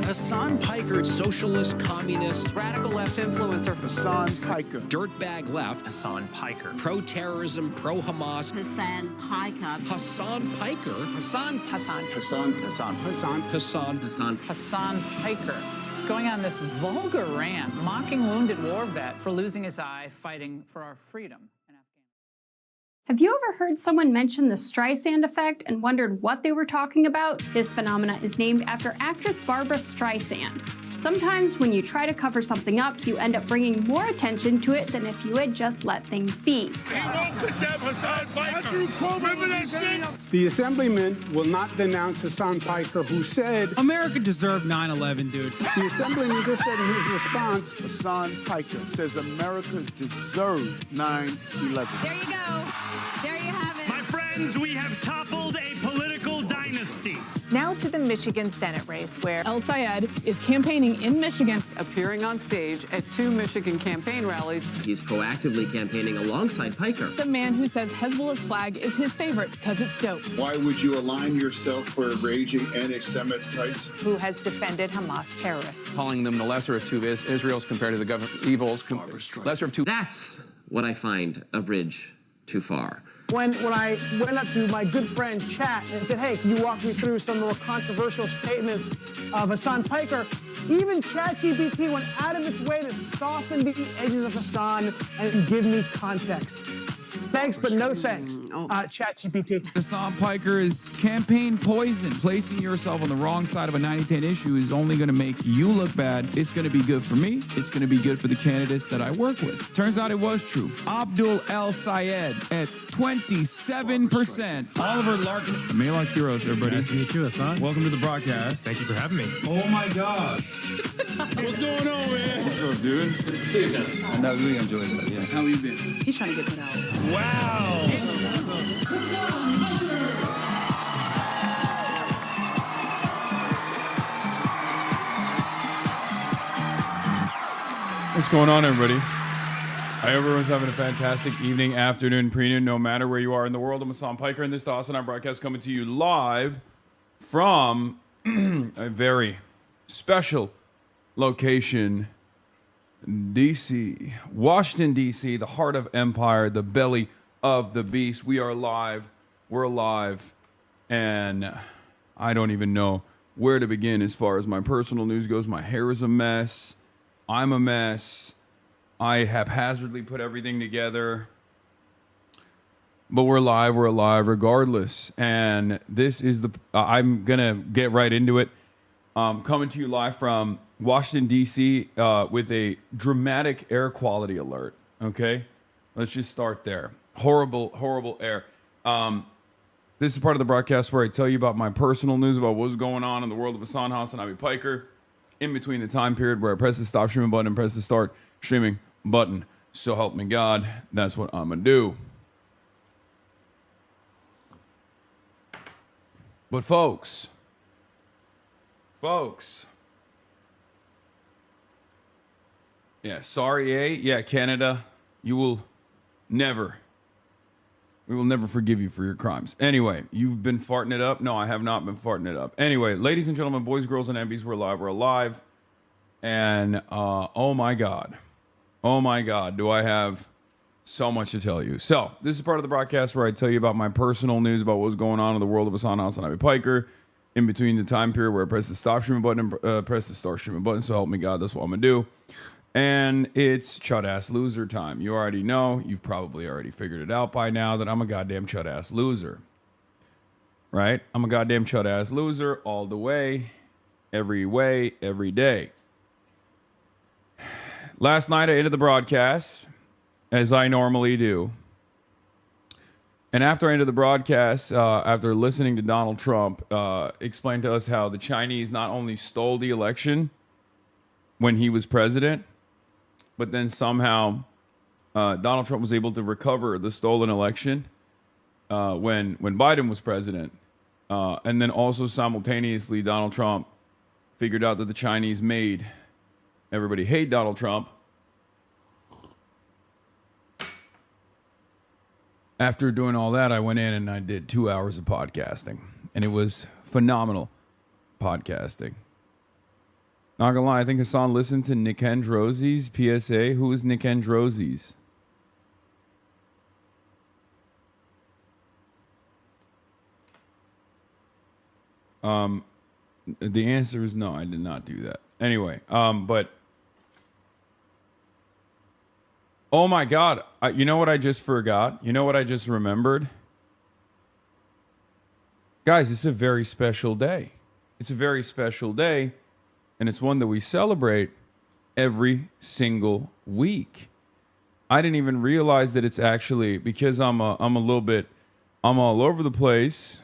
Hasan Piker, socialist, communist, radical left influencer. Hasan Piker. Dirtbag left. Hasan Piker. Pro-terrorism, pro-Hamas. Hasan Piker. Hasan Piker. Hasan Piker. Going on this vulgar rant, mocking wounded war vet for losing his eye fighting for our freedom. Have you ever heard someone mention the Streisand effect and wondered what they were talking about? This phenomena is named after actress Barbra Streisand. Sometimes when you try to cover something up, you end up bringing more attention to it than if you had just let things be. The Assemblyman will not denounce Hasan Piker, who said, America deserved 9/11, dude. The Assemblyman just said in his response, Hasan Piker says America deserved 9/11. There you go. There you have it. My friends, we have toppled a political dynasty. Now to the Michigan Senate race, where El Sayed is campaigning in Michigan. Appearing on stage at 2 Michigan campaign rallies. He's proactively campaigning alongside Piker. The man who says Hezbollah's flag is his favorite because it's dope. Why would you align yourself for raging anti-Semites? Who has defended Hamas terrorists. Calling them the lesser of two Israels compared to the evils. Lesser of two. That's what I find a bridge too far. When I went up to my good friend Chat and said, hey, can you walk me through some more controversial statements of Hasan Piker? Even ChatGPT went out of its way to soften the edges of Hasan and give me context. Thanks, but no thanks, ChatGPT. Hasan Piker is campaign poison. Placing yourself on the wrong side of a 90-10 issue is only going to make you look bad. It's going to be good for me. It's going to be good for the candidates that I work with. Turns out it was true. Abdul El Sayed at 27%. Oliver Larkin. Malak Heroes, everybody. Nice to meet you, Hasan. Welcome to the broadcast. Thank you for having me. Oh my gosh. What's going on, man? What's up, dude? Good to see you again. I really enjoyed it. Yeah. How you been? He's trying to get put out. Wow. What's going on, everybody? I hope everyone's having a fantastic evening, afternoon, pre-noon, no matter where you are in the world. I'm Hasan Piker, and this is the Hasanabi broadcast coming to you live from a very special location, D.C., Washington, D.C., the heart of empire, the belly of the beast. We are live. We're alive. And I don't even know where to begin as far as my personal news goes. My hair is a mess. I'm a mess. I haphazardly put everything together. But we're live. We're alive regardless. And this is I'm going to get right into it. Coming to you live from Washington, D.C. With a dramatic air quality alert. Okay? Let's just start there. Horrible, horrible air. This is part of the broadcast where I tell you about my personal news about what's going on in the world of Hasanabi Piker in between the time period where I press the stop streaming button and press the start streaming button. So help me God, that's what I'm going to do. But folks, yeah, sorry, yeah, Canada, we will never forgive you for your crimes. Anyway, you've been farting it up. No, I have not been farting it up. Anyway, ladies and gentlemen, boys, girls, and MBs, we're live. We're alive. And oh my God, do I have so much to tell you. So this is part of the broadcast where I tell you about my personal news about what's going on in the world of Hasanabi Piker in between the time period where I press the stop streaming button and press the start streaming button. So help me God, that's what I'm going to do. And it's chud-ass loser time. You already know, you've probably already figured it out by now that I'm a goddamn chud-ass loser. Right? I'm a goddamn chud-ass loser all the way, every day. Last night I ended the broadcast, as I normally do. And after I ended the broadcast, after listening to Donald Trump explain to us how the Chinese not only stole the election when he was president, but then somehow Donald Trump was able to recover the stolen election when Biden was president. And then also simultaneously, Donald Trump figured out that the Chinese made everybody hate Donald Trump. After doing all that, I went in and I did 2 hours of podcasting. And it was phenomenal podcasting. Not gonna lie, I think Hasan listened to Nick Androsi's PSA. Who is Nick Androsi's? The answer is no, I did not do that. Anyway, but oh my God, you know what I just forgot? You know what I just remembered? Guys, it's a very special day. It's a very special day, and it's one that we celebrate every single week. I didn't even realize that it's actually, because I'm all over the place.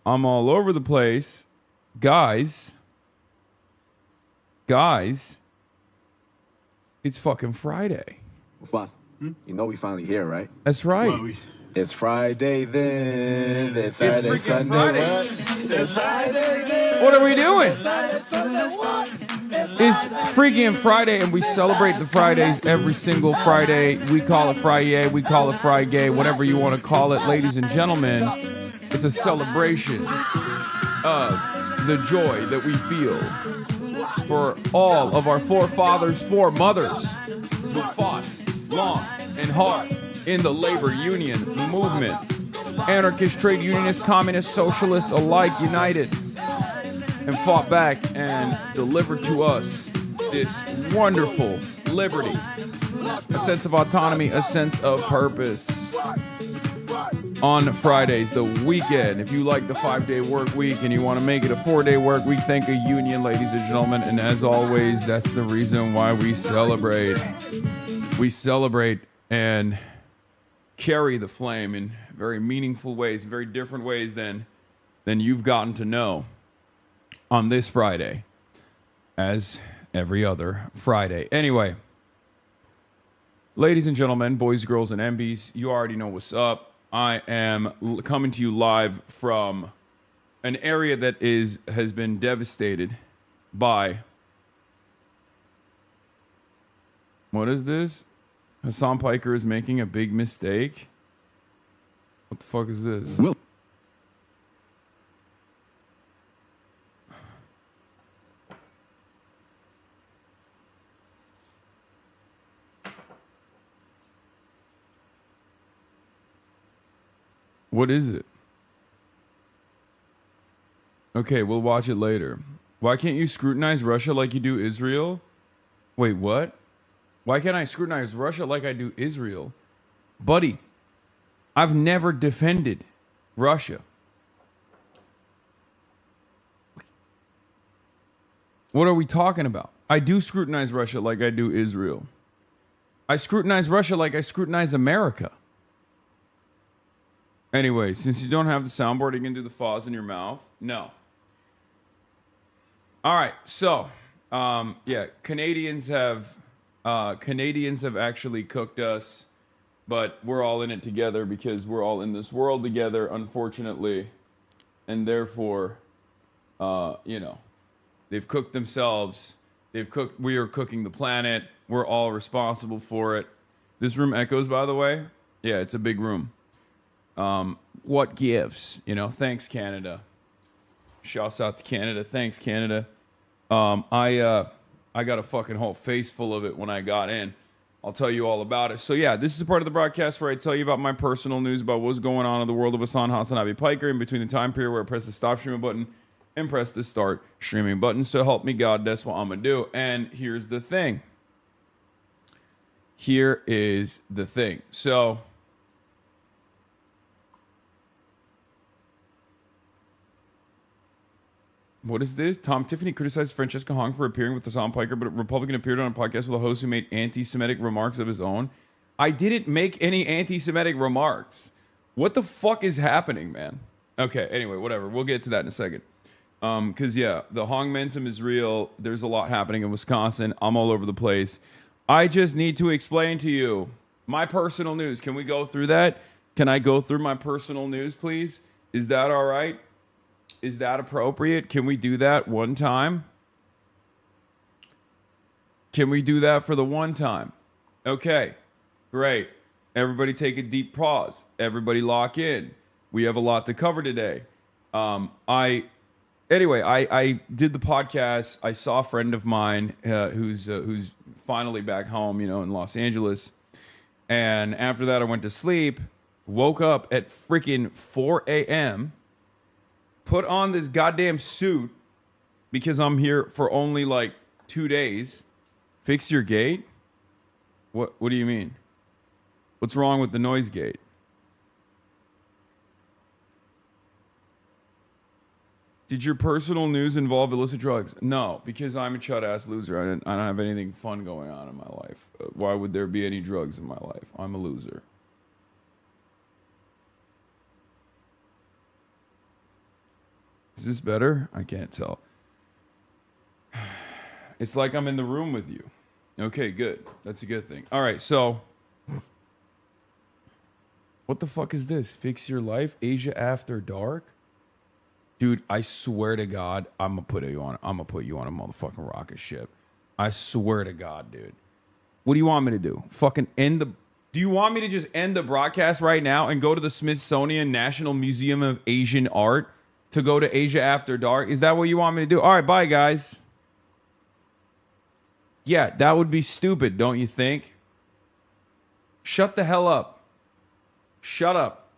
I'm all over the place. Guys, it's fucking Friday. Boss, you know we finally here, right? That's right. It's Friday then. It's Saturday, freaking Sunday. Friday. What? It's Friday then. What are we doing? Saturday, Sunday, what? It's freaking Friday, and we celebrate the Fridays every single Friday. We call it Friday, we call it Friday, whatever you want to call it. Ladies and gentlemen, it's a celebration of the joy that we feel for all of our forefathers, foremothers who fought long and hard in the labor union movement. Anarchist, trade unionists, communists, socialists alike united and fought back and delivered to us this wonderful liberty, a sense of autonomy, a sense of purpose. On Fridays, the weekend, if you like the 5-day work week and you want to make it a 4-day work week, thank a union, ladies and gentlemen. And as always, that's the reason why we celebrate. We celebrate and carry the flame in very meaningful ways, very different ways than you've gotten to know on this Friday, as every other Friday. Anyway, ladies and gentlemen, boys, girls, and MBs, you already know what's up. I am coming to you live from an area that has been devastated by, what is this? Hasan Piker is making a big mistake. What the fuck is this? What is it? Okay, we'll watch it later. Why can't you scrutinize Russia like you do Israel? Wait, what? Why can't I scrutinize Russia like I do Israel? Buddy, I've never defended Russia. What are we talking about? I do scrutinize Russia like I do Israel. I scrutinize Russia like I scrutinize America. Anyway, since you don't have the soundboard, you can do the fuzz in your mouth. No. All right, so yeah, Canadians have actually cooked us, but we're all in it together because we're all in this world together, unfortunately, and therefore, they've cooked themselves. We are cooking the planet. We're all responsible for it. This room echoes, by the way. Yeah, it's a big room. What gives? Thanks, Canada. Shouts out to Canada. Thanks, Canada. I got a fucking whole face full of it when I got in. I'll tell you all about it. So yeah, this is a part of the broadcast where I tell you about my personal news about what's going on in the world of Hasanabi Piker in between the time period where I press the stop streaming button and press the start streaming button. So help me God, that's what I'm gonna do. And here's the thing. Here is the thing. So what is this? Tom Tiffany criticized Francesca Hong for appearing with Hasan Piker, but a Republican appeared on a podcast with a host who made anti-Semitic remarks of his own. I didn't make any anti-Semitic remarks. What the fuck is happening, man? Okay, anyway, whatever. We'll get to that in a second. Because, yeah, the Hongmentum is real. There's a lot happening in Wisconsin. I'm all over the place. I just need to explain to you my personal news. Can we go through that? Can I go through my personal news, please? Is that all right? Is that appropriate? Can we do that one time? Can we do that for the one time? Okay, great. Everybody take a deep pause. Everybody lock in. We have a lot to cover today. I Anyway, I did the podcast. I saw a friend of mine who's finally back home, in Los Angeles. And after that, I went to sleep, woke up at freaking 4 a.m., put on this goddamn suit because I'm here for only like 2 days. Fix your gate? What do you mean? What's wrong with the noise gate? Did your personal news involve illicit drugs? No, because I'm a chud-ass loser. I don't have anything fun going on in my life. Why would there be any drugs in my life? I'm a loser. Is this better? I can't tell. It's like I'm in the room with you. Okay, good. That's a good thing. All right, so what the fuck is this? Fix your life? Asia After Dark? Dude, I swear to God, I'm gonna put you on a motherfucking rocket ship. I swear to God, dude. What do you want me to do? Fucking end the... Do you want me to just end the broadcast right now and go to the Smithsonian National Museum of Asian Art to go to Asia After Dark? Is that what you want me to do? All right, bye, guys. Yeah, that would be stupid, don't you think? Shut the hell up. Shut up.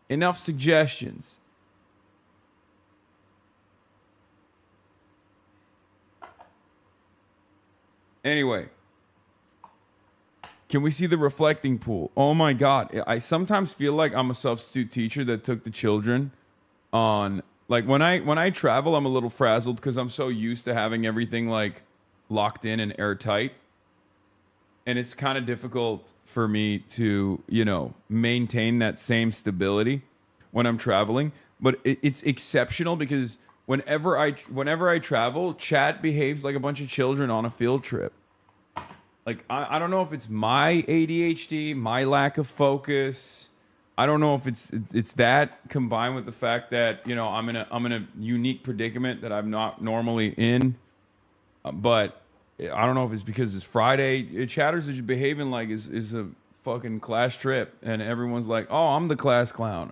Enough suggestions. Anyway, can we see the reflecting pool? Oh my God. I sometimes feel like I'm a substitute teacher that took the children on, like when I travel, I'm a little frazzled because I'm so used to having everything like locked in and airtight. And it's kind of difficult for me to, maintain that same stability when I'm traveling. But it's exceptional because whenever I travel, chat behaves like a bunch of children on a field trip. Like, I don't know if it's my ADHD, my lack of focus. I don't know if it's that combined with the fact that, I'm in a unique predicament that I'm not normally in. But I don't know if it's because it's Friday. Chatters is behaving like is a fucking class trip. And everyone's like, oh, I'm the class clown.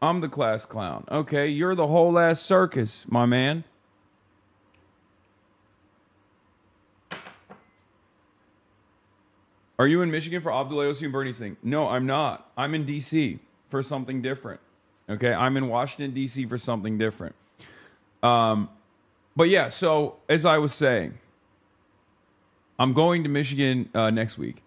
I'm the class clown. Okay, you're the whole ass circus, my man. Are you in Michigan for Abdul Aosi and Bernie's thing? No, I'm not. I'm in D.C. for something different. Okay, I'm in Washington, D.C. for something different. But yeah, so as I was saying, I'm going to Michigan next week.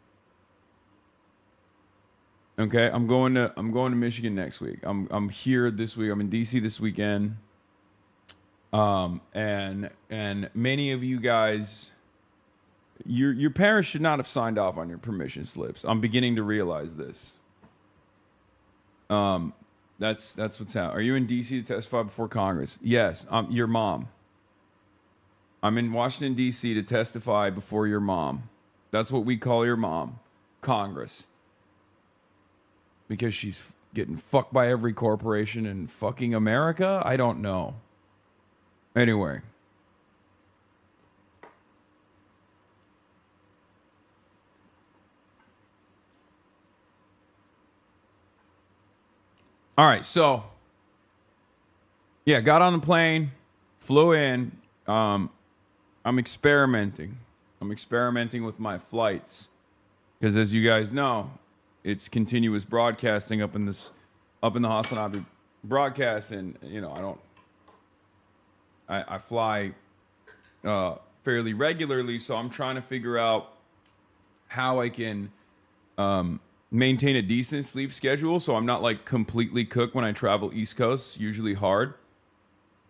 Okay, I'm going to Michigan next week. I'm here this week. I'm in DC this weekend. And many of you guys, your parents should not have signed off on your permission slips. I'm beginning to realize this. That's what's happening. Are you in DC to testify before Congress? Yes, your mom. I'm in Washington DC to testify before your mom. That's what we call your mom, Congress. Because she's getting fucked by every corporation in fucking America? I don't know. Anyway. All right, so yeah, got on the plane, flew in. I'm experimenting. I'm experimenting with my flights because, as you guys know, it's continuous broadcasting up in the Hasanabi broadcast, and I fly fairly regularly, so I'm trying to figure out how I can maintain a decent sleep schedule so I'm not like completely cooked when I travel East Coast. Usually hard.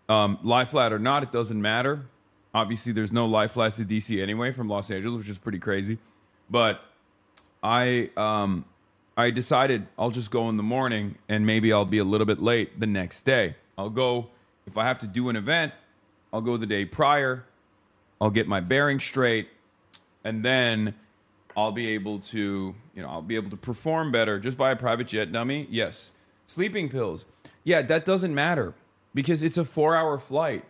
Lie flat or not, it doesn't matter. Obviously, there's no lie flats to DC anyway from Los Angeles, which is pretty crazy. But I decided I'll just go in the morning and maybe I'll be a little bit late the next day. I'll go, if I have to do an event, I'll go the day prior. I'll get my bearings straight, and then I'll be able to, perform better. Just buy a private jet, dummy. Yes. Sleeping pills. Yeah, that doesn't matter because it's a 4-hour flight.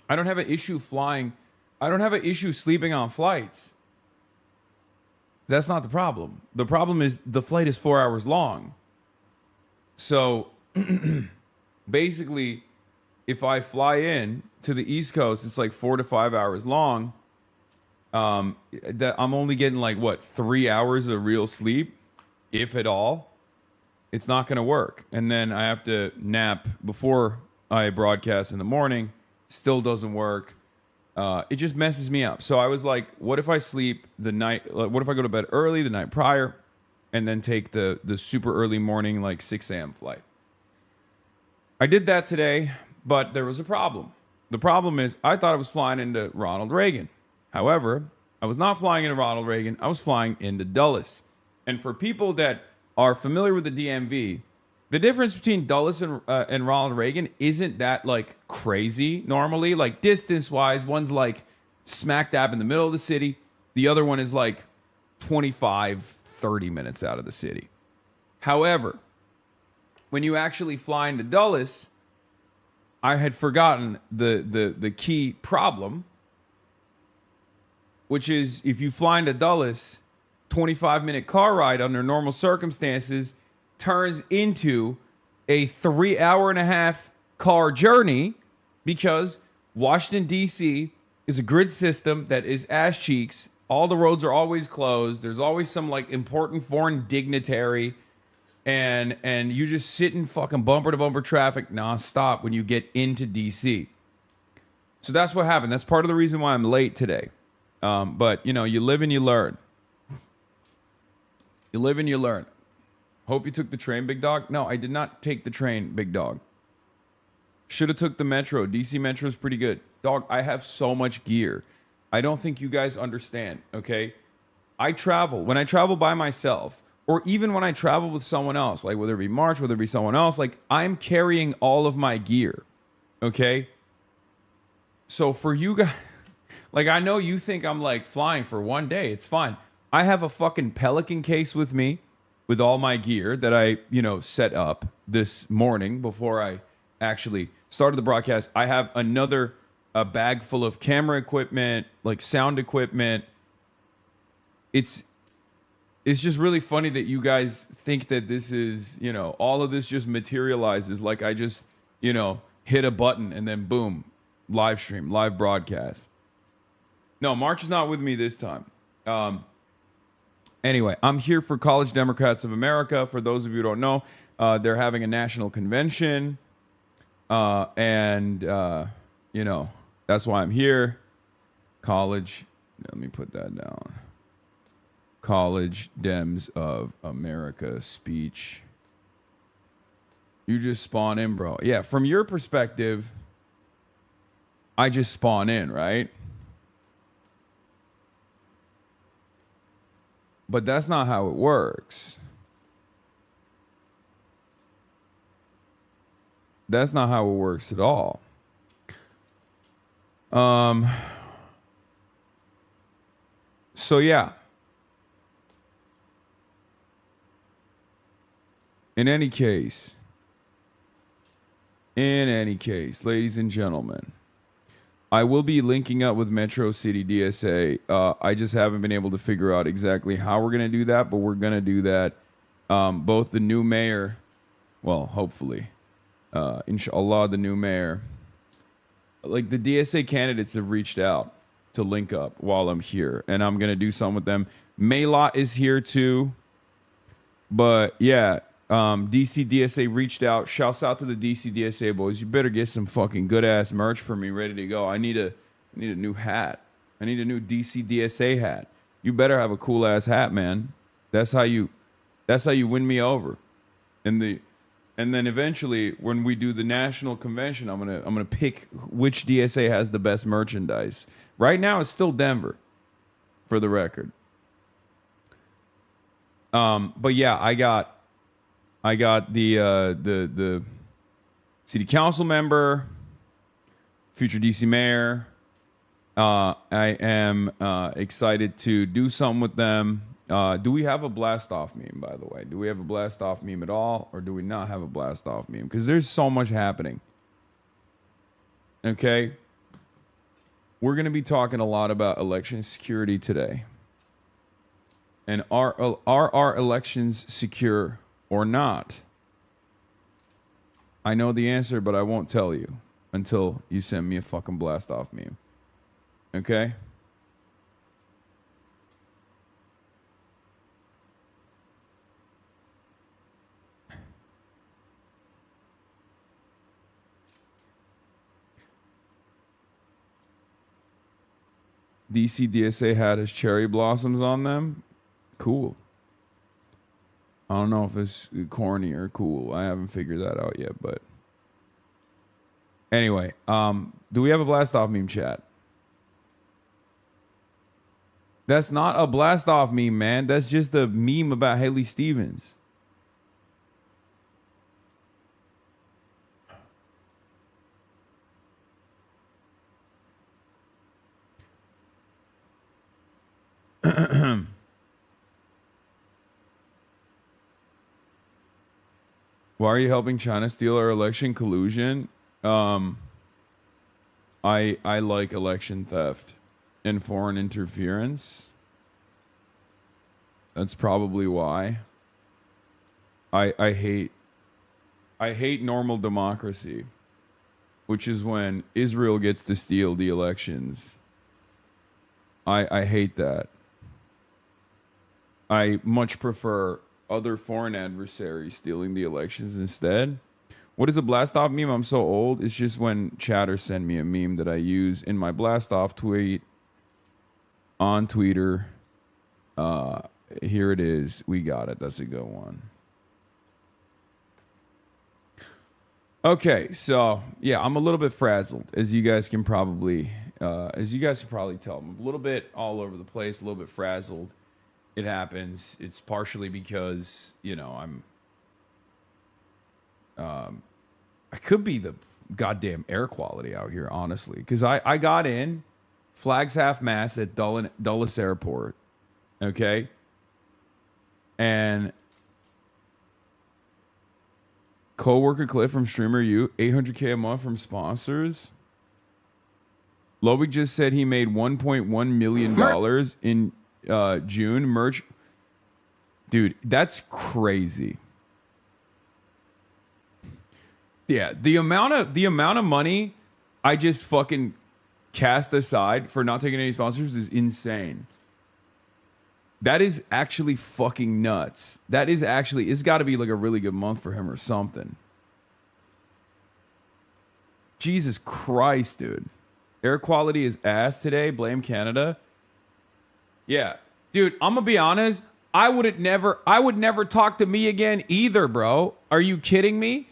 I don't have an issue flying. I don't have an issue sleeping on flights. That's not the problem. The problem is the flight is 4 hours long. So basically, if I fly in to the East Coast, it's like 4 to 5 hours long. That I'm only getting like what 3 hours of real sleep, if at all. It's not going to work. And then I have to nap before I broadcast in the morning. Still doesn't work. It just messes me up. So I was like, what if I sleep the night? What if I go to bed early the night prior, and then take the super early morning, like 6 a.m. flight? I did that today, but there was a problem. The problem is I thought I was flying into Ronald Reagan. However, I was not flying into Ronald Reagan. I was flying into Dulles. And for people that are familiar with the DMV, the difference between Dulles and Ronald Reagan isn't that like crazy normally. Like distance-wise, one's like smack dab in the middle of the city. The other one is like 25, 30 minutes out of the city. However, when you actually fly into Dulles, I had forgotten the key problem, which is if you fly into Dulles, 25-minute car ride under normal circumstances turns into a 3.5-hour car journey, because Washington, D.C. is a grid system that is ass cheeks. All the roads are always closed. There's always some like important foreign dignitary, and you just sit in fucking bumper to bumper traffic nonstop when you get into D.C. So that's what happened. That's part of the reason why I'm late today. But you know, you live and you learn. You live and you learn. Hope you took the train, big dog. No, I did not take the train, big dog. Should have took the metro. DC Metro is pretty good. Dog, I have so much gear. I don't think you guys understand, okay? I travel. When I travel by myself, or even when I travel with someone else, like whether it be March, whether it be someone else, like I'm carrying all of my gear, okay? So for you guys, like I know you think I'm like flying for one day. It's fine. I have a fucking Pelican case with me with all my gear that I, set up this morning before I actually started the broadcast. I have a bag full of camera equipment, like sound equipment. It's just really funny that you guys think that this is, all of this just materializes like I just, hit a button and then boom, live stream, live broadcast. No, March is not with me this time. Anyway, I'm here for College Democrats of America. For those of you who don't know, they're having a national convention. And that's why I'm here. College, let me put that down. College Dems of America speech. You just spawn in, bro. Yeah, from your perspective, I just spawn in, right? But that's not how it works. That's not how it works at all. So yeah. In any case, ladies and gentlemen, I will be linking up with Metro City DSA. I just haven't been able to figure out exactly how we're going to do that, but we're going to do that. Both the new mayor, well, hopefully, inshallah, the new mayor, like the DSA candidates have reached out to link up while I'm here, and I'm going to do something with them. Maylot is here too. But yeah, DC DSA reached out. Shouts out to the DC DSA boys. You better get some fucking good ass merch for me ready to go. I need a new hat. I need a new DC DSA hat. You better have a cool ass hat, man. That's how you win me over. And then eventually when we do the national convention, I'm gonna pick which DSA has the best merchandise. Right now it's still Denver, for the record. But yeah, I got the city council member, future DC mayor. I am excited to do something with them. Do we have a blast off meme, by the way? Do we have a blast off meme at all, or do we not have a blast off meme? Because there's so much happening. Okay, we're going to be talking a lot about election security today. And are our elections secure or not? I know the answer, but I won't tell you. until you send me a fucking blast off meme. Okay? DC DSA hat has cherry blossoms on them. Cool. I don't know if it's corny or cool. I haven't figured that out yet, but anyway, do we have a blast off meme, chat? That's not a blast off meme, man. That's just a meme about Haley Stevens. Why are you helping China steal our election? Collusion? I like election theft and foreign interference. That's probably why. I hate normal democracy, which is when Israel gets to steal the elections. I hate that. I much prefer other foreign adversaries stealing the elections instead. What is a blast off meme? I'm so old. It's just when chatter send me a meme that I use in my blast off tweet on Twitter. Here it is. We got it. That's a good one. Okay, so yeah, I'm a little bit frazzled, as you guys can probably tell. I'm a little bit all over the place, a little bit frazzled. It happens. It's partially because, you know, I could be the goddamn air quality out here, honestly, because I got in flags half mast at Dulles Airport, okay, and coworker Cliff from Streamer U, $800K a month from sponsors. Lobic just said he made $1.1 million in June merch. Dude, that's crazy. Yeah, the amount of money I just fucking cast aside for not taking any sponsors is insane. That is actually fucking nuts. It's got to be like a really good month for him or something. Jesus Christ, dude. Air quality is ass today. Blame Canada. Yeah, dude, I'm gonna be honest. I would never talk to me again either, bro. Are you kidding me?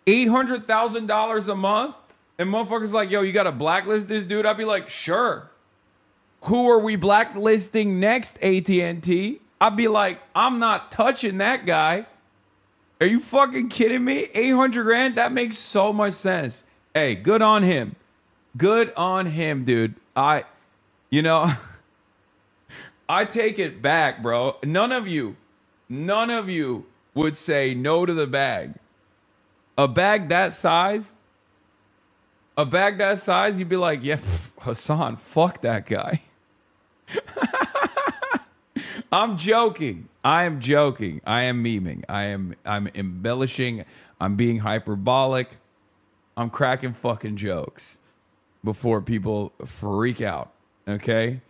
$800,000 a month, and motherfuckers like, yo, you gotta blacklist this dude. I'd be like, sure. Who are we blacklisting next, AT&T? I'd be like, I'm not touching that guy. Are you fucking kidding me? 800 grand? That makes so much sense. Hey, good on him. Good on him, dude. I take it back, bro. None of you would say no to the bag. A bag that size, you'd be like, yeah, Hasan, fuck that guy. I'm joking. I am joking. I am memeing. I'm embellishing. I'm being hyperbolic. I'm cracking fucking jokes before people freak out. Okay?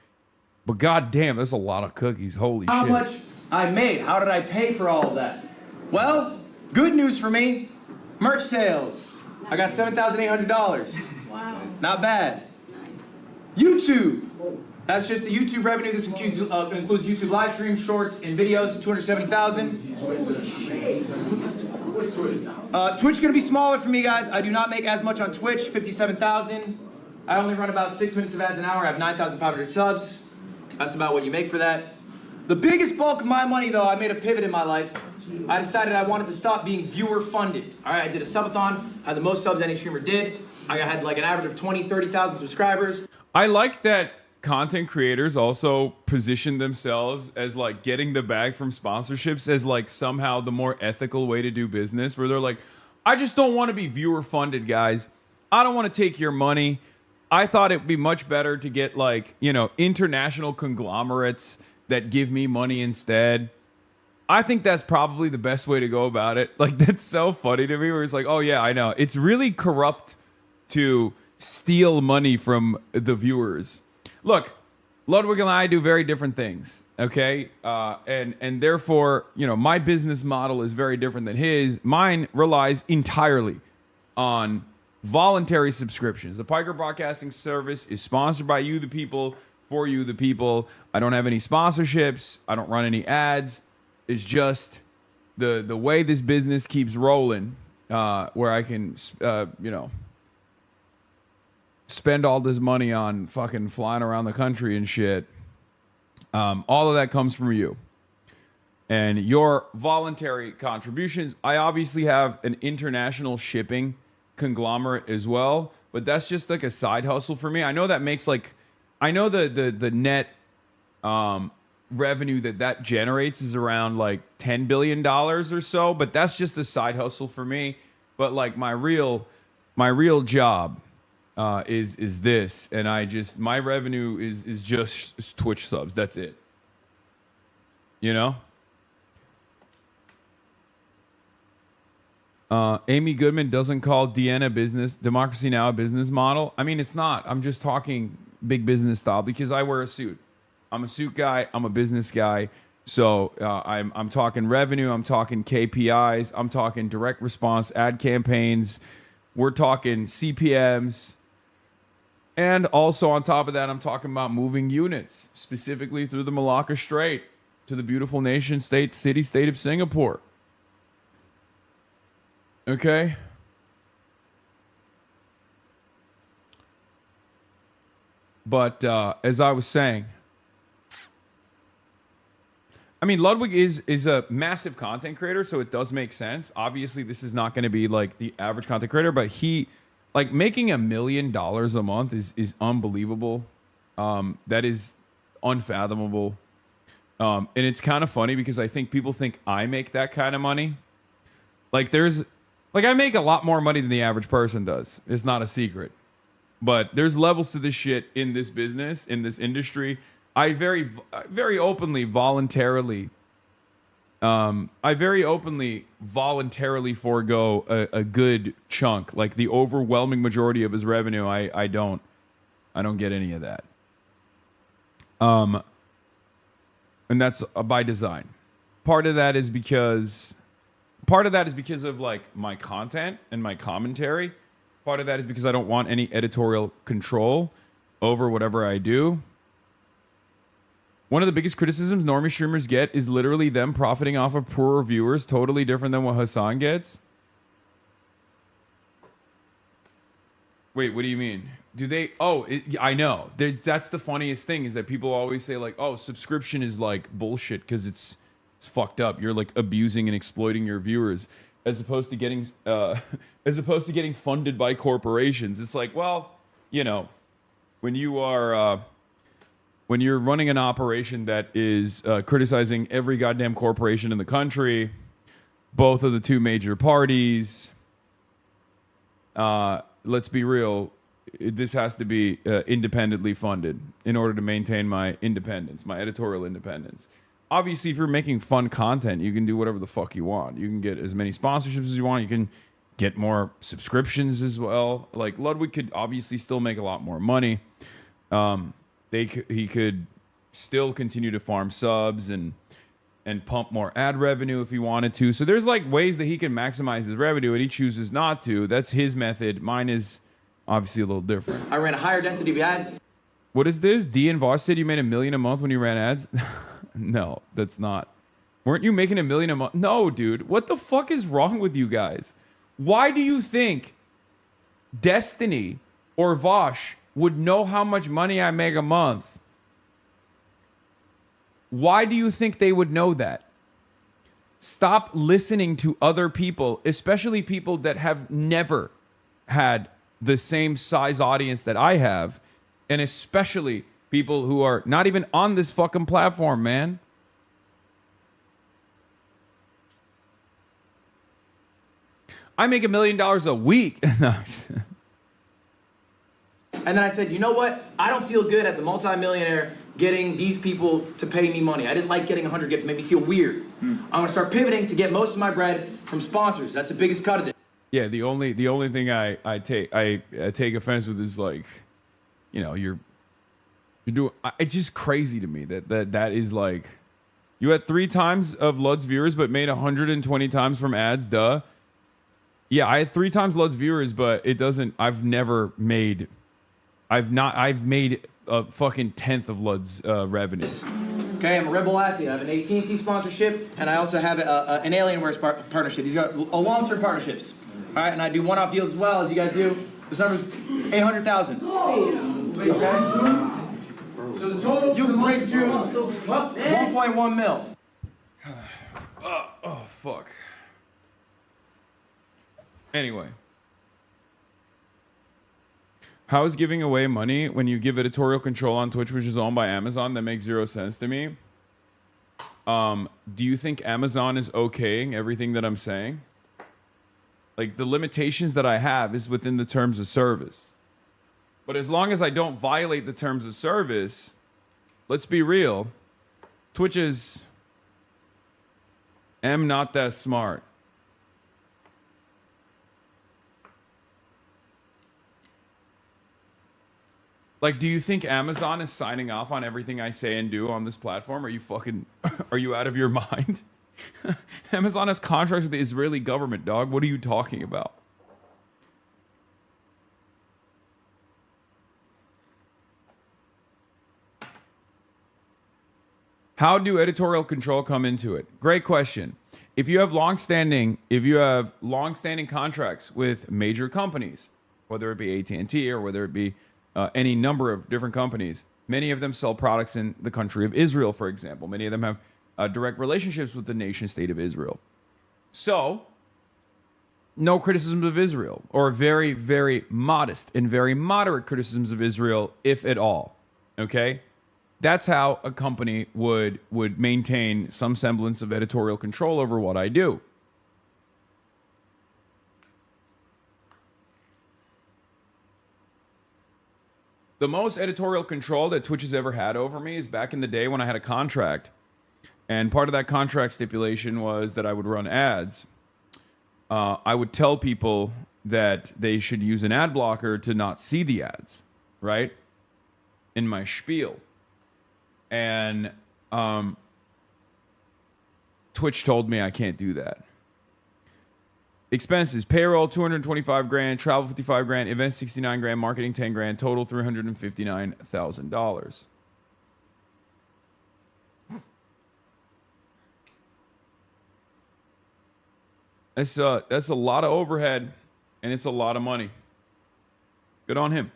But goddamn, there's a lot of cookies. Holy shit. How much I made? How did I pay for all of that? Well, good news for me. Merch sales. I got $7,800. Wow. Not bad. Nice. YouTube. That's just the YouTube revenue. This includes YouTube live streams, shorts, and videos. 270,000. Twitch gonna be smaller for me, guys. I do not make as much on Twitch. 57,000. I only run about 6 minutes of ads an hour. I have 9,500 subs. That's about what you make for that. The biggest bulk of my money, though, I made a pivot in my life. I decided I wanted to stop being viewer funded. All right, I did a subathon, had the most subs any streamer did. I had like an average of 20, 30,000 subscribers. I like that content creators also position themselves as like getting the bag from sponsorships as like somehow the more ethical way to do business, where they're like, I just don't want to be viewer funded, guys. I don't want to take your money. I thought it'd be much better to get like, you know, international conglomerates that give me money instead. I think that's probably the best way to go about it. Like, that's so funny to me, where it's like, oh yeah, I know. It's really corrupt to steal money from the viewers. Look, Ludwig and I do very different things, okay? And therefore, you know, my business model is very different than his. Mine relies entirely on voluntary subscriptions. The Piker Broadcasting Service is sponsored by you, the people, for you, the people. I don't have any sponsorships. I don't run any ads. It's just the way this business keeps rolling, where I can, you know, spend all this money on fucking flying around the country and shit. All of that comes from you and your voluntary contributions. I obviously have an international shipping conglomerate as well, but that's just like a side hustle for me. I know that makes like, I know the net revenue that generates is around like $10 billion or so, but that's just a side hustle for me. But like my real job is this, and my revenue is just Twitch subs. That's it. You know? Amy Goodman doesn't call Deanna Democracy Now! A business model. I mean, it's not. I'm just talking big business style because I wear a suit. I'm a suit guy. I'm a business guy. So I'm talking revenue. I'm talking KPIs. I'm talking direct response ad campaigns. We're talking CPMs. And also on top of that, I'm talking about moving units, specifically through the Malacca Strait to the beautiful city state of Singapore. Okay? But as I was saying, I mean, Ludwig is a massive content creator, so it does make sense. Obviously, this is not going to be like the average content creator, but he, like, making $1 million a month is unbelievable. That is unfathomable. And it's kind of funny because I think people think I make that kind of money. Like, I make a lot more money than the average person does. It's not a secret. But there's levels to this shit in this business, in this industry. I very openly voluntarily forego a good chunk, like the overwhelming majority of his revenue. I don't get any of that. And that's by design. Part of that is because of like my content and my commentary. Part of that is because I don't want any editorial control over whatever I do. One of the biggest criticisms normie streamers get is literally them profiting off of poor reviewers, totally different than what Hasan gets. Wait, what do you mean? Do they? Oh, I know. That's the funniest thing is that people always say like, oh, subscription is like bullshit because it's fucked up. You're like abusing and exploiting your viewers as opposed to getting funded by corporations. It's like, well, you know, when you're running an operation that is criticizing every goddamn corporation in the country, both of the two major parties, let's be real, this has to be independently funded in order to maintain my independence, my editorial independence. Obviously, if you're making fun content, you can do whatever the fuck you want. You can get as many sponsorships as you want. You can get more subscriptions as well. Like, Ludwig could obviously still make a lot more money. He could still continue to farm subs and pump more ad revenue if he wanted to. So there's like ways that he can maximize his revenue, and he chooses not to. That's his method. Mine is obviously a little different. I ran a higher density of ads. What is this? D and Voss said you made $1 million a month when you ran ads? No, that's not. Weren't you making $1 million a month? No, dude. What the fuck is wrong with you guys? Why do you think Destiny or Vosh would know how much money I make a month? Why do you think they would know that? Stop listening to other people, especially people that have never had the same size audience that I have, and especially people who are not even on this fucking platform, man. I make $1 million a week. No, and then I said, you know what? I don't feel good as a multimillionaire getting these people to pay me money. I didn't like getting 100 gifts. It made me feel weird. I'm going to start pivoting to get most of my bread from sponsors. That's the biggest cut of it. Yeah, the only thing I take offense with is like, you know, you're doing. It's just crazy to me that is like, you had 3 times of Lud's viewers, but made 120 times from ads. Duh. Yeah, I had 3 times Lud's viewers, but it doesn't. I've made a fucking 1/10 of Lud's revenue. Okay, I'm a Rebel athlete. I have an AT&T sponsorship, and I also have an Alienware partnership. These are long-term partnerships. All right, and I do one-off deals as well, as you guys do. This number's 800,000. Okay? So the total you can break to 1.1 mil. Oh, fuck. Anyway. How is giving away money when you give editorial control on Twitch, which is owned by Amazon? That makes 0 sense to me. Do you think Amazon is okaying everything that I'm saying? Like, the limitations that I have is within the terms of service. But as long as I don't violate the terms of service, let's be real, Twitch is... am not that smart. Like, do you think Amazon is signing off on everything I say and do on this platform? Are you out of your mind? Amazon has contracts with the Israeli government, dog. What are you talking about? How do editorial control come into it? Great question. If you have long-standing contracts with major companies, whether it be AT&T or whether it be any number of different companies, many of them sell products in the country of Israel, for example. Many of them have direct relationships with the nation state of Israel. So, no criticisms of Israel, or very, very modest and very moderate criticisms of Israel, if at all. Okay? That's how a company would maintain some semblance of editorial control over what I do. The most editorial control that Twitch has ever had over me is back in the day when I had a contract. And part of that contract stipulation was that I would run ads. I would tell people that they should use an ad blocker to not see the ads, right? In my spiel. And Twitch told me I can't do that. Expenses: payroll $225,000, travel $55,000, events $69,000, marketing $10,000, total $359,000. That's a lot of overhead, and it's a lot of money. Good on him.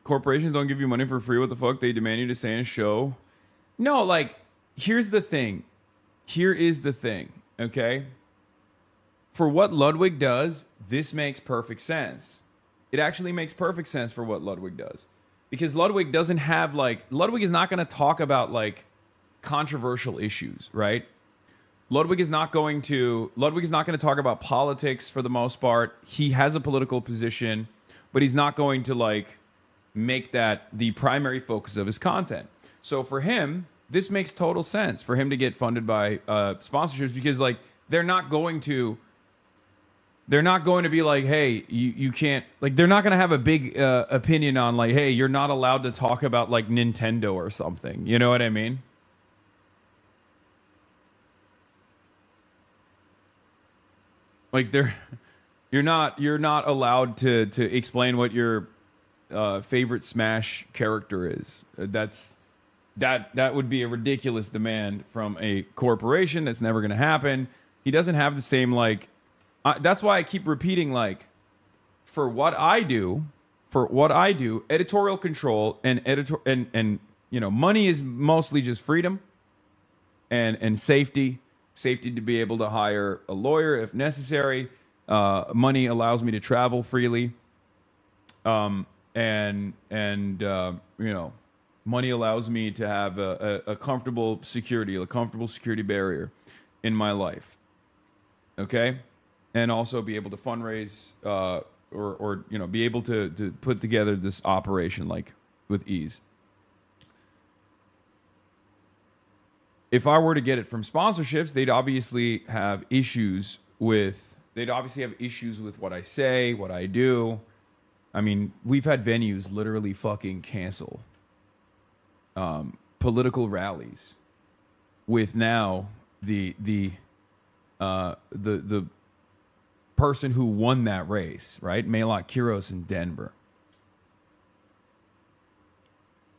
Corporations don't give you money for free. What the fuck? They demand you to say in a show. No, like, here's the thing. Here is the thing, okay? For what Ludwig does, this makes perfect sense. It actually makes perfect sense for what Ludwig does. Because Ludwig doesn't have, like, Ludwig is not going to talk about, like, controversial issues, right? Ludwig is not going to talk about politics for the most part. He has a political position, but he's not going to, like, make that the primary focus of his content. So for him, this makes total sense for him to get funded by sponsorships, because, like, they're not going to be like, hey, you can't, like, they're not going to have a big opinion on, like, hey, you're not allowed to talk about, like, Nintendo or something. You know what I mean? Like, you're not allowed to explain what your favorite Smash character is. That would be a ridiculous demand from a corporation. That's never going to happen. He doesn't have the same, like, that's why I keep repeating, like, for what I do, editorial control and you know, money is mostly just freedom and safety to be able to hire a lawyer if necessary. Money allows me to travel freely. And you know, money allows me to have a comfortable security barrier in my life. Okay? And also be able to fundraise, or you know, be able to put together this operation, like, with ease. if I were to get it from sponsorships, they'd obviously have issues with what I say, what I do. I mean, we've had venues literally fucking cancel political rallies with now the person who won that race, right? Maylot Kiros in Denver.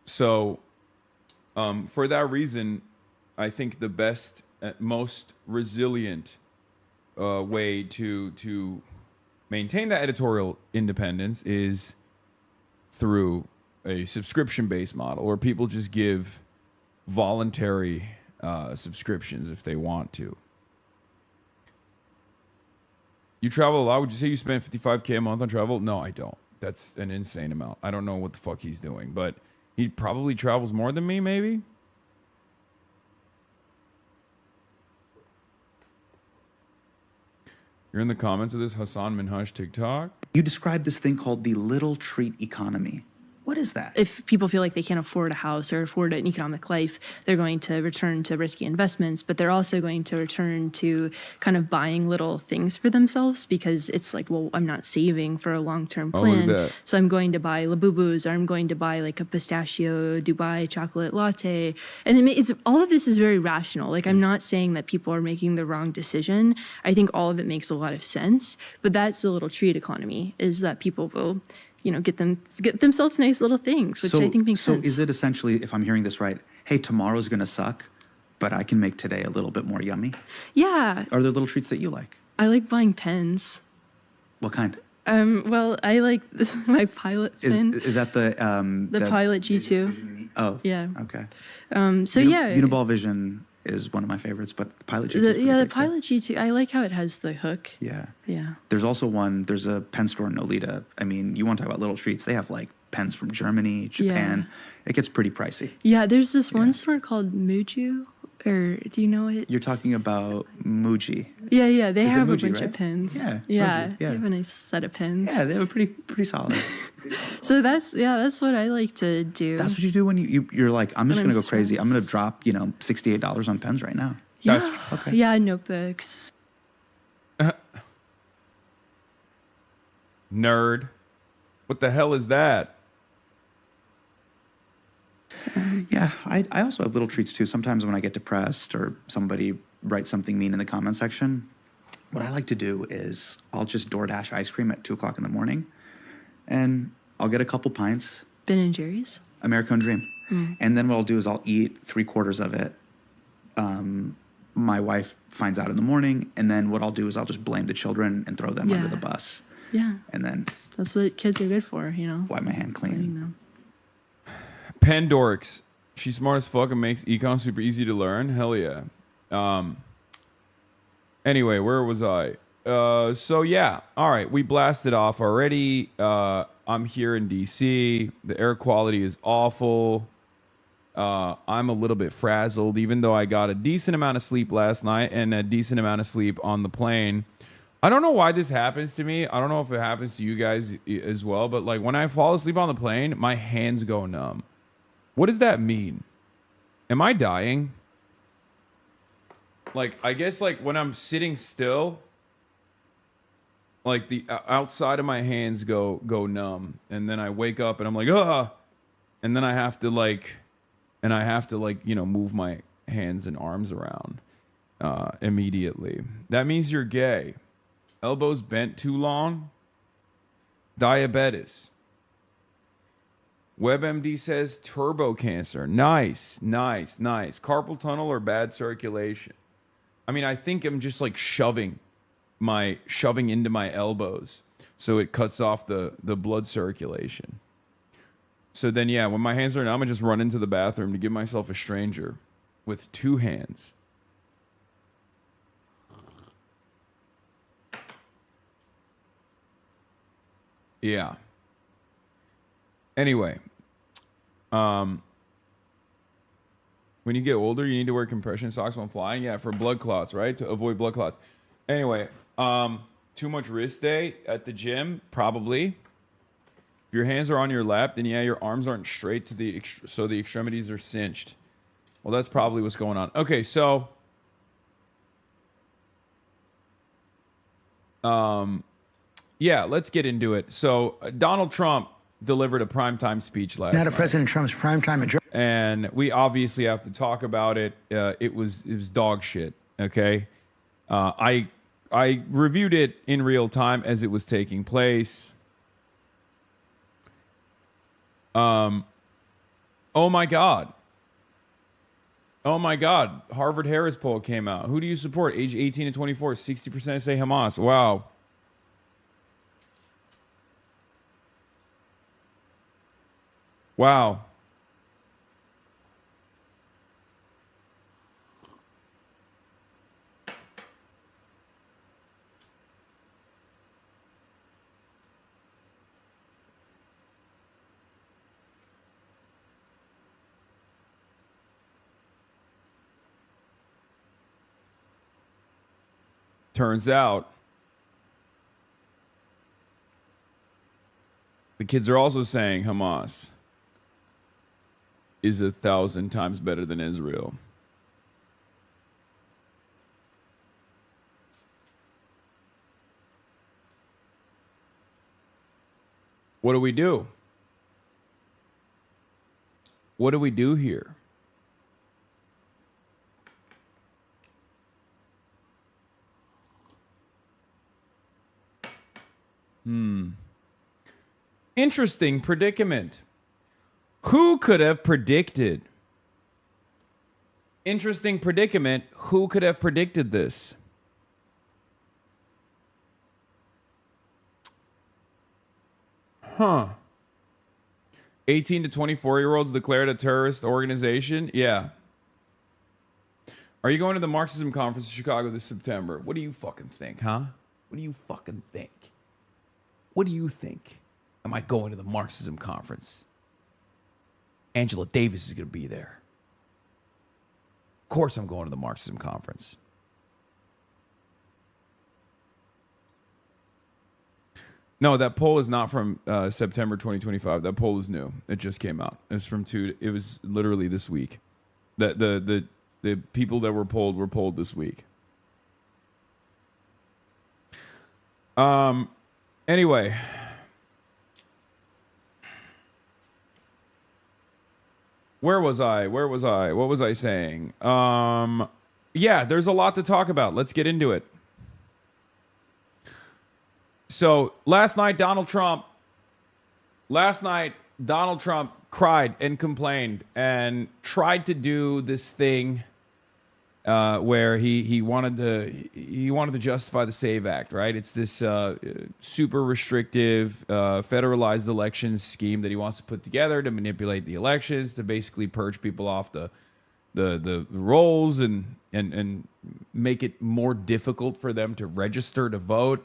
So for that reason, I think the best, most resilient way to maintain that editorial independence is through a subscription-based model where people just give voluntary subscriptions if they want to. You travel a lot. Would you say you spend $55K a month on travel? No, I don't. That's an insane amount. I don't know what the fuck he's doing, but he probably travels more than me, maybe. You're in the comments of this Hasan Minhaj TikTok. You described this thing called the little treat economy. What is that? If people feel like they can't afford a house or afford an economic life, they're going to return to risky investments, but they're also going to return to kind of buying little things for themselves because it's like, well, I'm not saving for a long-term plan. So I'm going to buy Labubus, or I'm going to buy like a pistachio Dubai chocolate latte. And it's all of this is very rational. Like, I'm not saying that people are making the wrong decision. I think all of it makes a lot of sense, but that's the little treat economy, is that people will, you know, get themselves nice little things, which I think makes sense. So is it essentially, if I'm hearing this right, hey, tomorrow's going to suck, but I can make today a little bit more yummy? Yeah. Are there little treats that you like? I like buying pens. What kind? Well, I like my Pilot pen. Is that the Pilot G2? Oh. Yeah. Okay. Yeah. Uniball Vision is one of my favorites, but the Pilot G2 the Pilot G2, I like how it has the hook. Yeah. Yeah. There's also there's a pen store in Nolita. I mean, you want to talk about little treats. They have like pens from Germany, Japan. Yeah. It gets pretty pricey. Yeah, there's this one store called Muju, or do you know it? You're talking about Muji. Yeah, they have Muji, a bunch right? of pens. Yeah. Yeah, Muji, they have a nice set of pens. Yeah, they have a pretty solid. So that's what I like to do. That's what you do when you're like, I'm just going to go crazy. I'm going to drop, $68 on pens right now. Yeah. Okay. Yeah, notebooks. Nerd. What the hell is that? Yeah, I also have little treats too. Sometimes when I get depressed or somebody writes something mean in the comment section, what I like to do is I'll just DoorDash ice cream at 2 o'clock in the morning, and I'll get a couple pints. Ben and Jerry's? American Dream. Mm. And then what I'll do is I'll eat 3/4 of it. My wife finds out in the morning, and then what I'll do is I'll just blame the children and throw them under the bus. Yeah. And then that's what kids are good for, wipe my hand clean. Pandorix. She's smart as fuck and makes econ super easy to learn. Hell yeah. Anyway, where was I? So yeah. All right. We blasted off already. I'm here in DC. The air quality is awful. I'm a little bit frazzled, even though I got a decent amount of sleep last night and a decent amount of sleep on the plane. I don't know why this happens to me. I don't know if it happens to you guys as well, but like when I fall asleep on the plane, my hands go numb. What does that mean? Am I dying? Like, I guess like when I'm sitting still, like the outside of my hands go numb, and then I wake up and I'm like, and then I have to move my hands and arms around immediately. That means you're gay. Elbows bent too long. Diabetes. WebMD says turbo cancer. Nice. Carpal tunnel or bad circulation. I mean, I think I'm just like shoving into my elbows, so it cuts off the blood circulation. So then, yeah, when my hands are numb, I just run into the bathroom to give myself a stranger with 2 hands. Yeah. Anyway, when you get older, you need to wear compression socks when flying. Yeah, for blood clots, right? To avoid blood clots. Anyway, too much wrist day at the gym, probably. If your hands are on your lap, then yeah, your arms aren't straight so the extremities are cinched. Well, that's probably what's going on. Okay, so yeah, let's get into it. So Donald Trump delivered a primetime speech last night. President Trump's primetime address. And we obviously have to talk about it. It was dog shit. Okay, I reviewed it in real time as it was taking place. Oh my God. Oh my God. Harvard Harris poll came out. Who do you support? Age 18 to 24. 60% say Hamas. Wow. Wow. Turns out the kids are also saying Hamas is 1,000 times better than Israel. What do we do? What do we do here? Interesting predicament. Who could have predicted? Interesting predicament. Who could have predicted this? Huh. 18 to 24-year-olds declared a terrorist organization? Yeah. Are you going to the Marxism Conference in Chicago this September? What do you fucking think, huh? What do you fucking think? What do you think? Am I going to the Marxism Conference? Angela Davis is going to be there. Of course I'm going to the Marxism Conference. No, that poll is not from September 2025. That poll is new. It just came out. It's from it was literally this week. The people that were polled this week. Anyway. Where was I? What was I saying? Yeah, there's a lot to talk about. Let's get into it. So last night, Donald Trump cried and complained and tried to do this thing where he wanted to justify the SAVE Act, right? It's this super restrictive federalized elections scheme that he wants to put together to manipulate the elections, to basically purge people off the rolls and make it more difficult for them to register to vote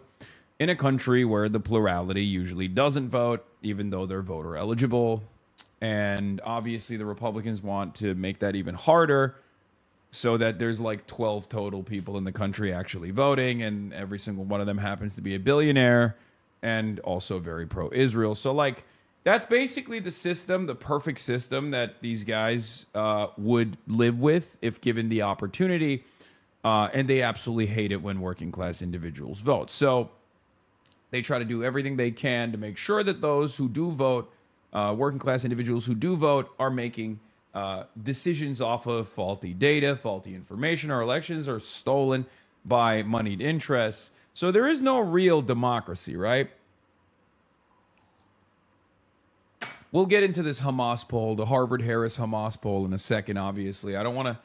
in a country where the plurality usually doesn't vote, even though they're voter eligible. And obviously the Republicans want to make that even harder, so that there's like 12 total people in the country actually voting, and every single one of them happens to be a billionaire and also very pro-Israel. So like that's basically the system, the perfect system that these guys would live with if given the opportunity. And they absolutely hate it when working class individuals vote. So they try to do everything they can to make sure that those who do vote, working class individuals who do vote, are making decisions off of faulty data, faulty information. Our elections are stolen by moneyed interests. So there is no real democracy, right? We'll get into this Hamas poll, the Harvard Harris Hamas poll, in a second. Obviously, I don't want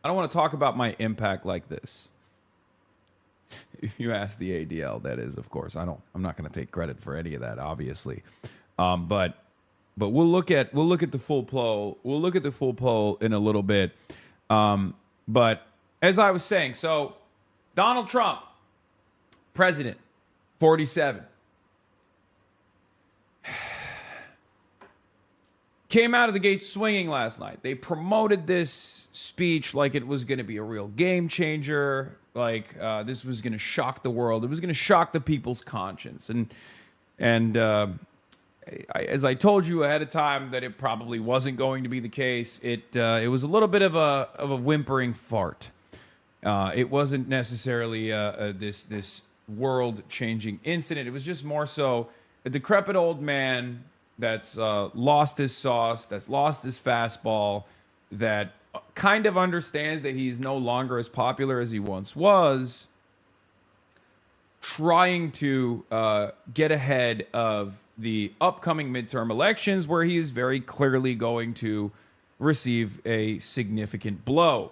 to talk about my impact like this. If you ask the ADL, that is, of course. I'm not going to take credit for any of that, obviously. But we'll look at the full poll. We'll look at the full poll in a little bit. But as I was saying, so Donald Trump, president, 47, came out of the gate swinging last night. They promoted this speech like it was going to be a real game changer, like this was going to shock the world. It was going to shock the people's conscience, and as I told you ahead of time that it probably wasn't going to be the case, it was a little bit of a whimpering fart. It wasn't necessarily this world-changing incident. It was just more so a decrepit old man that's lost his sauce, that's lost his fastball, that kind of understands that he's no longer as popular as he once was, trying to get ahead of the upcoming midterm elections where he is very clearly going to receive a significant blow.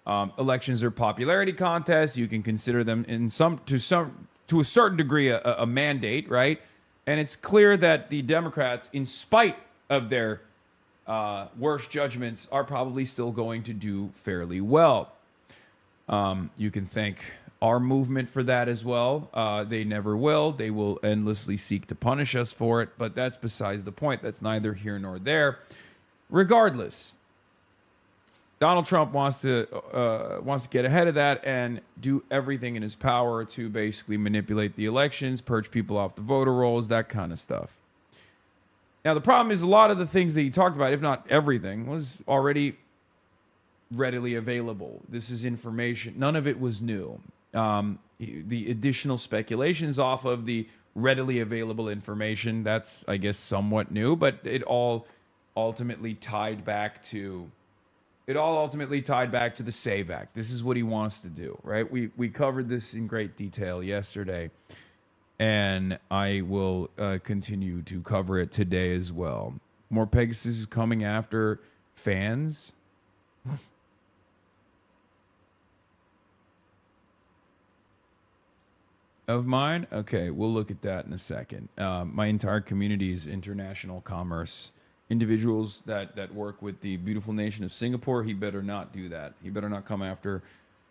Elections are popularity contests. You can consider them to a certain degree a mandate, right? And it's clear that the Democrats, in spite of their worst judgments, are probably still going to do fairly well. You can thank our movement for that as well. They never will. They will endlessly seek to punish us for it, but that's besides the point. That's neither here nor there. Regardless, Donald Trump wants to get ahead of that and do everything in his power to basically manipulate the elections, purge people off the voter rolls, that kind of stuff. Now, the problem is a lot of the things that he talked about, if not everything, was already readily available. This is information. None of it was new. The additional speculations off of the readily available information, that's, I guess, somewhat new, but it all ultimately tied back to the SAVE Act. This is what he wants to do, right? We covered this in great detail yesterday, and I will continue to cover it today as well. More Pegasus is coming after fans. Of mine? Okay, we'll look at that in a second. My entire community is international commerce. Individuals that work with the beautiful nation of Singapore, he better not do that. He better not come after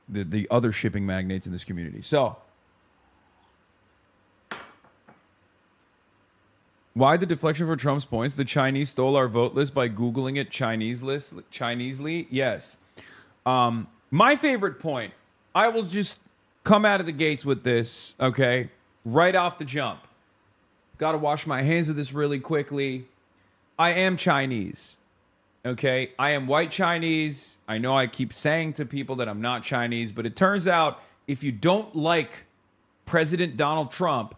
the other shipping magnates in this community. So, why the deflection for Trump's points? The Chinese stole our vote list by Googling it Chinesely? Yes. My favorite point, I will just come out of the gates with this, okay? Right off the jump. Got to wash my hands of this really quickly. I am Chinese, okay? I am white Chinese. I know I keep saying to people that I'm not Chinese, but it turns out if you don't like President Donald Trump,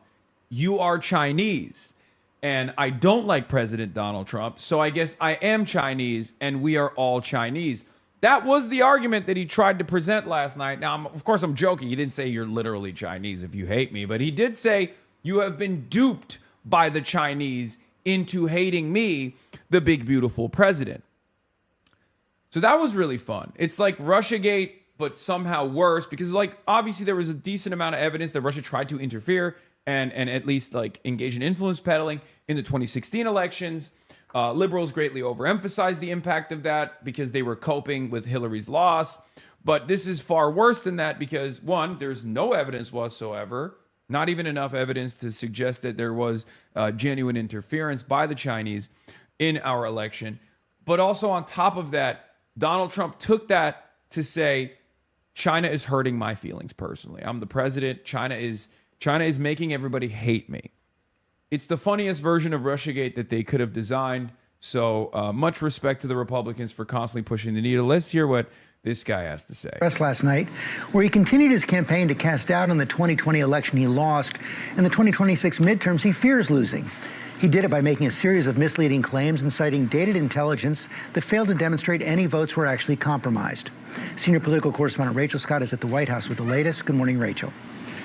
you are Chinese. And I don't like President Donald Trump, so I guess I am Chinese, and we are all Chinese. That was the argument that he tried to present last night. Now, of course, I'm joking. He didn't say you're literally Chinese if you hate me, but he did say you have been duped by the Chinese into hating me, the big, beautiful president. So that was really fun. It's like Russiagate, but somehow worse, because like obviously there was a decent amount of evidence that Russia tried to interfere and at least like engage in influence peddling in the 2016 elections. Liberals greatly overemphasized the impact of that because they were coping with Hillary's loss. But this is far worse than that because, one, there's no evidence whatsoever, not even enough evidence to suggest that there was genuine interference by the Chinese in our election. But also on top of that, Donald Trump took that to say, China is hurting my feelings personally. I'm the president. China is making everybody hate me. It's the funniest version of Russiagate that they could have designed. So much respect to the Republicans for constantly pushing the needle. Let's hear what this guy has to say. Last night, where he continued his campaign to cast doubt on the 2020 election he lost and the 2026 midterms he fears losing. He did it by making a series of misleading claims and citing dated intelligence that failed to demonstrate any votes were actually compromised. Senior political correspondent Rachel Scott is at the White House with the latest. Good morning, Rachel.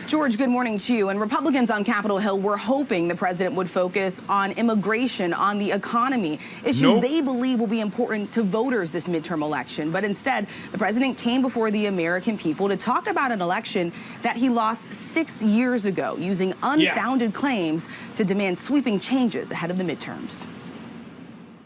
George, good morning to you. And Republicans on Capitol Hill were hoping the president would focus on immigration, on the economy, issues they believe will be important to voters this midterm election. But instead, the president came before the American people to talk about an election that he lost 6 years ago, using unfounded claims to demand sweeping changes ahead of the midterms.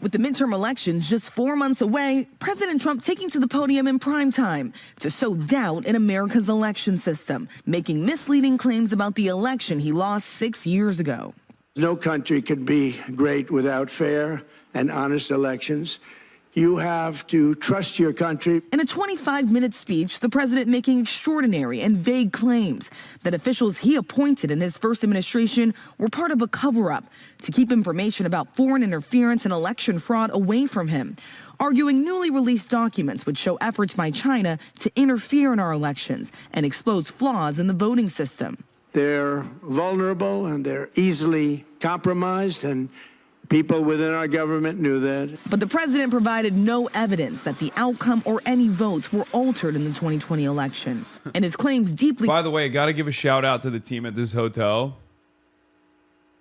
With the midterm elections just 4 months away, President Trump taking to the podium in prime time to sow doubt in America's election system, making misleading claims about the election he lost 6 years ago. No country can be great without fair and honest elections. You have to trust your country. In a 25-minute speech, the president making extraordinary and vague claims that officials he appointed in his first administration were part of a cover-up to keep information about foreign interference and election fraud away from him, arguing newly released documents would show efforts by China to interfere in our elections and expose flaws in the voting system. They're vulnerable and they're easily compromised, and people within our government knew that. But the president provided no evidence that the outcome or any votes were altered in the 2020 election. And his claims deeply... By the way, got to give a shout out to the team at this hotel.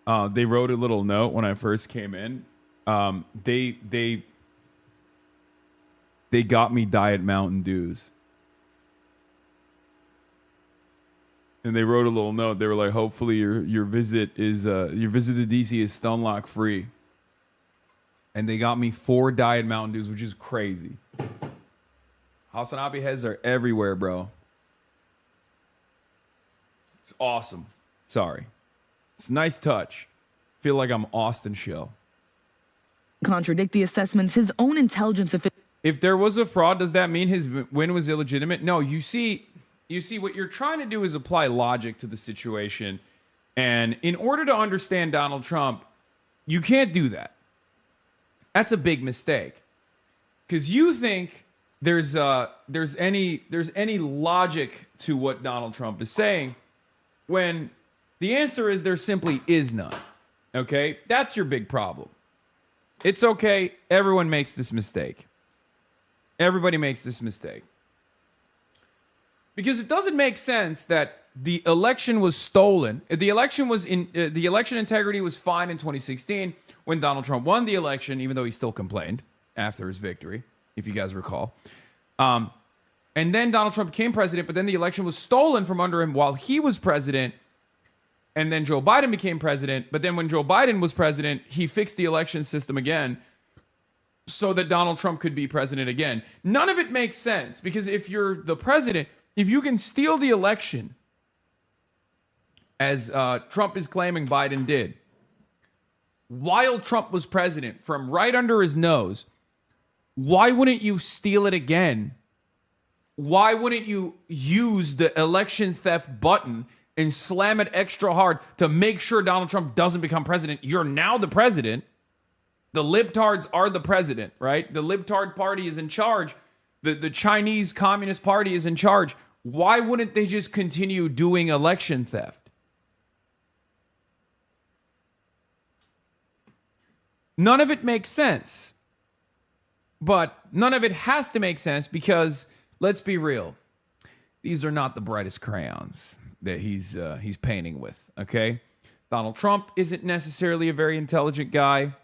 They wrote a little note when I first came in. They got me Diet Mountain Dews. And they wrote a little note. They were like, hopefully your visit to DC is Stunlock free. And they got me 4 Diet Mountain Dews, which is crazy. Hasanabi heads are everywhere, bro. It's awesome. Sorry. It's a nice touch. Feel like I'm Austin Shell. Contradict the assessments his own intelligence officials. If there was a fraud, does that mean his win was illegitimate? No, you see what you're trying to do is apply logic to the situation. And in order to understand Donald Trump, you can't do that. That's a big mistake. Because you think there's any logic to what Donald Trump is saying, when the answer is there simply is none. Okay? That's your big problem. It's okay. Everyone makes this mistake. Everybody makes this mistake. Because it doesn't make sense that the election was stolen. The election integrity was fine in 2016 when Donald Trump won the election, even though he still complained after his victory, if you guys recall. And then Donald Trump became president, but then the election was stolen from under him while he was president. And then Joe Biden became president. But then when Joe Biden was president, he fixed the election system again so that Donald Trump could be president again. None of it makes sense, because if you're the president, if you can steal the election, as Trump is claiming Biden did, while Trump was president, from right under his nose, why wouldn't you steal it again? Why wouldn't you use the election theft button and slam it extra hard to make sure Donald Trump doesn't become president? You're now the president. The libtards are the president, right? The libtard party is in charge. The Chinese Communist Party is in charge. Why wouldn't they just continue doing election theft? None of it makes sense. But none of it has to make sense, because, let's be real, these are not the brightest crayons that he's painting with, okay? Donald Trump isn't necessarily a very intelligent guy,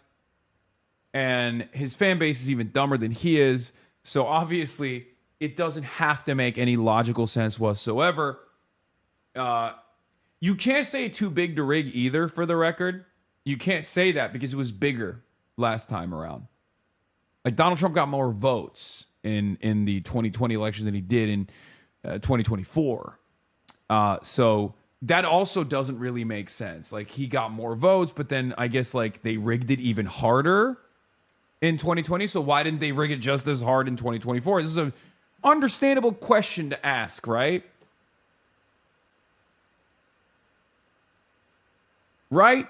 and his fan base is even dumber than he is. So obviously, it doesn't have to make any logical sense whatsoever. You can't say too big to rig either, for the record. You can't say that because it was bigger last time around. Like, Donald Trump got more votes in the 2020 election than he did in 2024. So that also doesn't really make sense. Like, he got more votes, but then I guess like they rigged it even harder in 2020. So why didn't they rig it just as hard in 2024? This is an understandable question to ask, right? Right?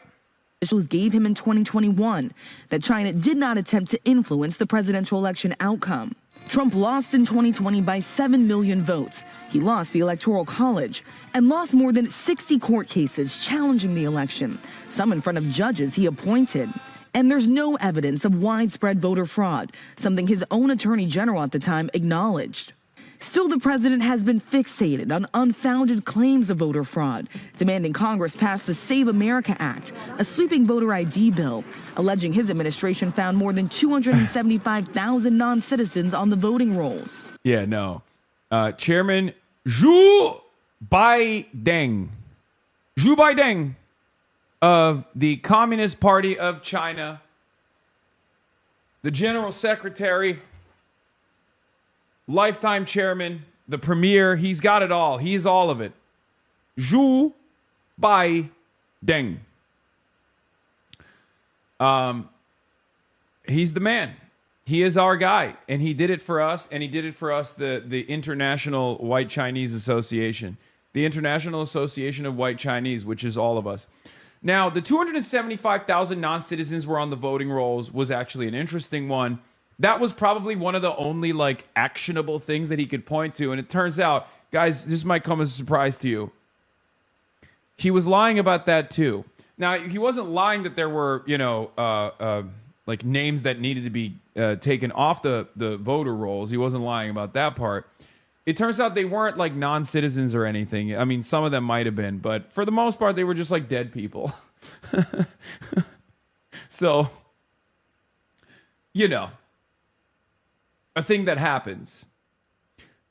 Officials gave him in 2021 that China did not attempt to influence the presidential election outcome. Trump lost in 2020 by 7 million votes. He lost the Electoral College and lost more than 60 court cases challenging the election, some in front of judges he appointed. And there's no evidence of widespread voter fraud, something his own attorney general at the time acknowledged. Still, the president has been fixated on unfounded claims of voter fraud, demanding Congress pass the Save America Act, a sweeping voter ID bill, alleging his administration found more than 275,000 non-citizens on the voting rolls. Yeah, no. Chairman Zhu Baideng of the Communist Party of China, the General Secretary, lifetime chairman, the premier, he's got it all. He's all of it. Zhu Baideng. He's the man. He is our guy, and he did it for us, and he did it for us, the International White Chinese Association. The International Association of White Chinese, which is all of us. Now, the 275,000 non-citizens were on the voting rolls was actually an interesting one. That was probably one of the only, like, actionable things that he could point to, and it turns out, guys, this might come as a surprise to you. He was lying about that, too. Now, he wasn't lying that there were, like names that needed to be taken off the voter rolls. He wasn't lying about that part. It turns out they weren't like non-citizens or anything. I mean, some of them might have been, but for the most part, they were just like dead people. So, a thing that happens.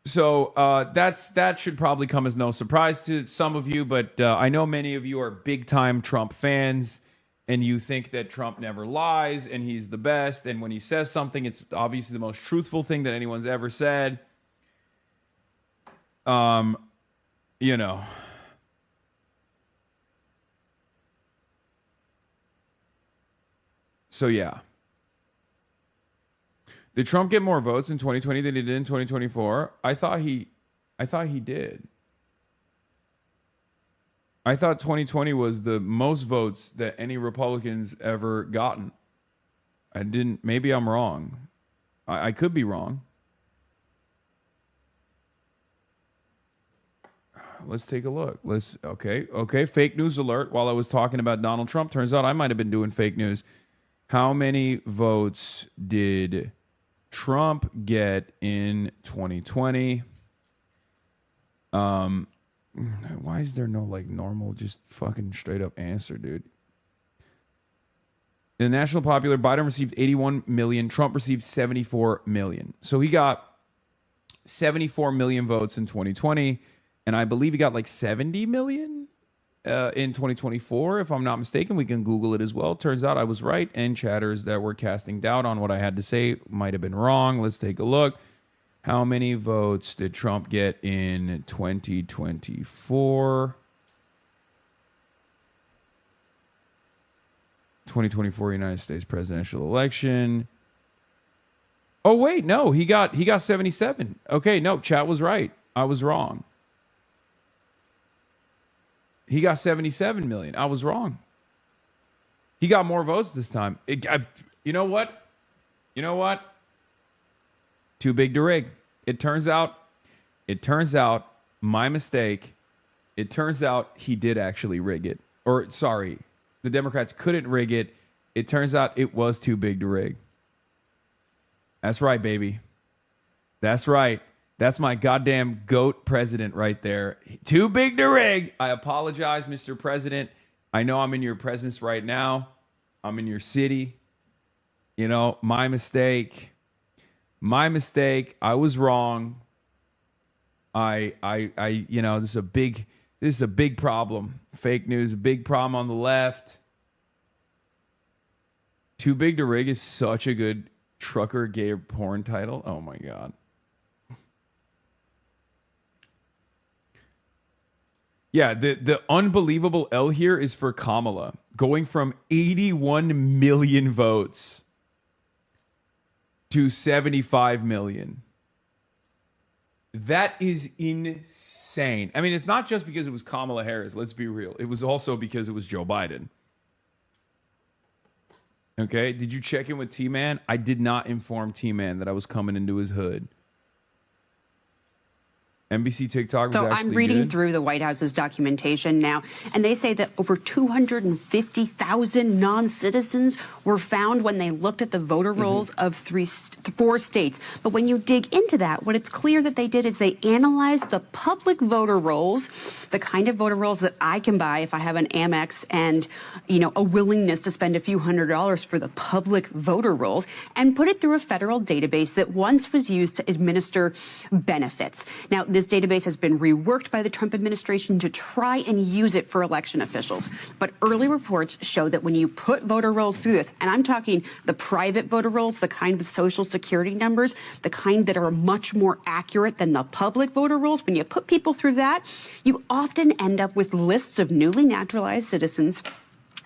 So that should probably come as no surprise to some of you, but I know many of you are big-time Trump fans, and you think that Trump never lies, and he's the best, and when he says something, it's obviously the most truthful thing that anyone's ever said. So yeah. Did Trump get more votes in 2020 than he did in 2024? I thought he did. I thought 2020 was the most votes that any Republicans ever gotten. Maybe I'm wrong. I could be wrong. Let's take a look. Okay. Fake news alert. While I was talking about Donald Trump, turns out I might have been doing fake news. How many votes did Trump get in 2020? Why is there no like normal, just fucking straight up answer, dude? In the national popular, Biden received 81 million. Trump received 74 million. So he got 74 million votes in 2020. And I believe he got like 70 million in 2024, if I'm not mistaken. We can Google it as well. Turns out I was right, and chatters that were casting doubt on what I had to say might have been wrong. Let's take a look. How many votes did Trump get in 2024? 2024 United States presidential election. Oh, wait, no, he got 77. Okay, no, chat was right. I was wrong. He got 77 million. I was wrong. He got more votes this time. You know what? Too big to rig. It turns out, my mistake. It turns out he did actually rig it. Or, sorry, the Democrats couldn't rig it. It turns out it was too big to rig. That's right, baby. That's right. That's my goddamn GOAT president right there. Too big to rig. I apologize, Mr. President. I know I'm in your presence right now. I'm in your city. My mistake. I was wrong. This is a big problem. Fake news, a big problem on the left. Too big to rig is such a good trucker gay porn title. Oh my God. Yeah, the unbelievable L here is for Kamala, going from 81 million votes to 75 million. That is insane. I mean, it's not just because it was Kamala Harris, let's be real. It was also because it was Joe Biden. Okay, did you check in with T-Man? I did not inform T-Man that I was coming into his hood. NBC TikTok was actually I'm reading good. through the White House's documentation now, and they say that over 250,000 non-citizens were found when they looked at the voter rolls of 4 states. But when you dig into that, what it's clear that they did is they analyzed the public voter rolls, the kind of voter rolls that I can buy if I have an Amex and, a willingness to spend a few $100s for the public voter rolls, and put it through a federal database that once was used to administer benefits. Now, this database has been reworked by the Trump administration to try and use it for election officials. But early reports show that when you put voter rolls through this, and I'm talking the private voter rolls, the kind with social security numbers, the kind that are much more accurate than the public voter rolls, when you put people through that, you often end up with lists of newly naturalized citizens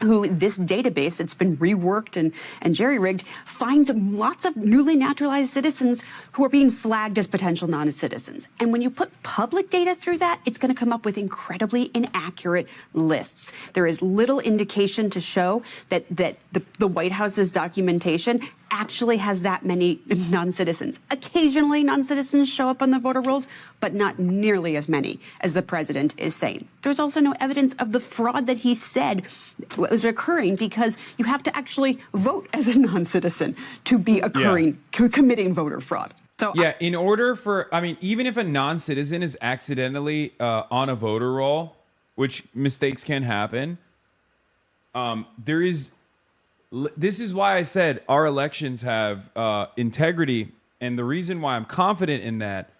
who this database that's been reworked and jerry-rigged finds lots of newly naturalized citizens who are being flagged as potential non-citizens. And when you put public data through that, it's going to come up with incredibly inaccurate lists. There is little indication to show that the White House's documentation actually has that many non-citizens. Occasionally, non-citizens show up on the voter rolls, but not nearly as many as the president is saying. There's also no evidence of the fraud that he said was occurring, because you have to actually vote as a non-citizen to be committing voter fraud. So yeah, in order for, I mean, even if a non-citizen is accidentally on a voter roll, which mistakes can happen, this is why I said our elections have integrity. And the reason why I'm confident in that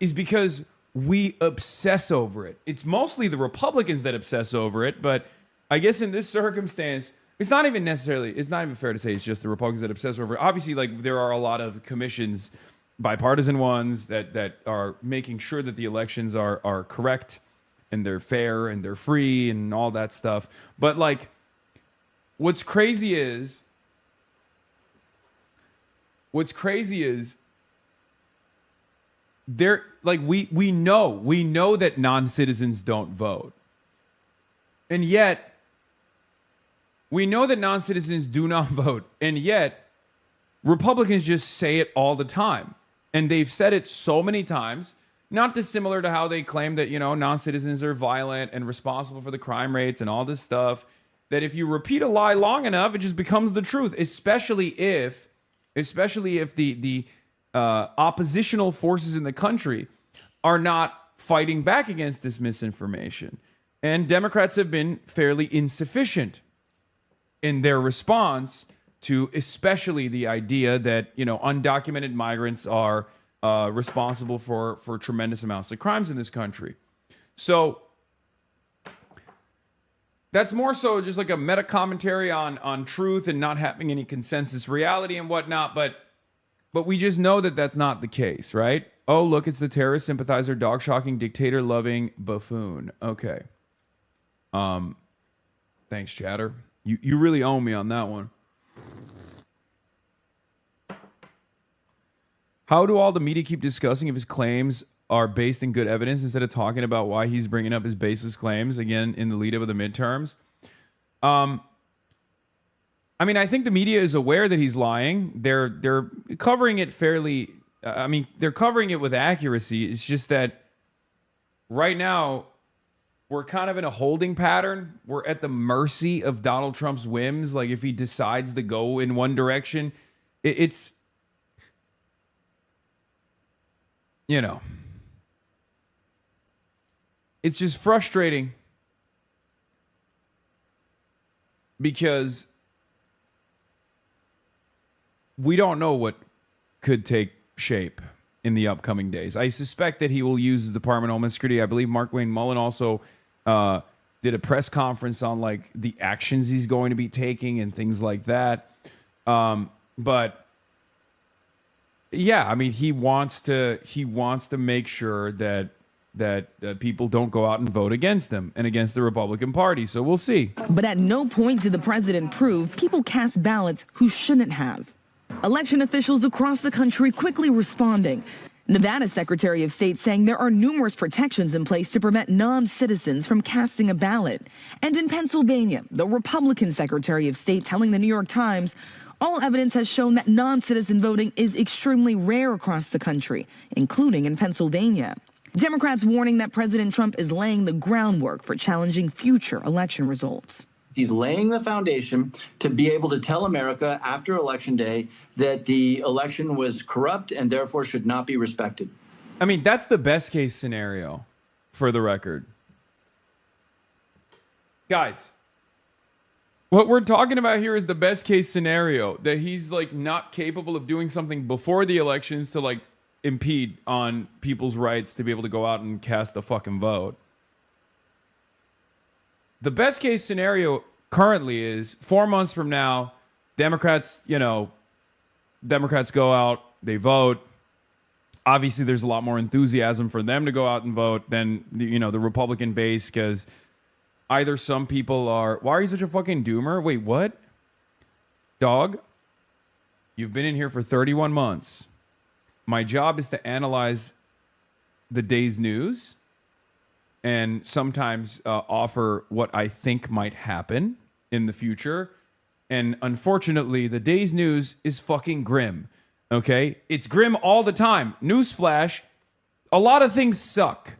is because we obsess over it. It's mostly the Republicans that obsess over it. But I guess in this circumstance, it's not even fair to say it's just the Republicans that obsess over it. Obviously, like, there are a lot of commissions, bipartisan ones, that are making sure that the elections are correct and they're fair and they're free and all that stuff. But, like, what's crazy is there, like, we know that non-citizens don't vote. And yet we know that non-citizens do not vote. And yet Republicans just say it all the time. And they've said it so many times, not dissimilar to how they claim that, non-citizens are violent and responsible for the crime rates and all this stuff, that if you repeat a lie long enough, it just becomes the truth, especially if the oppositional forces in the country are not fighting back against this misinformation. And Democrats have been fairly insufficient in their response to especially the idea that, undocumented migrants are responsible for tremendous amounts of crimes in this country. So that's more so just like a meta commentary on truth and not having any consensus reality and whatnot. But we just know that that's not the case, right? Oh, look, it's the terrorist sympathizer, dog shocking, dictator loving buffoon. Okay. Thanks, chatter. You really owe me on that one. How do all the media keep discussing if his claims are based in good evidence instead of talking about why he's bringing up his baseless claims again in the lead up of the midterms? I mean, I think the media is aware that he's lying. They're covering it fairly. They're covering it with accuracy. It's just that right now we're kind of in a holding pattern. We're at the mercy of Donald Trump's whims. Like, if he decides to go in one direction, it's it's just frustrating because we don't know what could take shape in the upcoming days. I suspect that he will use the Department of Homeland Security. I believe Mark Wayne Mullen also did a press conference on, like, the actions he's going to be taking and things like that. But yeah, I mean, he wants to make sure that people don't go out and vote against them and against the Republican Party. So we'll see. But at no point did the president prove people cast ballots who shouldn't have. Election officials across the country quickly responding. Nevada's Secretary of State saying there are numerous protections in place to prevent non-citizens from casting a ballot. And in Pennsylvania, the Republican Secretary of State telling the New York Times, all evidence has shown that non-citizen voting is extremely rare across the country, including in Pennsylvania. Democrats warning that President Trump is laying the groundwork for challenging future election results. He's laying the foundation to be able to tell America after Election Day that the election was corrupt and therefore should not be respected. I mean, that's the best case scenario, for the record. Guys, what we're talking about here is the best case scenario, that he's, like, not capable of doing something before the elections to, like, impede on people's rights to be able to go out and cast a fucking vote. The best case scenario currently is 4 months from now, Democrats go out, they vote. Obviously, there's a lot more enthusiasm for them to go out and vote than the Republican base, because either some people are... Why are you such a fucking doomer? Wait, what? Dog, you've been in here for 31 months. My job is to analyze the day's news and sometimes offer what I think might happen in the future. And unfortunately, the day's news is fucking grim. Okay? It's grim all the time. Newsflash, a lot of things suck.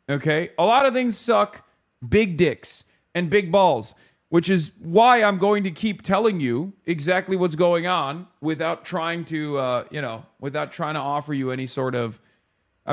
Okay? A lot of things suck. Big dicks and big balls, which is why I'm going to keep telling you exactly what's going on without trying to, without trying to offer you any sort of,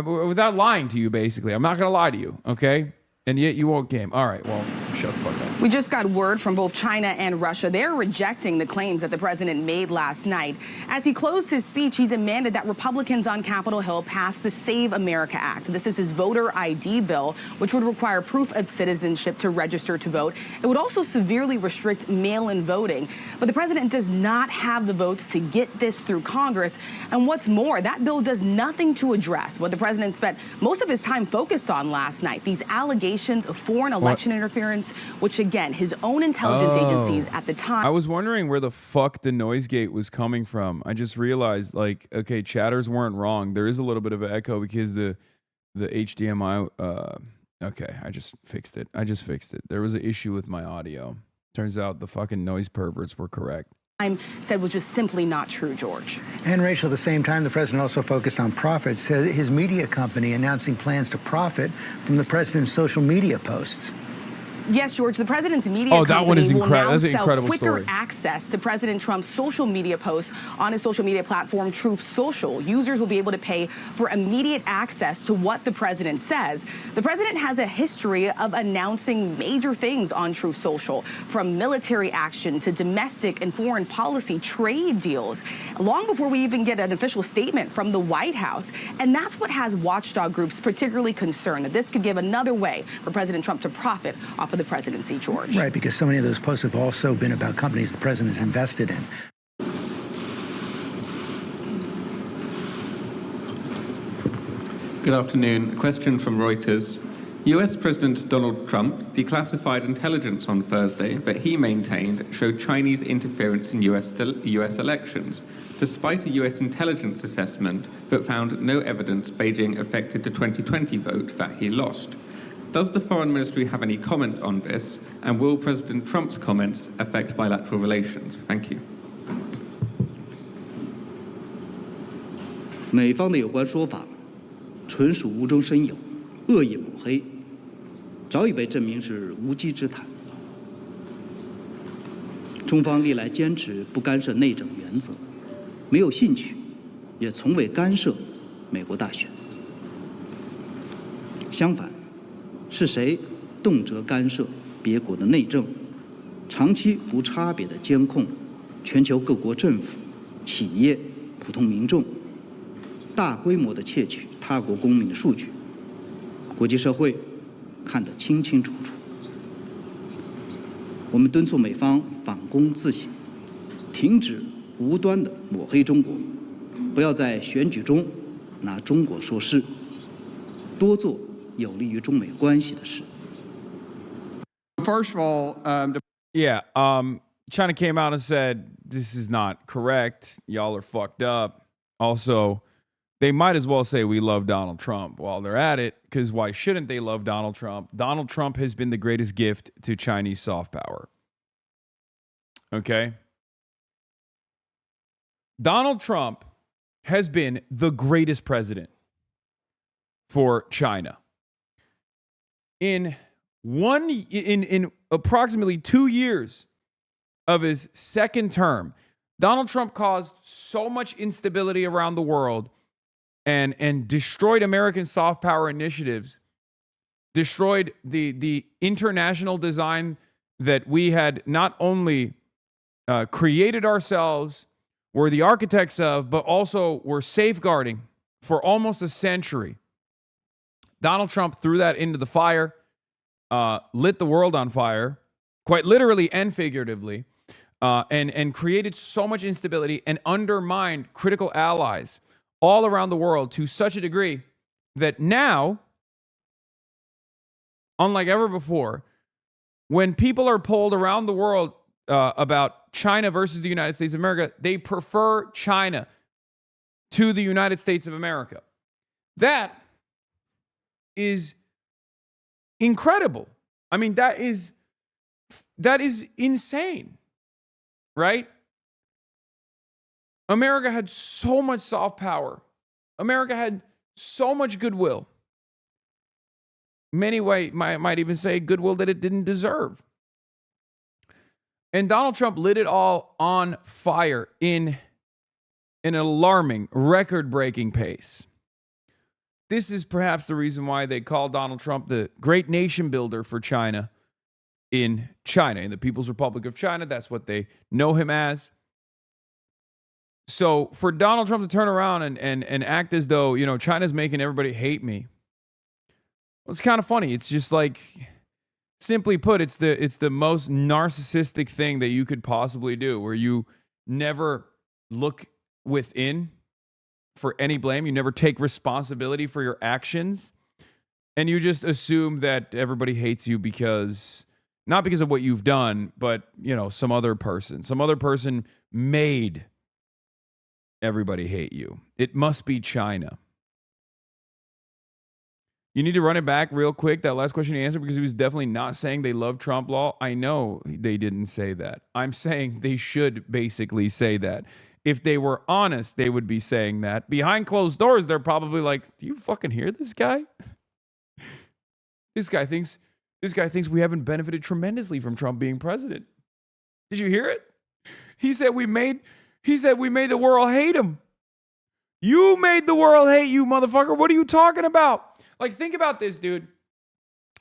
without lying to you, basically. I'm not going to lie to you, okay? And yet you won't game. All right, well, shut the fuck up. We just got word from both China and Russia. They're rejecting the claims that the president made last night. As he closed his speech, he demanded that Republicans on Capitol Hill pass the Save America Act. This is his voter ID bill, which would require proof of citizenship to register to vote. It would also severely restrict mail-in voting. But the president does not have the votes to get this through Congress. And what's more, that bill does nothing to address what the president spent most of his time focused on last night, these allegations of foreign election interference, which again, his own intelligence agencies at the time. I was wondering where the fuck the noise gate was coming from. I just realized, like, okay, chatters weren't wrong. There is a little bit of an echo because the HDMI. Okay, I just fixed it. There was an issue with my audio. Turns out the fucking noise perverts were correct. Said was just simply not true, George. And Rachel, at the same time, the president also focused on profits. His media company announcing plans to profit from the president's social media posts. Yes, George, the president's media company will now sell quicker access to President Trump's social media posts on his social media platform, Truth Social. Users will be able to pay for immediate access to what the president says. The president has a history of announcing major things on Truth Social, from military action to domestic and foreign policy trade deals, long before we even get an official statement from the White House. And that's what has watchdog groups particularly concerned, that this could give another way for President Trump to profit off of the presidency, George. Right, because so many of those posts have also been about companies the president is invested in. Good afternoon. A question from Reuters. US President Donald Trump declassified intelligence on Thursday that he maintained showed Chinese interference in US elections, despite a US intelligence assessment that found no evidence Beijing affected the 2020 vote that he lost. Does the Foreign Ministry have any comment on this, and will President Trump's comments affect bilateral relations? Thank you. 美方的有关说法纯属无中生有、恶意抹黑，早已被证明是无稽之谈。中方历来坚持不干涉内政原则，没有兴趣，也从未干涉美国大选。相反，是谁动辄干涉别国的内政，长期无差别地监控全球各国政府、企业、普通民众，大规模地窃取他国公民的数据，国际社会看得清清楚楚。我们敦促美方反躬自省，停止无端的抹黑中国，不要在选举中拿中国说事，多做有利于中美关系的事。 First of all, China came out and said, this is not correct. Y'all are fucked up. Also, they might as well say we love Donald Trump while they're at it, because why shouldn't they love Donald Trump? Donald Trump has been the greatest gift to Chinese soft power. Okay? Donald Trump has been the greatest president for China. In approximately 2 years of his second term, Donald Trump caused so much instability around the world and destroyed American soft power initiatives, destroyed the international design that we had not only created ourselves, were the architects of, but also were safeguarding for almost a century. Donald Trump threw that into the fire, lit the world on fire, quite literally and figuratively, and created so much instability and undermined critical allies all around the world to such a degree that now, unlike ever before, When people are polled around the world about China versus the United States of America, they prefer China to the United States of America. That is incredible. I mean, that is insane, right? America had so much soft power. America had so much goodwill. Many might even say goodwill that it didn't deserve. And Donald Trump lit it all on fire in an alarming, record-breaking pace. This is perhaps the reason why they call Donald Trump the great nation builder for China in the People's Republic of China. That's what they know him as. So for Donald Trump to turn around and act as though, China's making everybody hate me, well, it's kind of funny. It's just like, simply put, it's the most narcissistic thing that you could possibly do, where you never look within for any blame. You never take responsibility for your actions. And you just assume that everybody hates you not because of what you've done, but, some other person made everybody hate you. It must be China. You need to run it back real quick, that last question he answered, because he was definitely not saying they love Trump law. I know they didn't say that. I'm saying they should basically say that. If they were honest, they would be saying that. Behind closed doors, they're probably like, do you fucking hear this guy? This guy thinks we haven't benefited tremendously from Trump being president. Did you hear it? He said we made the world hate him. You made the world hate you, motherfucker. What are you talking about? Like, think about this, dude.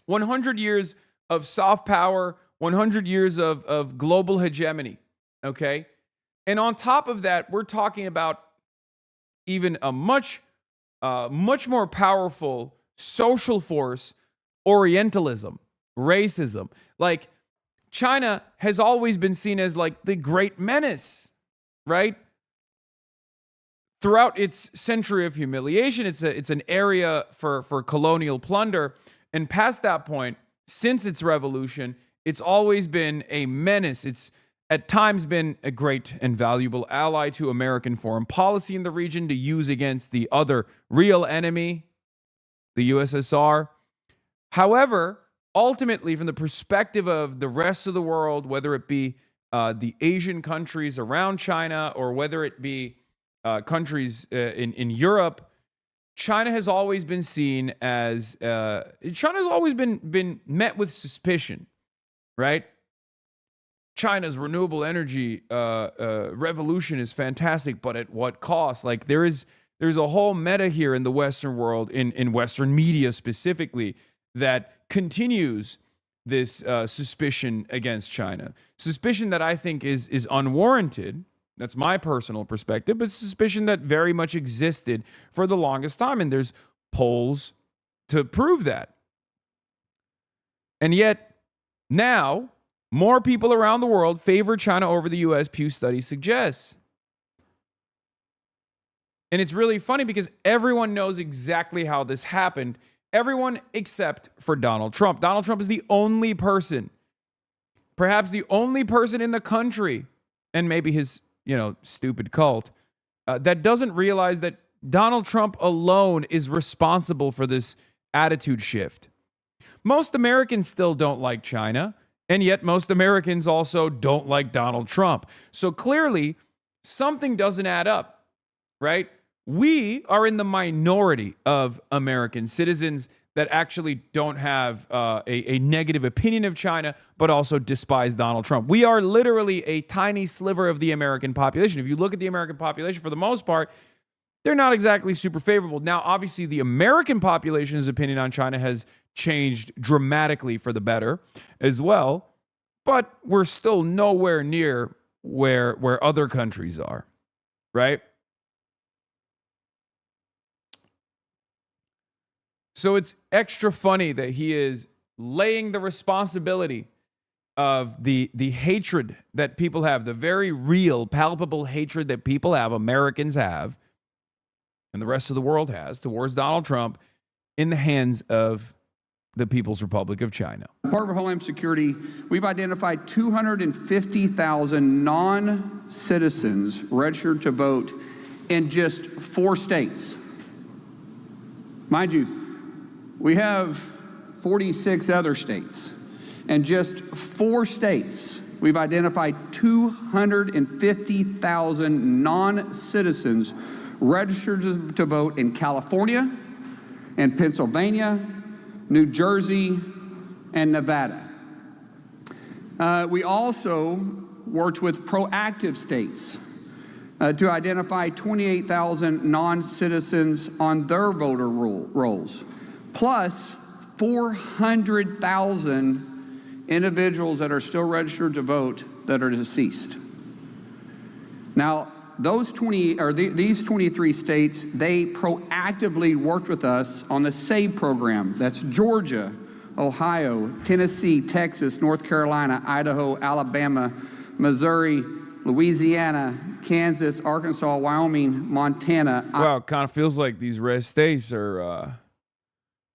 100 years of soft power, 100 years of global hegemony, okay? And on top of that, we're talking about even a much more powerful social force, Orientalism, racism. Like, China has always been seen as like the great menace, right? Throughout its century of humiliation, it's an area for colonial plunder. And past that point, since its revolution, it's always been a menace. It's at times been a great and valuable ally to American foreign policy in the region to use against the other real enemy, the USSR. However, ultimately, from the perspective of the rest of the world, whether it be the Asian countries around China or whether it be countries in Europe, China has always been seen as China's always been met with suspicion, right? China's renewable energy revolution is fantastic, but at what cost? Like, there's a whole meta here in the Western world, in Western media specifically, that continues this suspicion against China. Suspicion that I think is unwarranted. That's my personal perspective, but suspicion that very much existed for the longest time. And there's polls to prove that. And yet, now, more people around the world favor China over the U.S., Pew study suggests. And it's really funny because everyone knows exactly how this happened. Everyone except for Donald Trump. Donald Trump is the only person, perhaps the only person in the country, and maybe his stupid cult, that doesn't realize that Donald Trump alone is responsible for this attitude shift. Most Americans still don't like China, and yet most Americans also don't like Donald Trump. So clearly, something doesn't add up, right? We are in the minority of American citizens that actually don't have a negative opinion of China, but also despise Donald Trump. We are literally a tiny sliver of the American population. If you look at the American population, for the most part, they're not exactly super favorable. Now, obviously, the American population's opinion on China has changed dramatically for the better as well, but we're still nowhere near where other countries are, right? So it's extra funny that he is laying the responsibility of the hatred that people have, the very real, palpable hatred that people have, Americans have, and the rest of the world has towards Donald Trump, in the hands of the People's Republic of China. Department of Homeland Security, we've identified 250,000 non-citizens registered to vote in just 4 states. Mind you, we have 46 other states. In just 4 states, we've identified 250,000 non-citizens registered to vote in California, in Pennsylvania, New Jersey, and Nevada. We also worked with proactive states to identify 28,000 non-citizens on their voter rolls, plus 400,000 individuals that are still registered to vote that are deceased. Now, these 23 states, they proactively worked with us on the SAVE program. That's Georgia, Ohio, Tennessee, Texas, North Carolina, Idaho, Alabama, Missouri, Louisiana, Kansas, Arkansas, Wyoming, Montana. Wow, it kind of feels like these red states are,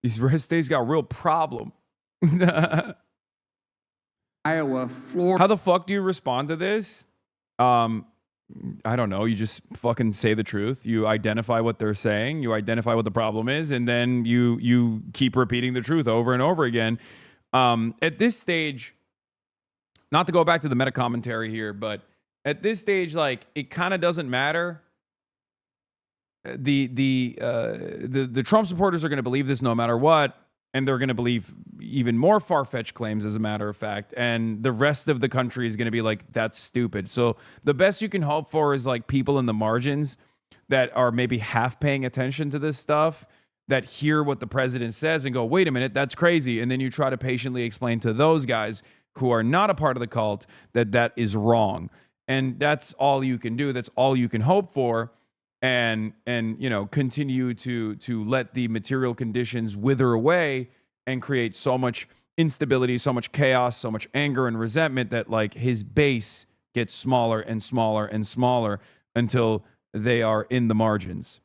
got a real problem. Iowa, Florida. How the fuck do you respond to this? I don't know. You just fucking say the truth. You identify what they're saying. You identify what the problem is, and then you keep repeating the truth over and over again. At this stage, not to go back to the meta commentary here, but at this stage, like, it kind of doesn't matter. The Trump supporters are going to believe this no matter what, and they're going to believe even more far-fetched claims, as a matter of fact. And the rest of the country is going to be like, that's stupid. So the best you can hope for is like people in the margins that are maybe half paying attention to this stuff, that hear what the president says and go, wait a minute, that's crazy. And then you try to patiently explain to those guys who are not a part of the cult that that is wrong. And that's all you can do. That's all you can hope for. And you know, continue to let the material conditions wither away and create so much instability, so much chaos, so much anger and resentment that like his base gets smaller and smaller and smaller until they are in the margins.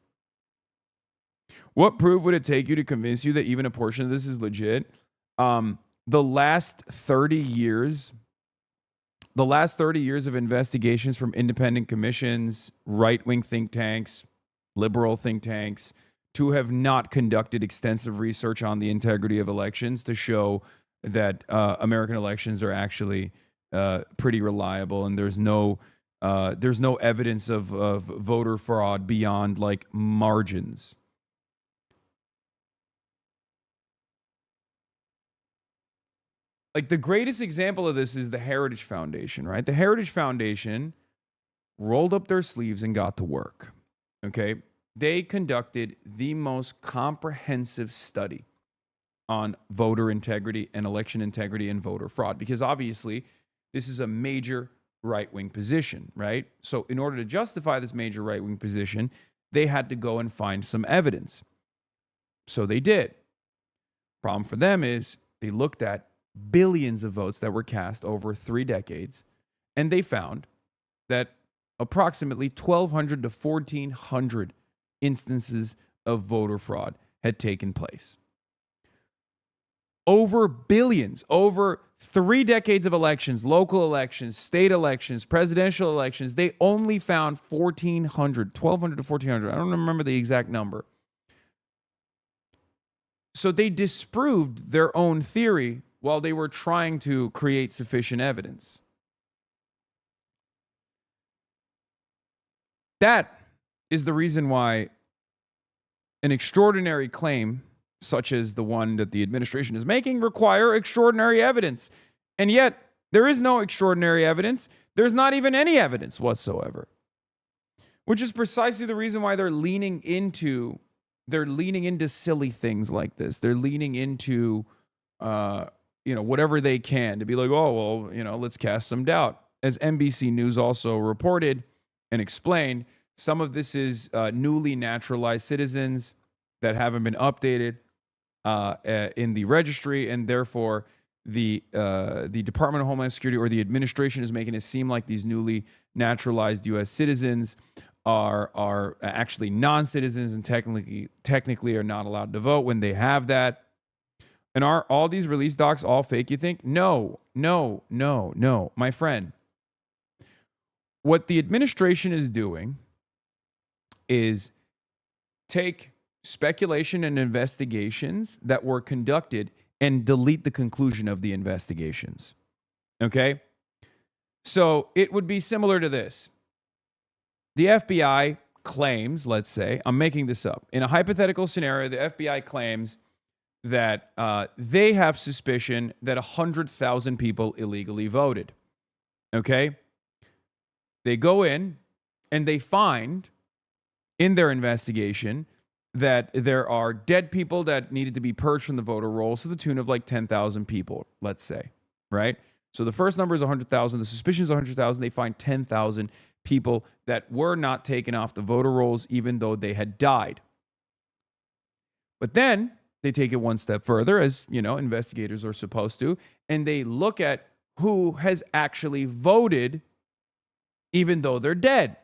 What proof would it take you to convince you that even a portion of this is legit? The last 30 years of investigations from independent commissions, right-wing think tanks, liberal think tanks, to have not conducted extensive research on the integrity of elections to show that American elections are actually pretty reliable, and there's no evidence of voter fraud beyond like margins. Like, the greatest example of this is the Heritage Foundation, right? The Heritage Foundation rolled up their sleeves and got to work, okay? They conducted the most comprehensive study on voter integrity and election integrity and voter fraud, because obviously this is a major right-wing position, right? So in order to justify this major right-wing position, they had to go and find some evidence. So they did. Problem for them is they looked at billions of votes that were cast over 3 decades, and they found that approximately 1,200 to 1,400 instances of voter fraud had taken place. Over billions, over 3 decades of elections, local elections, state elections, presidential elections, they only found 1,400 to 1,400. I don't remember the exact number. So they disproved their own theory while they were trying to create sufficient evidence. That is the reason why an extraordinary claim, such as the one that the administration is making, require extraordinary evidence. And yet, there is no extraordinary evidence. There's not even any evidence whatsoever. Which is precisely the reason why they're leaning into silly things like this. They're leaning into whatever they can to be like, oh, well, let's cast some doubt. As NBC News also reported and explained, some of this is newly naturalized citizens that haven't been updated in the registry, and therefore the Department of Homeland Security or the administration is making it seem like these newly naturalized U.S. citizens are actually non-citizens and technically are not allowed to vote when they have that. And are all these release docs all fake, you think? No, no, no, no. My friend, what the administration is doing is take speculation and investigations that were conducted and delete the conclusion of the investigations. Okay? So it would be similar to this. The FBI claims, let's say, I'm making this up. In a hypothetical scenario, the FBI claims that they have suspicion that 100,000 people illegally voted. Okay? They go in and they find in their investigation that there are dead people that needed to be purged from the voter rolls to the tune of like 10,000 people, let's say, right? So the first number is 100,000. The suspicion is 100,000. They find 10,000 people that were not taken off the voter rolls even though they had died. But then they take it one step further, as you know, investigators are supposed to, and they look at who has actually voted even though they're dead.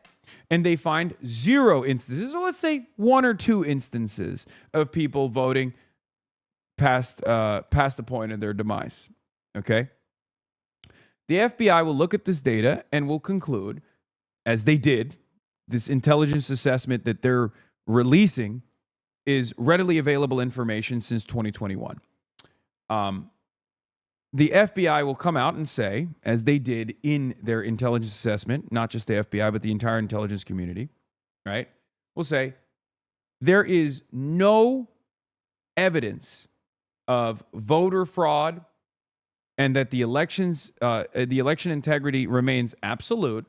And they find 0 instances, or let's say 1 or 2 instances of people voting past the point of their demise. Okay? The FBI will look at this data and will conclude, as they did, this intelligence assessment that they're releasing is readily available information since 2021. The FBI will come out and say, as they did in their intelligence assessment, not just the FBI, but the entire intelligence community, right? Will say, there is no evidence of voter fraud and that the election integrity remains absolute.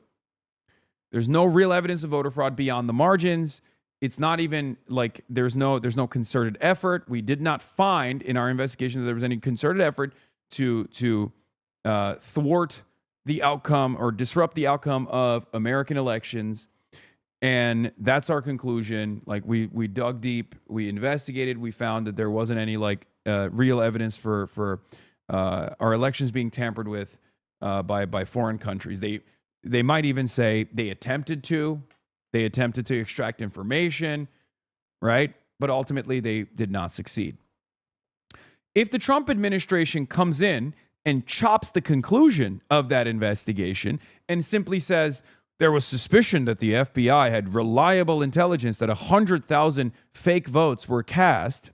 There's no real evidence of voter fraud beyond the margins. It's not even like there's no concerted effort. We did not find in our investigation that there was any concerted effort to thwart the outcome or disrupt the outcome of American elections. And that's our conclusion. Like we dug deep, we investigated, we found that there wasn't any real evidence for our elections being tampered with by foreign countries. They might even say they attempted to extract information, right? But ultimately they did not succeed. If the Trump administration comes in and chops the conclusion of that investigation and simply says there was suspicion that the FBI had reliable intelligence that 100,000 fake votes were cast,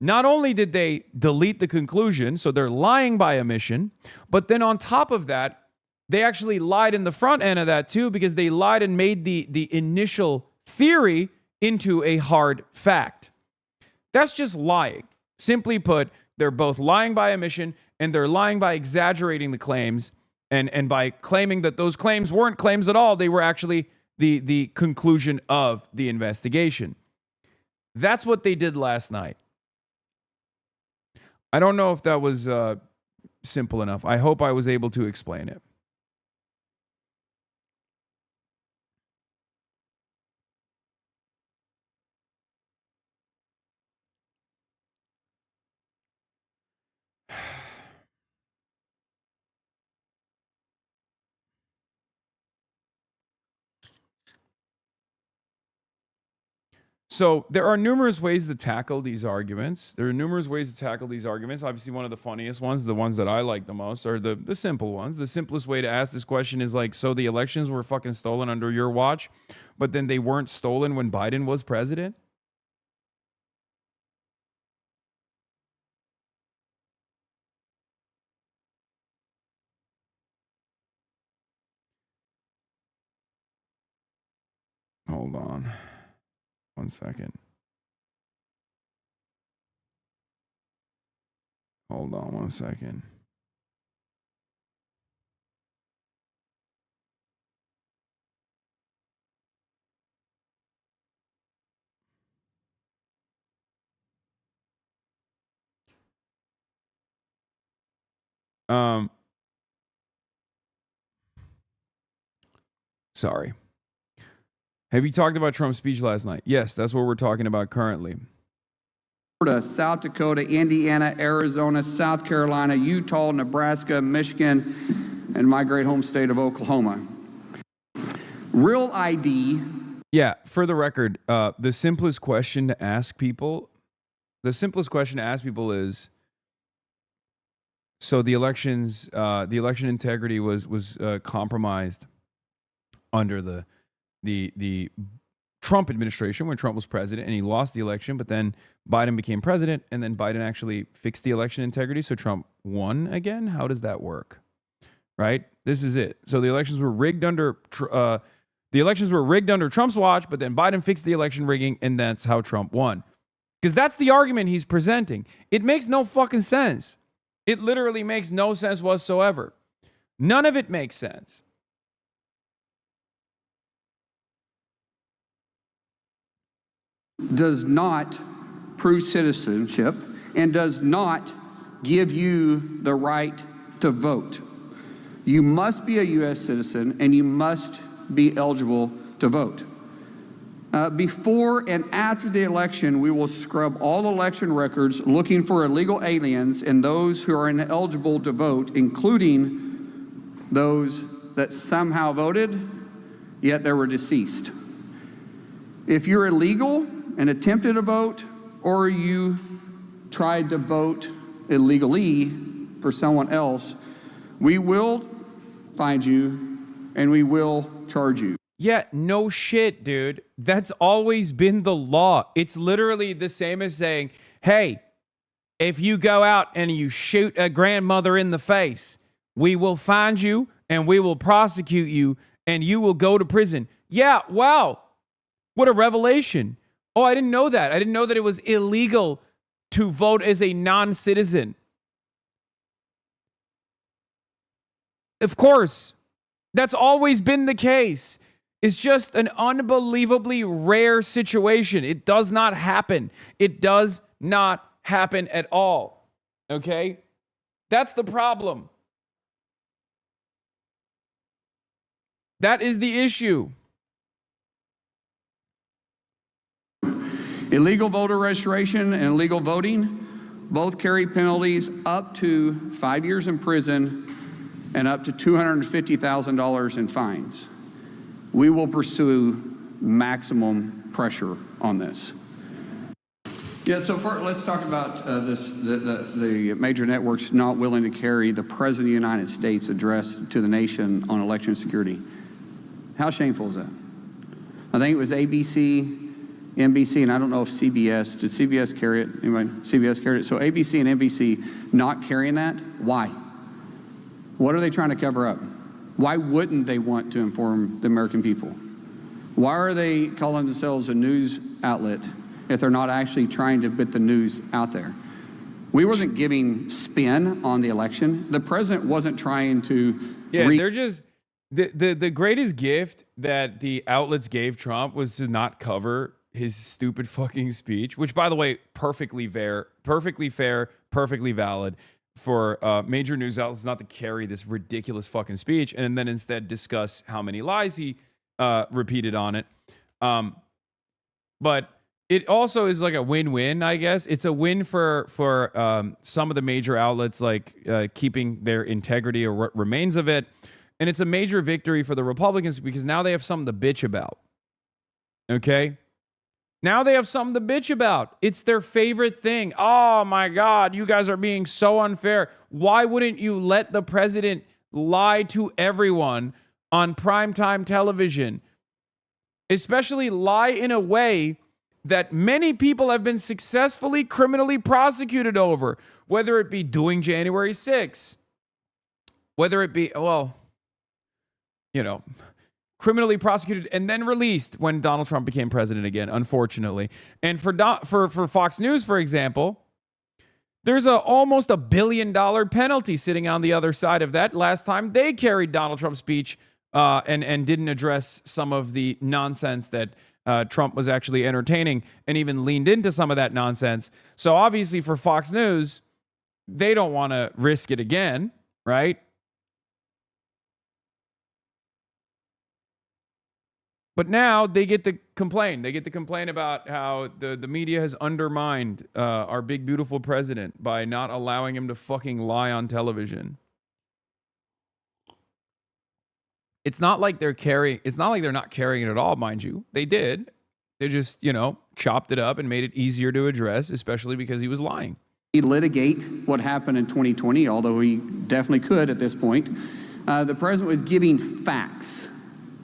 not only did they delete the conclusion, so they're lying by omission, but then on top of that, they actually lied in the front end of that too, because they lied and made the initial theory into a hard fact. That's just lying. Simply put, they're both lying by omission and they're lying by exaggerating the claims and by claiming that those claims weren't claims at all. They were actually the conclusion of the investigation. That's what they did last night. I don't know if that was simple enough. I hope I was able to explain it. So there are numerous ways to tackle these arguments. Obviously, one of the funniest ones, the ones that I like the most, are the simple ones. The simplest way to ask this question is like, so the elections were fucking stolen under your watch, but then they weren't stolen when Biden was president? Hold on. 1 second. Hold on 1 second. Sorry. Have you talked about Trump's speech last night? Yes, that's what we're talking about currently. Florida, South Dakota, Indiana, Arizona, South Carolina, Utah, Nebraska, Michigan, and my great home state of Oklahoma. Real ID. Yeah, for the record, the simplest question to ask people is, so the elections, the election integrity was compromised under the Trump administration when Trump was president, and he lost the election. But then Biden became president, and then Biden actually fixed the election integrity, so Trump won again. How does that work? Right? This is it. So the elections were rigged under Trump's watch, but then Biden fixed the election rigging, and that's how Trump won. Because that's the argument he's presenting. It makes no fucking sense. It literally makes no sense whatsoever. None of it makes sense. Does not prove citizenship and does not give you the right to vote. You must be a U.S. citizen and you must be eligible to vote. Before and after the election, we will scrub all election records looking for illegal aliens and those who are ineligible to vote, including those that somehow voted, yet they were deceased. If you're illegal and attempted to vote, or you tried to vote illegally for someone else, we will find you and we will charge you. Yeah, no shit, dude. That's always been the law. It's literally the same as saying, hey, if you go out and you shoot a grandmother in the face, we will find you and we will prosecute you and you will go to prison. Yeah, wow. What a revelation. Oh, I didn't know that. I didn't know that it was illegal to vote as a non-citizen. Of course, that's always been the case. It's just an unbelievably rare situation. It does not happen. It does not happen at all. Okay? That's the problem. That is the issue. Illegal voter registration and illegal voting both carry penalties up to 5 years in prison and up to $250,000 in fines. We will pursue maximum pressure on this. Yeah, so let's talk about the major networks not willing to carry the President of the United States address to the nation on election security. How shameful is that? I think it was ABC, NBC, and I don't know if CBS, did CBS carry it? Anybody? CBS carried it. So ABC and NBC not carrying that, why? What are they trying to cover up? Why wouldn't they want to inform the American people? Why are they calling themselves a news outlet if they're not actually trying to put the news out there? We wasn't giving spin on the election. The president wasn't trying to... Yeah, they're just... The greatest gift that the outlets gave Trump was to not cover his stupid fucking speech, which, by the way, perfectly fair, perfectly valid for major news outlets not to carry this ridiculous fucking speech and then instead discuss how many lies he repeated on it. But it also is like a win-win, I guess. It's a win for some of the major outlets, like keeping their integrity or what remains of it. And it's a major victory for the Republicans because now they have something to bitch about. Okay? Now they have something to bitch about. It's their favorite thing. Oh my God, you guys are being so unfair. Why wouldn't you let the president lie to everyone on primetime television? Especially lie in a way that many people have been successfully criminally prosecuted over, whether it be doing January 6th, whether it be, well, you know, criminally prosecuted and then released when Donald Trump became president again, unfortunately. And for Fox News, for example, there's almost $1 billion penalty sitting on the other side of that. Last time they carried Donald Trump's speech and didn't address some of the nonsense that Trump was actually entertaining and even leaned into some of that nonsense. So obviously for Fox News, they don't want to risk it again, right? But now they get to complain. They get to complain about how the media has undermined our big, beautiful president by not allowing him to fucking lie on television. It's not like they're not carrying it at all, mind you. They did. They just, chopped it up and made it easier to address, especially because he was lying. litigate what happened in 2020, although he definitely could at this point. The president was giving facts,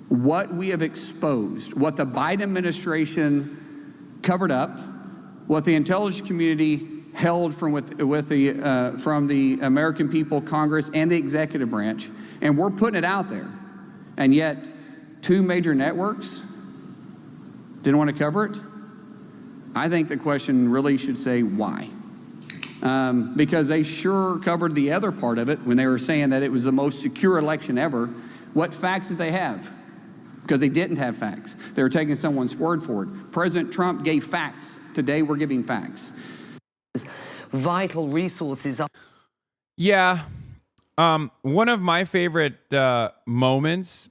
what we have exposed, what the Biden administration covered up, what the intelligence community held from the American people, Congress, and the executive branch, and we're putting it out there. And yet, 2 major networks didn't want to cover it. I think the question really should say why. Because they sure covered the other part of it when they were saying that it was the most secure election ever. What facts did they have? Because they didn't have facts. They were taking someone's word for it. President Trump gave facts. Today we're giving facts. Vital resources. Yeah. One of my favorite moments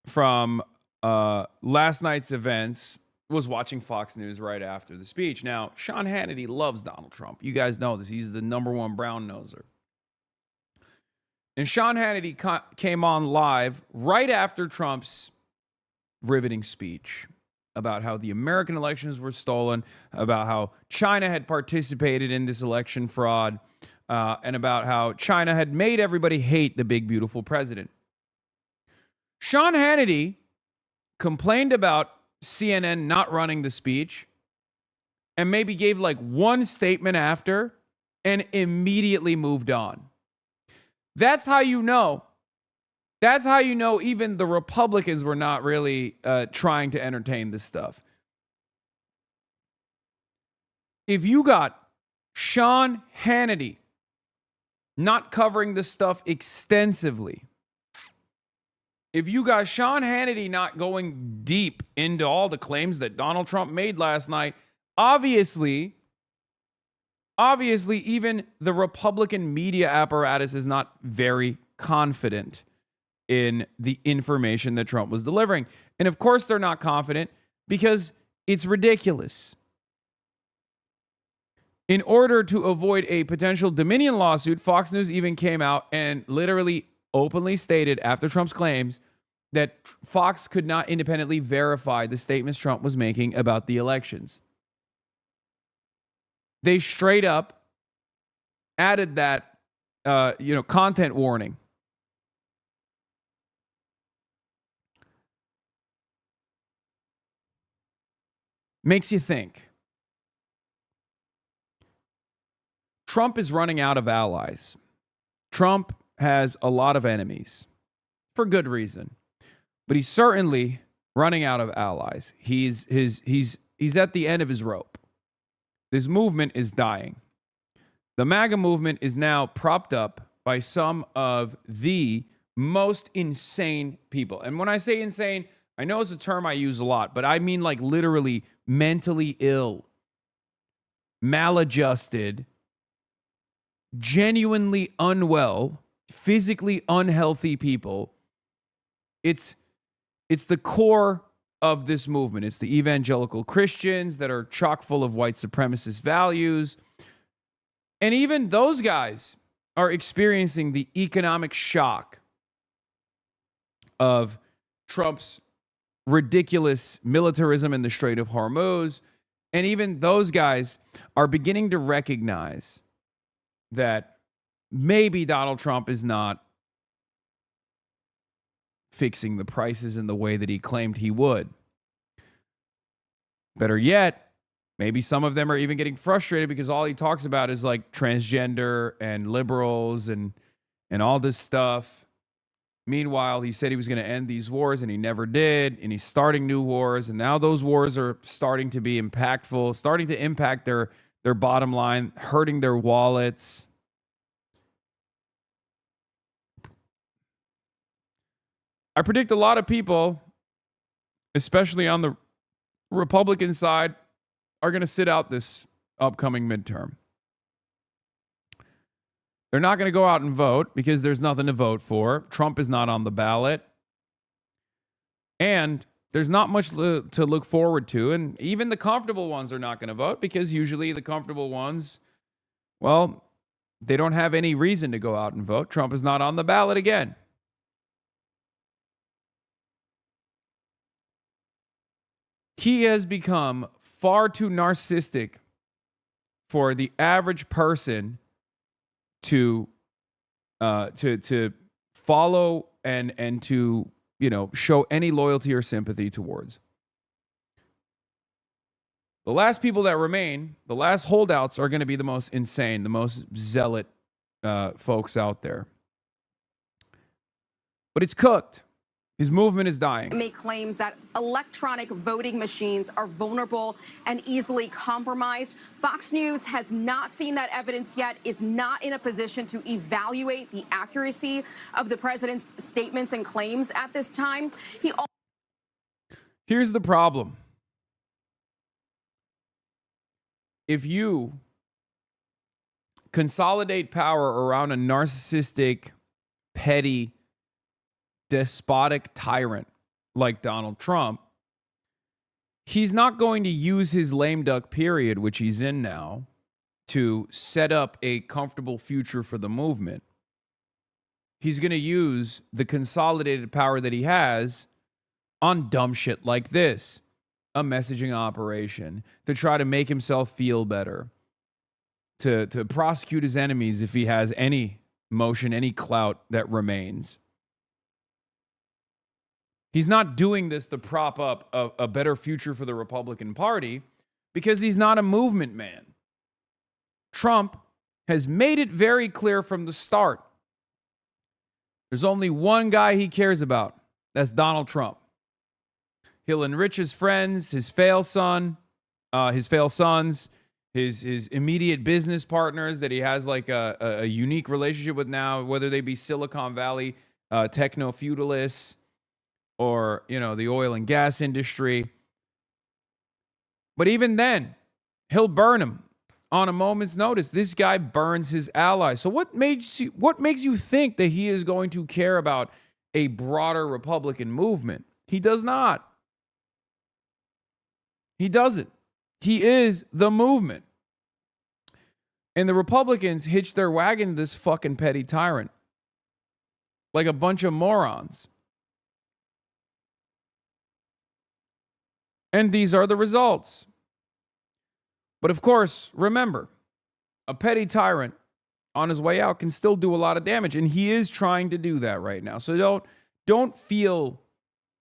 from last night's events was watching Fox News right after the speech. Now, Sean Hannity loves Donald Trump. You guys know this. He's the #1 brown noser. And Sean Hannity came on live right after Trump's riveting speech about how the American elections were stolen, about how China had participated in this election fraud, and about how China had made everybody hate the big, beautiful president. Sean Hannity complained about CNN not running the speech and maybe gave like one statement after and immediately moved on. That's how you know. That's how you know even the Republicans were not really trying to entertain this stuff. If you got Sean Hannity not covering this stuff extensively, if you got Sean Hannity not going deep into all the claims that Donald Trump made last night, obviously, even the Republican media apparatus is not very confident in the information that Trump was delivering. And of course, they're not confident because it's ridiculous. In order to avoid a potential Dominion lawsuit, Fox News even came out and literally openly stated after Trump's claims that Fox could not independently verify the statements Trump was making about the elections. They straight up added that, content warning. Makes you think. Trump is running out of allies. Trump has a lot of enemies for good reason, but he's certainly running out of allies. He's at the end of his rope. This movement is dying. The MAGA movement is now propped up by some of the most insane people. And when I say insane, I know it's a term I use a lot, but I mean like literally mentally ill, maladjusted, genuinely unwell, physically unhealthy people. It's the core of this movement. It's the evangelical Christians that are chock full of white supremacist values. And even those guys are experiencing the economic shock of Trump's ridiculous militarism in the Strait of Hormuz. And even those guys are beginning to recognize that maybe Donald Trump is not fixing the prices in the way that he claimed he would. Better yet, maybe some of them are even getting frustrated because all he talks about is like transgender and liberals and all this stuff. Meanwhile, he said he was going to end these wars and he never did. And he's starting new wars. And now those wars are starting to be impactful, starting to impact their bottom line, hurting their wallets. I predict a lot of people, especially on the Republican side, are going to sit out this upcoming midterm. They're not going to go out and vote because there's nothing to vote for. Trump is not on the ballot. And there's not much to look forward to. And even the comfortable ones are not going to vote because usually the comfortable ones, well, they don't have any reason to go out and vote. Trump is not on the ballot again. He has become far too narcissistic, for the average person to follow and to, you know, show any loyalty or sympathy towards. The last people that remain, the last holdouts, are going to be the most insane, the most zealot folks out there. But it's cooked. His movement is dying. Make claims that electronic voting machines are vulnerable and easily compromised. Fox News has not seen that evidence yet, is not in a position to evaluate the accuracy of the president's statements and claims at this time. Here's the problem. If you consolidate power around a narcissistic, petty, despotic tyrant like Donald Trump, he's not going to use his lame duck period, which he's in now, to set up a comfortable future for the movement. He's going to use the consolidated power that he has on dumb shit like this, a messaging operation, to try to make himself feel better, to prosecute his enemies if he has any motion, any clout that remains. He's not doing this to prop up a better future for the Republican Party because he's not a movement man. Trump has made it very clear from the start. There's only one guy he cares about. That's Donald Trump. He'll enrich his friends, his fail sons, his immediate business partners that he has like a unique relationship with now, whether they be Silicon Valley techno-feudalists, or, you know, the oil and gas industry. But even then, he'll burn them on a moment's notice. This guy burns his allies. So what makes you think that he is going to care about a broader Republican movement? He does not. He doesn't. He is the movement. And the Republicans hitch their wagon to this fucking petty tyrant like a bunch of morons. And these are the results. But of course, remember, a petty tyrant on his way out can still do a lot of damage. And he is trying to do that right now. So don't feel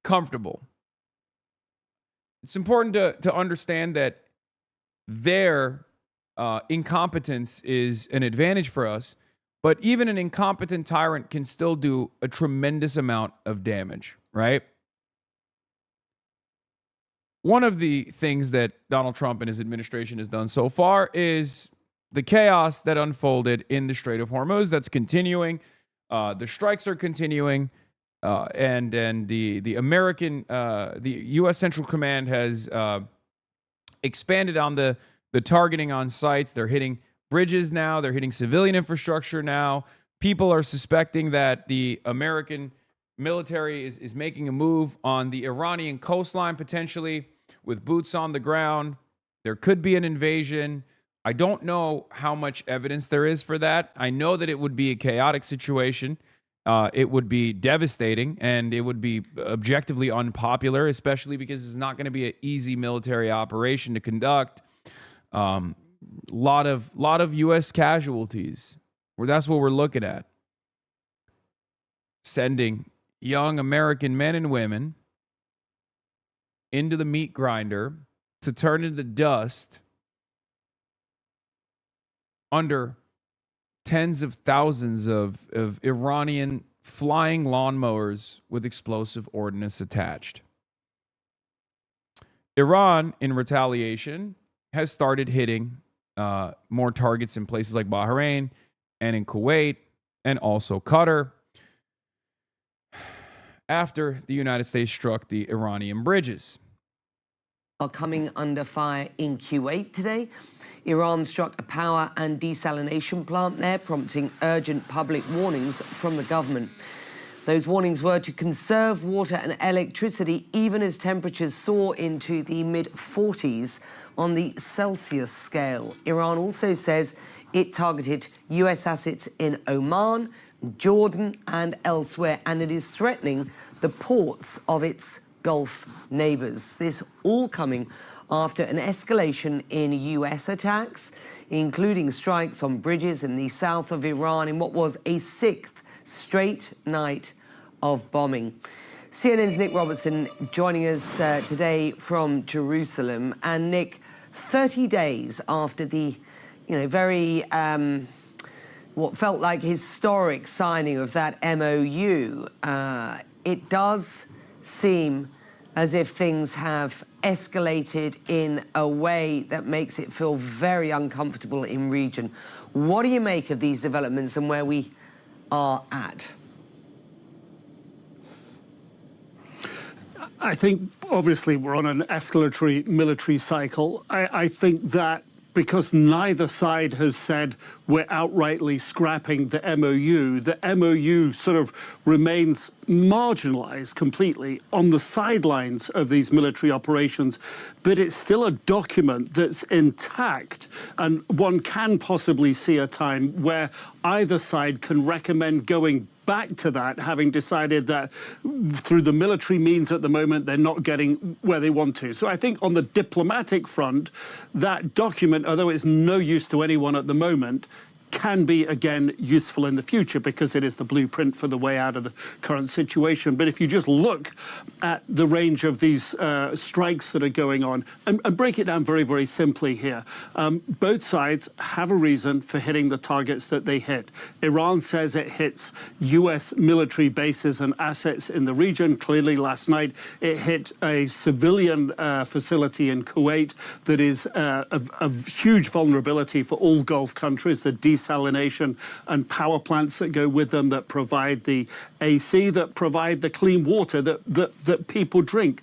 comfortable. It's important to understand that their incompetence is an advantage for us. But even an incompetent tyrant can still do a tremendous amount of damage, right? One of the things that Donald Trump and his administration has done so far is the chaos that unfolded in the Strait of Hormuz. That's continuing. The strikes are continuing. And the American, the U.S. Central Command has expanded on the targeting on sites. They're hitting bridges now. They're hitting civilian infrastructure now. People are suspecting that the American military is making a move on the Iranian coastline potentially, with boots on the ground. There could be an invasion. I don't know how much evidence there is for that. I know that it would be a chaotic situation. It would be devastating, and it would be objectively unpopular, especially because it's not going to be an easy military operation to conduct. Lot of U.S. casualties. That's what we're looking at. Sending young American men and women into the meat grinder to turn into dust under tens of thousands of Iranian flying lawnmowers with explosive ordnance attached. Iran, in retaliation, has started hitting more targets in places like Bahrain and in Kuwait and also Qatar after the United States struck the Iranian bridges. Are coming under fire in Kuwait today. Iran struck a power and desalination plant there, prompting urgent public warnings from the government. Those warnings were to conserve water and electricity even as temperatures soar into the mid-40s on the Celsius scale. Iran also says it targeted US assets in Oman, Jordan and elsewhere, and it is threatening the ports of its Gulf neighbors. This all coming after an escalation in US attacks, including strikes on bridges in the south of Iran in what was a 6th straight night of bombing. CNN's Nick Robertson joining us today from Jerusalem. And Nick, 30 days after the, very what felt like historic signing of that MOU, it does seem as if things have escalated in a way that makes it feel very uncomfortable in region. What do you make of these developments and where we are at? I think, obviously, we're on an escalatory military cycle. I think that because neither side has said we're outrightly scrapping the MOU sort of remains marginalized completely on the sidelines of these military operations, but it's still a document that's intact, and one can possibly see a time where either side can recommend going back to that, having decided that through the military means at the moment they're not getting where they want to. So I think on the diplomatic front, that document, although it's no use to anyone at the moment, can be, again, useful in the future because it is the blueprint for the way out of the current situation. But if you just look at the range of these strikes that are going on and break it down very, very simply here, both sides have a reason for hitting the targets that they hit. Iran says it hits U.S. military bases and assets in the region. Clearly, last night, it hit a civilian facility in Kuwait that is a huge vulnerability for all Gulf countries, the desalination and power plants that go with them that provide the AC, that provide the clean water that people drink.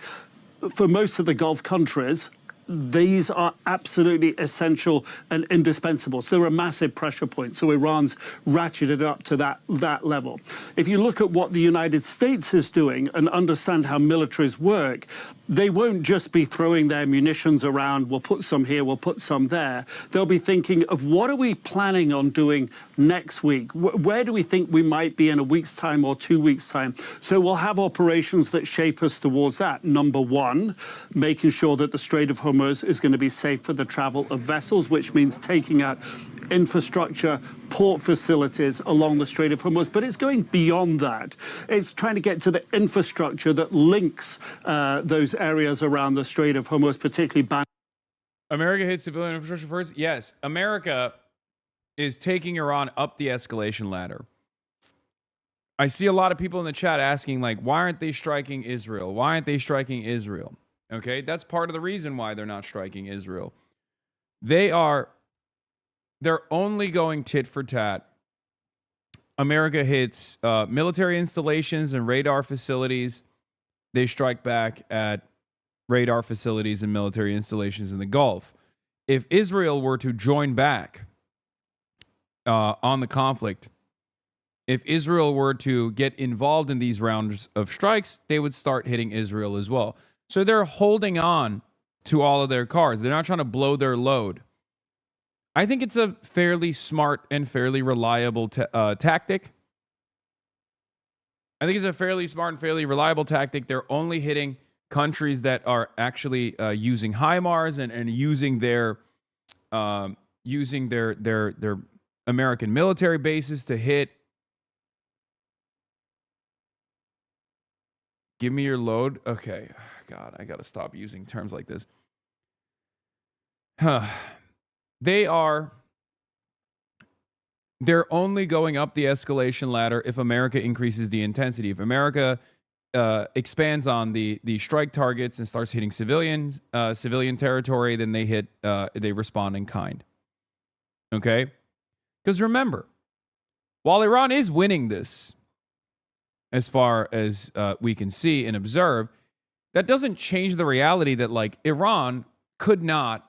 For most of the Gulf countries, these are absolutely essential and indispensable. So they're a massive pressure point. So Iran's ratcheted up to that level. If you look at what the United States is doing and understand how militaries work, they won't just be throwing their munitions around, we'll put some here, we'll put some there. They'll be thinking of what are we planning on doing next week? Where do we think we might be in a week's time or 2 weeks' time? So we'll have operations that shape us towards that. Number one, making sure that the Strait of Hormuz is going to be safe for the travel of vessels, which means taking out infrastructure, port facilities along the Strait of Hormuz. But it's going beyond that. It's trying to get to the infrastructure that links those areas around the Strait of Hormuz, particularly. America hits civilian infrastructure first? Yes. America is taking Iran up the escalation ladder. I see a lot of people in the chat asking, like, why aren't they striking Israel? Why aren't they striking Israel? Okay, that's part of the reason why they're not striking Israel. They're only going tit for tat. America hits military installations and radar facilities. They strike back at radar facilities and military installations in the Gulf. If Israel were to join back on the conflict, if Israel were to get involved in these rounds of strikes, they would start hitting Israel as well. So they're holding on to all of their cards. They're not trying to blow their load. I think it's a fairly smart and fairly reliable tactic. I think it's a fairly smart and fairly reliable tactic. They're only hitting countries that are actually using HIMARS and using their American military bases to hit. Give me your load. Okay. God, I got to stop using terms like this. They're only going up the escalation ladder if America increases the intensity. If America expands on the strike targets and starts hitting civilian territory, then they respond in kind. Okay? Because remember, while Iran is winning this, as far as we can see and observe, that doesn't change the reality that, like, Iran could not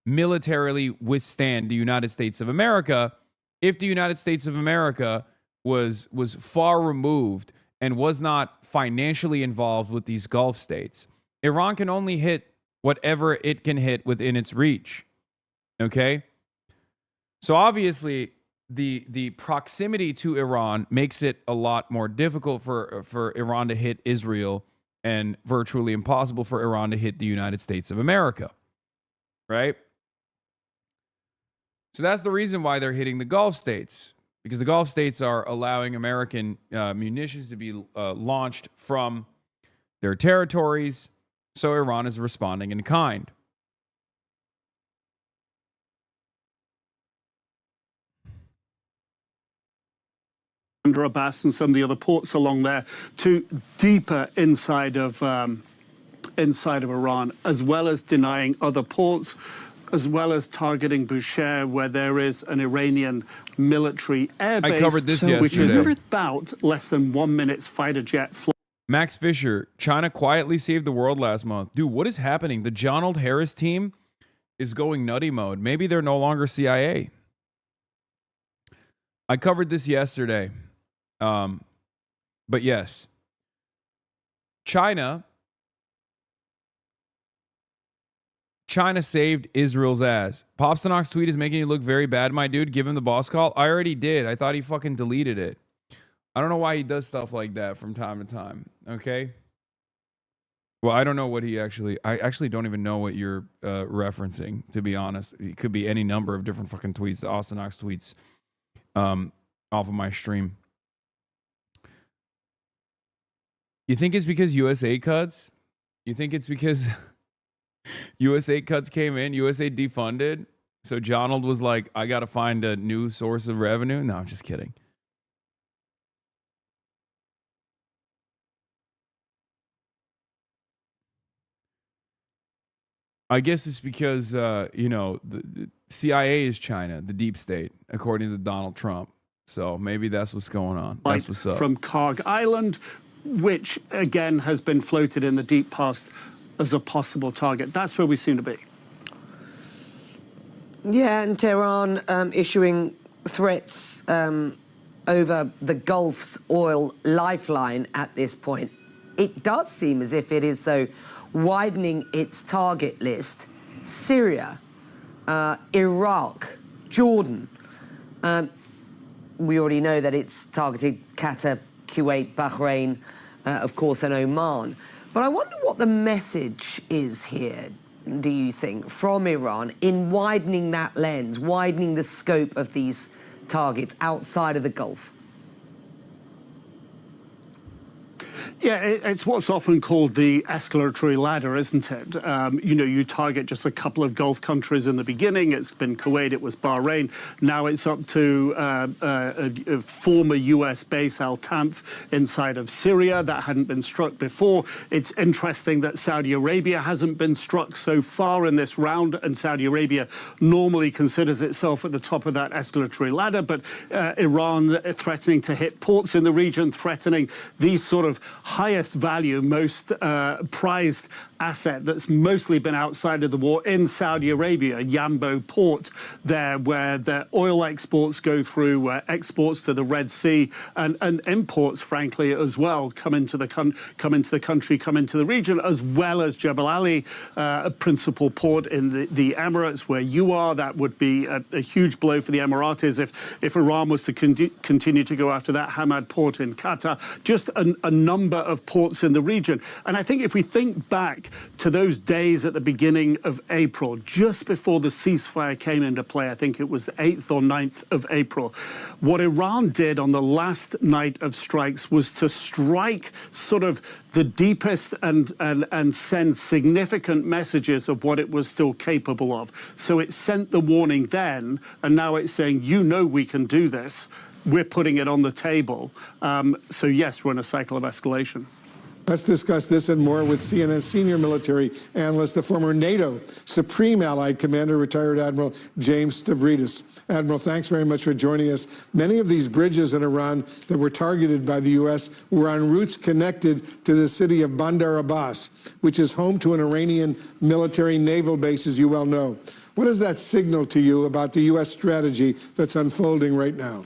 militarily withstand the United States of America if the United States of America was far removed and was not financially involved with these Gulf states. Iran can only hit whatever it can hit within its reach. Okay? So obviously, the proximity to Iran makes it a lot more difficult for Iran to hit Israel and virtually impossible for Iran to hit the United States of America. right? So that's the reason why they're hitting the Gulf states, because the Gulf states are allowing American munitions to be launched from their territories. So Iran is responding in kind. Bandar Abbas and some of the other ports along there to deeper inside of Iran, as well as denying other ports, as well as targeting Bushehr, where there is an Iranian military airbase. I covered this yesterday. Which is about less than 1 minute's fighter jet flight. Max Fisher, China quietly saved the world last month. Dude, what is happening? The Donald Harris team is going nutty mode. Maybe they're no longer CIA. I covered this yesterday. But yes, China saved Israel's ass. Popstonox tweet is making you look very bad, my dude. Give him the boss call. I already did. I thought he fucking deleted it. I don't know why he does stuff like that from time to time. Okay. Well, I don't know what I actually don't even know what you're referencing, to be honest. It could be any number of different fucking tweets. The Postinox tweets off of my stream. You think it's because USA cuts? You think it's because USA cuts came in, USA defunded? So Donald was like, I got to find a new source of revenue? No, I'm just kidding. I guess it's because, the CIA is China, the deep state, according to Donald Trump. So maybe that's what's going on. That's what's up. From Karg Island, which again has been floated in the deep past as a possible target. That's where we seem to be. Yeah, and Tehran issuing threats over the Gulf's oil lifeline at this point. It does seem as if it is, though, widening its target list. Syria, Iraq, Jordan. We already know that it's targeted Qatar, Kuwait, Bahrain, of course, and Oman. But I wonder what the message is here, do you think, from Iran in widening that lens, widening the scope of these targets outside of the Gulf? Yeah, it's what's often called the escalatory ladder, isn't it? You target just a couple of Gulf countries in the beginning. It's been Kuwait, it was Bahrain. Now it's up to a former US base, Al Tanf, inside of Syria. That hadn't been struck before. It's interesting that Saudi Arabia hasn't been struck so far in this round, and Saudi Arabia normally considers itself at the top of that escalatory ladder. But Iran threatening to hit ports in the region, threatening these sort of highest value, most prized asset that's mostly been outside of the war in Saudi Arabia, Yambo port there, where the oil exports go through, where exports to the Red Sea and imports, frankly, as well, come into the country, come into the region, as well as Jebel Ali, a principal port in the Emirates, where you are. That would be a huge blow for the Emiratis if Iran was to continue to go after that Hamad port in Qatar. Just a number of ports in the region. And I think if we think back to those days at the beginning of April, just before the ceasefire came into play, I think it was the 8th or 9th of April, what Iran did on the last night of strikes was to strike sort of the deepest and send significant messages of what it was still capable of. So it sent the warning then, and now it's saying, we can do this. We're putting it on the table. So yes, we're in a cycle of escalation. Let's discuss this and more with CNN senior military analyst, the former NATO Supreme Allied Commander, retired Admiral James Stavridis. Admiral, thanks very much for joining us. Many of these bridges in Iran that were targeted by the U.S. were on routes connected to the city of Bandar Abbas, which is home to an Iranian military naval base, as you well know. What does that signal to you about the U.S. strategy that's unfolding right now?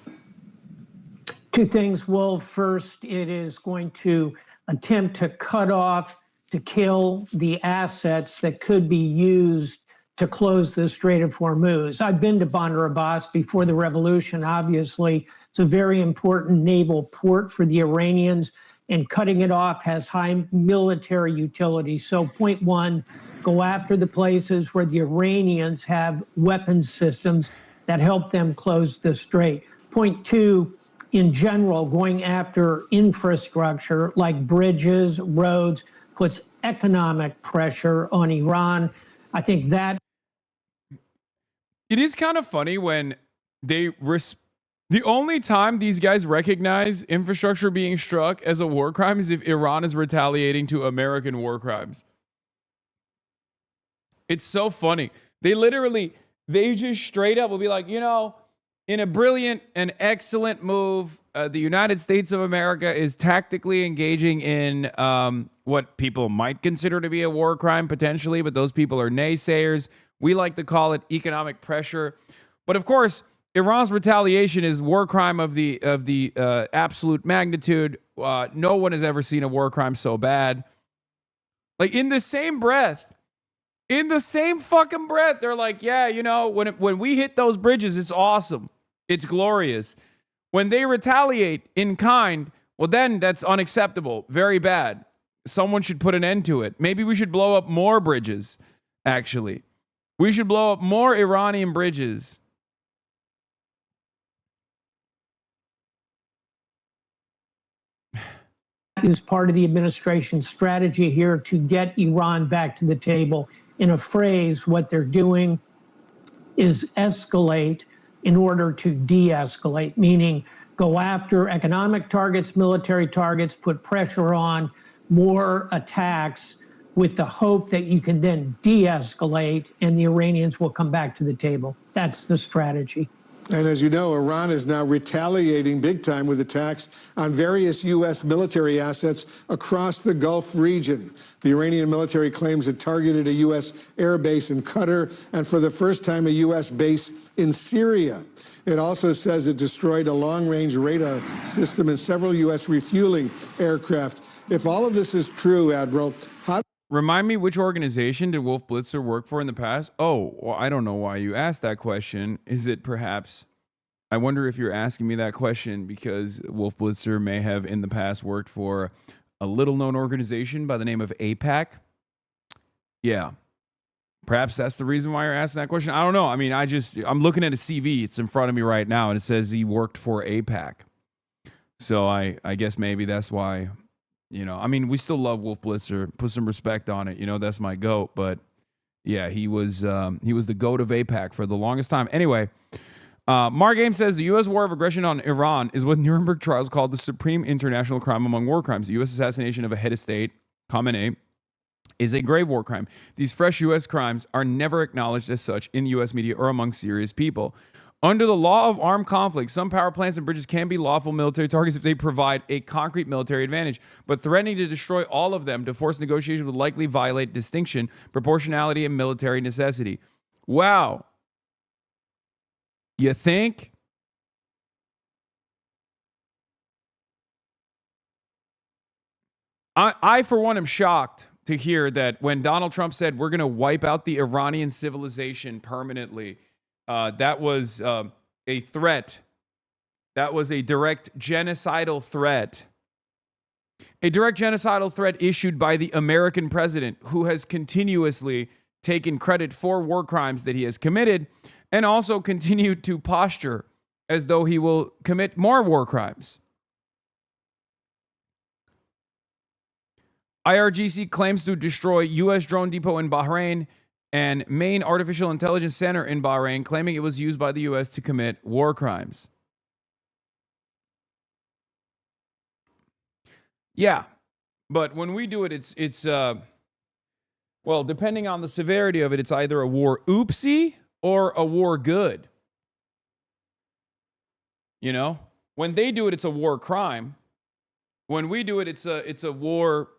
Two things. Well, first, it is going to attempt to cut off, to kill the assets that could be used to close the Strait of Hormuz. I've been to Bandar Abbas before the revolution, obviously. It's a very important naval port for the Iranians. and cutting it off has high military utility. So point one, go after the places where the Iranians have weapons systems that help them close the strait. Point two, in general, going after infrastructure like bridges, roads, puts economic pressure on Iran. I think that it is kind of funny when they the only time these guys recognize infrastructure being struck as a war crime is if Iran is retaliating to American war crimes. It's so funny. They just straight up will be like, you know, in a brilliant and excellent move, the United States of America is tactically engaging in what people might consider to be a war crime potentially, but those people are naysayers. We like to call it economic pressure. But of course, Iran's retaliation is war crime of the absolute magnitude. No one has ever seen a war crime so bad. Like in the same fucking breath, they're like, yeah, you know, when we hit those bridges, it's awesome. It's glorious. When they retaliate in kind, well, then that's unacceptable. Very bad. Someone should put an end to it. Maybe we should blow up more bridges, actually. We should blow up more Iranian bridges. is part of the administration's strategy here to get Iran back to the table. In a phrase, what they're doing is escalate in order to de-escalate, meaning go after economic targets, military targets, put pressure on more attacks with the hope that you can then de-escalate and the Iranians will come back to the table. That's the strategy. And as you know, Iran is now retaliating big time with attacks on various U.S. military assets across the Gulf region. The Iranian military claims it targeted a U.S. air base in Qatar and for the first time a U.S. base in Syria. It also says it destroyed a long-range radar system and several U.S. refueling aircraft. If all of this is true, Admiral, how... Remind me, which organization did Wolf Blitzer work for in the past? Oh, well, I don't know why you asked that question. Is it perhaps... I wonder if you're asking me that question because Wolf Blitzer may have in the past worked for a little-known organization by the name of AIPAC. Yeah. Perhaps that's the reason why you're asking that question. I don't know. I mean, I'm looking at a CV. It's in front of me right now, and it says he worked for AIPAC. So I guess maybe that's why... You know, I mean, we still love Wolf Blitzer. Put some respect on it. You know, that's my GOAT. But yeah, he was the GOAT of AIPAC for the longest time. Anyway, Mark Ames says the U.S. war of aggression on Iran is what Nuremberg trials called the supreme international crime among war crimes. The U.S. assassination of a head of state, Khamenei, is a grave war crime. These fresh U.S. crimes are never acknowledged as such in the U.S. media or among serious people. Under the law of armed conflict, some power plants and bridges can be lawful military targets if they provide a concrete military advantage, but threatening to destroy all of them to force negotiation would likely violate distinction, proportionality, and military necessity. Wow. You think? I, for one, am shocked to hear that when Donald Trump said we're going to wipe out the Iranian civilization permanently, that was a threat. That was a direct genocidal threat. A direct genocidal threat issued by the American president, who has continuously taken credit for war crimes that he has committed and also continued to posture as though he will commit more war crimes. IRGC claims to destroy U.S. drone depot in Bahrain and main artificial intelligence center in Bahrain, claiming it was used by the U.S. to commit war crimes. Yeah, but when we do it, it's well, depending on the severity of it, it's either a war oopsie or a war good. You know, when they do it, it's a war crime. When we do it, it's a war.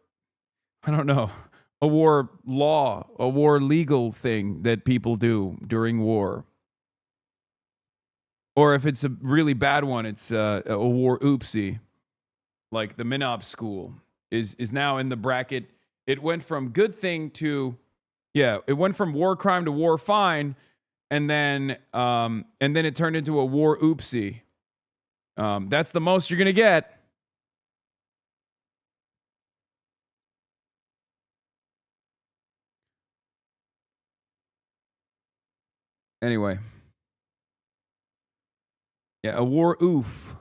I don't know. A war law, a war legal thing that people do during war. Or if it's a really bad one, it's a war oopsie. Like the Minob school is now in the bracket. It went from good thing to, it went from war crime to war fine, and then it turned into a war oopsie. That's the most you're gonna get. Anyway. Yeah, a war oof.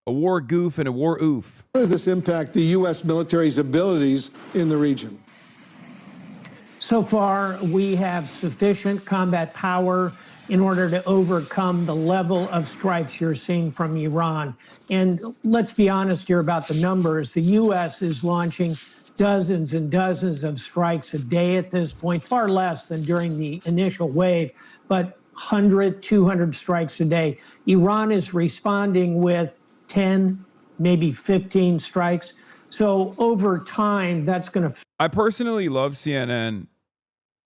A war goof and a war oof. How does this impact the U.S. military's abilities in the region? So far, we have sufficient combat power in order to overcome the level of strikes you're seeing from Iran. And let's be honest here about the numbers. The U.S. is launching dozens and dozens of strikes a day at this point, far less than during the initial wave, but 100, 200 strikes a day. Iran is responding with 10, maybe 15 strikes. So over time, that's going to... I personally love CNN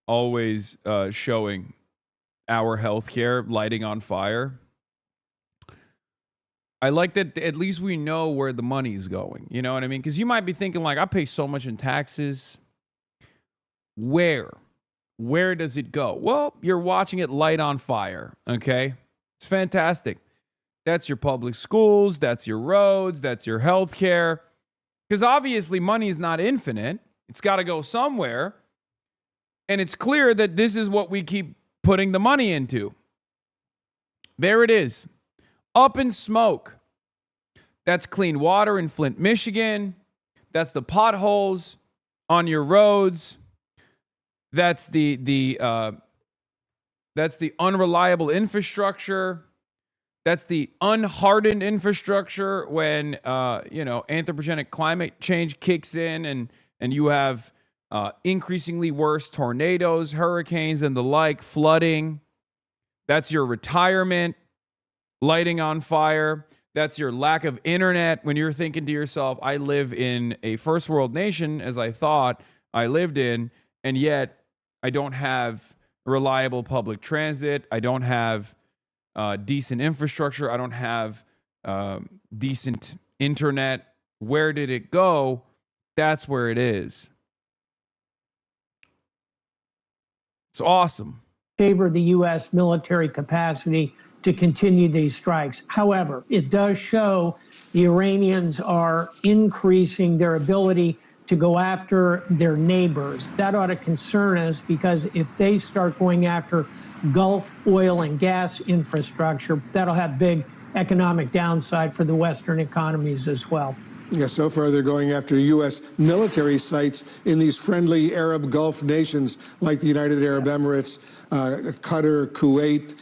always showing our healthcare lighting on fire. I like that at least we know where the money's going. You know what I mean? Because you might be thinking, like, I pay so much in taxes. Where does it go? Well, you're watching it light on fire, okay? It's fantastic. That's your public schools, that's your roads, that's your healthcare. Because obviously money is not infinite. It's got to go somewhere. And it's clear that this is what we keep putting the money into. There it is. Up in smoke. That's clean water in Flint, Michigan. That's the potholes on your roads. That's the unreliable infrastructure. That's the unhardened infrastructure when anthropogenic climate change kicks in and you have increasingly worse tornadoes, hurricanes, and the like, flooding. That's your retirement lighting on fire. That's your lack of internet when you're thinking to yourself, I live in a first world nation as I thought I lived in, and yet I don't have reliable public transit. I don't have decent infrastructure. I don't have decent internet. Where did it go? That's where it is. It's awesome. Favor the U.S. military capacity to continue these strikes. However, it does show the Iranians are increasing their ability to go after their neighbors. That ought to concern us, because if they start going after Gulf oil and gas infrastructure, that'll have big economic downside for the Western economies as well. Yeah, so far they're going after U.S. military sites in these friendly Arab Gulf nations like the United Arab Emirates, Qatar, Kuwait,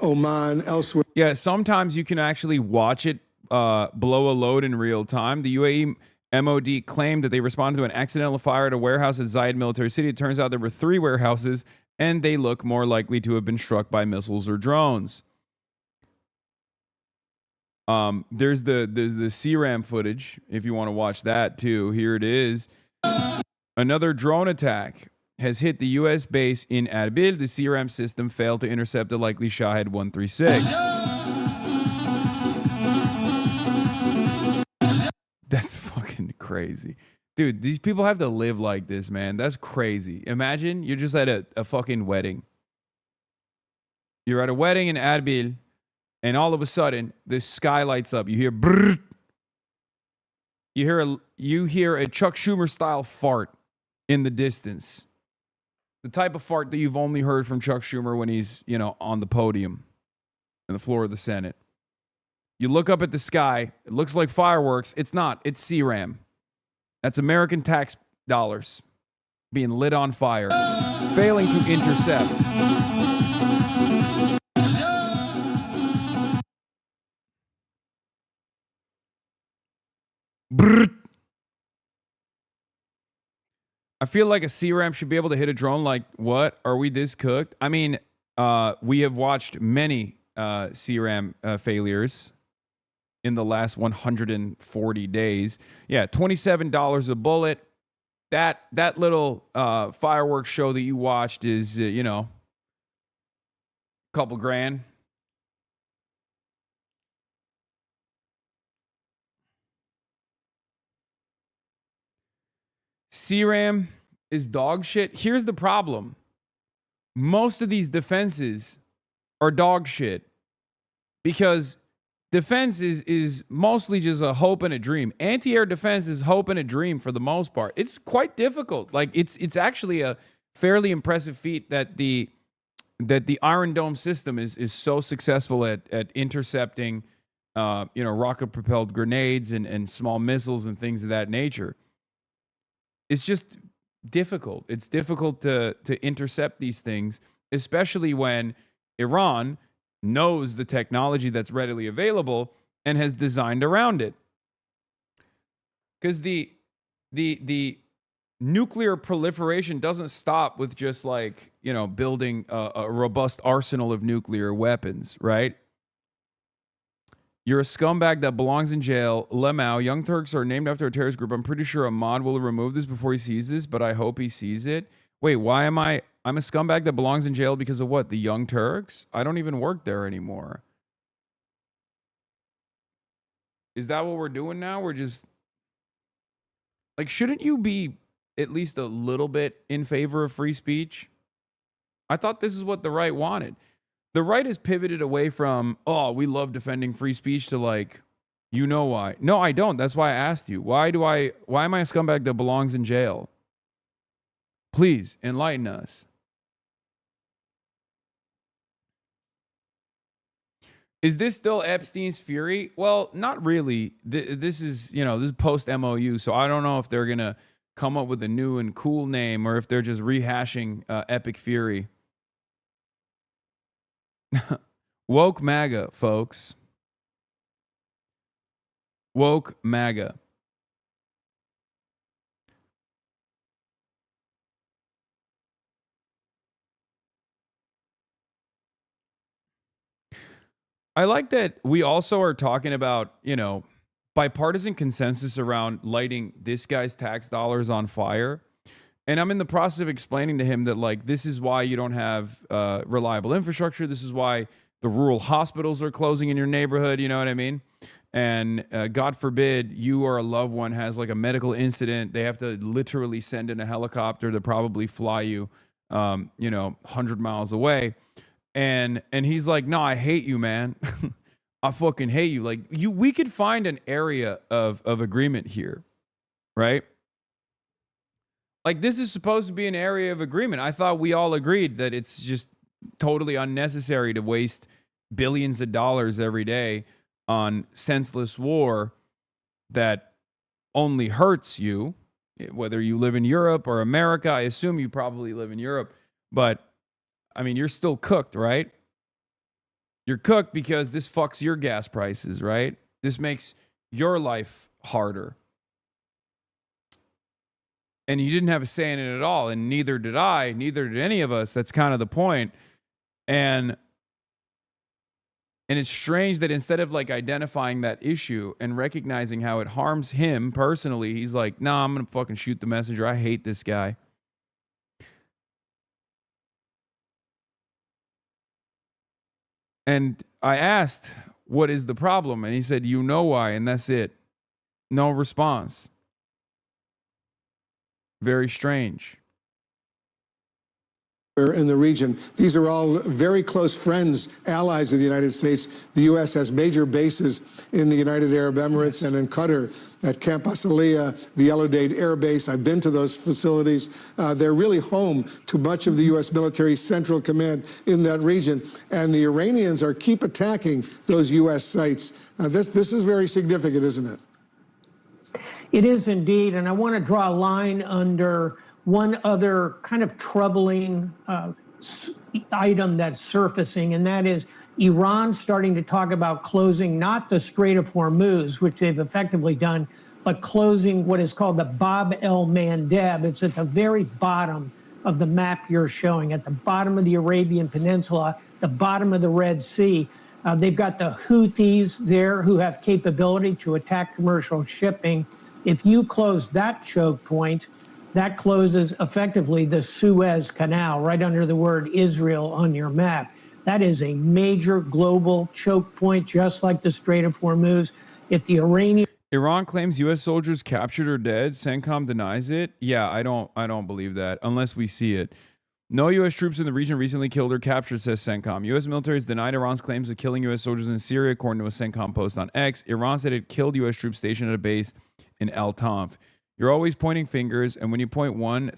Oman, elsewhere. Yeah, sometimes you can actually watch it blow a load in real time. The UAE MOD claimed that they responded to an accidental fire at a warehouse at Zayed Military City. It turns out there were 3 warehouses, and they look more likely to have been struck by missiles or drones. There's the CRAM footage if you want to watch that too. Here it is. Another drone attack has hit the U.S. base in Erbil. The CRAM system failed to intercept a likely Shahed 136. That's fucking crazy. Dude, these people have to live like this, man. That's crazy. Imagine you're just at a fucking wedding. You're at a wedding in Erbil, and all of a sudden, the sky lights up. You hear brrr. You hear a Chuck Schumer style fart in the distance. The type of fart that you've only heard from Chuck Schumer when he's, on the podium on the floor of the Senate. You look up at the sky. It looks like fireworks. It's not. It's CRAM. That's American tax dollars being lit on fire, failing to intercept. Brrr. I feel like a CRAM should be able to hit a drone like, what? Are we this cooked? I mean, we have watched many CRAM failures in the last 140 days. Yeah, $27 a bullet. That little fireworks show that you watched is, a couple grand. CRAM is dog shit. Here's the problem. Most of these defenses are dog shit because defense is mostly just a hope and a dream. Anti-air defense is hope and a dream for the most part. It's quite difficult. Like it's actually a fairly impressive feat that the that the Iron Dome system is so successful at intercepting, rocket-propelled grenades and small missiles and things of that nature. It's just difficult. It's difficult to intercept these things, especially when Iran knows the technology that's readily available and has designed around it. Because the nuclear proliferation doesn't stop with just building a robust arsenal of nuclear weapons, right? You're a scumbag that belongs in jail. Lemao, Young Turks are named after a terrorist group. I'm pretty sure Ahmad will remove this before he sees this, but I hope he sees it. Wait, why am I'm a scumbag that belongs in jail because of what? The Young Turks? I don't even work there anymore. Is that what we're doing now? We're just... shouldn't you be at least a little bit in favor of free speech? I thought this is what the right wanted. The right has pivoted away from, oh, we love defending free speech to you know why. No, I don't. That's why I asked you. Why am I a scumbag that belongs in jail? Please enlighten us. Is this still Epstein's fury? Well, not really. This is post MOU, so I don't know if they're going to come up with a new and cool name or if they're just rehashing Epic Fury. Woke MAGA, folks. Woke MAGA. I like that we also are talking about, bipartisan consensus around lighting this guy's tax dollars on fire. And I'm in the process of explaining to him that, this is why you don't have reliable infrastructure. This is why the rural hospitals are closing in your neighborhood. You know what I mean? And God forbid you or a loved one has a medical incident. They have to literally send in a helicopter to probably fly you, 100 miles away. And he's like, no, I hate you, man. I fucking hate you. We could find an area of agreement here, right? This is supposed to be an area of agreement. I thought we all agreed that it's just totally unnecessary to waste billions of dollars every day on senseless war that only hurts you, whether you live in Europe or America. I assume you probably live in Europe, but I mean, you're still cooked, right? You're cooked because this fucks your gas prices, right? This makes your life harder. And you didn't have a say in it at all, and neither did I, neither did any of us. That's kind of the point. And it's strange that instead of identifying that issue and recognizing how it harms him personally, he's like, nah, I'm going to fucking shoot the messenger. I hate this guy. And I asked, what is the problem? And he said, you know why, and that's it. No response. Very strange. In the region. These are all very close friends, allies of the United States. The U.S. has major bases in the United Arab Emirates and in Qatar at Camp Asaliya, the El Udeid Air Base. I've been to those facilities. They're really home to much of the U.S. military central command in that region. And the Iranians keep attacking those U.S. sites. This is very significant, isn't it? It is indeed. And I want to draw a line under one other kind of troubling item that's surfacing, and that is Iran starting to talk about closing not the Strait of Hormuz, which they've effectively done, but closing what is called the Bab el-Mandeb. It's at the very bottom of the map you're showing, at the bottom of the Arabian Peninsula, the bottom of the Red Sea. They've got the Houthis there who have capability to attack commercial shipping. If you close that choke point, that closes effectively the Suez Canal right under the word Israel on your map. That is a major global choke point, just like the Strait of Hormuz. If the Iran claims U.S. soldiers captured or dead, CENTCOM denies it. Yeah, I don't believe that unless we see it. No U.S. troops in the region recently killed or captured, says CENTCOM. U.S. military has denied Iran's claims of killing U.S. soldiers in Syria, according to a CENTCOM post on X. Iran said it killed U.S. troops stationed at a base in El Tanf. You're always pointing fingers, and when you point one,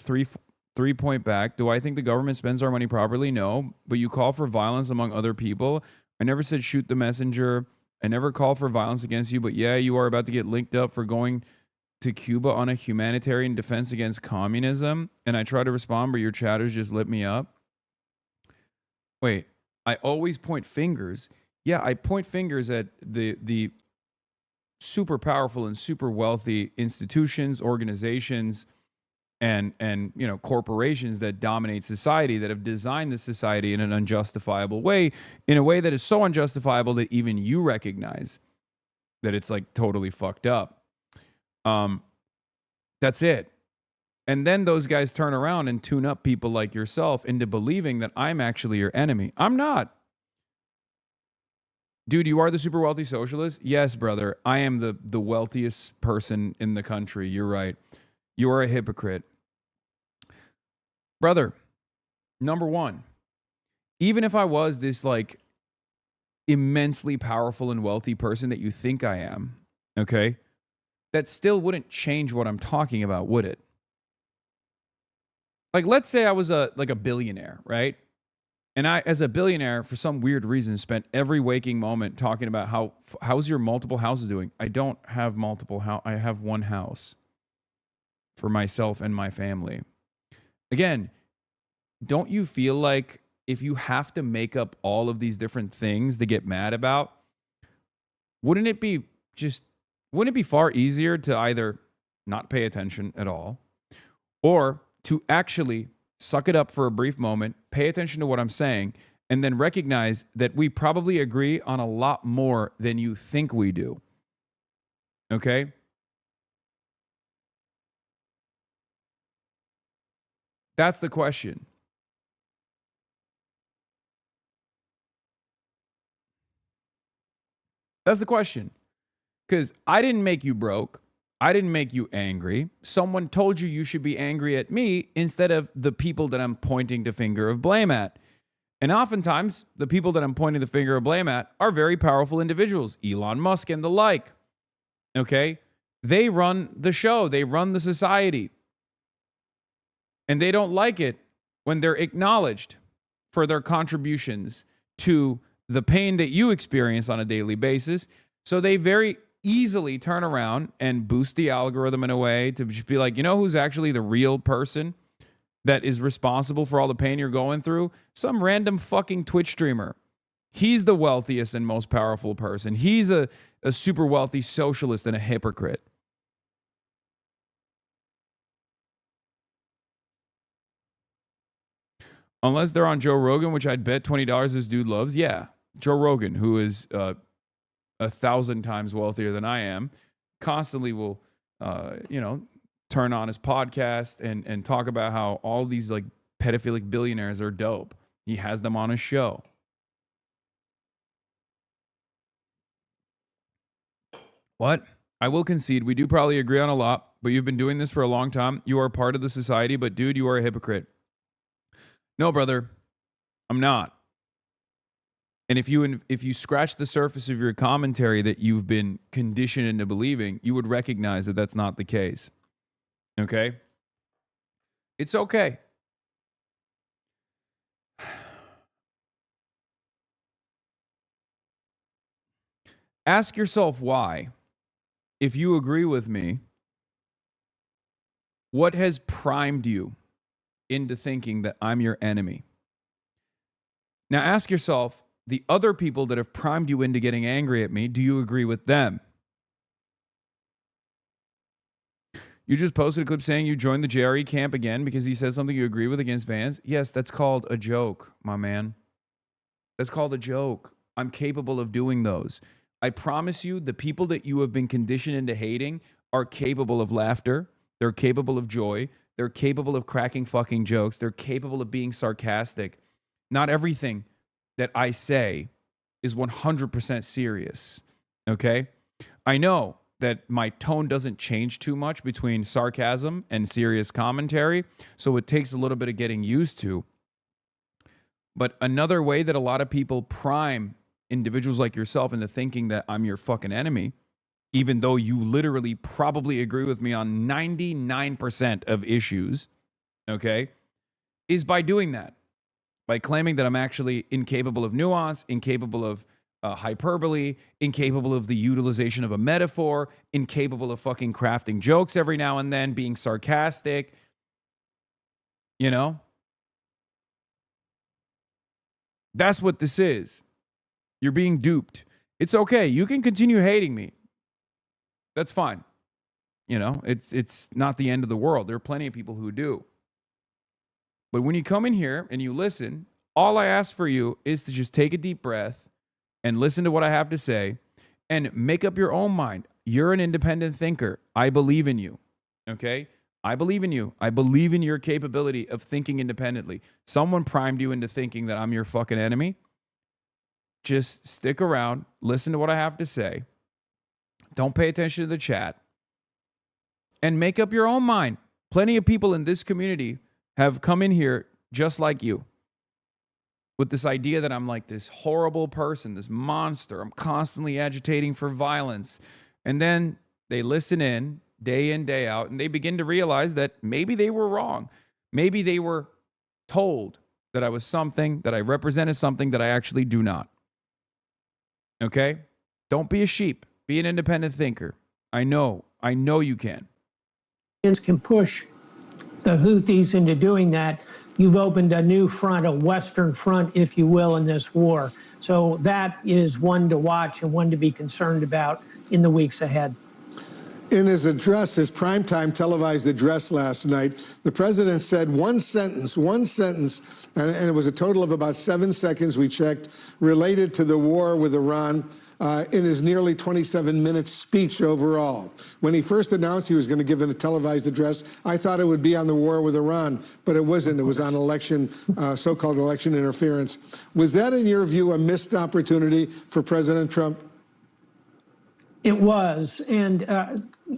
3-point back. Do I think the government spends our money properly? No. But you call for violence among other people. I never said shoot the messenger. I never call for violence against you. But yeah, you are about to get linked up for going to Cuba on a humanitarian defense against communism. And I try to respond, but your chatters just lit me up. Wait, I always point fingers. Yeah, I point fingers at the super powerful and super wealthy institutions, organizations, and you know, corporations that dominate society, that have designed this society in an unjustifiable way, in a way that is so unjustifiable that even you recognize that it's like totally fucked up. That's it. And then those guys turn around and tune up people like yourself into believing that I'm actually your enemy. I'm not. Dude, you are the super wealthy socialist? Yes, brother. I am the wealthiest person in the country. You're right. You are a hypocrite. Brother, number one, even if I was this like immensely powerful and wealthy person that you think I am, okay, that still wouldn't change what I'm talking about, would it? Like, let's say I was a billionaire, right? And I, as a billionaire, for some weird reason, spent every waking moment talking about how's your multiple houses doing? I don't have multiple houses. I have one house for myself and my family. Again, don't you feel like if you have to make up all of these different things to get mad about, wouldn't it be far easier to either not pay attention at all or to actually suck it up for a brief moment, pay attention to what I'm saying, and then recognize that we probably agree on a lot more than you think we do. Okay? That's the question. That's the question. Because I didn't make you broke. I didn't make you angry. Someone told you you should be angry at me instead of the people that I'm pointing the finger of blame at. And oftentimes, the people that I'm pointing the finger of blame at are very powerful individuals, Elon Musk and the like. Okay? They run the show. They run the society. And they don't like it when they're acknowledged for their contributions to the pain that you experience on a daily basis. So they very easily turn around and boost the algorithm in a way to just be like, you know who's actually the real person that is responsible for all the pain you're going through? Some random fucking Twitch streamer. He's the wealthiest and most powerful person. He's a super wealthy socialist and a hypocrite. Unless they're on Joe Rogan, which I'd bet $20 this dude loves. Yeah, Joe Rogan, who is 1,000 times wealthier than I am, constantly will, turn on his podcast and talk about how all these like pedophilic billionaires are dope. He has them on his show. What? I will concede we do probably agree on a lot, but you've been doing this for a long time. You are part of the society, but dude, you are a hypocrite. No, brother, I'm not. And if you scratch the surface of your commentary that you've been conditioned into believing, you would recognize that that's not the case. Okay? It's okay. Ask yourself why, if you agree with me, what has primed you into thinking that I'm your enemy? Now ask yourself, the other people that have primed you into getting angry at me, do you agree with them? You just posted a clip saying you joined the JRE camp again because he said something you agree with against Vance. Yes, that's called a joke, my man. That's called a joke. I'm capable of doing those. I promise you, the people that you have been conditioned into hating are capable of laughter. They're capable of joy. They're capable of cracking fucking jokes. They're capable of being sarcastic. Not everything that I say is 100% serious, okay? I know that my tone doesn't change too much between sarcasm and serious commentary, so it takes a little bit of getting used to. But another way that a lot of people prime individuals like yourself into thinking that I'm your fucking enemy, even though you literally probably agree with me on 99% of issues, okay? is by doing that, by claiming that I'm actually incapable of nuance, incapable of hyperbole, incapable of the utilization of a metaphor, incapable of fucking crafting jokes every now and then, being sarcastic, you know? That's what this is. You're being duped. It's okay. You can continue hating me. That's fine. You know, it's not the end of the world. There are plenty of people who do. But when you come in here and you listen, all I ask for you is to just take a deep breath and listen to what I have to say and make up your own mind. You're an independent thinker. I believe in you. Okay? I believe in you. I believe in your capability of thinking independently. Someone primed you into thinking that I'm your fucking enemy. Just stick around, listen to what I have to say. Don't pay attention to the chat. And make up your own mind. Plenty of people in this community have come in here just like you, with this idea that I'm like this horrible person, this monster. I'm constantly agitating for violence. And then they listen in, day out, and they begin to realize that maybe they were wrong. Maybe they were told that I was something, that I represented something that I actually do not. Okay? Don't be a sheep. Be an independent thinker. I know you can. Can push the Houthis into doing that. You've opened a new front, a Western front, if you will, in this war. So that is one to watch and one to be concerned about in the weeks ahead. In his address, his primetime televised address last night, the president said one sentence, and it was a total of about 7 seconds, we checked, related to the war with Iran in his nearly 27-minute speech overall. When he first announced he was going to give a televised address, I thought it would be on the war with Iran, but it wasn't. It was on election, so-called election interference. Was that, in your view, a missed opportunity for President Trump? It was, and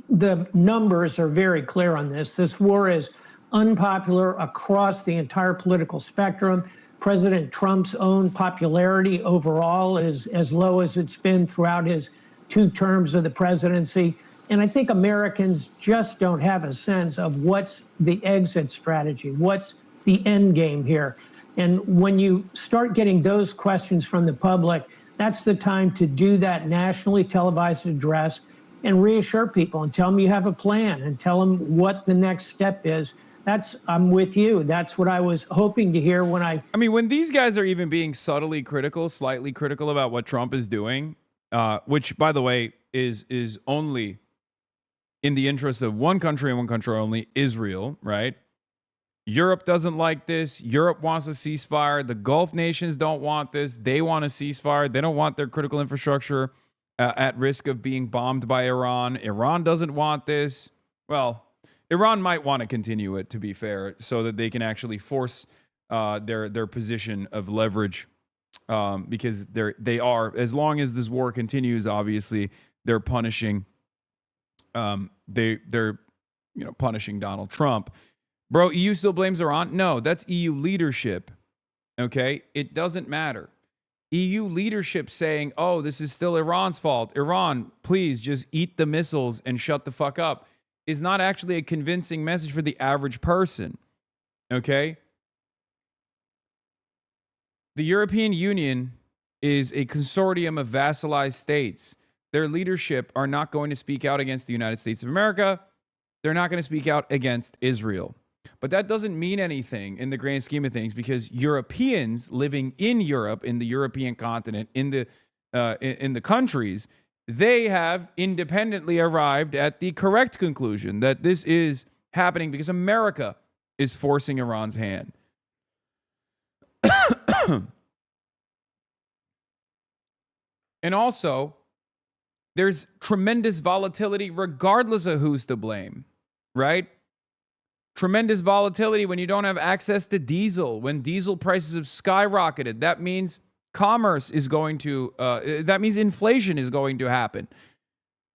the numbers are very clear on this. This war is unpopular across the entire political spectrum. President Trump's own popularity overall is as low as it's been throughout his 2 terms of the presidency. And I think Americans just don't have a sense of what's the exit strategy, what's the end game here. And when you start getting those questions from the public, that's the time to do that nationally televised address and reassure people and tell them you have a plan and tell them what the next step is. I'm with you. That's what I was hoping to hear when I mean, when these guys are even being subtly critical, slightly critical about what Trump is doing, which, by the way, is only in the interest of one country and one country only, Israel, right? Europe doesn't like this. Europe wants a ceasefire. The Gulf nations don't want this. They want a ceasefire. They don't want their critical infrastructure at risk of being bombed by Iran. Iran doesn't want this. Well, Iran might want to continue it, to be fair, so that they can actually force their position of leverage, because they are, as long as this war continues, obviously they're punishing they're punishing Donald Trump. Bro, EU still blames Iran? No, that's EU leadership. Okay? It doesn't matter. EU leadership saying, oh, this is still Iran's fault. Iran, please just eat the missiles and shut the fuck up, is not actually a convincing message for the average person. Okay? The European Union is a consortium of vassalized states. Their leadership are not going to speak out against the United States of America. They're not going to speak out against Israel. But that doesn't mean anything in the grand scheme of things, because Europeans living in Europe, in the European continent, in the countries, they have independently arrived at the correct conclusion that this is happening because America is forcing Iran's hand. And also, there's tremendous volatility regardless of who's to blame, right? Tremendous volatility when you don't have access to diesel, when diesel prices have skyrocketed. That means commerce is going to, that means inflation is going to happen.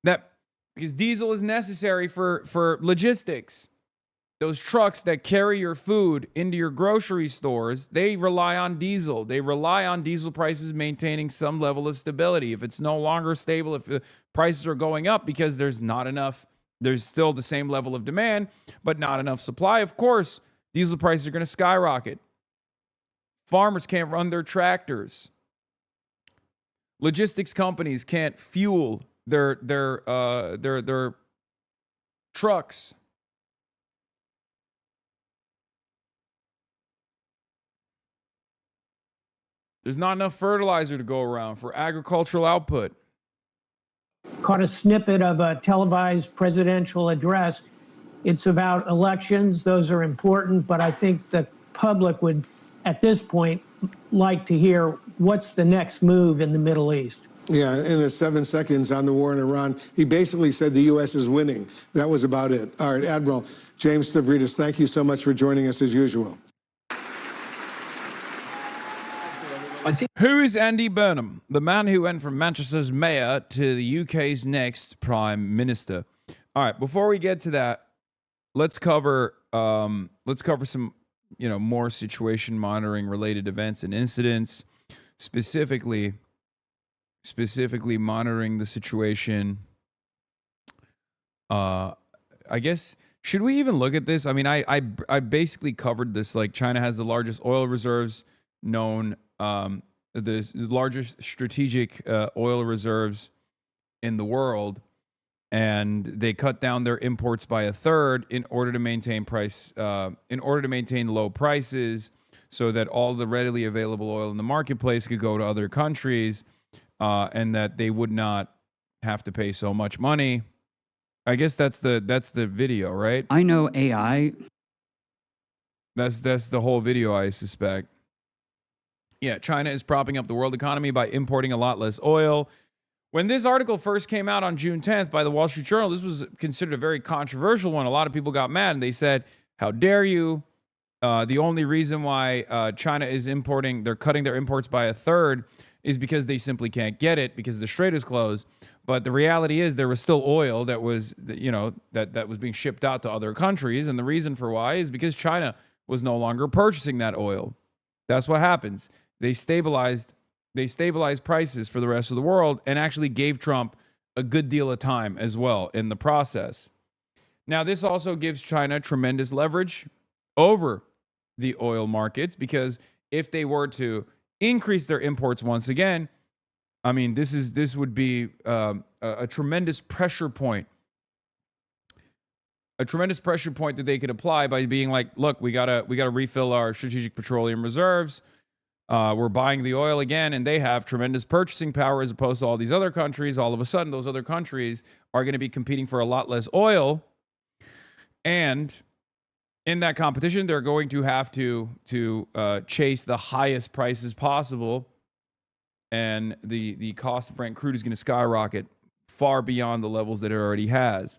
Because diesel is necessary for logistics. Those trucks that carry your food into your grocery stores, they rely on diesel. They rely on diesel prices maintaining some level of stability. If it's no longer stable, if the prices are going up because there's not enough, there's still the same level of demand, but not enough supply, of course, Diesel prices are going to skyrocket. Farmers can't run their tractors. Logistics companies can't fuel their trucks. There's not enough fertilizer to go around for agricultural output. Caught a snippet of a televised presidential address. It's about elections. Those are important, but I think the public would, at this point, like to hear what's the next move in the Middle East. Yeah, in his 7 seconds on the war in Iran, he basically said the U.S. is winning. That was about it. All right, Admiral James Stavridis, thank you so much for joining us as usual. Who is Andy Burnham, the man who went from Manchester's mayor to the UK's next prime minister? All right, before we get to that, let's cover some more situation monitoring related events and incidents, specifically monitoring the situation. I guess, should we even look at this? I mean, I basically covered this. Like, China has the largest oil reserves known, the largest strategic oil reserves in the world, and they cut down their imports by a third in order to maintain low prices, so that all the readily available oil in the marketplace could go to other countries, and that they would not have to pay so much money. I guess that's the video, right? I know AI. That's the whole video, I suspect. Yeah, China is propping up the world economy by importing a lot less oil. When this article first came out on June 10th by the Wall Street Journal, this was considered a very controversial one. A lot of people got mad and they said, how dare you? The only reason why China is they're cutting their imports by a third is because they simply can't get it because the Strait is closed. But the reality is there was still oil that was, that was being shipped out to other countries. And the reason for why is because China was no longer purchasing that oil. That's what happens. They stabilized prices for the rest of the world and actually gave Trump a good deal of time as well in the process. Now, this also gives China tremendous leverage over the oil markets, because if they were to increase their imports once again, I mean, this would be a tremendous pressure point. A tremendous pressure point that they could apply by being like, look, we gotta refill our strategic petroleum reserves. We're buying the oil again, and they have tremendous purchasing power as opposed to all these other countries. All of a sudden, those other countries are going to be competing for a lot less oil. And in that competition, they're going to have to chase the highest prices possible. And the cost of Brent crude is going to skyrocket far beyond the levels that it already has.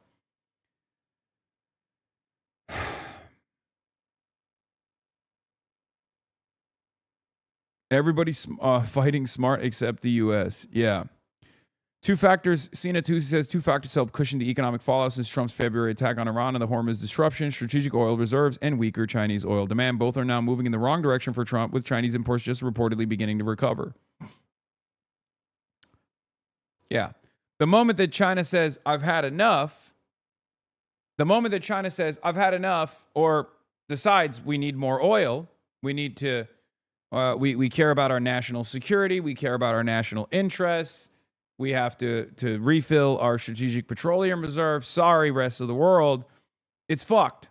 Everybody's fighting smart except the U.S. Yeah. Two factors, Sina Tusi says, two factors help cushion the economic fallout since Trump's February attack on Iran and the Hormuz disruption: strategic oil reserves and weaker Chinese oil demand. Both are now moving in the wrong direction for Trump, with Chinese imports just reportedly beginning to recover. Yeah. The moment that China says, I've had enough, or decides we need more oil, we need to, we care about our national security, we care about our national interests, we have to refill our strategic petroleum reserve. Sorry, rest of the world. It's fucked.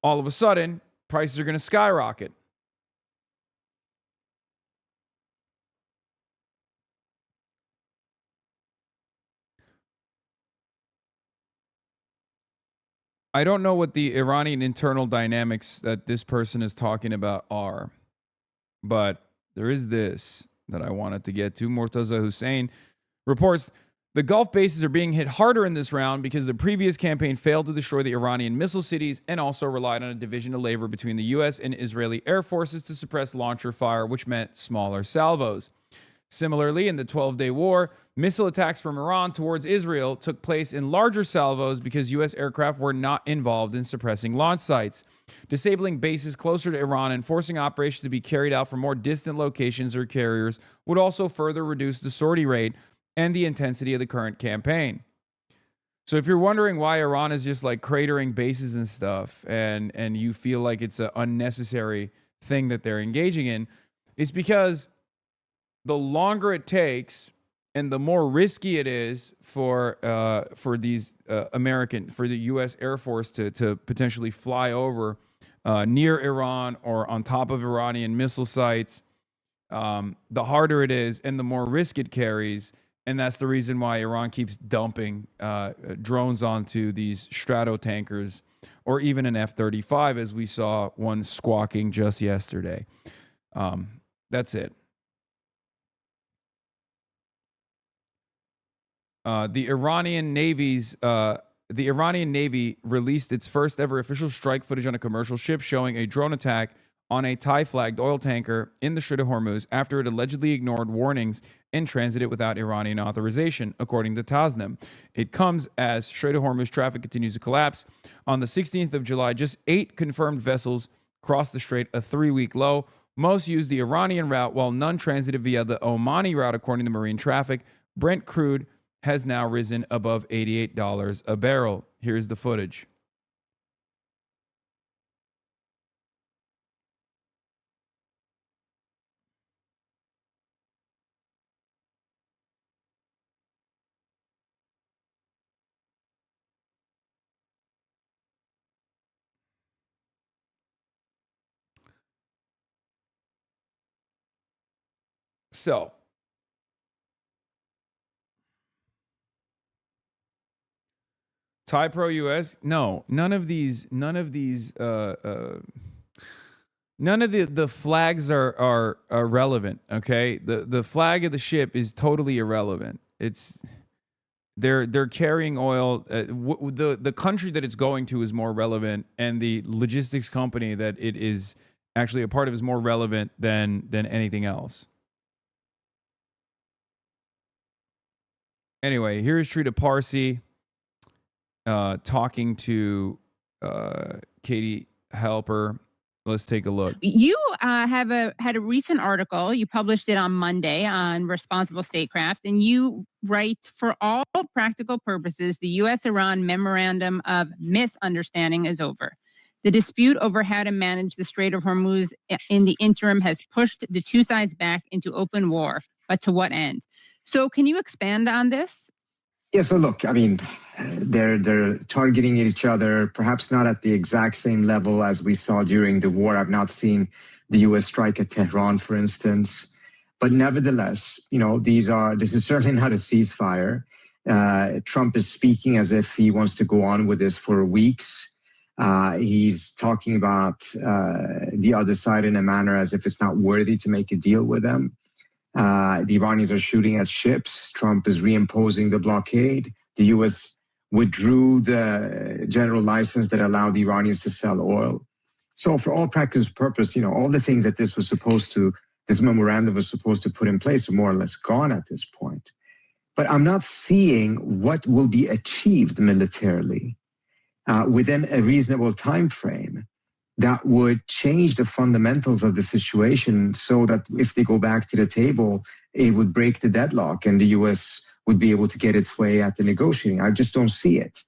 All of a sudden, prices are going to skyrocket. I don't know what the Iranian internal dynamics that this person is talking about are, but there is this that I wanted to get to. Murtaza Hussein reports the Gulf bases are being hit harder in this round because the previous campaign failed to destroy the Iranian missile cities and also relied on a division of labor between the U.S. and Israeli air forces to suppress launcher fire, which meant smaller salvos. Similarly, in the 12-day war, missile attacks from Iran towards Israel took place in larger salvos because U.S. aircraft were not involved in suppressing launch sites. Disabling bases closer to Iran and forcing operations to be carried out from more distant locations or carriers would also further reduce the sortie rate and the intensity of the current campaign. So if you're wondering why Iran is just like cratering bases and stuff, and you feel like it's an unnecessary thing that they're engaging in, it's because the longer it takes and the more risky it is for these for the U.S. Air Force to potentially fly over near Iran or on top of Iranian missile sites, the harder it is and the more risk it carries. And that's the reason why Iran keeps dumping drones onto these strato tankers or even an F-35, as we saw one squawking just yesterday. That's it. The Iranian Navy released its first ever official strike footage on a commercial ship showing a drone attack on a Thai-flagged oil tanker in the Strait of Hormuz after it allegedly ignored warnings and transited without Iranian authorization, according to Tasnim. It comes as Strait of Hormuz traffic continues to collapse. On the 16th of July, just 8 confirmed vessels crossed the strait, a 3-week low. Most used the Iranian route, while none transited via the Omani route, according to Marine Traffic. Brent crude has now risen above $88 a barrel. Here's the footage. So, Thai Pro US? No, none of the flags are relevant. Okay, the flag of the ship is totally irrelevant. They're carrying oil. The country that it's going to is more relevant, and the logistics company that it is actually a part of is more relevant than anything else. Anyway, here's Trita Parsi talking to Katie Halper. Let's take a look. You had a recent article. You published it on Monday on responsible statecraft, and you write, for all practical purposes, the U.S.-Iran memorandum of misunderstanding is over. The dispute over how to manage the Strait of Hormuz in the interim has pushed the two sides back into open war, but to what end? So can you expand on this? Yeah, so look, I mean, they're targeting each other, perhaps not at the exact same level as we saw during the war. I've not seen the U.S. strike at Tehran, for instance. But nevertheless, this is certainly not a ceasefire. Trump is speaking as if he wants to go on with this for weeks. He's talking about the other side in a manner as if it's not worthy to make a deal with them. The Iranians are shooting at ships. Trump is reimposing the blockade. The U.S. withdrew the general license that allowed the Iranians to sell oil. So for all practice purpose, all the things that this memorandum was supposed to put in place are more or less gone at this point. But I'm not seeing what will be achieved militarily within a reasonable time frame that would change the fundamentals of the situation so that if they go back to the table, it would break the deadlock and the U.S. would be able to get its way at the negotiating. I just don't see it.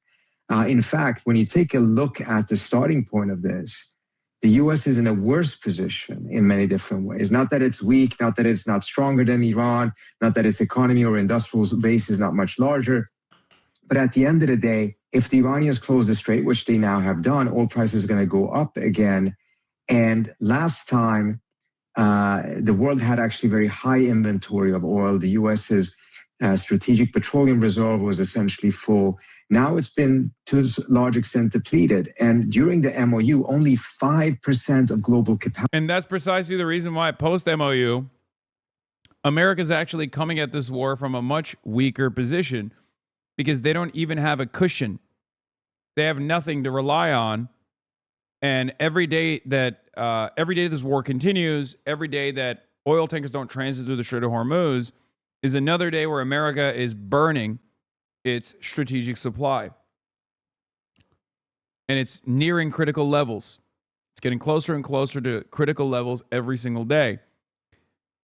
In fact, when you take a look at the starting point of this, the U.S. is in a worse position in many different ways. Not that it's weak, not that it's not stronger than Iran, not that its economy or industrial base is not much larger. But at the end of the day, if the Iranians close the strait, which they now have done, oil prices are going to go up again. And last time, the world had actually very high inventory of oil. The U.S.'s strategic petroleum reserve was essentially full. Now it's been, to a large extent, depleted. And during the MOU, only 5% of global capacity. And that's precisely the reason why post-MOU, America's actually coming at this war from a much weaker position, because they don't even have a cushion. They have nothing to rely on. And every day that this war continues, every day that oil tankers don't transit through the Strait of Hormuz is another day where America is burning its strategic supply. And it's nearing critical levels. It's getting closer and closer to critical levels every single day.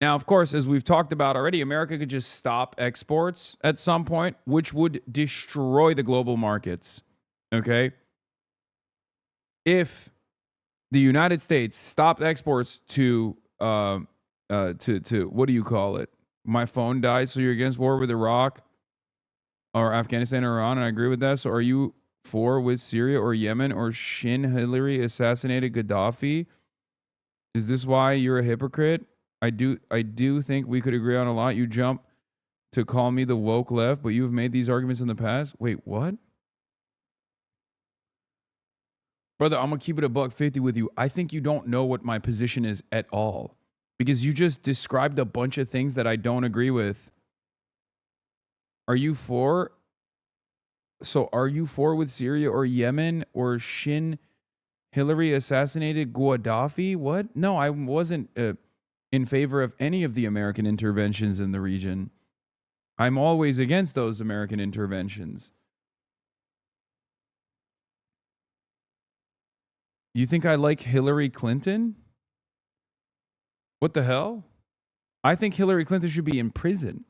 Now, of course, as we've talked about already, America could just stop exports at some point, which would destroy the global markets. Okay? If the United States stopped exports to what do you call it? My phone died, so you're against war with Iraq or Afghanistan or Iran, and I agree with that. So are you for with Syria or Yemen or Shin Hillary assassinated Gaddafi? Is this why you're a hypocrite? I do think we could agree on a lot. You jump to call me the woke left, but you've made these arguments in the past. Wait, what? Brother, I'm going to keep it a $1.50 with you. I think you don't know what my position is at all, because you just described a bunch of things that I don't agree with. Are you for with Syria or Yemen or Shin Hillary assassinated Gaddafi? What? No, I wasn't in favor of any of the American interventions in the region. I'm always against those American interventions. You think I like Hillary Clinton? What the hell? I think Hillary Clinton should be in prison.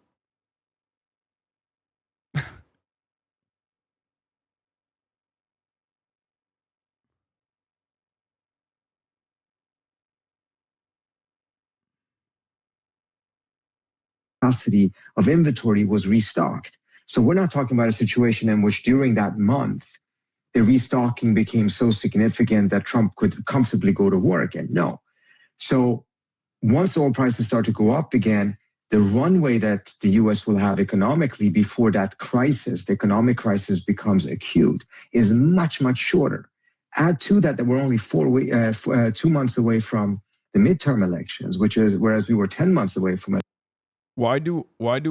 Capacity of inventory was restocked. So we're not talking about a situation in which during that month, the restocking became so significant that Trump could comfortably go to war again. No. So once oil prices start to go up again, the runway that the U.S. will have economically before that crisis, the economic crisis becomes acute, is much, much shorter. Add to that we're only 2 months away from the midterm elections, whereas we were 10 months away from it. Why do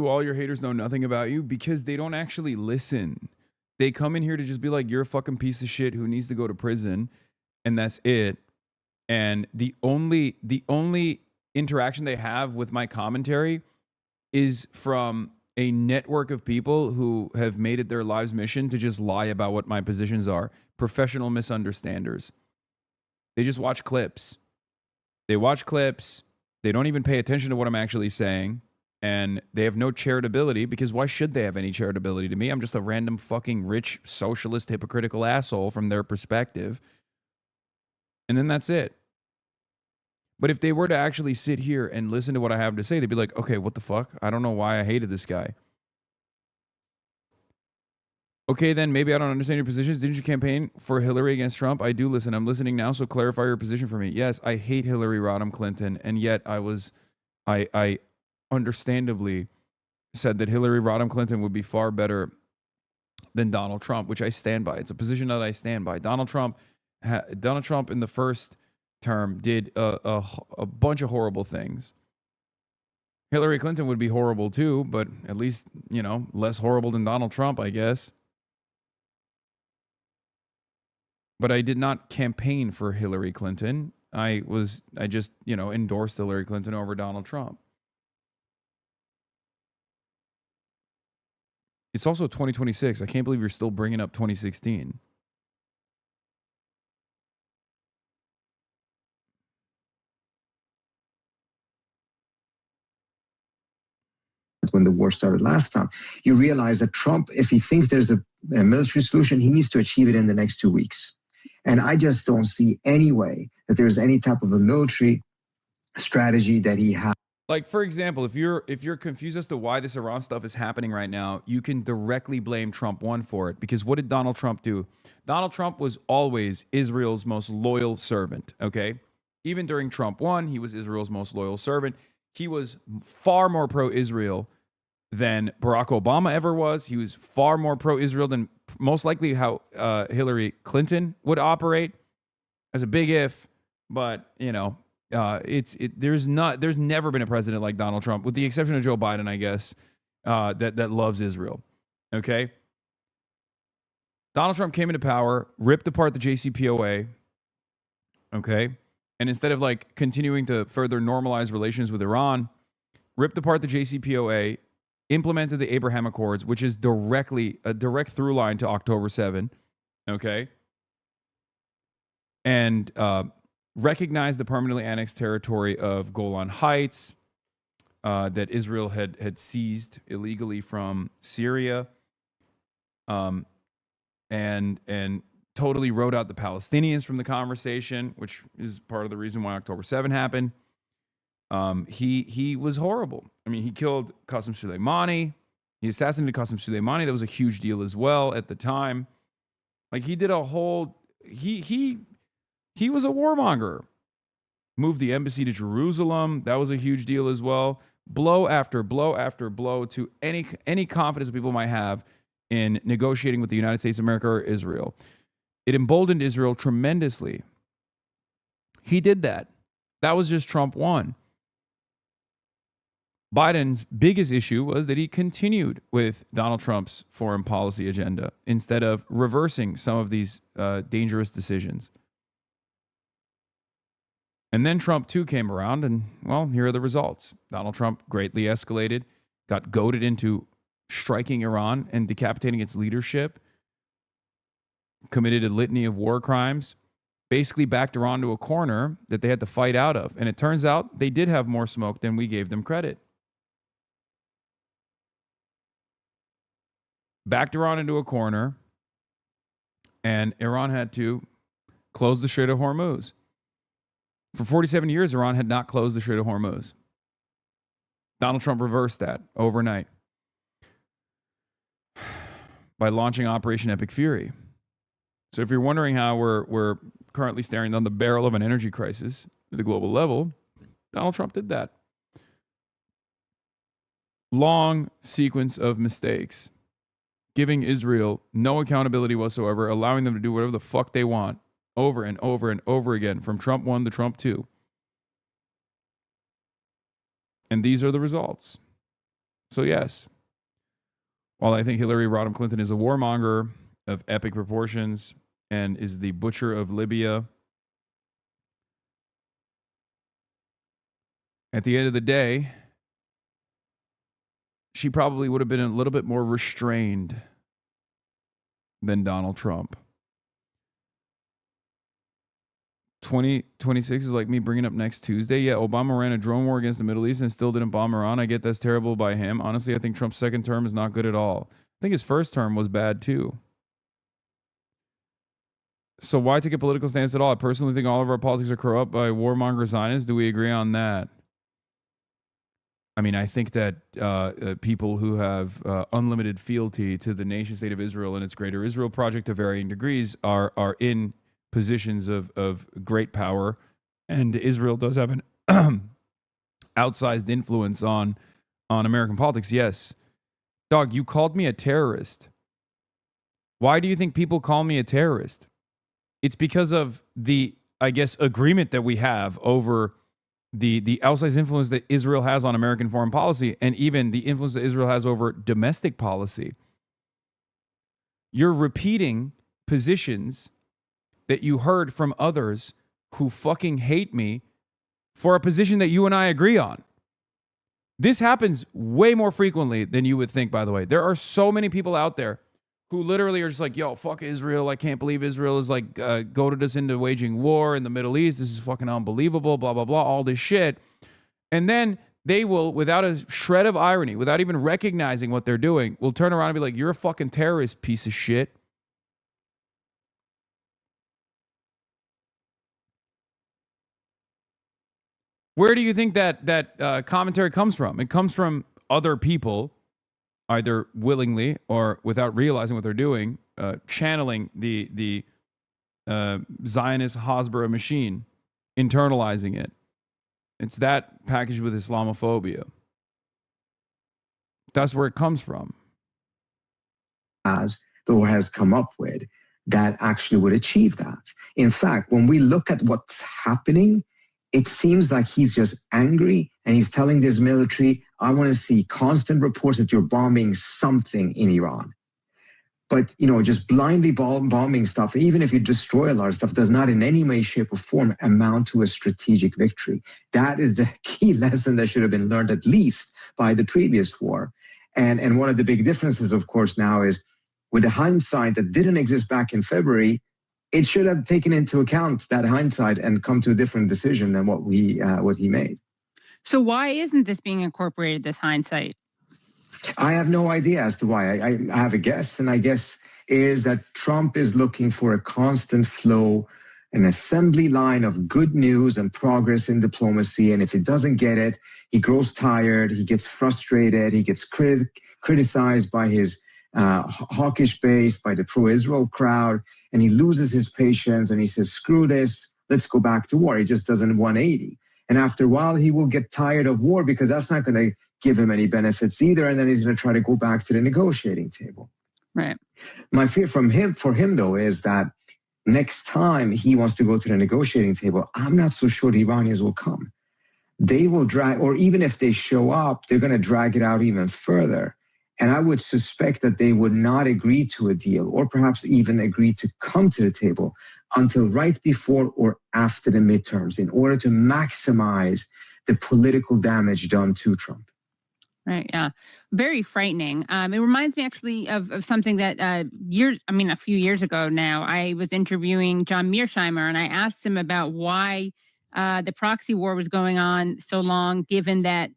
all your haters know nothing about you? Because they don't actually listen. They come in here to just be like, you're a fucking piece of shit who needs to go to prison, and that's it. And the only interaction they have with my commentary is from a network of people who have made it their lives mission to just lie about what my positions are. Professional misunderstanders. They just watch clips. They watch clips. They don't even pay attention to what I'm actually saying. And they have no charitability, because why should they have any charitability to me? I'm just a random fucking rich, socialist, hypocritical asshole from their perspective. And then that's it. But if they were to actually sit here and listen to what I have to say, they'd be like, okay, what the fuck? I don't know why I hated this guy. Okay, then maybe I don't understand your positions. Didn't you campaign for Hillary against Trump? I do listen. I'm listening now, so clarify your position for me. Yes, I hate Hillary Rodham Clinton, and yet I understandably said that Hillary Rodham Clinton would be far better than Donald Trump, which I stand by. It's a position that I stand by. Donald Trump in the first term did a bunch of horrible things. Hillary Clinton would be horrible too, but at least, less horrible than Donald Trump, I guess. But I did not campaign for Hillary Clinton. I just, endorsed Hillary Clinton over Donald Trump. It's also 2026. I can't believe you're still bringing up 2016. When the war started last time, you realize that Trump, if he thinks there's a military solution, he needs to achieve it in the next 2 weeks. And I just don't see any way that there's any type of a military strategy that he has. Like, for example, if you're confused as to why this Iran stuff is happening right now, you can directly blame Trump for it. Because what did Donald Trump do? Donald Trump was always Israel's most loyal servant, okay? Even during Trump 1, he was Israel's most loyal servant. He was far more pro-Israel than Barack Obama ever was. He was far more pro-Israel than most likely how Hillary Clinton would operate. As a big if, but, there's never been a president like Donald Trump, with the exception of Joe Biden, I guess, that loves Israel. Okay. Donald Trump came into power, ripped apart the JCPOA. Okay. And instead of continuing to further normalize relations with Iran, ripped apart the JCPOA, implemented the Abraham Accords, which is a direct through line to October 7. Okay. And, recognized the permanently annexed territory of Golan Heights, that Israel had seized illegally from Syria, and totally wrote out the Palestinians from the conversation, which is part of the reason why October 7 happened. He was horrible. I mean, he killed Qasem Soleimani. He assassinated Qasem Soleimani. That was a huge deal as well at the time. Like, he did a whole, he was a warmonger. Moved the embassy to Jerusalem. That was a huge deal as well. Blow after blow after blow to any confidence that people might have in negotiating with the United States of America or Israel. It emboldened Israel tremendously. He did that. That was just Trump 1. Biden's biggest issue was that he continued with Donald Trump's foreign policy agenda instead of reversing some of these dangerous decisions. And then Trump 2 came around, and, well, here are the results. Donald Trump greatly escalated, got goaded into striking Iran and decapitating its leadership, committed a litany of war crimes, basically backed Iran to a corner that they had to fight out of. And it turns out they did have more smoke than we gave them credit. Backed Iran into a corner, and Iran had to close the Strait of Hormuz. For 47 years, Iran had not closed the Strait of Hormuz. Donald Trump reversed that overnight by launching Operation Epic Fury. So if you're wondering how we're currently staring down the barrel of an energy crisis at the global level, Donald Trump did that. Long sequence of mistakes, giving Israel no accountability whatsoever, allowing them to do whatever the fuck they want over and over and over again, from Trump 1 to Trump 2. And these are the results. So yes, while I think Hillary Rodham Clinton is a warmonger of epic proportions and is the butcher of Libya, at the end of the day, she probably would have been a little bit more restrained than Donald Trump. 2026 is like me bringing up next Tuesday. Yeah, Obama ran a drone war against the Middle East and still didn't bomb Iran. I get that's terrible by him. Honestly, I think Trump's second term is not good at all. I think his first term was bad too. So why take a political stance at all? I personally think all of our politics are corrupt by warmonger Zionists. Do we agree on that? I mean, I think that people who have unlimited fealty to the nation state of Israel and its greater Israel project to varying degrees are in positions of great power, and Israel does have an outsized influence on American politics. Yes. Dog, you called me a terrorist. Why do you think people call me a terrorist? It's because of the, I guess, agreement that we have over the outsized influence that Israel has on American foreign policy, and even the influence that Israel has over domestic policy. You're repeating positions that you heard from others who fucking hate me for a position that you and I agree on. This happens way more frequently than you would think, by the way. There are so many people out there who literally are just like, yo, fuck Israel. I can't believe Israel is like goaded us into waging war in the Middle East. This is fucking unbelievable, blah, blah, blah, all this shit. And then they will, without a shred of irony, without even recognizing what they're doing, will turn around and be like, you're a fucking terrorist, piece of shit. Where do you think that commentary comes from? It comes from other people, either willingly or without realizing what they're doing, channeling the Zionist Hasbara machine, internalizing it. It's that packaged with Islamophobia. That's where it comes from. Or has come up with that actually would achieve that. In fact, when we look at what's happening, it seems like he's just angry and he's telling this military, I want to see constant reports that you're bombing something in Iran. But, you know, just blindly bombing stuff, even if you destroy a lot of stuff, does not in any way, shape, or form amount to a strategic victory. That is the key lesson that should have been learned at least by the previous war. And one of the big differences, of course, now is with the hindsight that didn't exist back in February, it should have taken into account that hindsight and come to a different decision than what he made. So why isn't this being incorporated, this hindsight? I have no idea as to why. I have a guess, and I guess is that Trump is looking for a constant flow, an assembly line of good news and progress in diplomacy. And if he doesn't get it, he grows tired, he gets frustrated, he gets criticized by his hawkish base, by the pro-Israel crowd, and he loses his patience and he says, screw this, let's go back to war. He just does a 180. And after a while, he will get tired of war because that's not going to give him any benefits either. And then he's going to try to go back to the negotiating table. Right. My fear for him, though, is that next time he wants to go to the negotiating table, I'm not so sure the Iranians will come. They will drag, or even if they show up, they're going to drag it out even further. And I would suspect that they would not agree to a deal or perhaps even agree to come to the table until right before or after the midterms in order to maximize the political damage done to Trump. Right. Yeah. Very frightening. It reminds me actually of something that a few years ago now, I was interviewing John Mearsheimer and I asked him about why the proxy war was going on so long, given that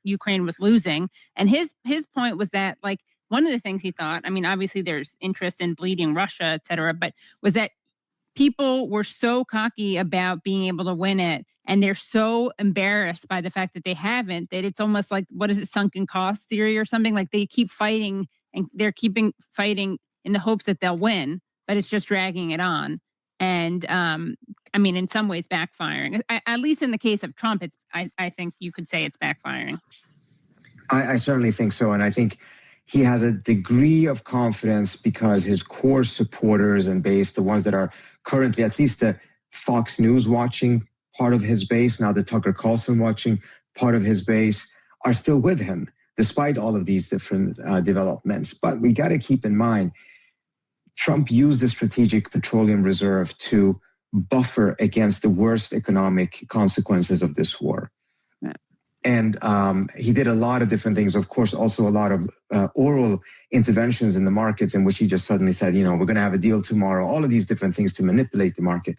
Ukraine was losing. And his point was that, like, one of the things he thought, I mean, obviously there's interest in bleeding Russia, et cetera, but was that people were so cocky about being able to win it. And they're so embarrassed by the fact that they haven't, that it's almost like, what is it, sunken cost theory or something? Like they keep fighting and they're keeping fighting in the hopes that they'll win, but it's just dragging it on. And in some ways backfiring. At least in the case of Trump, I think you could say it's backfiring. I certainly think so. And I think he has a degree of confidence because his core supporters and base, the ones that are currently at least the Fox News watching part of his base, now the Tucker Carlson watching part of his base, are still with him, despite all of these different developments. But we got to keep in mind, Trump used the Strategic Petroleum Reserve to buffer against the worst economic consequences of this war. Yeah. And he did a lot of different things. Of course, also a lot of oral interventions in the markets in which he just suddenly said, we're going to have a deal tomorrow, all of these different things to manipulate the market.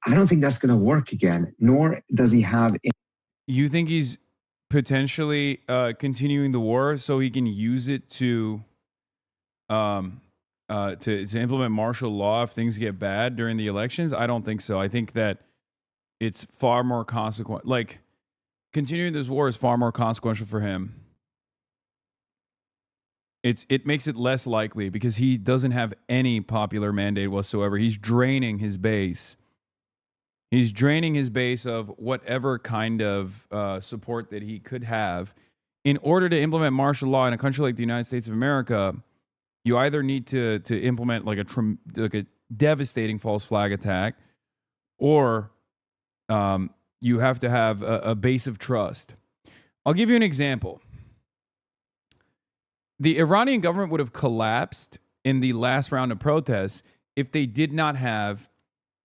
I don't think that's going to work again, nor does he have... You think he's potentially continuing the war so he can use it to implement martial law if things get bad during the elections? I don't think so. I think that it's far more consequential. Like, continuing this war is far more consequential for him. It makes it less likely because he doesn't have any popular mandate whatsoever. He's draining his base. He's draining his base of whatever kind of support that he could have. In order to implement martial law in a country like the United States of America, you either need to implement like a devastating false flag attack, or you have to have a base of trust. I'll give you an example. The Iranian government would have collapsed in the last round of protests if they did not have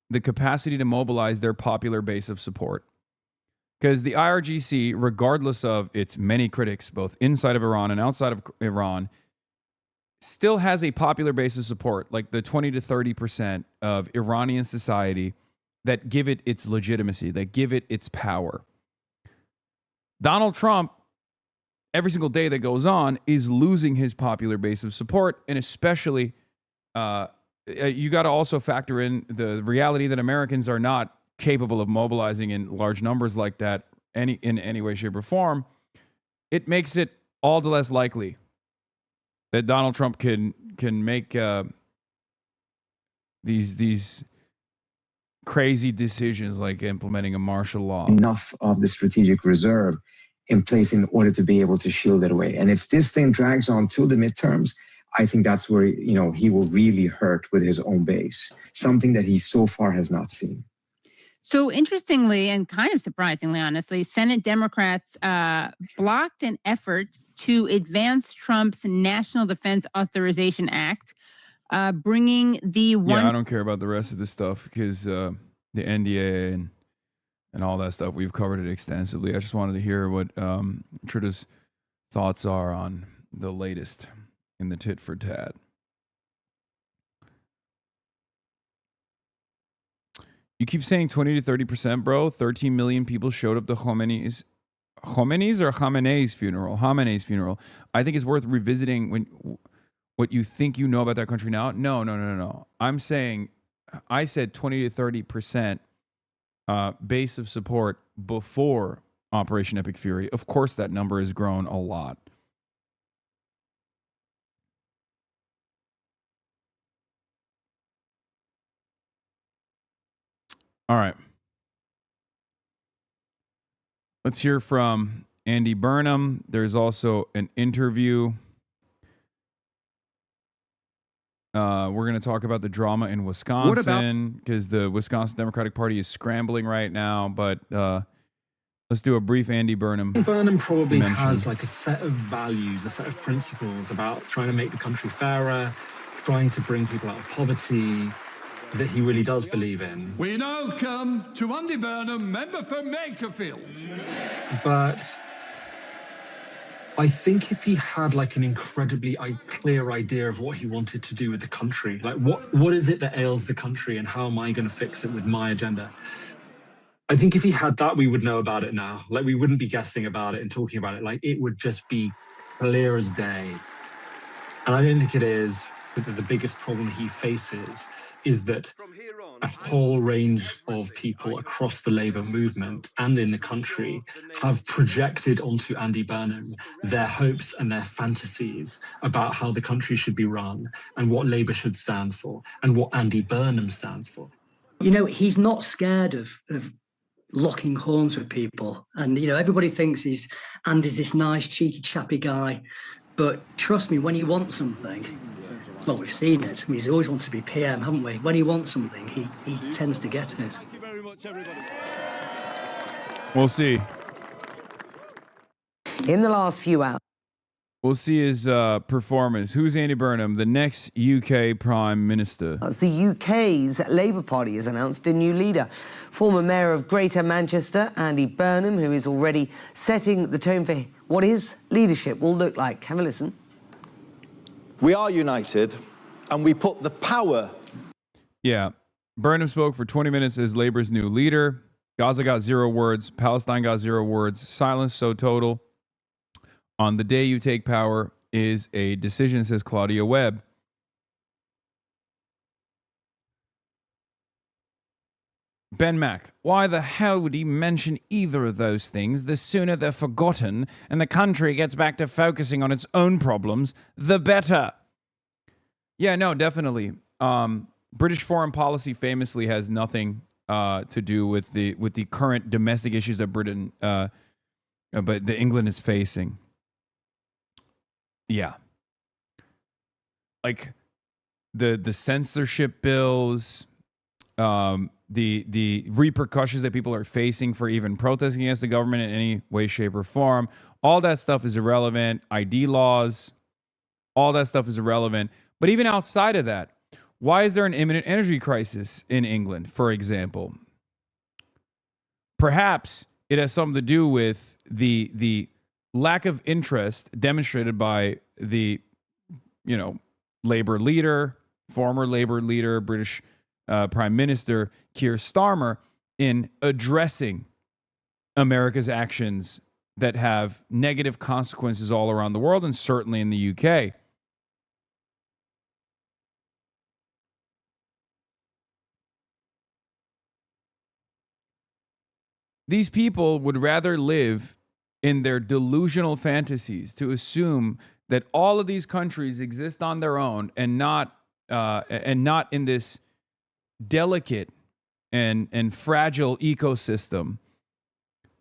the capacity to mobilize their popular base of support. Because the IRGC, regardless of its many critics, both inside of Iran and outside of Iran, still has a popular base of support, like the 20 to 30% of Iranian society that give it its legitimacy, that give it its power. Donald Trump, every single day that goes on, is losing his popular base of support, and especially you got to also factor in the reality that Americans are not capable of mobilizing in large numbers like that in any way, shape, or form. It makes it all the less likely that Donald Trump can make these crazy decisions like implementing a martial law. Enough of the strategic reserve in place in order to be able to shield it away. And if this thing drags on till the midterms, I think that's where, he will really hurt with his own base, something that he so far has not seen. So interestingly, and kind of surprisingly, honestly, Senate Democrats blocked an effort to advance Trump's National Defense Authorization Act, bringing the one... Yeah, I don't care about the rest of this stuff because the NDA and all that stuff, we've covered it extensively. I just wanted to hear what Trita's thoughts are on the latest in the tit for tat. You keep saying 20 to 30%, bro. 13 million people showed up to Khomeini's Khamenei's or Khamenei's funeral. Khamenei's funeral. I think it's worth revisiting what you think you know about that country now. No. I said 20 to 30% base of support before Operation Epic Fury. Of course, that number has grown a lot. All right. Let's hear from Andy Burnham. There's also an interview. We're going to talk about the drama in Wisconsin because the Wisconsin Democratic Party is scrambling right now. But let's do a brief Andy Burnham. Burnham probably has like a set of values, a set of principles about trying to make the country fairer, trying to bring people out of poverty, that he really does believe in. We now come to Andy Burnham, member for Makerfield. But I think if he had like an incredibly clear idea of what he wanted to do with the country, like what is it that ails the country and how am I going to fix it with my agenda? I think if he had that, we would know about it now. Like we wouldn't be guessing about it and talking about it. Like it would just be clear as day. And I don't think it is. The biggest problem he faces is that a whole range of people across the Labour movement and in the country have projected onto Andy Burnham their hopes and their fantasies about how the country should be run and what Labour should stand for and what Andy Burnham stands for. You know, he's not scared of locking horns with people. And, you know, everybody thinks Andy's this nice, cheeky, chappy guy. But trust me, when he wants something, well, we've seen it. I mean, he's always wanted to be PM, haven't we? When he wants something, he tends to get it. Thank you very much, everybody. We'll see. In the last few hours. We'll see his performance. Who's Andy Burnham, the next UK Prime Minister? That's the UK's Labour Party has announced a new leader. Former Mayor of Greater Manchester, Andy Burnham, who is already setting the tone for what his leadership will look like. Have a listen. We are united, and we put the power. Yeah. Burnham spoke for 20 minutes as Labour's new leader. Gaza got 0 words. Palestine got 0 words. Silence so total. On the day you take power is a decision, says Claudia Webb. Ben Mack, why the hell would he mention either of those things? The sooner they're forgotten and the country gets back to focusing on its own problems, the better. Yeah, no, definitely. British foreign policy famously has nothing to do with the current domestic issues that Britain, but the England is facing. Yeah. Like the censorship bills, the repercussions that people are facing for even protesting against the government in any way, shape, or form. All that stuff is irrelevant. ID laws, all that stuff is irrelevant. But even outside of that, why is there an imminent energy crisis in England, for example? Perhaps it has something to do with the lack of interest demonstrated by the, Labour leader, former Labour leader, British Prime Minister Keir Starmer in addressing America's actions that have negative consequences all around the world and certainly in the UK. These people would rather live in their delusional fantasies to assume that all of these countries exist on their own and not in this delicate and fragile ecosystem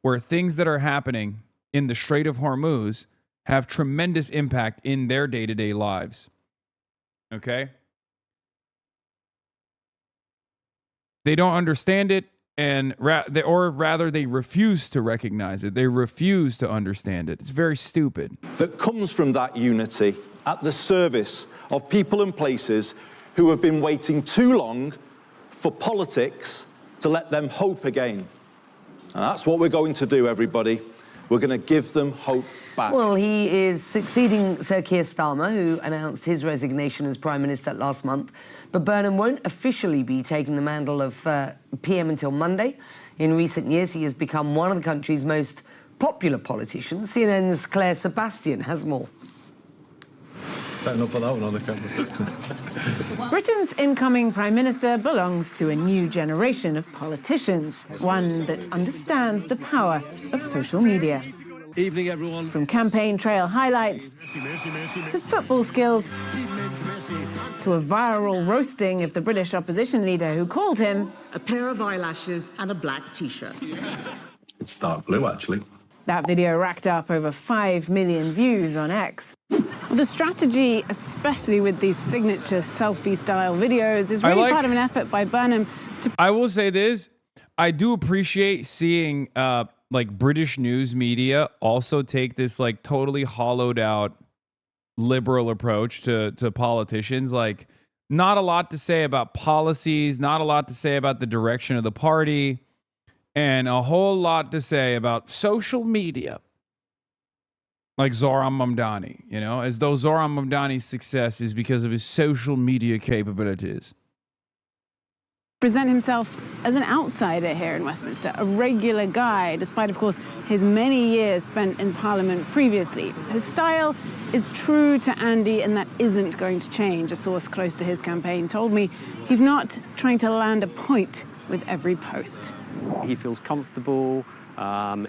where things that are happening in the Strait of Hormuz have tremendous impact in their day-to-day lives. Okay? They don't understand it, or rather they refuse to recognize it. They refuse to understand it. It's very stupid. That comes from that unity at the service of people and places who have been waiting too long for politics to let them hope again. And that's what we're going to do, everybody. We're going to give them hope back. Well, he is succeeding Sir Keir Starmer, who announced his resignation as Prime Minister last month. But Burnham won't officially be taking the mantle of PM until Monday. In recent years, he has become one of the country's most popular politicians. CNN's Claire Sebastian has more. Better not put that one on the camera. Britain's incoming Prime Minister belongs to a new generation of politicians, one that understands the power of social media. Evening, everyone. From campaign trail highlights to football skills to a viral roasting of the British opposition leader who called him a pair of eyelashes and a black T-shirt. It's dark blue, actually. That video racked up over 5 million views on X. The strategy, especially with these signature selfie-style videos, is really part of an effort by Burnham to... I will say this. I do appreciate seeing like British news media also take this like totally hollowed out liberal approach to politicians. Like, not a lot to say about policies, not a lot to say about the direction of the party, and a whole lot to say about social media. Like Zohran Mamdani, you know, as though Zohran Mamdani's success is because of his social media capabilities. present himself as an outsider here in Westminster, a regular guy, despite, of course, his many years spent in Parliament previously. His style is true to Andy, and that isn't going to change. A source close to his campaign told me he's not trying to land a point with every post. He feels comfortable,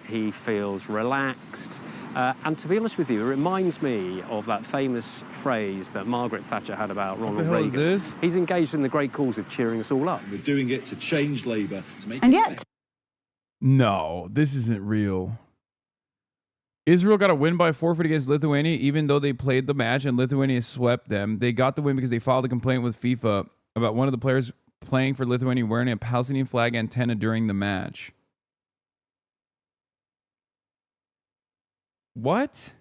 he feels relaxed, and to be honest with you, it reminds me of that famous phrase that Margaret Thatcher had about Ronald Reagan. What the hell is this? He's engaged in the great cause of cheering us all up. We're doing it to change Labour, to make and it yet, no, this isn't real. Israel got a win by forfeit against Lithuania, even though they played the match and Lithuania swept them. They got the win because they filed a complaint with FIFA about one of the players playing for Lithuania wearing a Palestinian flag antenna during the match. What?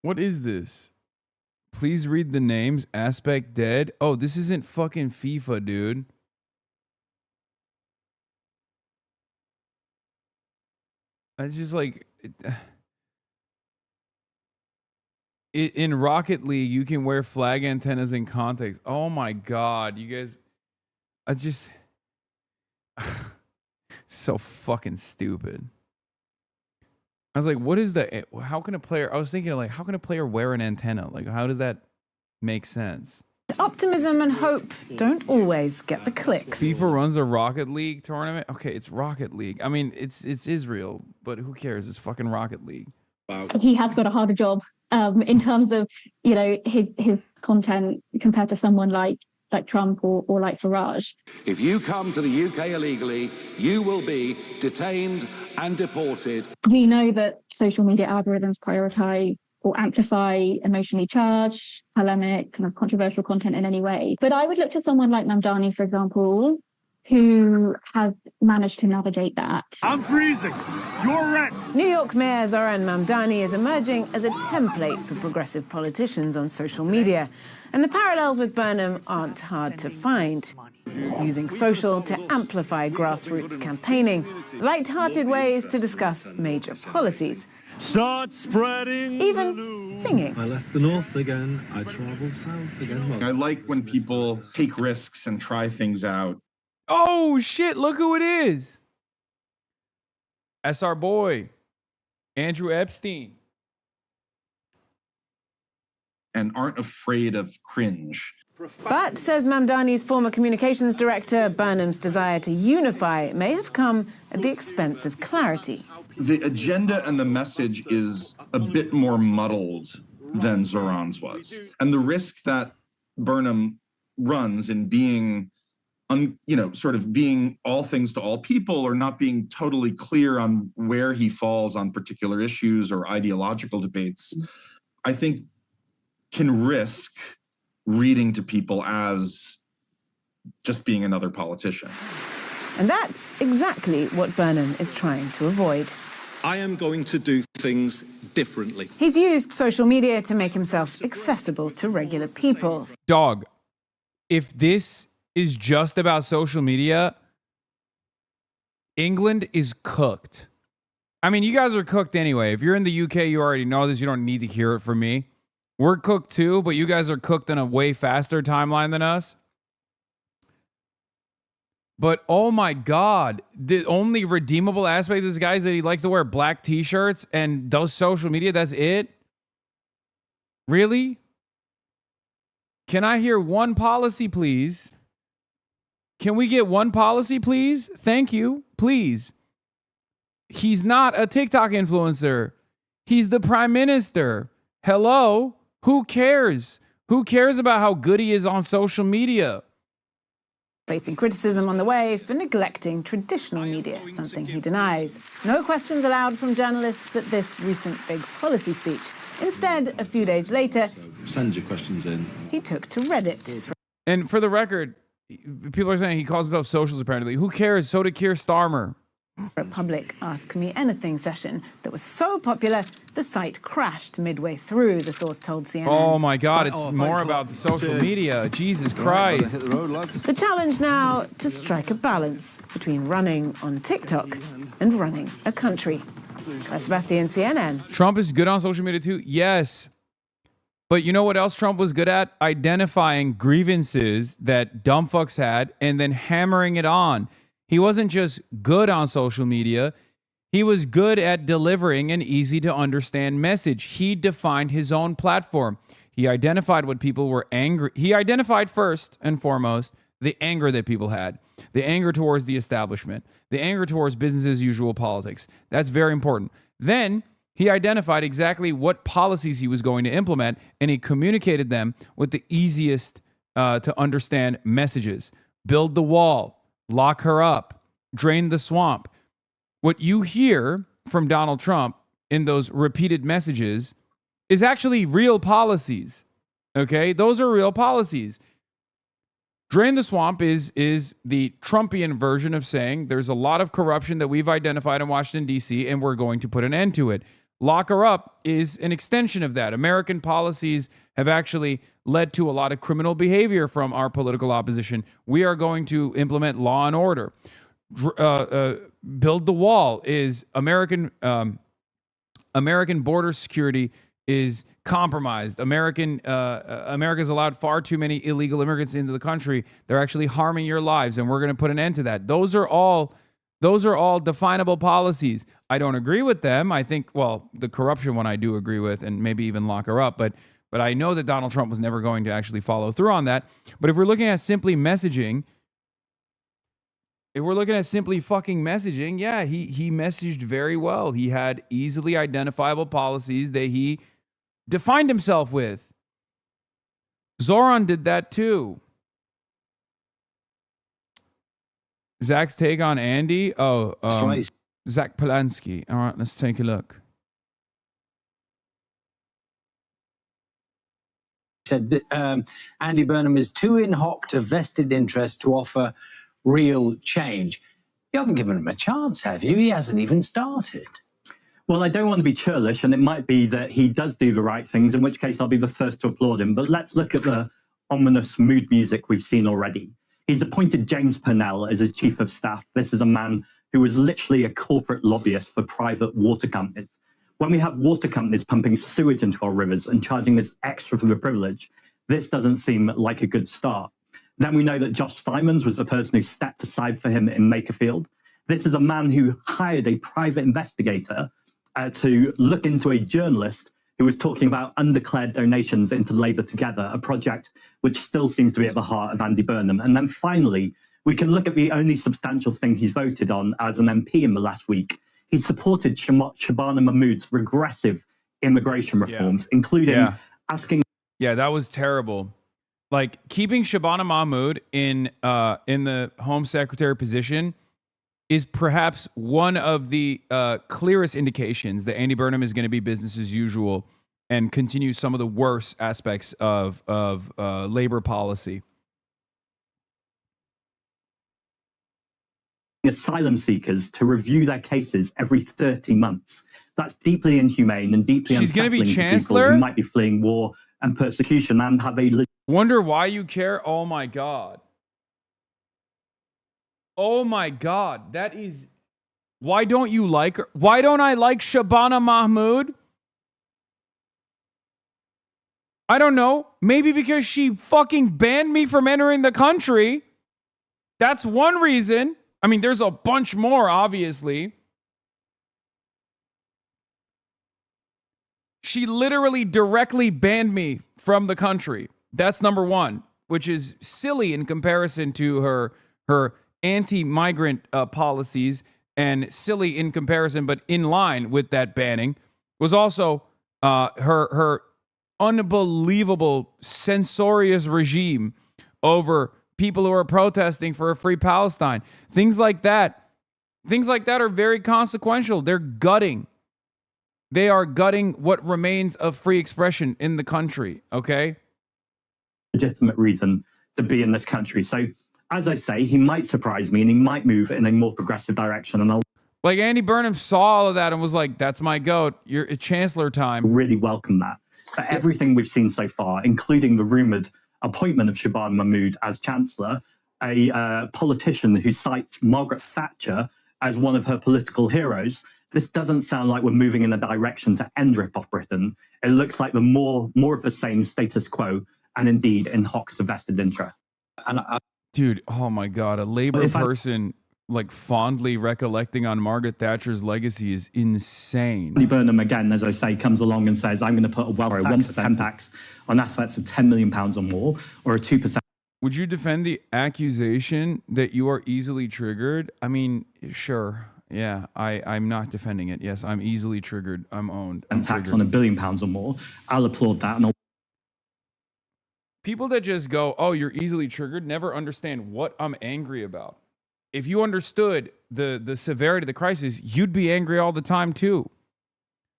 What is this? Please read the names. Aspect dead. Oh, this isn't fucking FIFA, dude. It's just like... in Rocket League, you can wear flag antennas in context. Oh my God, you guys... I just... so fucking stupid. I was like, what is the... How can a player... I was thinking, like, how can a player wear an antenna? Like, how does that make sense? optimism and hope don't always get the clicks. FIFA runs a Rocket League tournament? Okay, it's Rocket League. I mean, it's Israel, but who cares? It's fucking Rocket League. Wow. He has got a harder job in terms of, you know, his content compared to someone like Trump or like Farage. If you come to the UK illegally, you will be detained and deported. We know that social media algorithms prioritize or amplify emotionally charged, polemic, kind of controversial content in any way. But I would look to someone like Mamdani, for example, who has managed to navigate that. I'm freezing. You're red. New York Mayor Zohran Mamdani is emerging as a template for progressive politicians on social media. And the parallels with Burnham aren't hard to find. Using social to amplify grassroots campaigning, light-hearted ways to discuss major policies. Start spreading. Even singing. I left the north again. I traveled south again. I like when people take risks and try things out. Oh, shit. Look who it is. That's our boy, Andrew Epstein. And aren't afraid of cringe. But, says Mamdani's former communications director, Burnham's desire to unify may have come at the expense of clarity. The agenda and the message is a bit more muddled than Zohran's was. And the risk that Burnham runs in being, sort of being all things to all people or not being totally clear on where he falls on particular issues or ideological debates, I think can risk reading to people as just being another politician. And that's exactly what Burnham is trying to avoid. I am going to do things differently. He's used social media to make himself accessible to regular people. Dog, if this is just about social media, England is cooked. I mean, you guys are cooked anyway. If you're in the UK, you already know this. You don't need to hear it from me. We're cooked too, but you guys are cooked in a way faster timeline than us. But oh my God, the only redeemable aspect of this guy is that he likes to wear black t-shirts and does social media. That's it? Really? Can I hear one policy, please? Can we get one policy, please? Thank you. Please. He's not a TikTok influencer. He's the prime minister. Hello? Who cares? Who cares about how good he is on social media? Facing criticism on the way for neglecting traditional media, something he denies. No questions allowed from journalists at this recent big policy speech. Instead, a few days later, send your questions in. He took to Reddit. And for the record, people are saying he calls himself socialist apparently. Who cares? So did Keir Starmer. A public Ask Me Anything session that was so popular, the site crashed midway through, the source told CNN. Oh my God, it's more about the social media. Jesus Christ. The challenge now to strike a balance between running on TikTok and running a country. Sebastian, CNN. Trump is good on social media too? Yes. But you know what else Trump was good at? Identifying grievances that dumb fucks had and then hammering it on. He wasn't just good on social media. He was good at delivering an easy to understand message. He defined his own platform. He identified what people were angry. He identified first and foremost the anger that people had, the anger towards the establishment, the anger towards business as usual politics. That's very important. Then he identified exactly what policies he was going to implement, and he communicated them with the easiest to understand messages. Build the wall. Lock her up, drain the swamp. What you hear from Donald Trump in those repeated messages is actually real policies. Okay? Those are real policies. Drain the swamp is the Trumpian version of saying there's a lot of corruption that we've identified in Washington, D.C., and we're going to put an end to it. Lock her up is an extension of that. American policies have actually led to a lot of criminal behavior from our political opposition. We are going to implement law and order. Build the wall is American border security is compromised. America's allowed far too many illegal immigrants into the country. They're actually harming your lives, and we're going to put an end to that. Those are all definable policies. I don't agree with them. I think, well, the corruption one I do agree with, and maybe even lock her up. But I know that Donald Trump was never going to actually follow through on that. But if we're looking at simply messaging, yeah, he messaged very well. He had easily identifiable policies that he defined himself with. Zoran did that too. Zach's take on Andy. Zach Polanski. All right, let's take a look. Said that Andy Burnham is too in hoc to vested interest to offer real change. You haven't given him a chance, have you? He hasn't even started. Well, I don't want to be churlish, and it might be that he does do the right things, in which case I'll be the first to applaud him. But let's look at the ominous mood music we've seen already. He's appointed James Purnell as his chief of staff. This is a man who is literally a corporate lobbyist for private water companies. When we have water companies pumping sewage into our rivers and charging this extra for the privilege, this doesn't seem like a good start. Then we know that Josh Simons was the person who stepped aside for him in Makerfield. This is a man who hired a private investigator to look into a journalist who was talking about undeclared donations into Labour Together, a project which still seems to be at the heart of Andy Burnham. And then finally, we can look at the only substantial thing he's voted on as an MP in the last week. He supported Shabana Mahmood's regressive immigration reforms, including asking... Yeah, that was terrible. Like, keeping Shabana Mahmood in the Home Secretary position is perhaps one of the clearest indications that Andy Burnham is going to be business as usual and continue some of the worst aspects of labor policy. Asylum seekers to review their cases every 30 months. That's deeply inhumane and deeply unsettling to people who might be fleeing war and persecution and have a... Wonder why you care? Oh my God. Oh my God. That is Why don't you like her? Why don't I like Shabana Mahmood? I don't know. Maybe because she fucking banned me from entering the country. That's one reason. I mean, there's a bunch more, obviously. She literally directly banned me from the country. That's number one, which is silly in comparison to her anti-migrant policies, and silly in comparison, but in line with that banning, was also her unbelievable censorious regime over people who are protesting for a free Palestine. Things like that are very consequential. They're gutting. They are gutting what remains of free expression in the country, okay? Legitimate reason to be in this country. So, as I say, he might surprise me and he might move in a more progressive direction. And I'll like Andy Burnham saw all of that and was like, that's my goat. You're Chancellor time. really welcome that. For everything we've seen so far, including the rumored appointment of Shabana Mahmood as Chancellor, a politician who cites Margaret Thatcher as one of her political heroes, this doesn't sound like we're moving in a direction to end rip-off Britain. It looks like the more of the same status quo, and indeed in hoc to vested interest. And dude, oh my God, a Labour person like fondly recollecting on Margaret Thatcher's legacy is insane. Andy Burnham, again, as I say, comes along and says, I'm going to put a wealth tax, 1% tax on assets of £10 million or more, or a 2%. Would you defend the accusation that you are easily triggered? I mean, sure. Yeah, I'm not defending it. Yes, I'm easily triggered. I'm owned. And tax on £1 billion or more. I'll applaud that. And people that just go, oh, you're easily triggered, never understand what I'm angry about. If you understood the severity of the crisis, you'd be angry all the time too.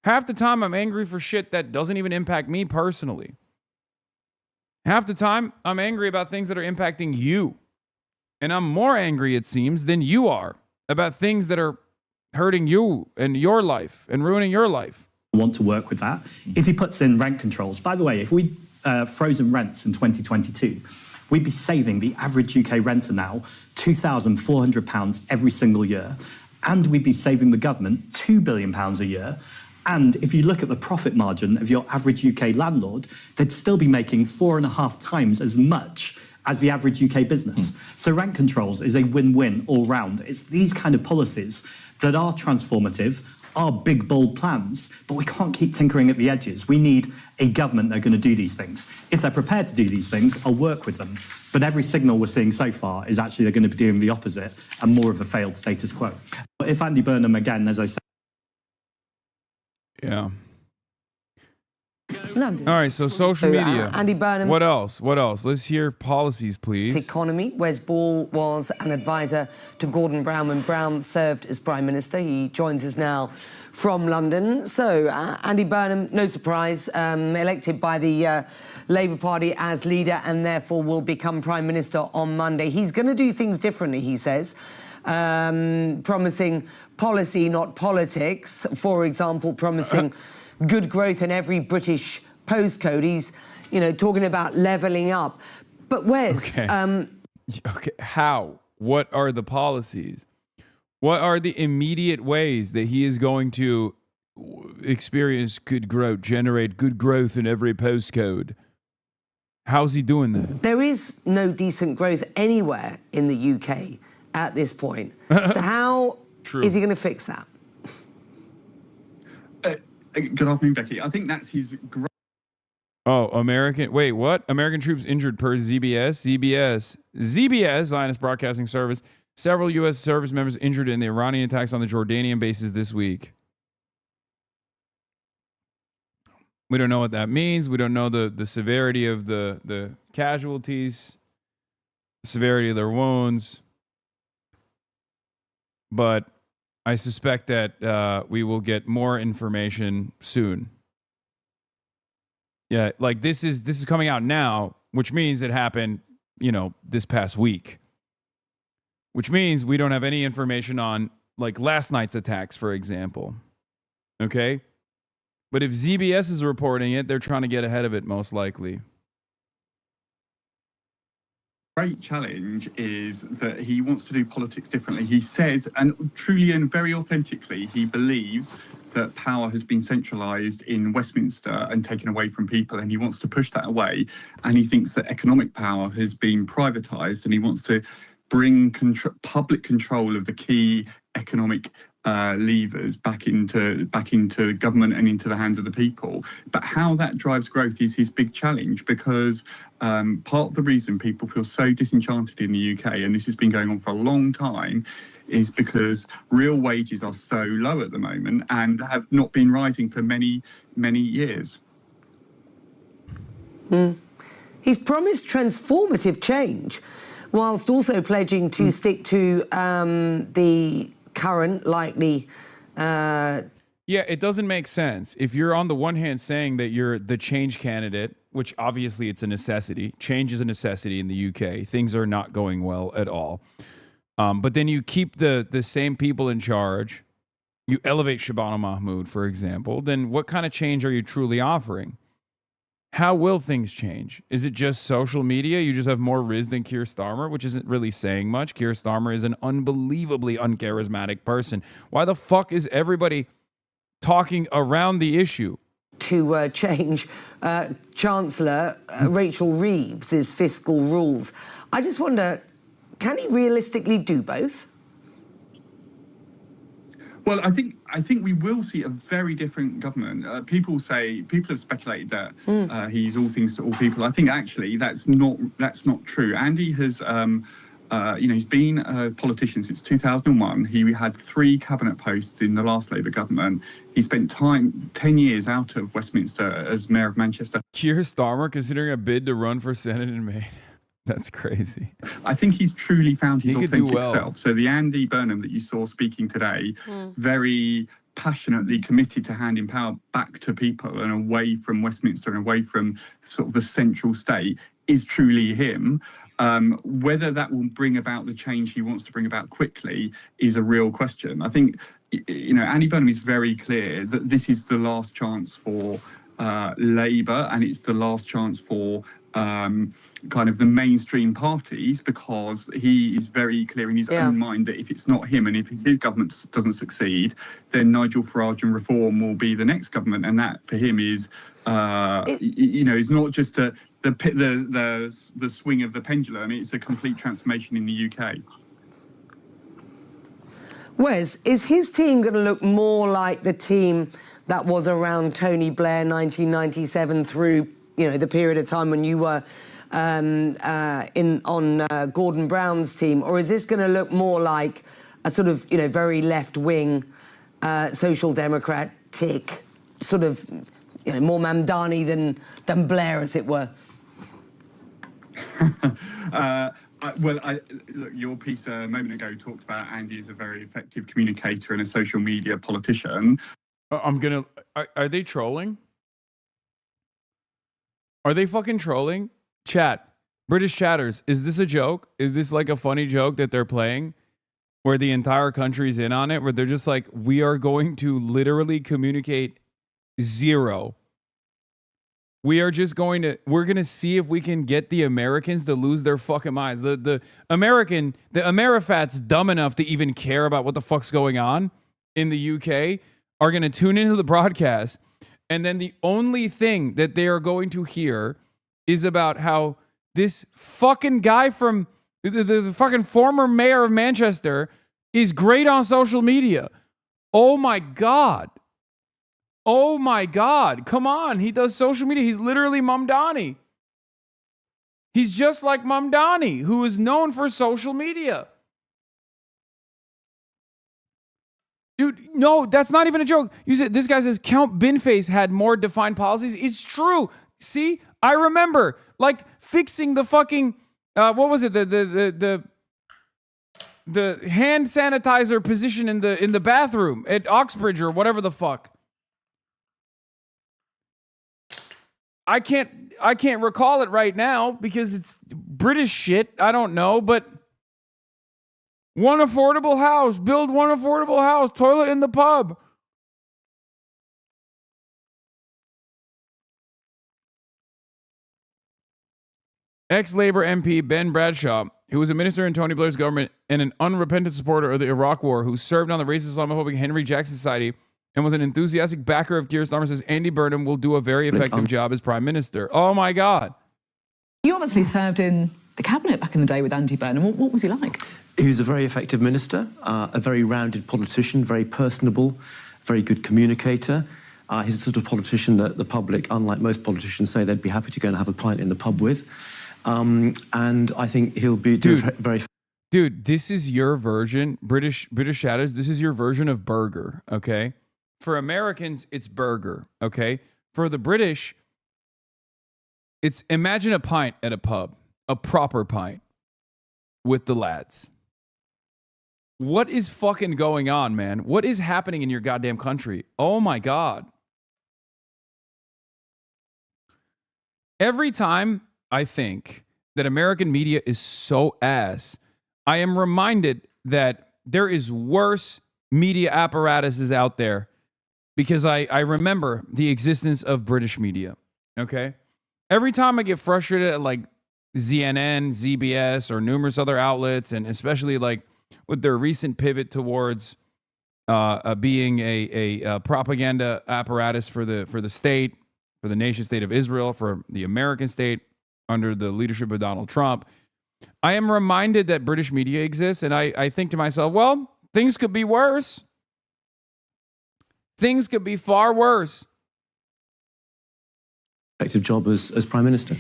Half the time I'm angry for shit that doesn't even impact me personally. Half the time I'm angry about things that are impacting you. And I'm more angry, it seems, than you are about things that are hurting you and your life and ruining your life. Want to work with that. If he puts in rent controls, by the way, if we frozen rents in 2022, we'd be saving the average UK renter now £2,400 every single year, and we'd be saving the government £2 billion a year. And if you look at the profit margin of your average UK landlord, they'd still be making 4.5 times as much as the average UK business. So rent controls is a win-win all round. It's these kind of policies that are transformative, are big, bold plans, but we can't keep tinkering at the edges. We need a government that are going to do these things. If they're prepared to do these things, I'll work with them. But every signal we're seeing so far is actually they're going to be doing the opposite and more of a failed status quo. But if Andy Burnham, again, as I said... Yeah. All right, so social media. Andy Burnham. What else? What else? Let's hear policies, please. Economy. Wes Ball was an advisor to Gordon Brown when Brown served as Prime Minister. He joins us now from London. So, Andy Burnham, no surprise, elected by the Labour Party as leader and therefore will become Prime Minister on Monday. He's going to do things differently, he says, promising policy, not politics. For example, promising good growth in every British postcode. He's, talking about levelling up. But Wes... Okay, how? What are the policies? What are the immediate ways that he is going to experience good growth, generate good growth in every postcode? How's he doing that? There is no decent growth anywhere in the UK at this point. So how is he going to fix that? Good afternoon, Becky. I think that's his... Oh, wait, what? American troops injured per ZBS, Zionist Broadcasting Service. Several U.S. service members injured in the Iranian attacks on the Jordanian bases this week. We don't know what that means. We don't know the severity of the casualties, the severity of their wounds. But I suspect that we will get more information soon. Yeah, like this is coming out now, which means it happened, this past week. Which means we don't have any information on, like, last night's attacks, for example. Okay? But if ZBS is reporting it, they're trying to get ahead of it, most likely. great challenge is that he wants to do politics differently. He says, and truly and very authentically, he believes that power has been centralised in Westminster and taken away from people, and he wants to push that away. And he thinks that economic power has been privatised, and he wants to bring public control of the key economic levers back into government and into the hands of the people. But how that drives growth is his big challenge, because part of the reason people feel so disenchanted in the UK, and this has been going on for a long time, is because real wages are so low at the moment and have not been rising for many, many years. He's promised transformative change, whilst also pledging to stick to the current likely. Yeah, it doesn't make sense. If you're on the one hand saying that you're the change candidate, which obviously it's a necessity. Change is a necessity in the UK. Things are not going well at all. But then you keep the same people in charge. You elevate Shabana Mahmood, for example. Then what kind of change are you truly offering? How will things change? Is it just social media? You just have more Riz than Keir Starmer, which isn't really saying much. Keir Starmer is an unbelievably uncharismatic person. Why the fuck is everybody talking around the issue? To change Chancellor Rachel Reeves' fiscal rules. I just wonder, can he realistically do both? Well, I think we will see a very different government. People have speculated that he's all things to all people. I think actually that's not true. Andy has, he's been a politician since 2001. He had 3 cabinet posts in the last Labour government. He spent 10 years out of Westminster as Mayor of Manchester. Keir Starmer considering a bid to run for Senate in Maine. That's crazy. I think he's truly found his authentic self. So the Andy Burnham that you saw speaking today, very passionately committed to handing power back to people and away from Westminster and away from sort of the central state, is truly him. Whether that will bring about the change he wants to bring about quickly is a real question. I think, Andy Burnham is very clear that this is the last chance for Labour, and it's the last chance for kind of the mainstream parties, because he is very clear in his own mind that if it's not him and if his government doesn't succeed, then Nigel Farage and Reform will be the next government, and that for him is is not just the swing of the pendulum. It's a complete transformation in the UK. Wes, is his team going to look more like the team that was around Tony Blair 1997 through the period of time when you were on Gordon Brown's team, or is this going to look more like a sort of very left-wing social democratic sort of more Mamdani than Blair, as it were? Look, your piece a moment ago talked about Andy as a very effective communicator and a social media politician. Are they trolling? Are they fucking trolling? Chat, British chatters, is this a joke? Is this like a funny joke that they're playing where the entire country's in on it, where they're just like, we are going to literally communicate zero. We're going to see if we can get the Americans to lose their fucking minds. The Amerifats dumb enough to even care about what the fuck's going on in the UK are going to tune into the broadcast. And then the only thing that they are going to hear is about how this fucking guy from the fucking former mayor of Manchester is great on social media. Oh my God. Oh my God. Come on. He does social media. He's literally Mamdani. He's just like Mamdani, who is known for social media. Dude, no, that's not even a joke. You said this guy says Count Binface had more defined policies. It's true. See, I remember like fixing the fucking what was it? The hand sanitizer position in the bathroom at Oxbridge or whatever the fuck. I can't recall it right now because it's British shit. I don't know, but one affordable house, build one affordable house, toilet in the pub. Ex-Labour MP Ben Bradshaw, who was a minister in Tony Blair's government and an unrepentant supporter of the Iraq War, who served on the racist Islamophobic Henry Jackson Society and was an enthusiastic backer of Keir Starmer, says Andy Burnham will do a very effective job as Prime Minister. Oh, my God. You obviously served in the cabinet back in the day with Andy Burnham. What was he like? He was a very effective minister, a very rounded politician, very personable, very good communicator. He's the sort of politician that the public, unlike most politicians, say they'd be happy to go and have a pint in the pub with. And I think he'll be very... Dude, this is your version, British Shadows, this is your version of burger, okay? For Americans, it's burger, okay? For the British, it's imagine a pint at a pub, a proper pint with the lads. What is fucking going on, man? What is happening in your goddamn country? Oh my God. Every time I think that American media is so ass, I am reminded that there is worse media apparatuses out there because I remember the existence of British media, okay? Every time I get frustrated at like CNN, ZBS, or numerous other outlets, and especially like with their recent pivot towards being a propaganda apparatus for the state, for the nation state of Israel, for the American state under the leadership of Donald Trump, I am reminded that British media exists, and I think to myself, well, things could be worse. Things could be far worse. Effective job as Prime Minister.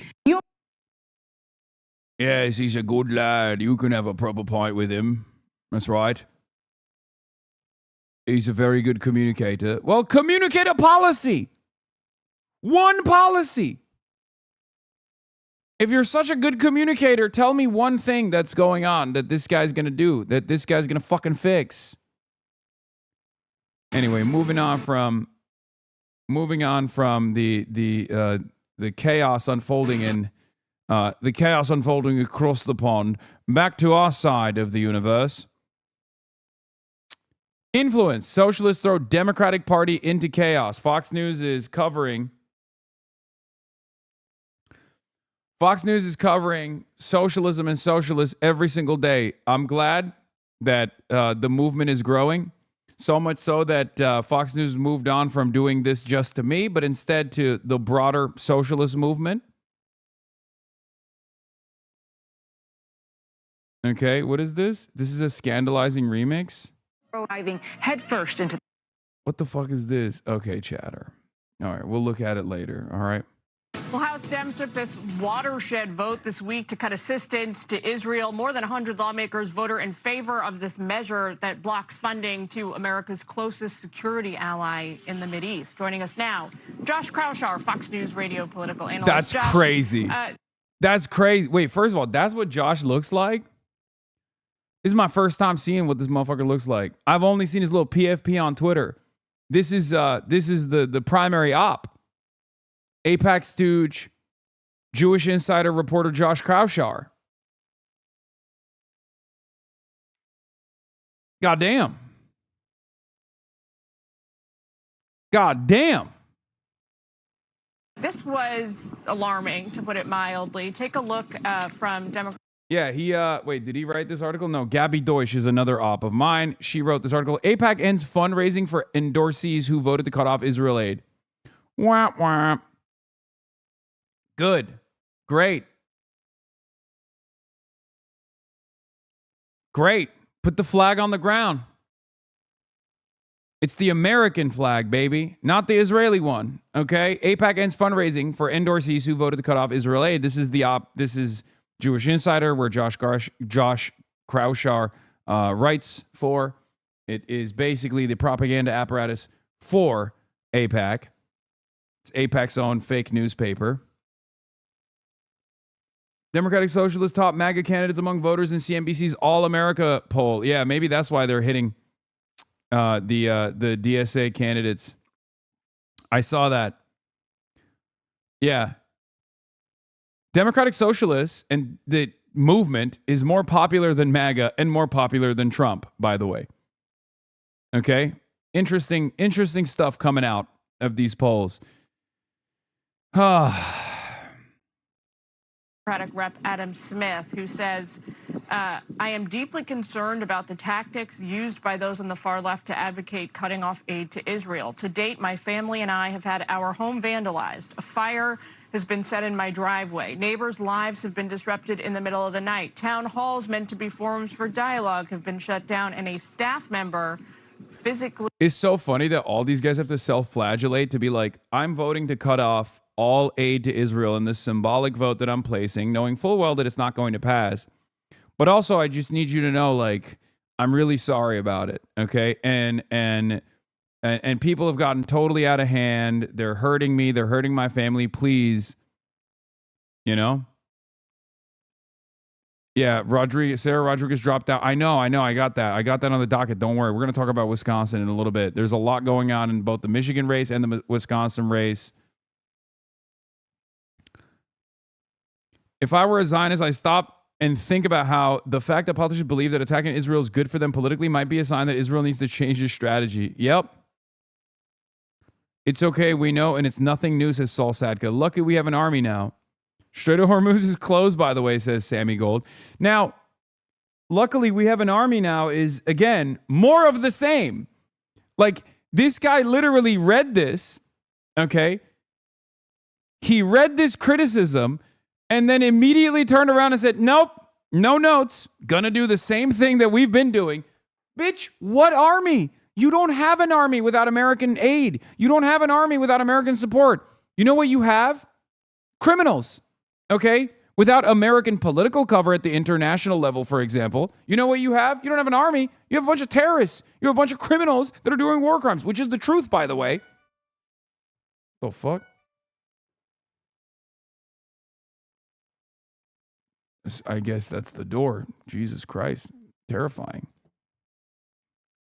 Yes, he's a good lad. You can have a proper pint with him. That's right. He's a very good communicator. Well, communicate a policy. One policy. If you're such a good communicator, tell me one thing that's going on that this guy's going to do, that this guy's going to fucking fix. Anyway, moving on from the chaos unfolding in the chaos unfolding across the pond, back to our side of the universe. Influence. Socialists throw Democratic Party into chaos. Fox News is covering socialism and socialists every single day. I'm glad that the movement is growing, so much so that Fox News moved on from doing this just to me, but instead to the broader socialist movement. Okay, what is this? This is a scandalizing remix? Diving headfirst into... What the fuck is this? Okay, chatter. All right, we'll look at it later, all right? Well, House Dems took this watershed vote this week to cut assistance to Israel. More than 100 lawmakers voted in favor of this measure that blocks funding to America's closest security ally in the Mideast. Joining us now, Josh Kraushaar, Fox News radio political analyst. That's Josh, crazy. That's crazy. Wait, first of all, that's what Josh looks like? This is my first time seeing what this motherfucker looks like. I've only seen his little PFP on Twitter. This is the primary op. AIPAC stooge, Jewish insider reporter Josh Kraushaar. God damn. God damn. this was alarming, to put it mildly. Take a look from Democrats. Yeah, wait, did he write this article? No, Gabby Deutsch is another op of mine. She wrote this article. AIPAC ends fundraising for endorsees who voted to cut off Israel aid. Wah, wah. Good. Great. Great. Put the flag on the ground. It's the American flag, baby, not the Israeli one. Okay? AIPAC ends fundraising for endorsees who voted to cut off Israel aid. This is This is Jewish Insider, where Josh Kraushaar writes for. It is basically the propaganda apparatus for AIPAC. It's AIPAC's own fake newspaper. Democratic Socialist top MAGA candidates among voters in CNBC's All America poll. Yeah, maybe that's why they're hitting the DSA candidates. I saw that. Yeah. Democratic Socialists and the movement is more popular than MAGA and more popular than Trump, by the way. Okay? Interesting stuff coming out of these polls. Democratic Rep Adam Smith, who says, I am deeply concerned about the tactics used by those on the far left to advocate cutting off aid to Israel. To date, my family and I have had our home vandalized. A fire has been set in my driveway. Neighbors' lives have been disrupted in the middle of the night. Town halls meant to be forums for dialogue have been shut down, and a staff member physically... It's so funny that all these guys have to self-flagellate to be like, I'm voting to cut off all aid to Israel in this symbolic vote that I'm placing, knowing full well that it's not going to pass. But also, I just need you to know, like, I'm really sorry about it, okay? And people have gotten totally out of hand. They're hurting me. They're hurting my family. Please, you know? Yeah, Sarah Rodriguez dropped out. I know. I got that. I got that on the docket. Don't worry. We're going to talk about Wisconsin in a little bit. There's a lot going on in both the Michigan race and the Wisconsin race. If I were a Zionist, I stop and think about how the fact that politicians believe that attacking Israel is good for them politically might be a sign that Israel needs to change its strategy. Yep. It's okay, we know, and it's nothing new, says Saul Sadka. Lucky we have an army now. Strait of Hormuz is closed, by the way, says Sammy Gold. Now, luckily we have an army now is, again, more of the same. Like, this guy literally read this, okay? He read this criticism and then immediately turned around and said, nope, no notes. Gonna do the same thing that we've been doing. Bitch, what army? You don't have an army without American aid. You don't have an army without American support. You know what you have? Criminals, okay? Without American political cover at the international level, for example. You know what you have? You don't have an army. You have a bunch of terrorists. You have a bunch of criminals that are doing war crimes, which is the truth, by the way. The fuck? I guess that's the door. Jesus Christ. Terrifying.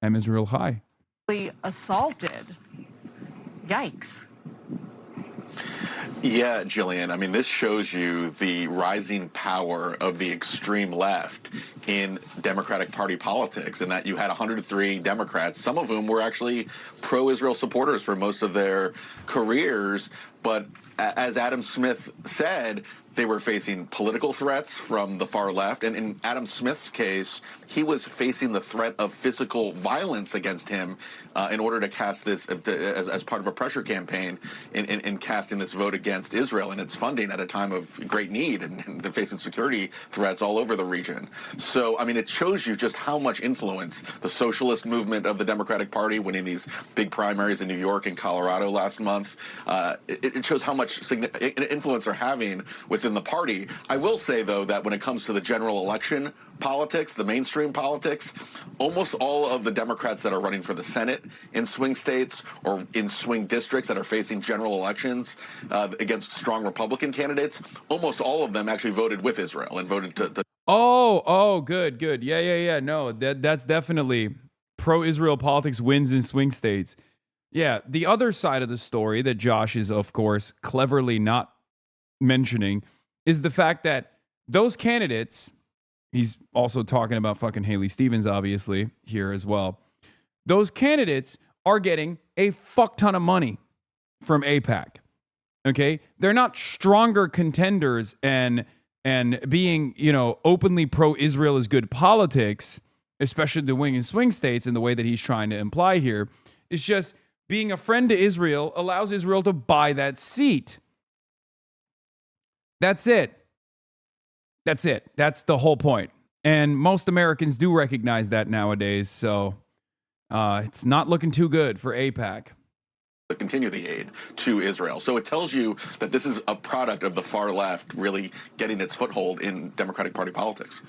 M is real high. Assaulted. Yikes. Yeah, Jillian. I mean, this shows you the rising power of the extreme left in Democratic Party politics, and that you had 103 Democrats, some of whom were actually pro-Israel supporters for most of their careers. But as Adam Smith said, they were facing political threats from the far left. And in Adam Smith's case, he was facing the threat of physical violence against him in order to cast this as part of a pressure campaign in casting this vote against Israel and its funding at a time of great need and facing security threats all over the region. So, I mean, it shows you just how much influence the socialist movement of the Democratic Party, winning these big primaries in New York and Colorado last month, it shows how much influence they're having within the party. I will say, though, that when it comes to the general election politics, the mainstream politics, almost all of the Democrats that are running for the Senate in swing states or in swing districts that are facing general elections against strong Republican candidates, almost all of them actually voted with Israel and voted to Oh, good. Yeah. No, that's definitely pro-Israel politics wins in swing states. Yeah, the other side of the story that Josh is, of course, cleverly not mentioning is the fact that those candidates, he's also talking about fucking Haley Stevens, obviously, here as well. Those candidates are getting a fuck ton of money from AIPAC. Okay? They're not stronger contenders and being, openly pro-Israel is good politics, especially the wing and swing states in the way that he's trying to imply here. It's just being a friend to Israel allows Israel to buy that seat. That's it. That's the whole point. And most Americans do recognize that nowadays. So it's not looking too good for AIPAC. To continue the aid to Israel. So it tells you that this is a product of the far left really getting its foothold in Democratic Party politics.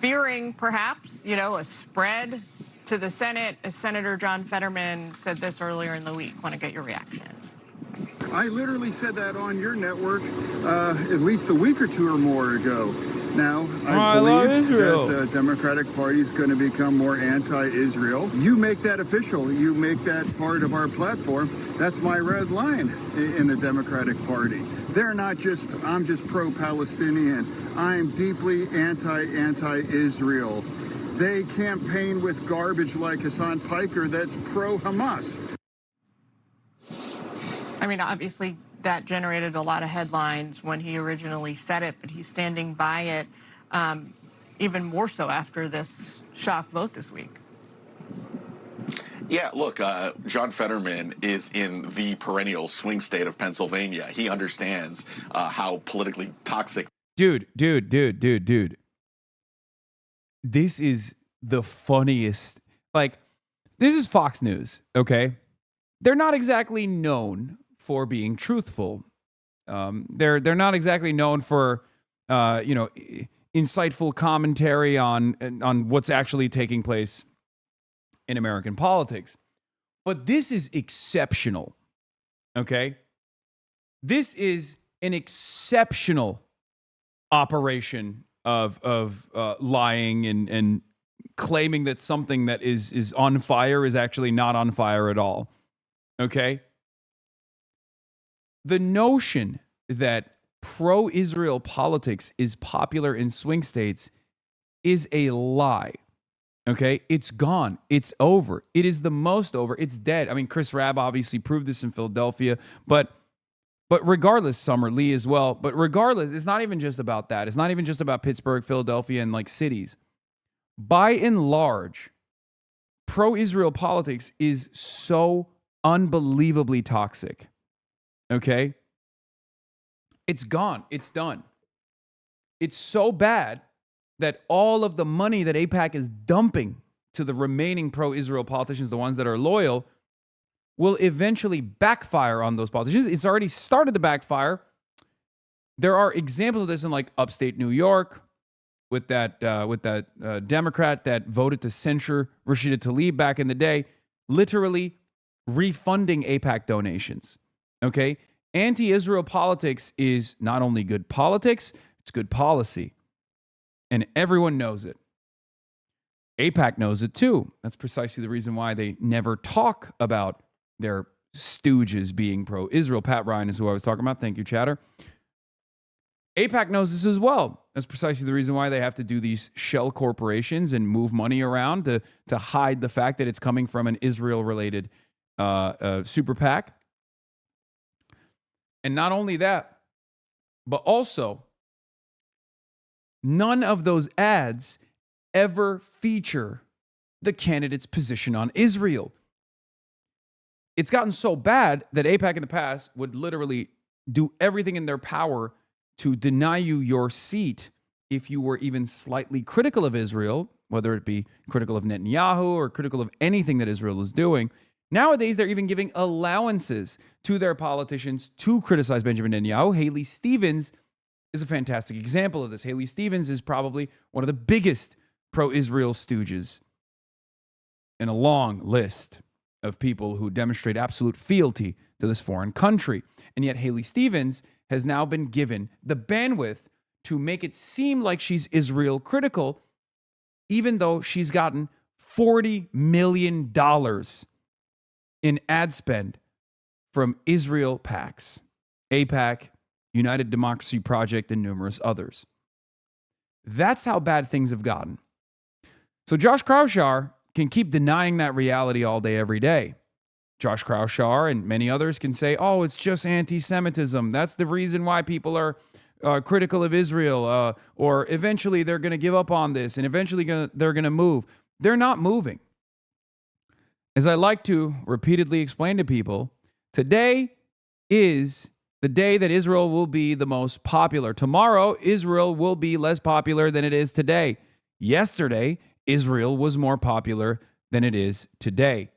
Fearing perhaps, a spread to the Senate, as Senator John Fetterman said this earlier in the week. Want to get your reaction? I literally said that on your network at least a week or two or more ago. Now, I believe that the Democratic Party is going to become more anti-Israel. You make that official. You make that part of our platform. That's my red line in the Democratic Party. They're not just, I'm just pro-Palestinian. I'm deeply anti-Israel. They campaign with garbage like Hasan Piker that's pro-Hamas. I mean, obviously, that generated a lot of headlines when he originally said it, but he's standing by it even more so after this shock vote this week. Yeah, look, John Fetterman is in the perennial swing state of Pennsylvania. He understands how politically toxic. Dude. This is the funniest. Like, this is Fox News, okay? They're not exactly known for being truthful. They're not exactly known for, insightful commentary on what's actually taking place in American politics. But this is exceptional, okay? This is an exceptional operation of lying and claiming that something that is on fire is actually not on fire at all, okay? The notion that pro-Israel politics is popular in swing states is a lie. Okay, it's gone. It's over. It is the most over. It's dead. I mean, Chris Rabb obviously proved this in Philadelphia, but regardless, Summer Lee as well. But regardless, it's not even just about that. It's not even just about Pittsburgh, Philadelphia, and like cities. By and large, pro-Israel politics is so unbelievably toxic. Okay, it's gone. It's done. It's so bad that all of the money that AIPAC is dumping to the remaining pro-Israel politicians, the ones that are loyal, will eventually backfire on those politicians. It's already started to backfire. There are examples of this in like upstate New York with that Democrat that voted to censure Rashida Tlaib back in the day, literally refunding AIPAC donations. Okay? Anti-Israel politics is not only good politics, it's good policy. And everyone knows it. AIPAC knows it too. That's precisely the reason why they never talk about their stooges being pro-Israel. Pat Ryan is who I was talking about. Thank you, Chatter. AIPAC knows this as well. That's precisely the reason why they have to do these shell corporations and move money around to hide the fact that it's coming from an Israel-related super PAC. And not only that, but also none of those ads ever feature the candidate's position on Israel. It's gotten so bad that AIPAC in the past would literally do everything in their power to deny you your seat if you were even slightly critical of Israel, whether it be critical of Netanyahu or critical of anything that Israel is doing. Nowadays, they're even giving allowances to their politicians to criticize Benjamin Netanyahu. Haley Stevens is a fantastic example of this. Haley Stevens is probably one of the biggest pro-Israel stooges in a long list of people who demonstrate absolute fealty to this foreign country. And yet Haley Stevens has now been given the bandwidth to make it seem like she's Israel critical, even though she's gotten $40 million in ad spend from Israel PACs, AIPAC, United Democracy Project, and numerous others. That's how bad things have gotten. So Josh Kraushaar can keep denying that reality all day, every day. Josh Kraushaar and many others can say, oh, it's just anti-Semitism. That's the reason why people are critical of Israel, or eventually they're going to give up on this, and eventually they're going to move. They're not moving. As I like to repeatedly explain to people, today is the day that Israel will be the most popular. Tomorrow, Israel will be less popular than it is today. Yesterday, Israel was more popular than it is today.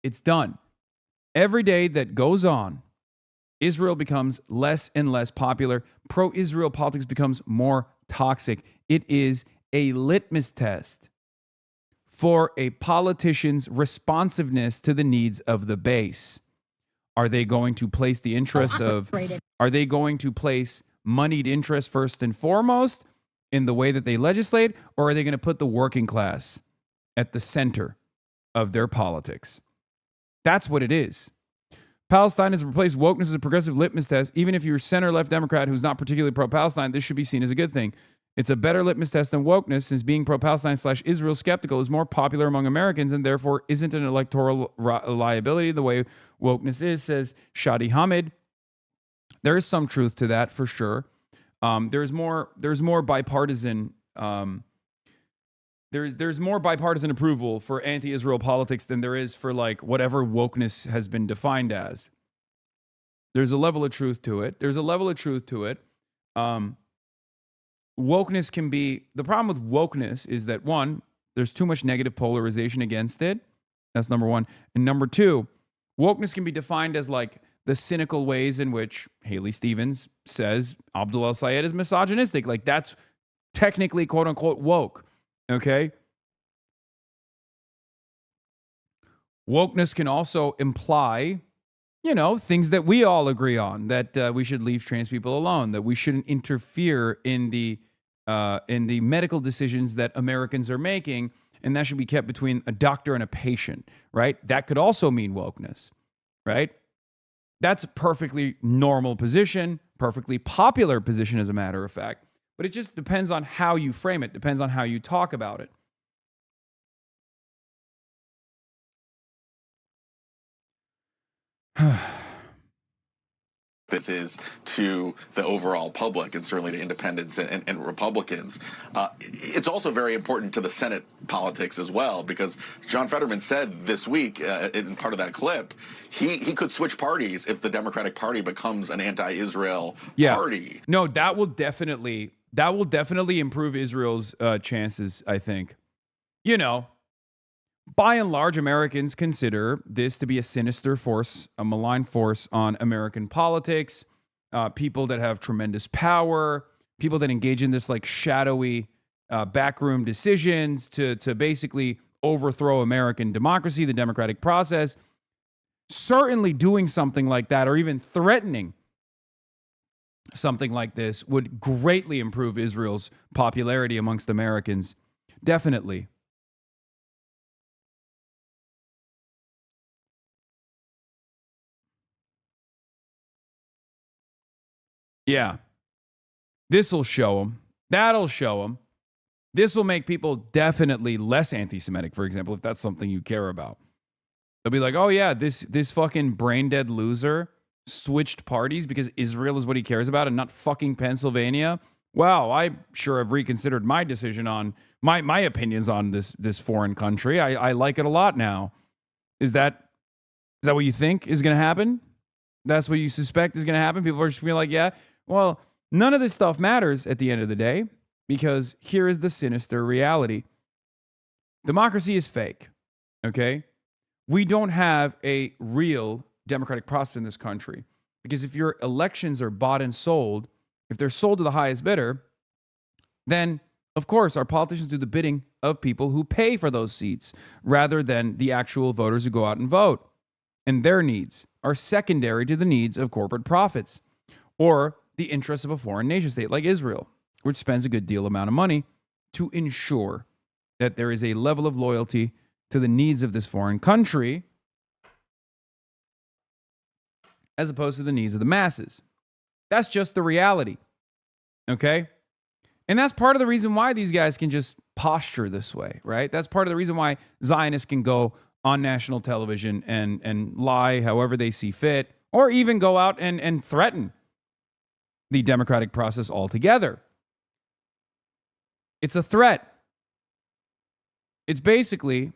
It's done. Every day that goes on, Israel becomes less and less popular. Pro-Israel politics becomes more toxic. It is a litmus test for a politician's responsiveness to the needs of the base. Are they going to place the interests are they going to place moneyed interests first and foremost in the way that they legislate, or are they going to put the working class at the center of their politics? That's what it is. Palestine has replaced wokeness as a progressive litmus test. Even if you're center-left Democrat who's not particularly pro-Palestine, this should be seen as a good thing. It's a better litmus test than wokeness, since being pro-Palestine/Israel skeptical is more popular among Americans and therefore isn't an electoral liability the way wokeness is, says Shadi Hamid. There is some truth to that for sure. There's more bipartisan there's more bipartisan approval for anti-Israel politics than there is for like whatever wokeness has been defined as. There's a level of truth to it. Wokeness can be, the problem with wokeness is that one, there's too much negative polarization against it. That's number one. And number two, wokeness can be defined as like the cynical ways in which Haley Stevens says Abdul El-Sayed is misogynistic. Like that's technically quote unquote woke. Okay. Wokeness can also imply, you know, things that we all agree on, that we should leave trans people alone, that we shouldn't interfere in the medical decisions that Americans are making, and that should be kept between a doctor and a patient, right? That could also mean wokeness, right? That's a perfectly normal position, perfectly popular position as a matter of fact, but it just depends on how you frame it, depends on how you talk about it. This is to the overall public and certainly to independents and Republicans. It's also very important to the Senate politics as well, because John Fetterman said this week in part of that clip, he could switch parties if the Democratic Party becomes an anti-Israel party. No, that will definitely improve Israel's chances, I think. You know, by and large, Americans consider this to be a sinister force, a malign force on American politics, people that have tremendous power, people that engage in this like shadowy backroom decisions to basically overthrow American democracy, the democratic process. Certainly doing something like that or even threatening something like this would greatly improve Israel's popularity amongst Americans. Definitely. Yeah. This will show them. That'll show them. This will make people definitely less anti-Semitic, for example, if that's something you care about. They'll be like, oh yeah, this fucking brain-dead loser switched parties because Israel is what he cares about and not fucking Pennsylvania. Wow, I sure have reconsidered my decision on my opinions on this foreign country. I like it a lot now. Is that what you think is going to happen? That's what you suspect is going to happen? People are just going to be like, yeah. Well, none of this stuff matters at the end of the day, because here is the sinister reality. Democracy is fake, okay? We don't have a real democratic process in this country, because if your elections are bought and sold, if they're sold to the highest bidder, then, of course, our politicians do the bidding of people who pay for those seats rather than the actual voters who go out and vote. And their needs are secondary to the needs of corporate profits or the interests of a foreign nation state like Israel, which spends a good deal amount of money to ensure that there is a level of loyalty to the needs of this foreign country as opposed to the needs of the masses. That's just the reality, okay? And that's part of the reason why these guys can just posture this way, right? That's part of the reason why Zionists can go on national television and lie however they see fit, or even go out and threaten the democratic process altogether. It's a threat. It's basically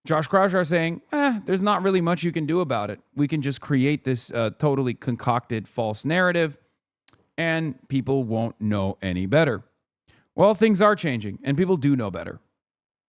Josh Kraushaar saying, there's not really much you can do about it. We can just create this totally concocted false narrative, and people won't know any better. Well, things are changing, and people do know better.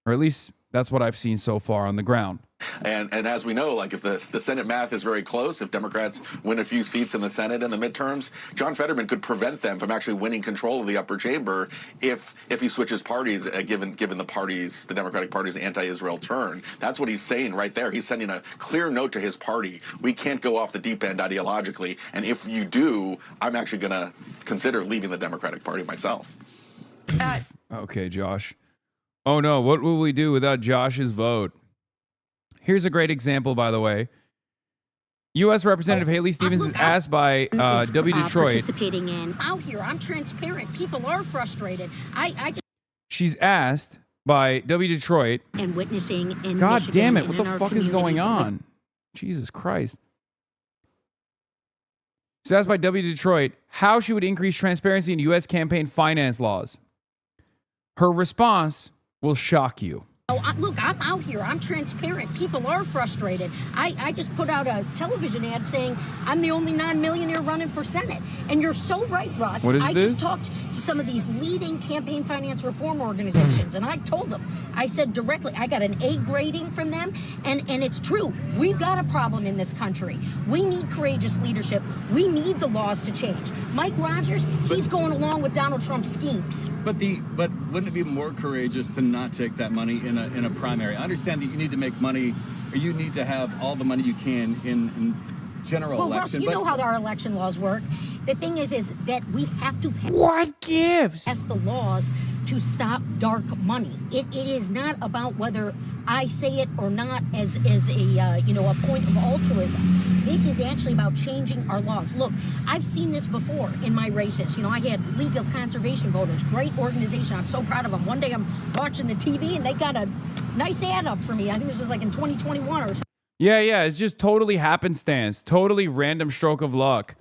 Or at least that's what I've seen so far on the ground. And as we know, like if the Senate math is very close, if Democrats win a few seats in the Senate in the midterms, John Fetterman could prevent them from actually winning control of the upper chamber if he switches parties, given the Democratic Party's anti-Israel turn. That's what he's saying right there. He's sending a clear note to his party. We can't go off the deep end ideologically. And if you do, I'm actually going to consider leaving the Democratic Party myself. Okay, Josh. Oh no, what will we do without Josh's vote? Here's a great example, by the way. U.S. Representative Haley Stevens is asked by W. Detroit. Participating in out here, I'm transparent. People are frustrated. She's asked by W. Detroit. And witnessing in God Michigan damn it! What and the in fuck our is going communities. on? Jesus Christ! She's asked by W Detroit how she would increase transparency in U.S. campaign finance laws. Her response will shock you. Oh, look, I'm out here. I'm transparent. People are frustrated. I just put out a television ad saying I'm the only non-millionaire running for Senate. And you're so right, Russ. What is I this? just talked to some of these leading campaign finance reform organizations, and I told them, I said directly, I got an A grading from them, and it's true. We've got a problem in this country. We need courageous leadership. We need the laws to change. Mike Rogers, he's going along with Donald Trump's schemes. But wouldn't it be more courageous to not take that money in a primary? I understand that you need to make money, or you need to have all the money you can in general well, election. Russ, you know how our election laws work. The thing is that we have to pass the laws to stop dark money. It is not about whether I say it or not as a a point of altruism. This is actually about changing our laws. Look, I've seen this before in my races. I had League of Conservation Voters, great organization. I'm so proud of them. One day I'm watching the TV and they got a nice ad up for me. I think this was like in 2021 or something. Yeah, it's just totally happenstance, totally random stroke of luck,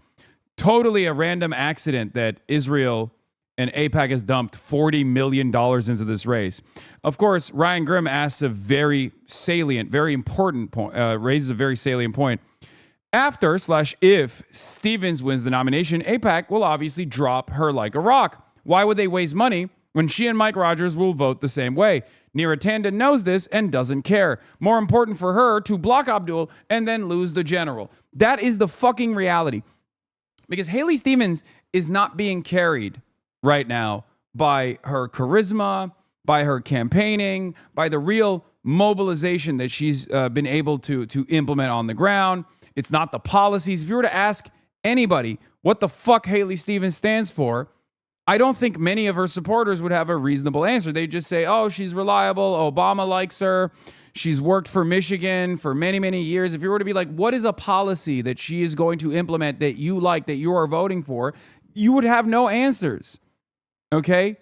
totally a random accident that Israel and AIPAC has dumped $40 million into this race. Of course, Ryan Grimm asks a very salient, very important point, raises a very salient point. After/if Stevens wins the nomination, AIPAC will obviously drop her like a rock. Why would they waste money when she and Mike Rogers will vote the same way? Neera Tanden knows this and doesn't care. More important for her to block Abdul and then lose the general. That is the fucking reality. Because Haley Stevens is not being carried right now by her charisma, by her campaigning, by the real mobilization that she's been able to implement on the ground. It's not the policies. If you were to ask anybody what the fuck Haley Stevens stands for, I don't think many of her supporters would have a reasonable answer. They'd just say, oh, she's reliable. Obama likes her. She's worked for Michigan for many, many years. If you were to be like, what is a policy that she is going to implement that you like, that you are voting for, you would have no answers. Okay?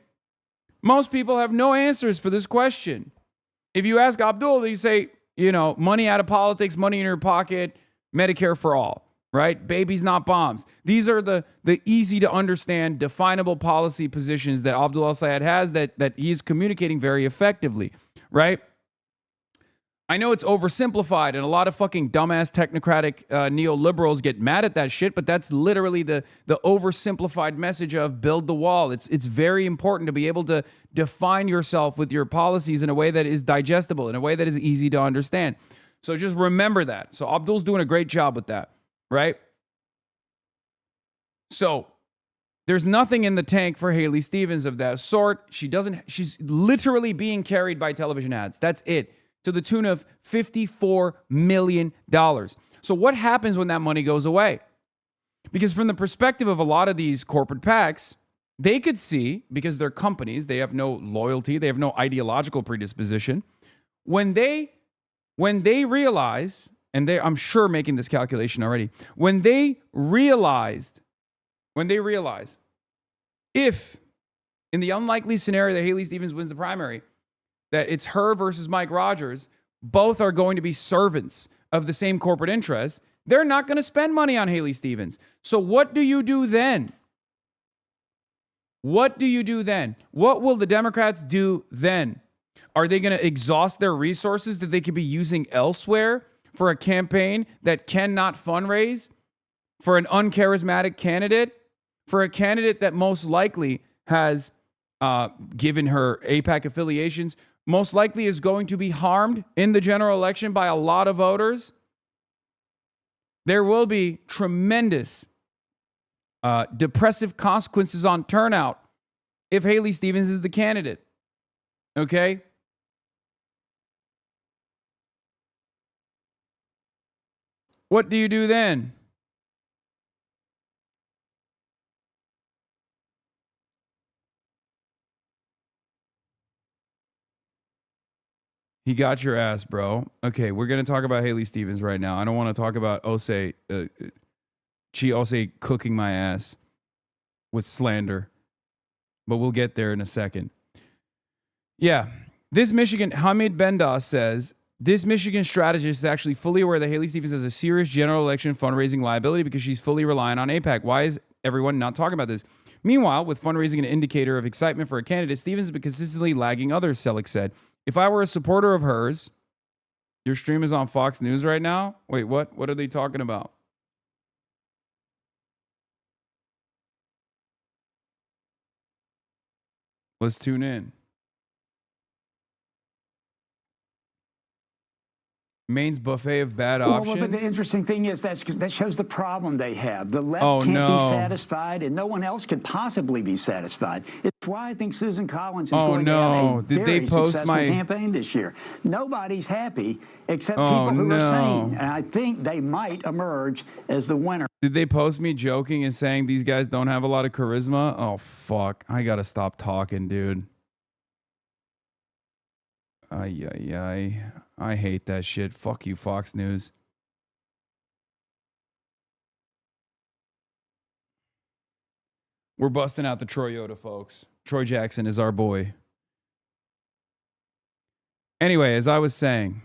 Most people have no answers for this question. If you ask Abdul, they say, money out of politics, money in your pocket, Medicare for all, right? Babies, not bombs. These are the easy to understand, definable policy positions that Abdul al-Sayed has that he's communicating very effectively, right? I know it's oversimplified and a lot of fucking dumbass technocratic neoliberals get mad at that shit, but that's literally the oversimplified message of build the wall. It's very important to be able to define yourself with your policies in a way that is digestible, in a way that is easy to understand. So just remember that. So Abdul's doing a great job with that, right? So there's nothing in the tank for Haley Stevens of that sort. She's literally being carried by television ads. That's it. To the tune of $54 million. So what happens when that money goes away? Because from the perspective of a lot of these corporate PACs, they could see, because they're companies, they have no loyalty, they have no ideological predisposition. When they realize, and I'm sure making this calculation already, when they realize, if in the unlikely scenario that Haley Stevens wins the primary, that it's her versus Mike Rogers, both are going to be servants of the same corporate interests, they're not going to spend money on Haley Stevens. So what do you do then? What do you do then? What will the Democrats do then? Are they going to exhaust their resources that they could be using elsewhere for a campaign that cannot fundraise, for an uncharismatic candidate, for a candidate that most likely has, given her AIPAC affiliations, most likely is going to be harmed in the general election by a lot of voters? There will be tremendous depressive consequences on turnout if Haley Stevens is the candidate. Okay? What do you do then? He got your ass, bro. Okay, we're going to talk about Haley Stevens right now. I don't want to talk about Osei, Osei cooking my ass with slander, but we'll get there in a second. Yeah, this Michigan, Hamid Bendas says, This Michigan strategist is actually fully aware that Haley Stevens has a serious general election fundraising liability because she's fully reliant on AIPAC. Why is everyone not talking about this? Meanwhile, with fundraising an indicator of excitement for a candidate, Stevens has been consistently lagging others, Selleck said. If I were a supporter of hers, your stream is on Fox News right now? Wait, what? What are they talking about? Let's tune in. Maine's buffet of bad options. Well, but the interesting thing is that shows the problem they have. The left can't no. be satisfied, and no one else could possibly be satisfied. It's why I think Susan Collins is Oh, going to no. have a Did very they post successful my- campaign this year. Nobody's happy except Oh, people who no. are sane, and I think they might emerge as the winner. Did they post me joking and saying these guys don't have a lot of charisma? Oh, fuck. I gotta stop talking, dude. Ay, ay, ay. I hate that shit. Fuck you, Fox News. We're busting out the Toyota, folks. Troy Jackson is our boy. Anyway, as I was saying,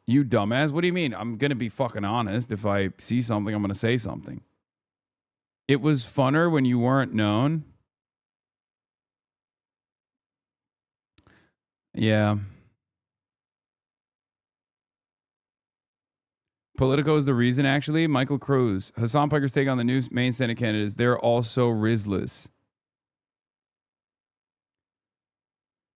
you dumbass, what do you mean? I'm going to be fucking honest. If I see something, I'm going to say something. It was funner when you weren't known. Yeah. Politico is the reason, actually. Michael Cruz. Hasan Piker's take on the new main Senate candidates. They're all so Rizless.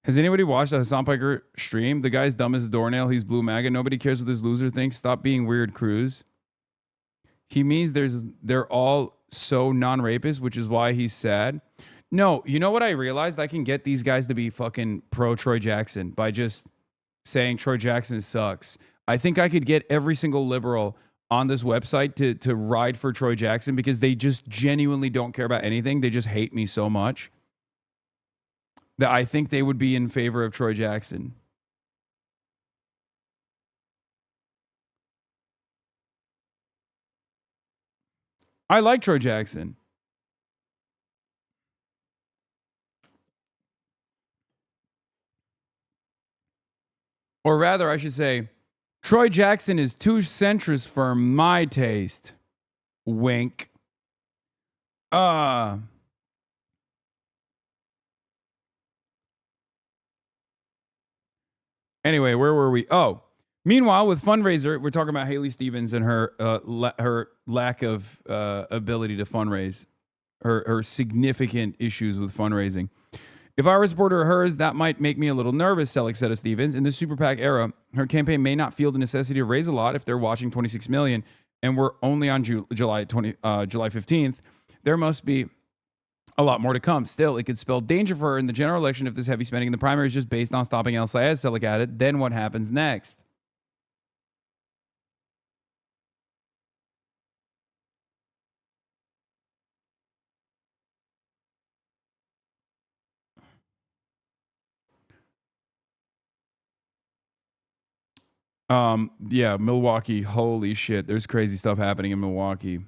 Has anybody watched a Hasan Piker stream? The guy's dumb as a doornail. He's blue MAGA. Nobody cares what this loser thinks. Stop being weird, Cruz. He means they're all so non-rapist, which is why he's sad. No, you know what I realized? I can get these guys to be fucking pro Troy Jackson by just saying Troy Jackson sucks. I think I could get every single liberal on this website to ride for Troy Jackson because they just genuinely don't care about anything. They just hate me so much that I think they would be in favor of Troy Jackson. I like Troy Jackson. Or rather, I should say, Troy Jackson is too centrist for my taste. Wink. Anyway, where were we? Oh, meanwhile, with fundraiser, we're talking about Haley Stevens and her her lack of ability to fundraise, her significant issues with fundraising. If I were a supporter of hers, that might make me a little nervous, Selleck said of Stevens. In the super PAC era, her campaign may not feel the necessity to raise a lot if they're watching 26 million, and we're only on July 15th. There must be a lot more to come. Still, it could spell danger for her in the general election if this heavy spending in the primary is just based on stopping El Sayed, Selleck added. Then what happens next? Yeah, Milwaukee. Holy shit. There's crazy stuff happening in Milwaukee.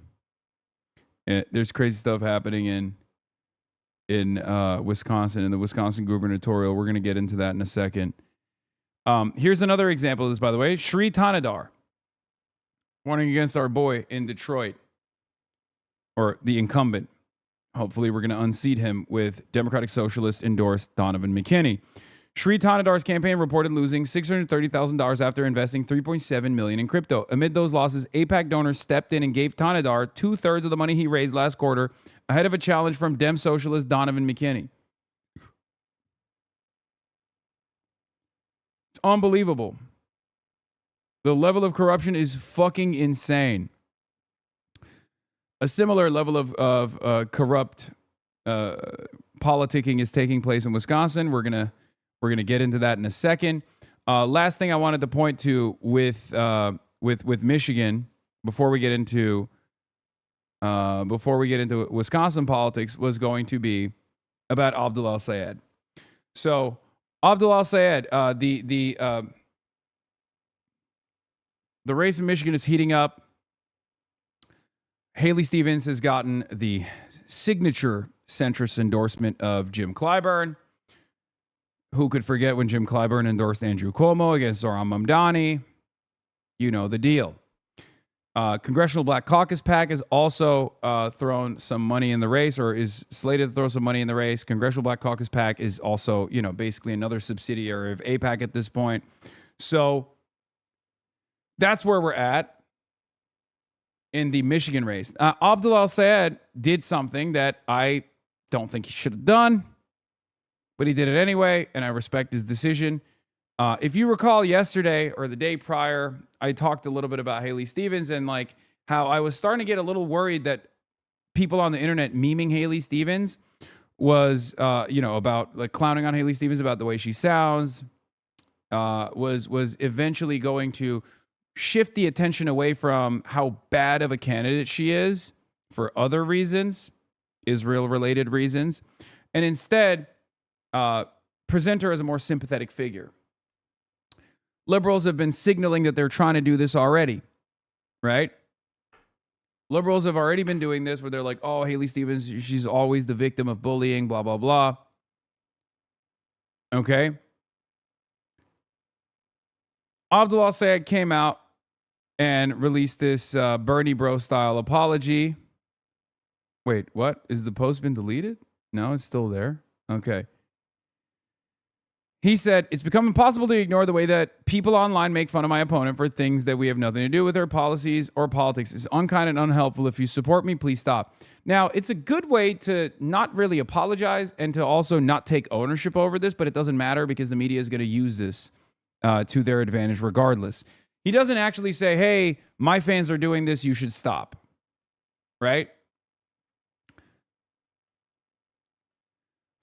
There's crazy stuff happening in Wisconsin, in the Wisconsin gubernatorial. We're going to get into that in a second. Here's another example of this, by the way. Sri Tanadar running against our boy in Detroit, or the incumbent. Hopefully, we're going to unseat him with Democratic Socialist endorsed Donovan McKinney. Sri Tanadar's campaign reported losing $630,000 after investing $3.7 million in crypto. Amid those losses, AIPAC donors stepped in and gave Tanadar 2/3 of the money he raised last quarter, ahead of a challenge from Dem Socialist Donovan McKinney. It's unbelievable. The level of corruption is fucking insane. A similar level of corrupt politicking is taking place in Wisconsin. We're gonna get into that in a second. Last thing I wanted to point to with Michigan before we get into Wisconsin politics was going to be about Abdul Al-Sayed. So Abdul Al-Sayed, the race in Michigan is heating up. Haley Stevens has gotten the signature centrist endorsement of Jim Clyburn, Who could forget when Jim Clyburn endorsed Andrew Cuomo against Zohran Mamdani? You know the deal. Congressional Black Caucus PAC has also thrown some money in the race, or is slated to throw some money in the race. Congressional Black Caucus PAC is also, basically another subsidiary of AIPAC at this point. So that's where we're at in the Michigan race. Abdul Al-Sayed did something that I don't think he should have done, but he did it anyway, and I respect his decision. If you recall yesterday or the day prior, I talked a little bit about Haley Stevens and like how I was starting to get a little worried that people on the internet memeing Haley Stevens was, about like clowning on Haley Stevens about the way she sounds, was eventually going to shift the attention away from how bad of a candidate she is for other reasons, Israel-related reasons, and instead present her as a more sympathetic figure. Liberals have been signaling that they're trying to do this already, right? Liberals have already been doing this where they're like, oh, Haley Stevens, she's always the victim of bullying, blah, blah, blah. Okay? Abdul Al-Sayed came out and released this Bernie Bro style apology. Wait, what? Is the post been deleted? No, it's still there. Okay. He said, it's become impossible to ignore the way that people online make fun of my opponent for things that we have nothing to do with, their policies or politics. It's unkind and unhelpful. If you support me, please stop. Now, it's a good way to not really apologize and to also not take ownership over this, but it doesn't matter because the media is going to use this to their advantage regardless. He doesn't actually say, hey, my fans are doing this, you should stop. Right?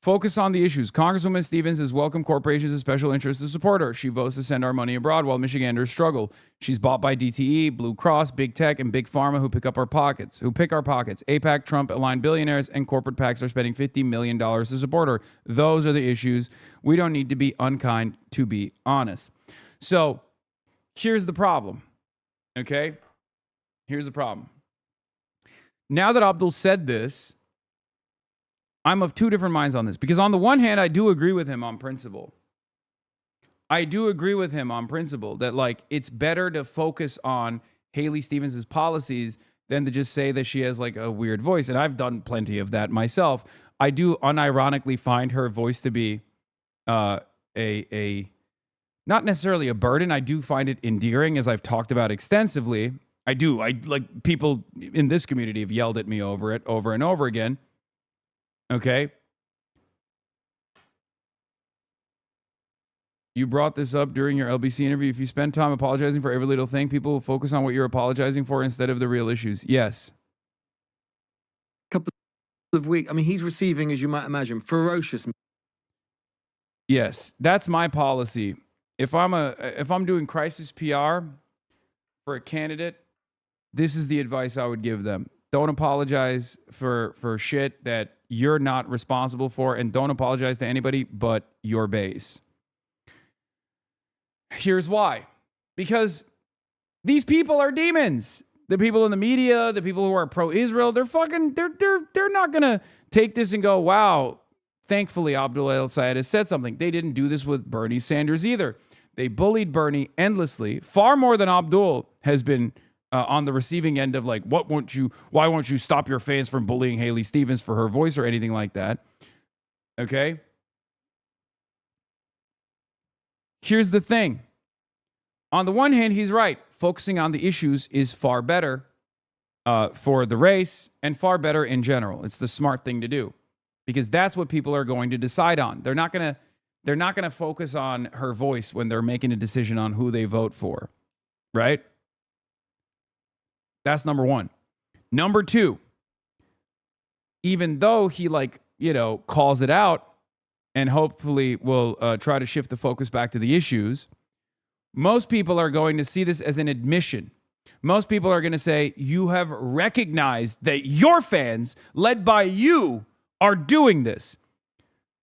Focus on the issues. Congresswoman Stevens has welcomed corporations of special interest to support her. She votes to send our money abroad while Michiganders struggle. She's bought by DTE, Blue Cross, Big Tech, and Big Pharma who pick our pockets. AIPAC, Trump-aligned billionaires, and corporate PACs are spending $50 million to support her. Those are the issues. We don't need to be unkind, to be honest. So here's the problem. Okay? Here's the problem. Now that Abdul said this, I'm of two different minds on this, because on the one hand, I do agree with him on principle. That like it's better to focus on Haley Stevens' policies than to just say that she has like a weird voice. And I've done plenty of that myself. I do unironically find her voice to be not necessarily a burden. I do find it endearing, as I've talked about extensively. I like people in this community have yelled at me over it over and over again. Okay. You brought this up during your LBC interview. If you spend time apologizing for every little thing, people will focus on what you're apologizing for instead of the real issues. Yes. Couple of weeks. I mean, he's receiving, as you might imagine, ferocious. Yes, that's my policy. If I'm doing crisis PR for a candidate, this is the advice I would give them. Don't apologize for shit that you're not responsible for, and don't apologize to anybody but your base. Here's why. Because these people are demons. The people in the media, the people who are pro-Israel, they're not going to take this and go, wow, thankfully Abdul Al-Sayed has said something. They didn't do this with Bernie Sanders either. They bullied Bernie endlessly, far more than Abdul has been on the receiving end of like, why won't you stop your fans from bullying Haley Stevens for her voice or anything like that? Okay. Here's the thing. On the one hand, he's right. Focusing on the issues is far better for the race and far better in general. It's the smart thing to do because that's what people are going to decide on. They're not going to focus on her voice when they're making a decision on who they vote for. Right? That's number one. Number two, even though he calls it out and hopefully will try to shift the focus back to the issues, most people are going to see this as an admission. Most people are going to say, you have recognized that your fans, led by you, are doing this.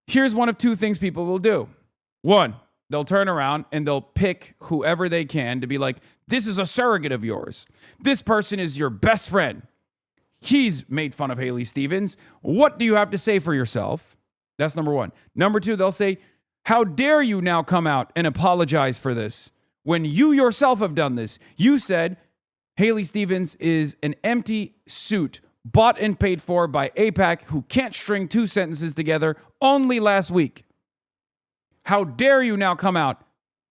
Here's one of two things people will do. One, they'll turn around and they'll pick whoever they can to be like, this is a surrogate of yours. This person is your best friend. He's made fun of Haley Stevens. What do you have to say for yourself? That's number one. Number two, they'll say, How dare you now come out and apologize for this when you yourself have done this? You said Haley Stevens is an empty suit bought and paid for by AIPAC who can't string two sentences together only last week. How dare you now come out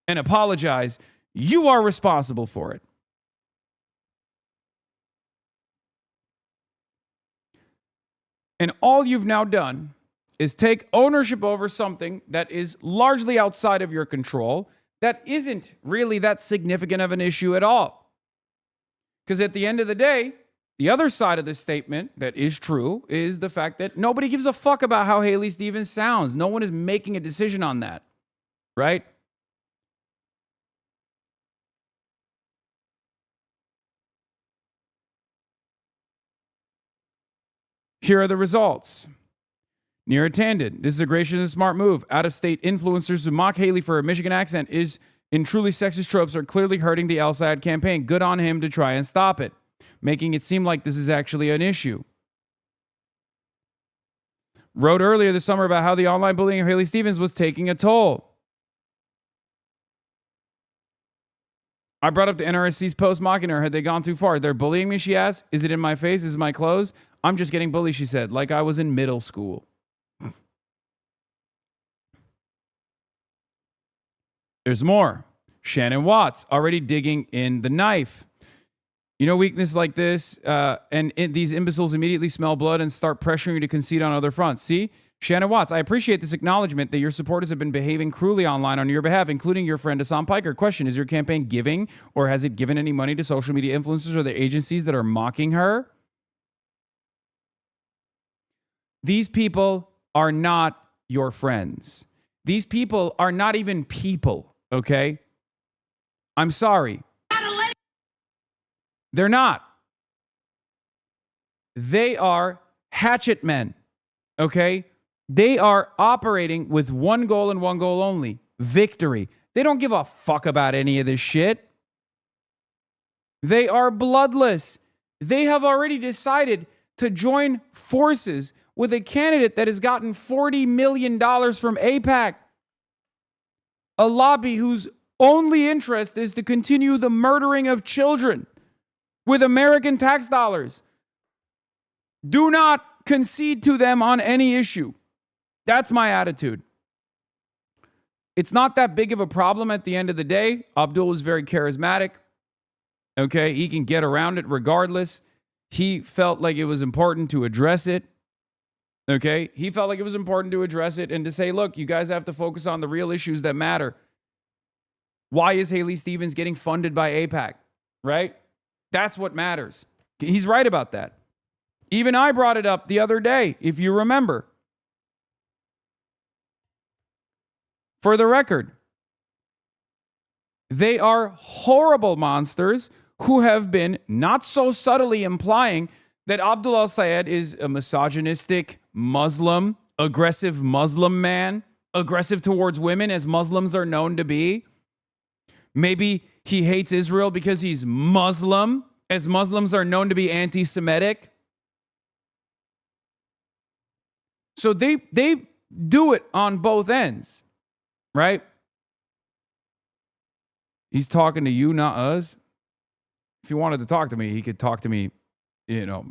and apologize? You are responsible for it. And all you've now done is take ownership over something that is largely outside of your control, that isn't really that significant of an issue at all. Because at the end of the day, the other side of this statement that is true is the fact that nobody gives a fuck about how Haley Stevens sounds. No one is making a decision on that, right? Here are the results. Neera Tanden, this is a gracious and smart move. Out-of-state influencers who mock Haley for her Michigan accent is in truly sexist tropes are clearly hurting the al-Sayed campaign. Good on him to try and stop it, making it seem like this is actually an issue. Wrote earlier this summer about how the online bullying of Haley Stevens was taking a toll. I brought up the NRSC's post mocking her. Had they gone too far? They're bullying me, she asked. Is it in my face? Is it my clothes? I'm just getting bullied, she said, like I was in middle school. There's more. Shannon Watts already digging in the knife. You know, weakness like this, these imbeciles immediately smell blood and start pressuring you to concede on other fronts. See? Shannon Watts, I appreciate this acknowledgement that your supporters have been behaving cruelly online on your behalf, including your friend Hasan Piker. Question, is your campaign giving or has it given any money to social media influencers or the agencies that are mocking her? These people are not your friends. These people are not even people, okay? I'm sorry. They're not. They are hatchet men, okay? They are operating with one goal and one goal only, victory. They don't give a fuck about any of this shit. They are bloodless. They have already decided to join forces with a candidate that has gotten $40 million from AIPAC, a lobby whose only interest is to continue the murdering of children with American tax dollars. Do not concede to them on any issue. That's my attitude. It's not that big of a problem at the end of the day. Abdul is very charismatic. Okay, he can get around it regardless. He felt like it was important to address it. Okay, he felt like it was important to address it and to say, look, you guys have to focus on the real issues that matter. Why is Haley Stevens getting funded by AIPAC? Right? That's what matters. He's right about that. Even I brought it up the other day, if you remember. For the record, they are horrible monsters who have been not so subtly implying that Abdul al-Sayed is a misogynistic Muslim, aggressive Muslim man, aggressive towards women as Muslims are known to be. Maybe he hates Israel because he's Muslim, as Muslims are known to be anti-Semitic. So they do it on both ends, right? He's talking to you, not us. If he wanted to talk to me, he could talk to me, you know.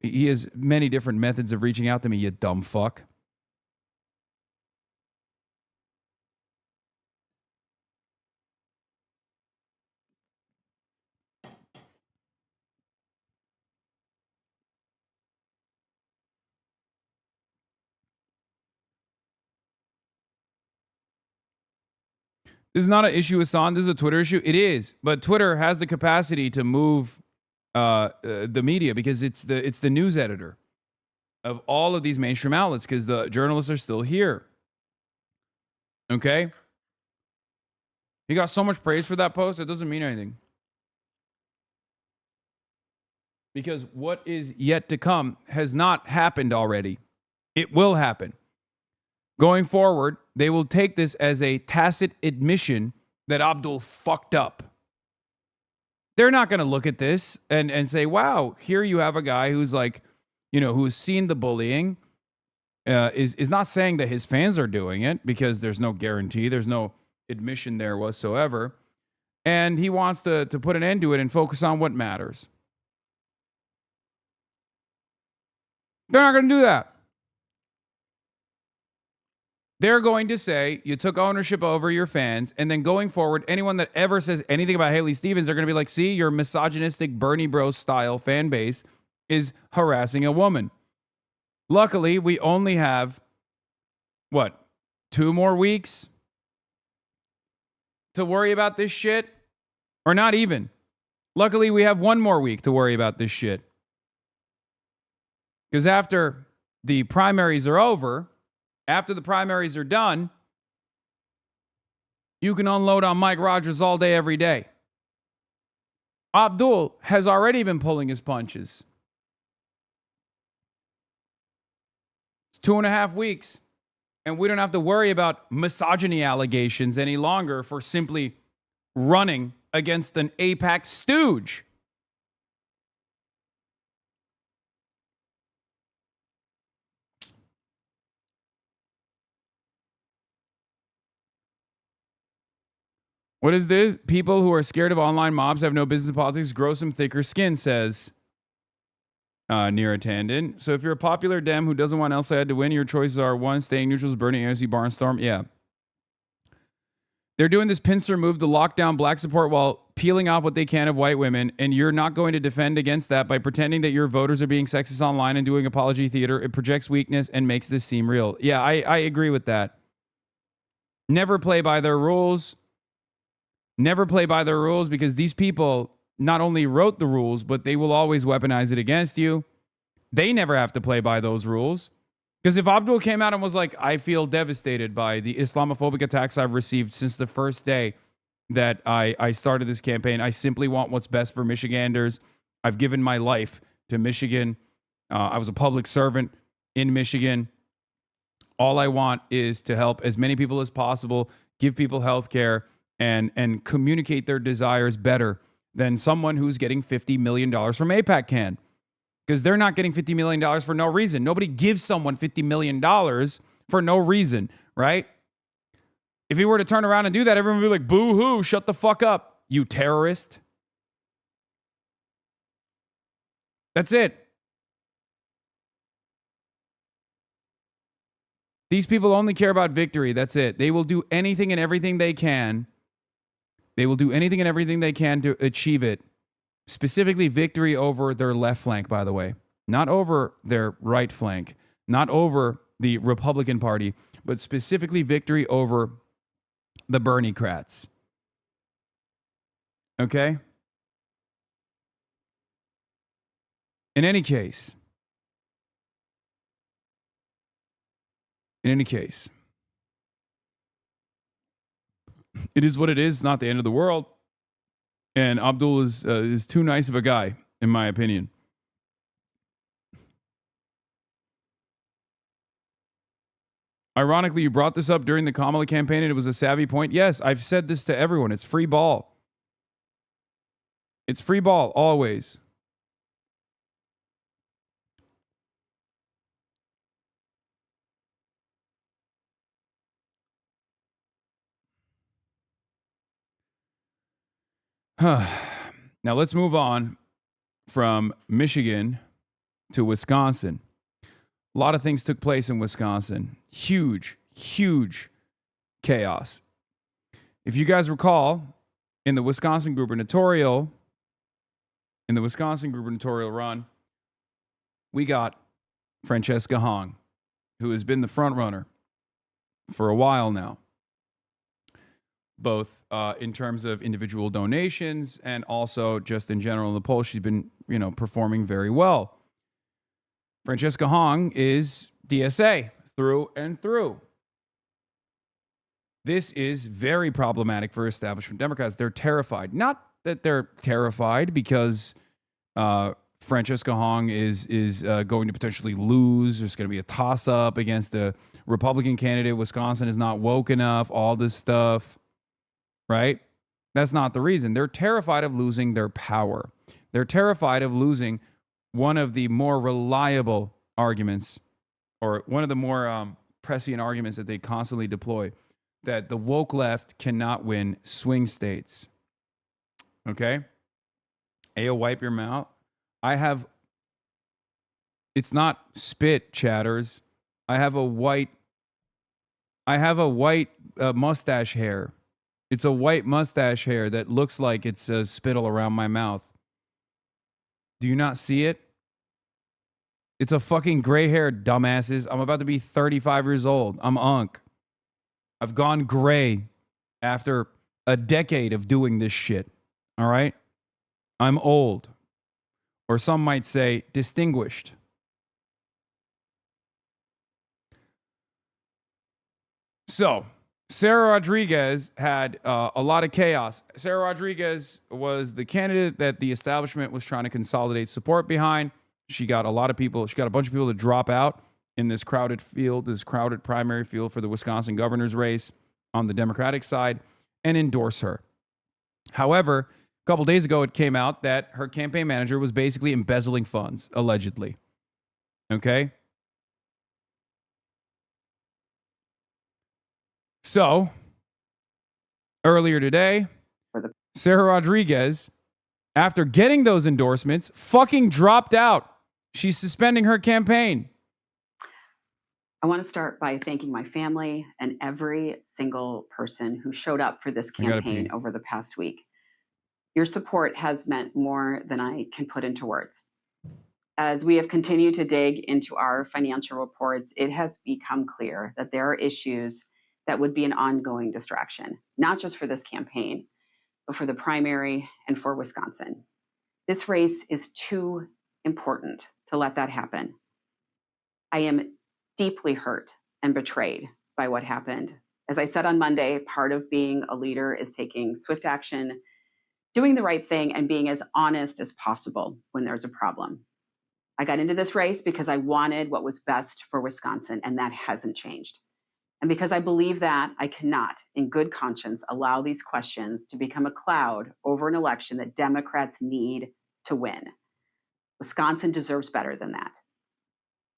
He has many different methods of reaching out to me, you dumb fuck. This is not an issue with Hassan. This is a Twitter issue. It is, but Twitter has the capacity to move the media because it's the news editor of all of these mainstream outlets because the journalists are still here. Okay? He got so much praise for that post, it doesn't mean anything. Because what is yet to come has not happened already. It will happen. Going forward, they will take this as a tacit admission that Abdul fucked up. They're not going to look at this and say, wow, here you have a guy who's like, you know, who's seen the bullying is not saying that his fans are doing it, because there's no guarantee, there's no admission there whatsoever. And he wants to put an end to it and focus on what matters. They're not going to do that. They're going to say you took ownership over your fans, and then going forward, anyone that ever says anything about Haley Stevens, they're going to be like, see, your misogynistic Bernie Bros style fan base is harassing a woman. Luckily, we only have, 2 more weeks to worry about this shit? Or not even. Luckily, we have 1 more week to worry about this shit. Because after the primaries are over, after the primaries are done, you can unload on Mike Rogers all day, every day. Abdul has already been pulling his punches. It's 2.5 weeks, and we don't have to worry about misogyny allegations any longer for simply running against an AIPAC stooge. What is this? People who are scared of online mobs have no business in politics. Grow some thicker skin, says Neera Tandon. So if you're a popular Dem who doesn't want El Sayed to win, your choices are 1, staying neutral, burning AOC Barnstorm. Yeah. They're doing this pincer move to lock down black support while peeling off what they can of white women, and you're not going to defend against that by pretending that your voters are being sexist online and doing apology theater. It projects weakness and makes this seem real. Yeah, I agree with that. Never play by their rules. Never play by their rules, because these people not only wrote the rules, but they will always weaponize it against you. They never have to play by those rules. Because if Abdul came out and was like, I feel devastated by the Islamophobic attacks I've received since the first day that I started this campaign. I simply want what's best for Michiganders. I've given my life to Michigan. I was a public servant in Michigan. All I want is to help as many people as possible, give people health care, and communicate their desires better than someone who's getting $50 million from AIPAC can. Because they're not getting $50 million for no reason. Nobody gives someone $50 million for no reason, right? If he were to turn around and do that, everyone would be like, boo-hoo, shut the fuck up, you terrorist. That's it. These people only care about victory. That's it. They will do anything and everything they can. They will do anything and everything they can to achieve it. Specifically victory over their left flank, by the way. Not over their right flank. Not over the Republican Party, but specifically victory over the Bernie-crats. Okay? In any case, it is what it is. It's not the end of the world. And Abdul is too nice of a guy, in my opinion. Ironically, you brought this up during the Kamala campaign, and it was a savvy point. Yes, I've said this to everyone. It's free ball. It's free ball, always. Now let's move on from Michigan to Wisconsin. A lot of things took place in Wisconsin. Huge chaos. If you guys recall, in the Wisconsin gubernatorial run, we got Francesca Hong, who has been the front runner for a while now, both in terms of individual donations and also just in general in the polls. She's been, performing very well. Francesca Hong is DSA through and through. This is very problematic for establishment Democrats. They're terrified. Not that they're terrified because Francesca Hong is going to potentially lose. There's going to be a toss-up against the Republican candidate. Wisconsin is not woke enough, all this stuff, right? That's not the reason. They're terrified of losing their power. They're terrified of losing one of the more reliable arguments or one of the more prescient arguments that they constantly deploy, that the woke left cannot win swing states. Okay? Ayo, wipe your mouth. It's not spit, chatters. I have a white mustache hair. It's a white mustache hair that looks like it's a spittle around my mouth. Do you not see it? It's a fucking gray hair, dumbasses. I'm about to be 35 years old. I'm unk. I've gone gray after a decade of doing this shit. All right? I'm old. Or some might say distinguished. So, Sarah Rodriguez had a lot of chaos. Sarah Rodriguez was the candidate that the establishment was trying to consolidate support behind. She got a bunch of people to drop out in this crowded primary field for the Wisconsin governor's race on the Democratic side and endorse her. However, a couple days ago, it came out that her campaign manager was basically embezzling funds, allegedly. Okay? So, earlier today, Sarah Rodriguez, after getting those endorsements, fucking dropped out. She's suspending her campaign. I want to start by thanking my family and every single person who showed up for this campaign over the past week. Your support has meant more than I can put into words. As we have continued to dig into our financial reports, it has become clear that there are issues that would be an ongoing distraction, not just for this campaign, but for the primary and for Wisconsin. This race is too important to let that happen. I am deeply hurt and betrayed by what happened. As I said on Monday, part of being a leader is taking swift action, doing the right thing, and being as honest as possible when there's a problem. I got into this race because I wanted what was best for Wisconsin, and that hasn't changed. And because I believe that, I cannot, in good conscience, allow these questions to become a cloud over an election that Democrats need to win. Wisconsin deserves better than that.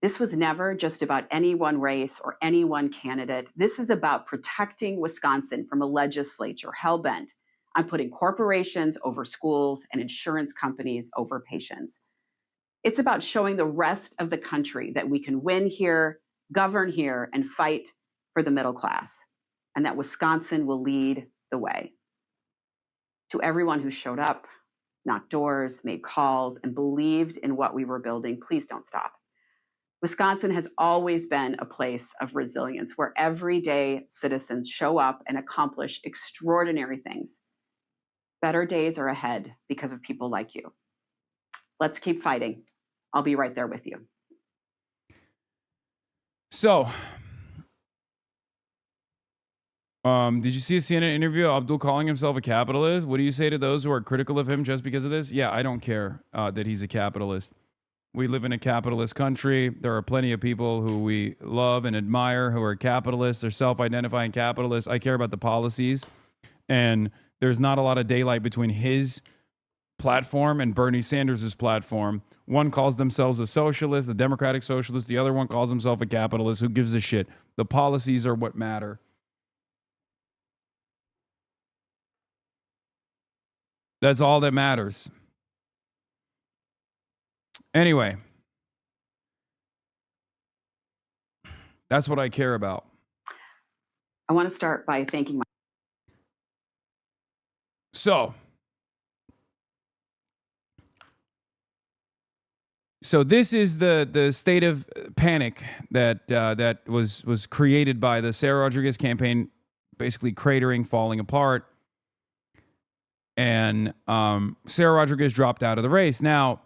This was never just about any one race or any one candidate. This is about protecting Wisconsin from a legislature hell-bent on putting corporations over schools and insurance companies over patients. It's about showing the rest of the country that we can win here, govern here, and fight for the middle class, and that Wisconsin will lead the way. To everyone who showed up, knocked doors, made calls, and believed in what we were building, please don't stop. Wisconsin has always been a place of resilience where everyday citizens show up and accomplish extraordinary things. Better days are ahead because of people like you. Let's keep fighting. I'll be right there with you. So, did you see a CNN interview? Abdul calling himself a capitalist? What do you say to those who are critical of him just because of this? Yeah, I don't care that he's a capitalist. We live in a capitalist country. There are plenty of people who we love and admire who are capitalists or self-identifying capitalists. I care about the policies. And there's not a lot of daylight between his platform and Bernie Sanders' platform. One calls themselves a socialist, a democratic socialist. The other one calls himself a capitalist. Who gives a shit? The policies are what matter. That's all that matters. Anyway, that's what I care about. I want to start by thanking my... So this is the state of panic that was created by the Sarah Rodriguez campaign, basically cratering, falling apart. And Sarah Rodriguez dropped out of the race. Now,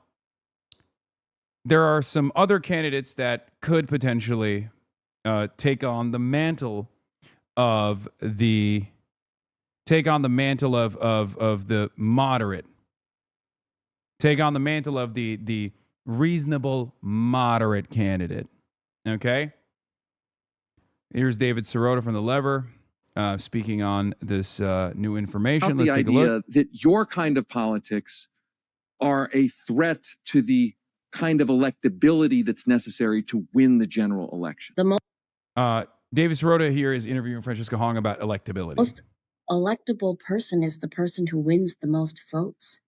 there are some other candidates that could potentially take on the mantle of the moderate, take on the mantle of the reasonable moderate candidate. Okay. Here's David Sirota from The Lever. Speaking on this new information. Let's take a look. The idea that your kind of politics are a threat to the kind of electability that's necessary to win the general election. Davis Rhoda here is interviewing Francesca Hong about electability. Most electable person is the person who wins the most votes.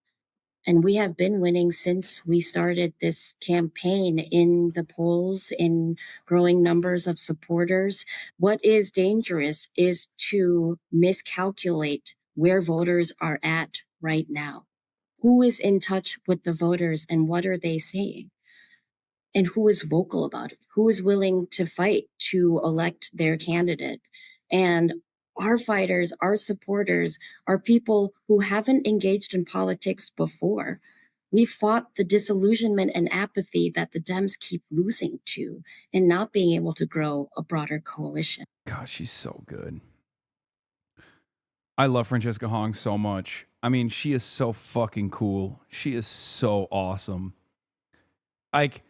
And we have been winning since we started this campaign in the polls, in growing numbers of supporters. What is dangerous is to miscalculate where voters are at right now. Who is in touch with the voters and what are they saying? And who is vocal about it? Who is willing to fight to elect their candidate? And our fighters, our supporters, are people who haven't engaged in politics before. We fought the disillusionment and apathy that the Dems keep losing to and not being able to grow a broader coalition. God, she's so good. I love Francesca Hong so much. I mean, she is so fucking cool. She is so awesome. Like,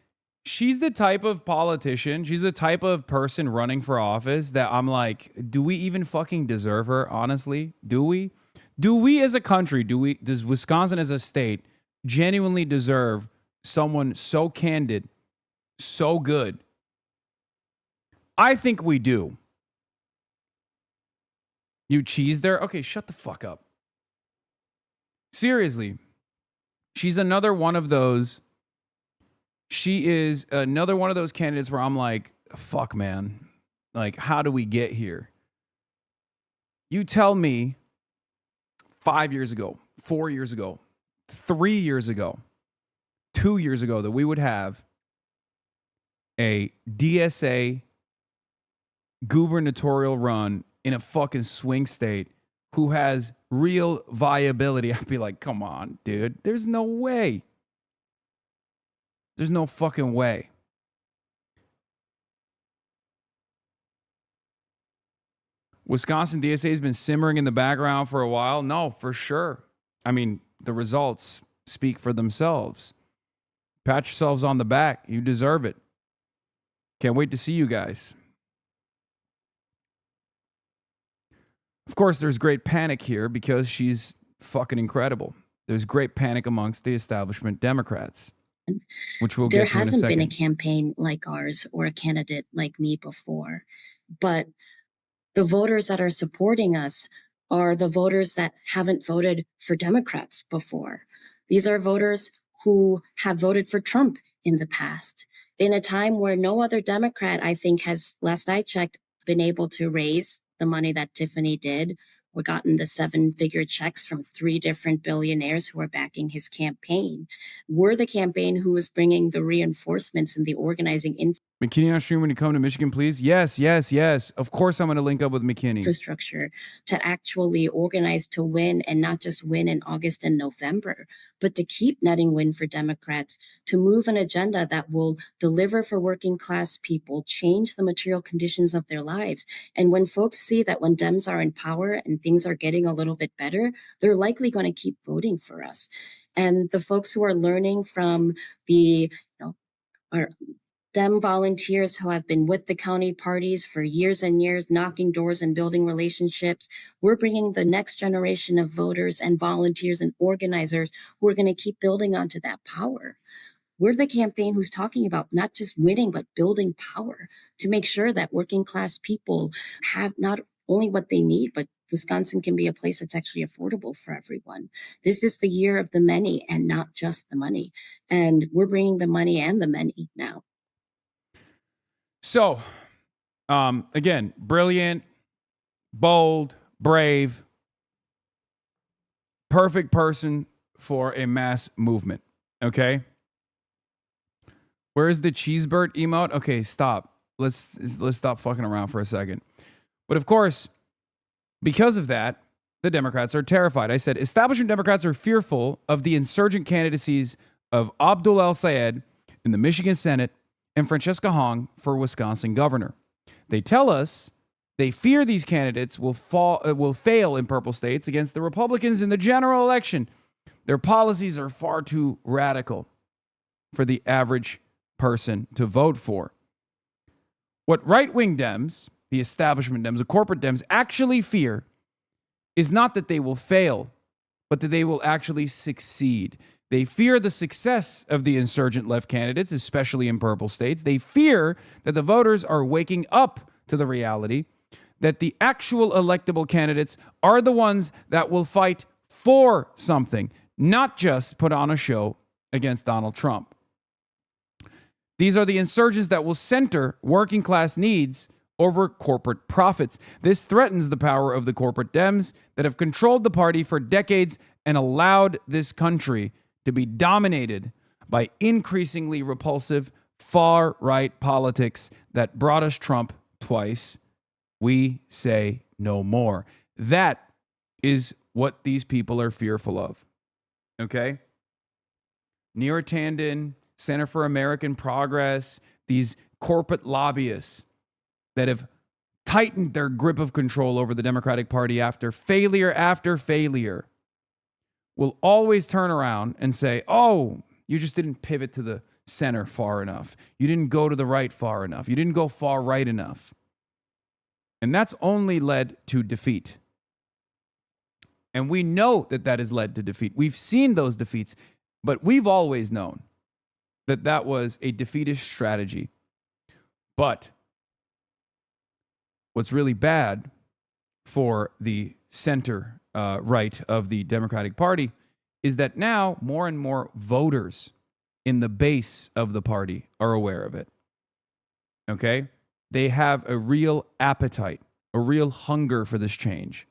she's the type of politician, she's the type of person running for office that I'm like, do we even fucking deserve her, honestly? Do we? Do we as a country, does Wisconsin as a state genuinely deserve someone so candid, so good? I think we do. You cheese there? Okay, shut the fuck up. Seriously. She's another one of those. She is another one of those candidates where I'm like, fuck, man. Like, how do we get here? You tell me 5 years ago, 4 years ago, 3 years ago, 2 years ago that we would have a DSA gubernatorial run in a fucking swing state who has real viability. I'd be like, come on, dude. There's no way. There's no fucking way. Wisconsin DSA has been simmering in the background for a while. No, for sure. I mean, the results speak for themselves. Pat yourselves on the back. You deserve it. Can't wait to see you guys. Of course, there's great panic here because she's fucking incredible. There's great panic amongst the establishment Democrats, which we'll get to in a second. There hasn't been a campaign like ours or a candidate like me before, but the voters that are supporting us are the voters that haven't voted for Democrats before. These are voters who have voted for Trump in the past, in a time where no other Democrat, I think, has, last I checked, been able to raise the money that Tiffany did, or gotten the 7-figure checks from 3 different billionaires who are backing his campaign. We're the campaign who is bringing the reinforcements and the organizing McKinney on stream when you come to Michigan, please. Yes, yes, yes. Of course I'm going to link up with McKinney. Infrastructure to actually organize to win, and not just win in August and November, but to keep netting win for Democrats, to move an agenda that will deliver for working class people, change the material conditions of their lives. And when folks see that when Dems are in power and things are getting a little bit better, they're likely going to keep voting for us. And the folks who are learning from the, our Dem volunteers who have been with the county parties for years and years, knocking doors and building relationships. We're bringing the next generation of voters and volunteers and organizers who are going to keep building onto that power. We're the campaign who's talking about not just winning, but building power to make sure that working class people have not only what they need, but Wisconsin can be a place that's actually affordable for everyone. This is the year of the many and not just the money. And we're bringing the money and the many now. So, again, brilliant, bold, brave, perfect person for a mass movement. Okay. Where's the cheesebird emote? Okay, stop. Let's stop fucking around for a second. But of course, because of that, the Democrats are terrified. I said establishment Democrats are fearful of the insurgent candidacies of Abdul El-Sayed in the Michigan Senate and Francesca Hong for Wisconsin governor. They tell us they fear these candidates will fail in purple states against the Republicans in the general election. Their policies are far too radical for the average person to vote for. What right-wing Dems, the establishment Dems, the corporate Dems actually fear is not that they will fail, but that they will actually succeed. They fear the success of the insurgent left candidates, especially in purple states. They fear that the voters are waking up to the reality that the actual electable candidates are the ones that will fight for something, not just put on a show against Donald Trump. These are the insurgents that will center working class needs over corporate profits. This threatens the power of the corporate Dems that have controlled the party for decades and allowed this country to be dominated by increasingly repulsive far-right politics that brought us Trump twice. We say no more. That is what these people are fearful of. Okay? Neera Tanden, Center for American Progress, these corporate lobbyists that have tightened their grip of control over the Democratic Party after failure, will always turn around and say, oh, you just didn't pivot to the center far enough. You didn't go to the right far enough. You didn't go far right enough. And that's only led to defeat. And we know that that has led to defeat. We've seen those defeats, but we've always known that that was a defeatist strategy. But what's really bad for the center right of the Democratic Party is that now more and more voters in the base of the party are aware of it. Okay? They have a real appetite, a real hunger for this change.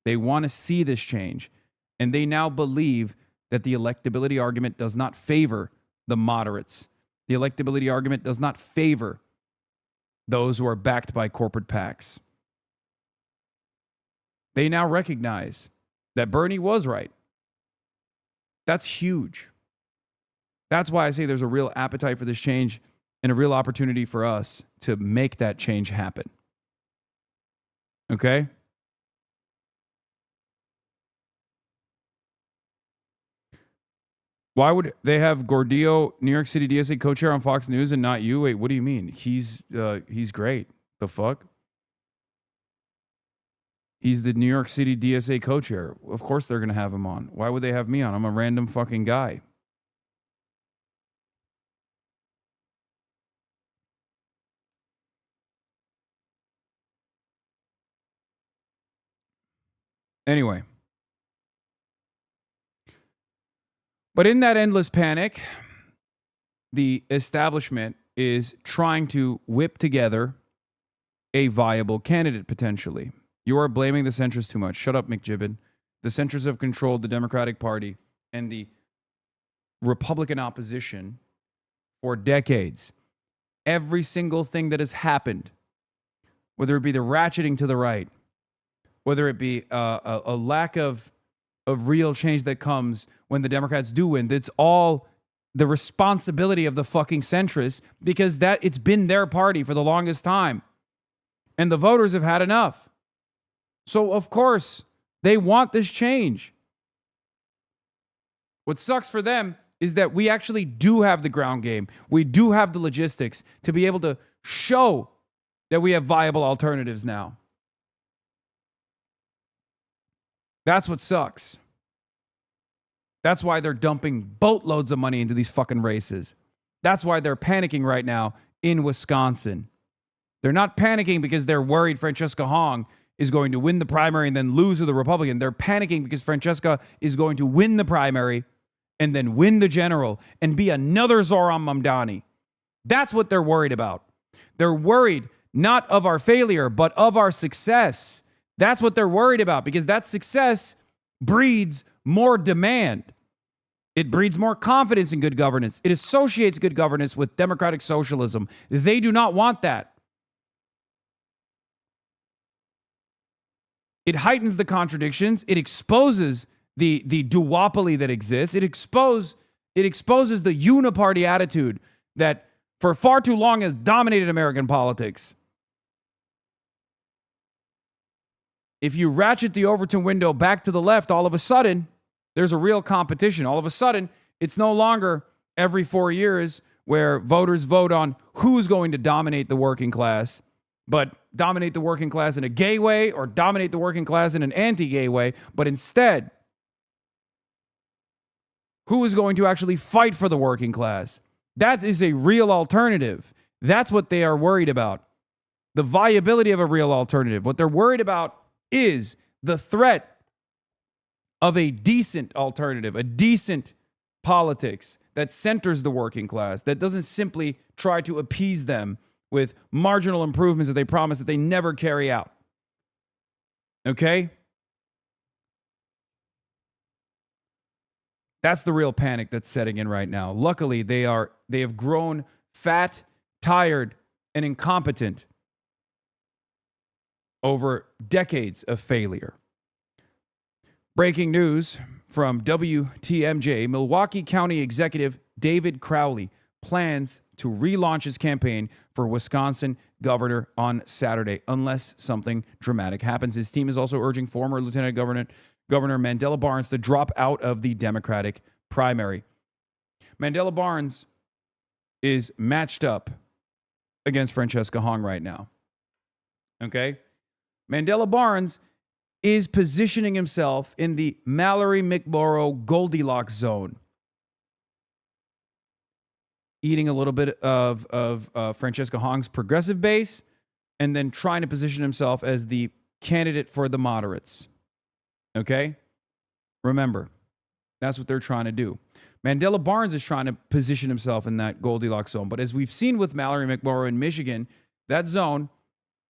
They want to see this change. And they now believe that the electability argument does not favor the moderates. The electability argument does not favor those who are backed by corporate PACs. They now recognize that Bernie was right. That's huge. That's why I say there's a real appetite for this change and a real opportunity for us to make that change happen. Okay? Why would they have Gordillo, New York City DSA co-chair on Fox News and not you? Wait, what do you mean? He's great. The fuck? He's the New York City DSA co-chair. Of course they're going to have him on. Why would they have me on? I'm a random fucking guy. Anyway. But in that endless panic, the establishment is trying to whip together a viable candidate potentially. You are blaming the centrists too much. Shut up, McJibbin. The centrists have controlled the Democratic Party and the Republican opposition for decades. Every single thing that has happened, whether it be the ratcheting to the right, whether it be a lack of real change that comes when the Democrats do win, that's all the responsibility of the fucking centrists because that it's been their party for the longest time. And the voters have had enough. So, of course, they want this change. What sucks for them is that we actually do have the ground game. We do have the logistics to be able to show that we have viable alternatives now. That's what sucks. That's why they're dumping boatloads of money into these fucking races. That's why they're panicking right now in Wisconsin. They're not panicking because they're worried Francesca Hong is going to win the primary and then lose to the Republican. They're panicking because Francesca is going to win the primary and then win the general and be another Zoran Mamdani. That's what they're worried about. They're worried not of our failure, but of our success. That's what they're worried about because that success breeds more demand. It breeds more confidence in good governance. It associates good governance with democratic socialism. They do not want that. It heightens the contradictions. It exposes the duopoly that exists. It exposes the uniparty attitude that for far too long has dominated American politics. If you ratchet the Overton window back to the left, all of a sudden, there's a real competition. All of a sudden, it's no longer every 4 years where voters vote on who's going to dominate the working class, but dominate the working class in a gay way or dominate the working class in an anti-gay way, but instead, who is going to actually fight for the working class. That is a real alternative. That's what they are worried about. The viability of a real alternative. What they're worried about is the threat of a decent alternative, a decent politics that centers the working class, that doesn't simply try to appease them with marginal improvements that they promise that they never carry out. Okay? That's the real panic that's setting in right now. Luckily, they have grown fat, tired, and incompetent over decades of failure. Breaking news from WTMJ, Milwaukee County Executive David Crowley plans to relaunch his campaign for Wisconsin governor on Saturday, unless something dramatic happens. His team is also urging former Lieutenant Governor Mandela Barnes to drop out of the Democratic primary. Mandela Barnes is matched up against Francesca Hong right now. Okay? Mandela Barnes is positioning himself in the Mallory McMorrow Goldilocks zone, eating a little bit of Francesca Hong's progressive base, and then trying to position himself as the candidate for the moderates. Okay? Remember, that's what they're trying to do. Mandela Barnes is trying to position himself in that Goldilocks zone. But as we've seen with Mallory McMorrow in Michigan, that zone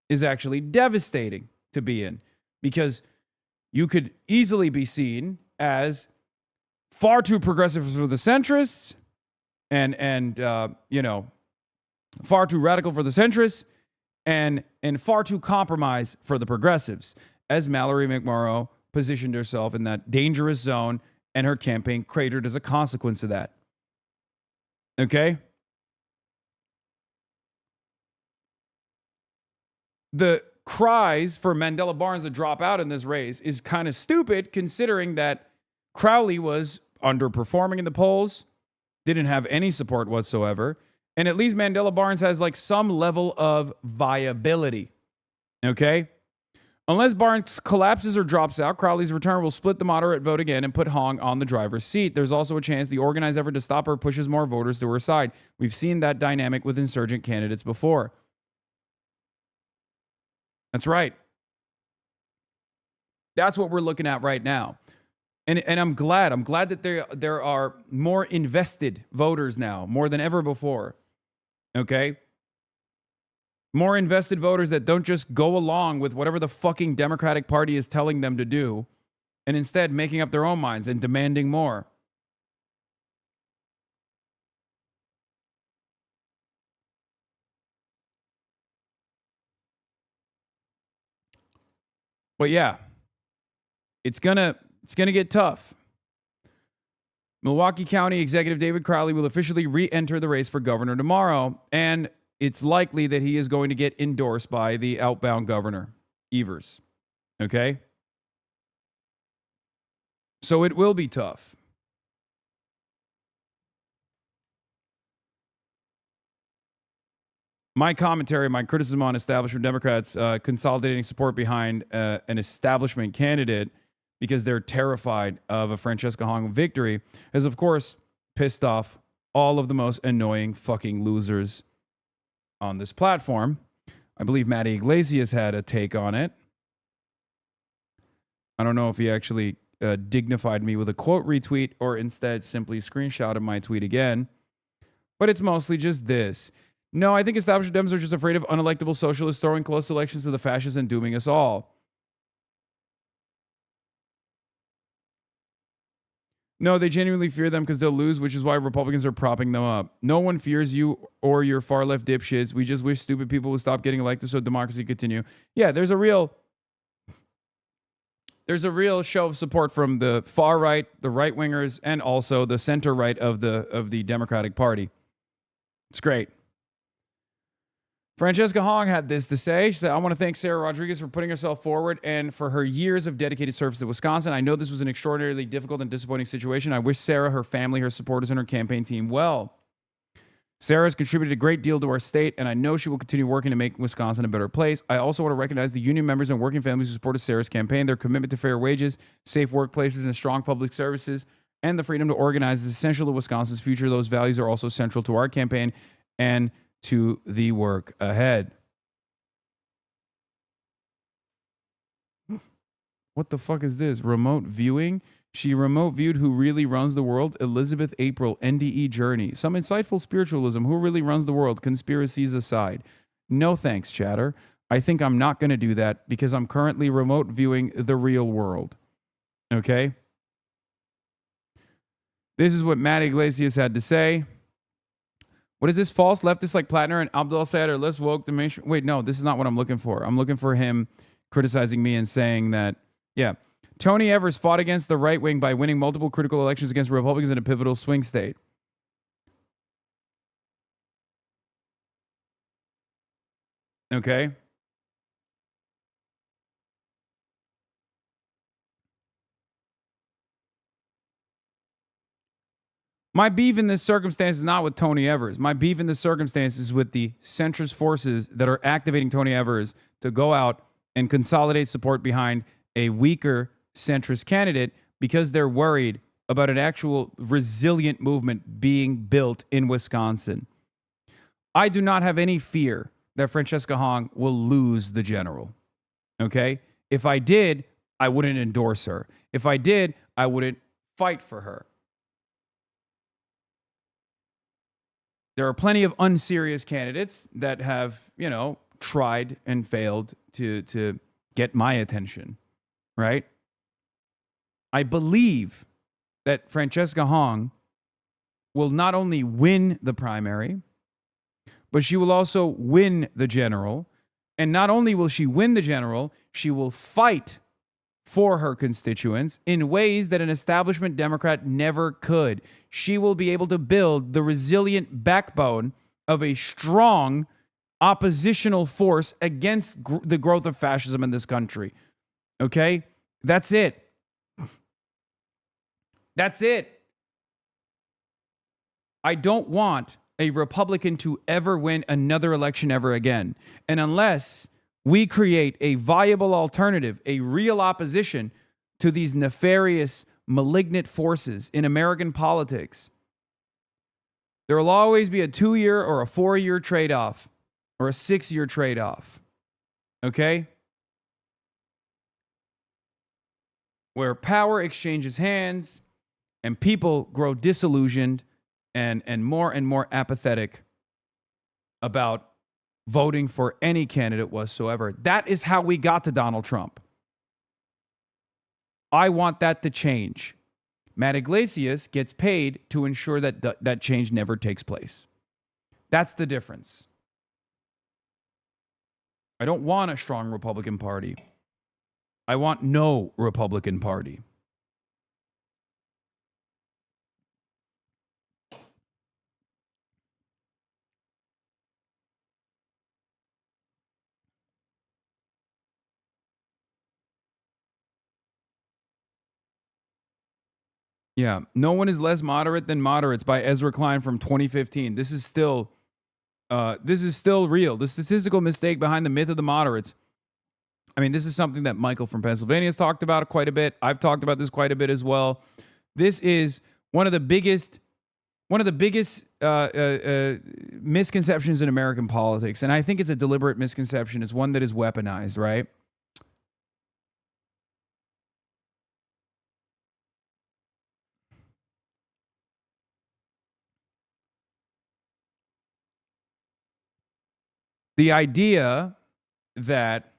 is actually devastating to be in, because you could easily be seen as far too progressive for the centrists and far too radical for the centrists and far too compromised for the progressives, as Mallory McMorrow positioned herself in that dangerous zone, and her campaign cratered as a consequence of that. Okay? The cries for Mandela Barnes to drop out in this race is kind of stupid, considering that Crowley was underperforming in the polls, didn't have any support whatsoever, and at least Mandela Barnes has like some level of viability. Okay? Unless Barnes collapses or drops out, Crowley's return will split the moderate vote again and put Hong on the driver's seat. There's also a chance the organized effort to stop her pushes more voters to her side. We've seen that dynamic with insurgent candidates before. That's right. That's what we're looking at right now. And I'm glad. I'm glad that there are more invested voters now, more than ever before. Okay? More invested voters that don't just go along with whatever the fucking Democratic Party is telling them to do, and instead making up their own minds and demanding more. But yeah, it's gonna get tough. Milwaukee County Executive David Crowley will officially re-enter the race for governor tomorrow, and it's likely that he is going to get endorsed by the outbound governor, Evers. Okay? So it will be tough. My commentary, my criticism on establishment Democrats consolidating support behind an establishment candidate because they're terrified of a Francesca Hong victory has, of course, pissed off all of the most annoying fucking losers on this platform. I believe Matty Iglesias had a take on it. I don't know if he actually dignified me with a quote retweet or instead simply screenshotted my tweet again. But it's mostly just this. No, I think establishment Dems are just afraid of unelectable socialists throwing close elections to the fascists and dooming us all. No, they genuinely fear them because they'll lose, which is why Republicans are propping them up. No one fears you or your far-left dipshits. We just wish stupid people would stop getting elected so democracy continue. Yeah, there's a real show of support from the far right, the right-wingers, and also the center-right of the Democratic Party. It's great. Francesca Hong had this to say. She said, I want to thank Sarah Rodriguez for putting herself forward and for her years of dedicated service to Wisconsin. I know this was an extraordinarily difficult and disappointing situation. I wish Sarah, her family, her supporters, and her campaign team well. Sarah has contributed a great deal to our state, and I know she will continue working to make Wisconsin a better place. I also want to recognize the union members and working families who supported Sarah's campaign. Their commitment to fair wages, safe workplaces, and strong public services and the freedom to organize is essential to Wisconsin's future. Those values are also central to our campaign and to the work ahead. What the fuck is this? Remote viewing? She remote viewed Who Really Runs the World, Elizabeth April, NDE Journey. Some insightful spiritualism. Who really runs the world? Conspiracies aside. No thanks, chatter. I think I'm not going to do that because I'm currently remote viewing the real world. Okay? This is what Matt Iglesias had to say. What is this? False leftists like Plattner and Abdul Sayed are less woke than mainstream. Wait, no, this is not what I'm looking for. I'm looking for him criticizing me and saying that, yeah, Tony Evers fought against the right wing by winning multiple critical elections against Republicans in a pivotal swing state. Okay. My beef in this circumstance is not with Tony Evers. My beef in this circumstance is with the centrist forces that are activating Tony Evers to go out and consolidate support behind a weaker centrist candidate because they're worried about an actual resilient movement being built in Wisconsin. I do not have any fear that Francesca Hong will lose the general. Okay? If I did, I wouldn't endorse her. If I did, I wouldn't fight for her. There are plenty of unserious candidates that have, you know, tried and failed to get my attention, right? I believe that Francesca Hong will not only win the primary, but she will also win the general. And not only will she win the general, she will fight for her constituents in ways that an establishment Democrat never could. She will be able to build the resilient backbone of a strong oppositional force against the growth of fascism in this country. Okay? That's it. That's it. I don't want a Republican to ever win another election ever again. And unless we create a viable alternative, a real opposition to these nefarious, malignant forces in American politics, there will always be a 2-year or a 4-year trade-off or a 6-year trade-off. Okay? Where power exchanges hands and people grow disillusioned and more apathetic about voting for any candidate whatsoever. That is how we got to Donald Trump. I want that to change. Matt Iglesias gets paid to ensure that that change never takes place. That's the difference. I don't want a strong Republican Party. I want no Republican Party. Yeah, no one is less moderate than moderates by Ezra Klein from 2015. This is still real. The statistical mistake behind the myth of the moderates. I mean, this is something that Michael from Pennsylvania has talked about quite a bit. I've talked about this quite a bit as well. This is one of the biggest misconceptions in American politics, and I think it's a deliberate misconception. It's one that is weaponized, right? The idea that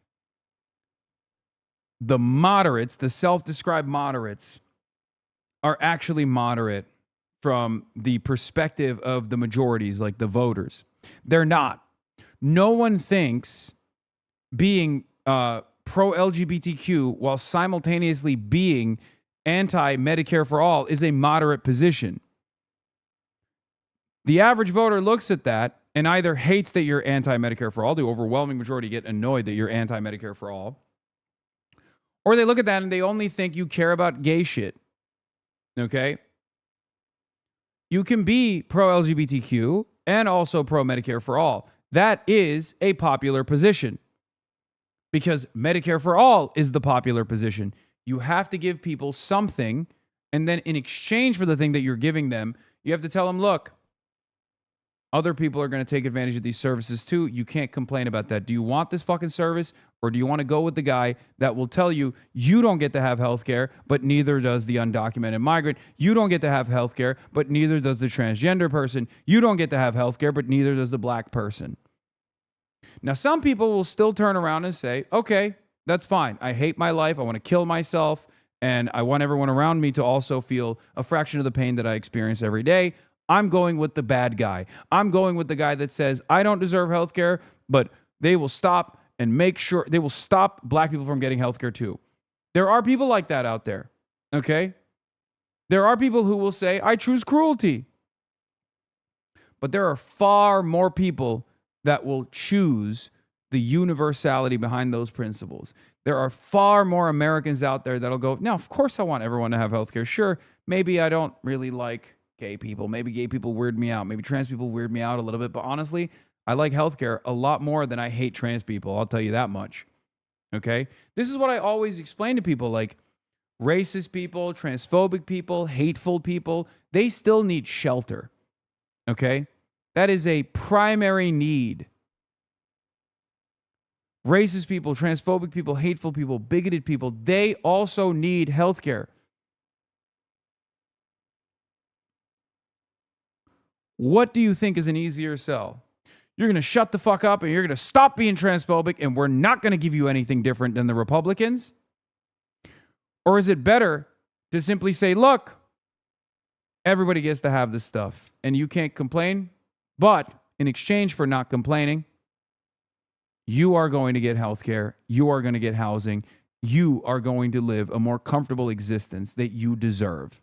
the moderates, the self-described moderates, are actually moderate from the perspective of the majorities, like the voters. They're not. No one thinks being pro-LGBTQ while simultaneously being anti-Medicare for all is a moderate position. The average voter looks at that and either hates that you're anti-Medicare for all, the overwhelming majority get annoyed that you're anti-Medicare for all, or they look at that and they only think you care about gay shit. Okay? You can be pro-LGBTQ and also pro-Medicare for all. That is a popular position because Medicare for all is the popular position. You have to give people something And then in exchange for the thing that you're giving them, you have to tell them, look, other people are going to take advantage of these services too. You can't complain about that. Do you want this fucking service, or do you want to go with the guy that will tell you you don't get to have health care, but neither does the undocumented migrant? You don't get to have health care, but neither does the transgender person. You don't get to have health care, but neither does the black person. Now, some people will still turn around and say, okay, that's fine. I hate my life. I want to kill myself. And I want everyone around me to also feel a fraction of the pain that I experience every day. I'm going with the bad guy. I'm going with the guy that says, I don't deserve health care, but they will stop and make sure they will stop black people from getting health care too. There are people like that out there, okay? There are people who will say, I choose cruelty. But there are far more people that will choose the universality behind those principles. There are far more Americans out there that'll go, no, of course I want everyone to have health care. Sure, maybe I don't really like gay people. Maybe gay people weird me out. Maybe trans people weird me out a little bit. But honestly, I like healthcare a lot more than I hate trans people. I'll tell you that much. Okay? This is what I always explain to people, like racist people, transphobic people, hateful people, they still need shelter. Okay? That is a primary need. Racist people, transphobic people, hateful people, bigoted people, they also need healthcare. What do you think is an easier sell? You're going to shut the fuck up and you're going to stop being transphobic and we're not going to give you anything different than the Republicans? Or is it better to simply say, look, everybody gets to have this stuff and you can't complain, but in exchange for not complaining, you are going to get health care, you are going to get housing, you are going to live a more comfortable existence that you deserve.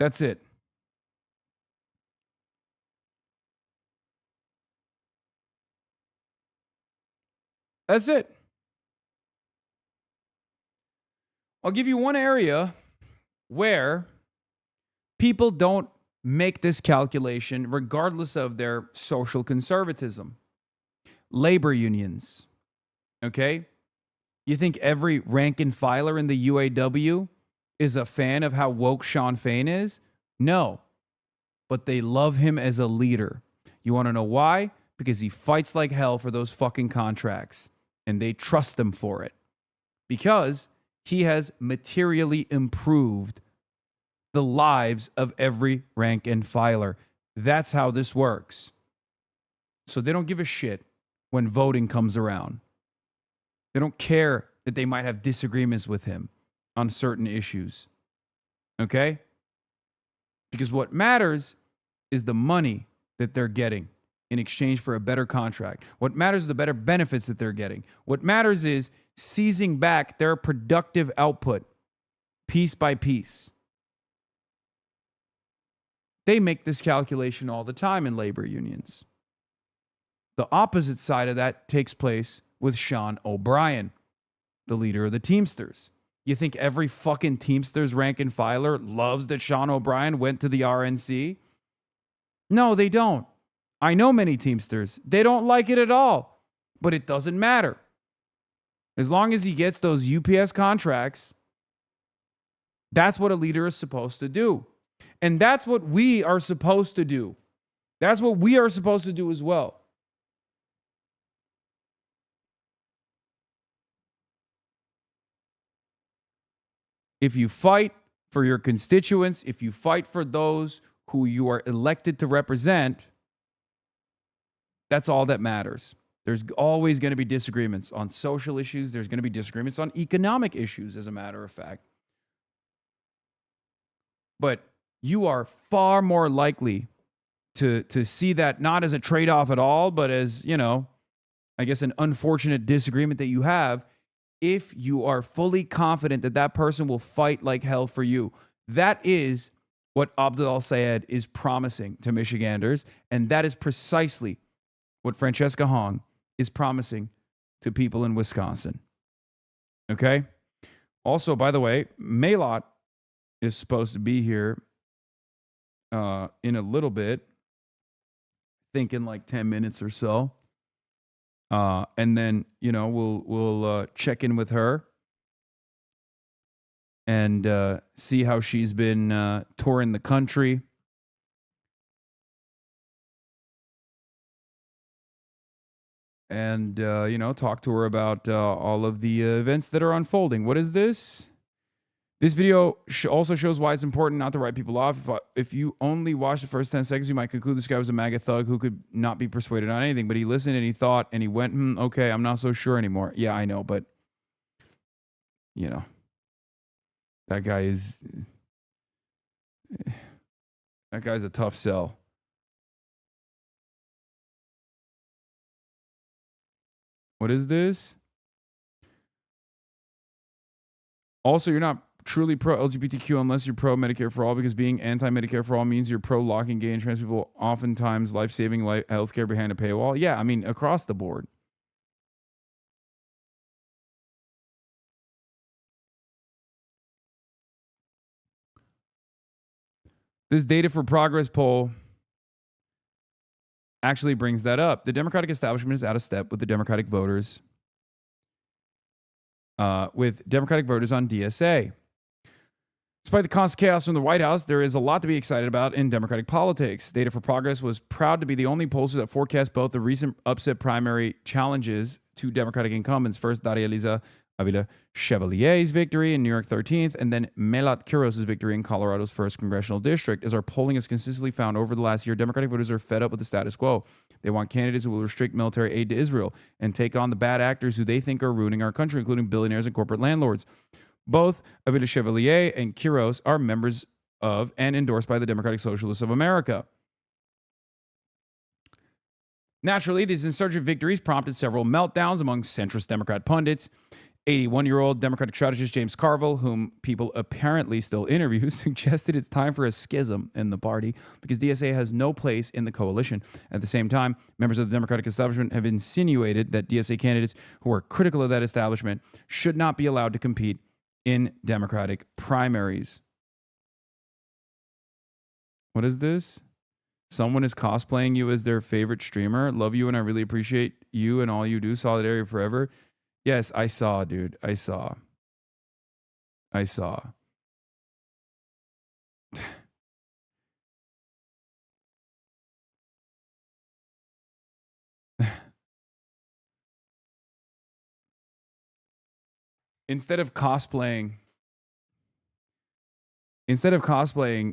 That's it. That's it. I'll give you one area where people don't make this calculation regardless of their social conservatism. Labor unions. Okay? You think every rank and filer in the UAW is a fan of how woke Sean Fain is? No. But they love him as a leader. You want to know why? Because he fights like hell for those fucking contracts. And they trust him for it. Because he has materially improved the lives of every rank and filer. That's how this works. So they don't give a shit when voting comes around. They don't care that they might have disagreements with him on certain issues. Okay? Because what matters is the money that they're getting in exchange for a better contract. What matters is the better benefits that they're getting. What matters is seizing back their productive output piece by piece. They make this calculation all the time in labor unions. The opposite side of that takes place with Sean O'Brien, the leader of the Teamsters. You think every fucking Teamsters rank and filer loves that Sean O'Brien went to the RNC? No, they don't. I know many Teamsters. They don't like it at all. But it doesn't matter. As long as he gets those UPS contracts, that's what a leader is supposed to do. And that's what we are supposed to do. That's what we are supposed to do as well. If you fight for your constituents, if you fight for those who you are elected to represent, that's all that matters. There's always going to be disagreements on social issues. There's going to be disagreements on economic issues, as a matter of fact. But you are far more likely to see that not as a trade-off at all, but as, I guess an unfortunate disagreement that you have, if you are fully confident that that person will fight like hell for you. That is what Abdul al-Sayed is promising to Michiganders, and that is precisely what Francesca Hong is promising to people in Wisconsin. Okay? Also, by the way, Maylot is supposed to be here in a little bit, I think in like 10 minutes or so. And then, you know, we'll check in with her and see how she's been touring the country. And, you know, talk to her about all of the events that are unfolding. What is this? This video also shows why it's important not to write people off. If you only watch the first 10 seconds, you might conclude this guy was a MAGA thug who could not be persuaded on anything. But he listened and he thought and he went, okay, I'm not so sure anymore. Yeah, I know, but, you know, that guy's a tough sell. What is this? Also, you're not truly pro-LGBTQ unless you're pro-Medicare for all, because being anti-Medicare for all means you're pro-locking gay and trans people, oftentimes life-saving healthcare behind a paywall. Yeah, I mean, across the board. This Data for Progress poll actually brings that up. The Democratic establishment is out of step with the Democratic voters, on DSA. Despite the constant chaos from the White House, there is a lot to be excited about in Democratic politics. Data for Progress was proud to be the only pollster that forecast both the recent upset primary challenges to Democratic incumbents. First, Daria Eliza Avila Chevalier's victory in New York 13th, and then Melat Kiros's victory in Colorado's 1st congressional district. As our polling has consistently found over the last year, Democratic voters are fed up with the status quo. They want candidates who will restrict military aid to Israel and take on the bad actors who they think are ruining our country, including billionaires and corporate landlords. Both Avila Chevalier and Quiros are members of and endorsed by the Democratic Socialists of America. Naturally, these insurgent victories prompted several meltdowns among centrist Democrat pundits. 81-year-old Democratic strategist James Carville, whom people apparently still interview, suggested it's time for a schism in the party because DSA has no place in the coalition. At the same time, members of the Democratic establishment have insinuated that DSA candidates who are critical of that establishment should not be allowed to compete in Democratic primaries. What is this? Someone is cosplaying you as their favorite streamer. Love you and I really appreciate you and all you do. Solidarity forever. Yes, I saw, dude. I saw. Instead of cosplaying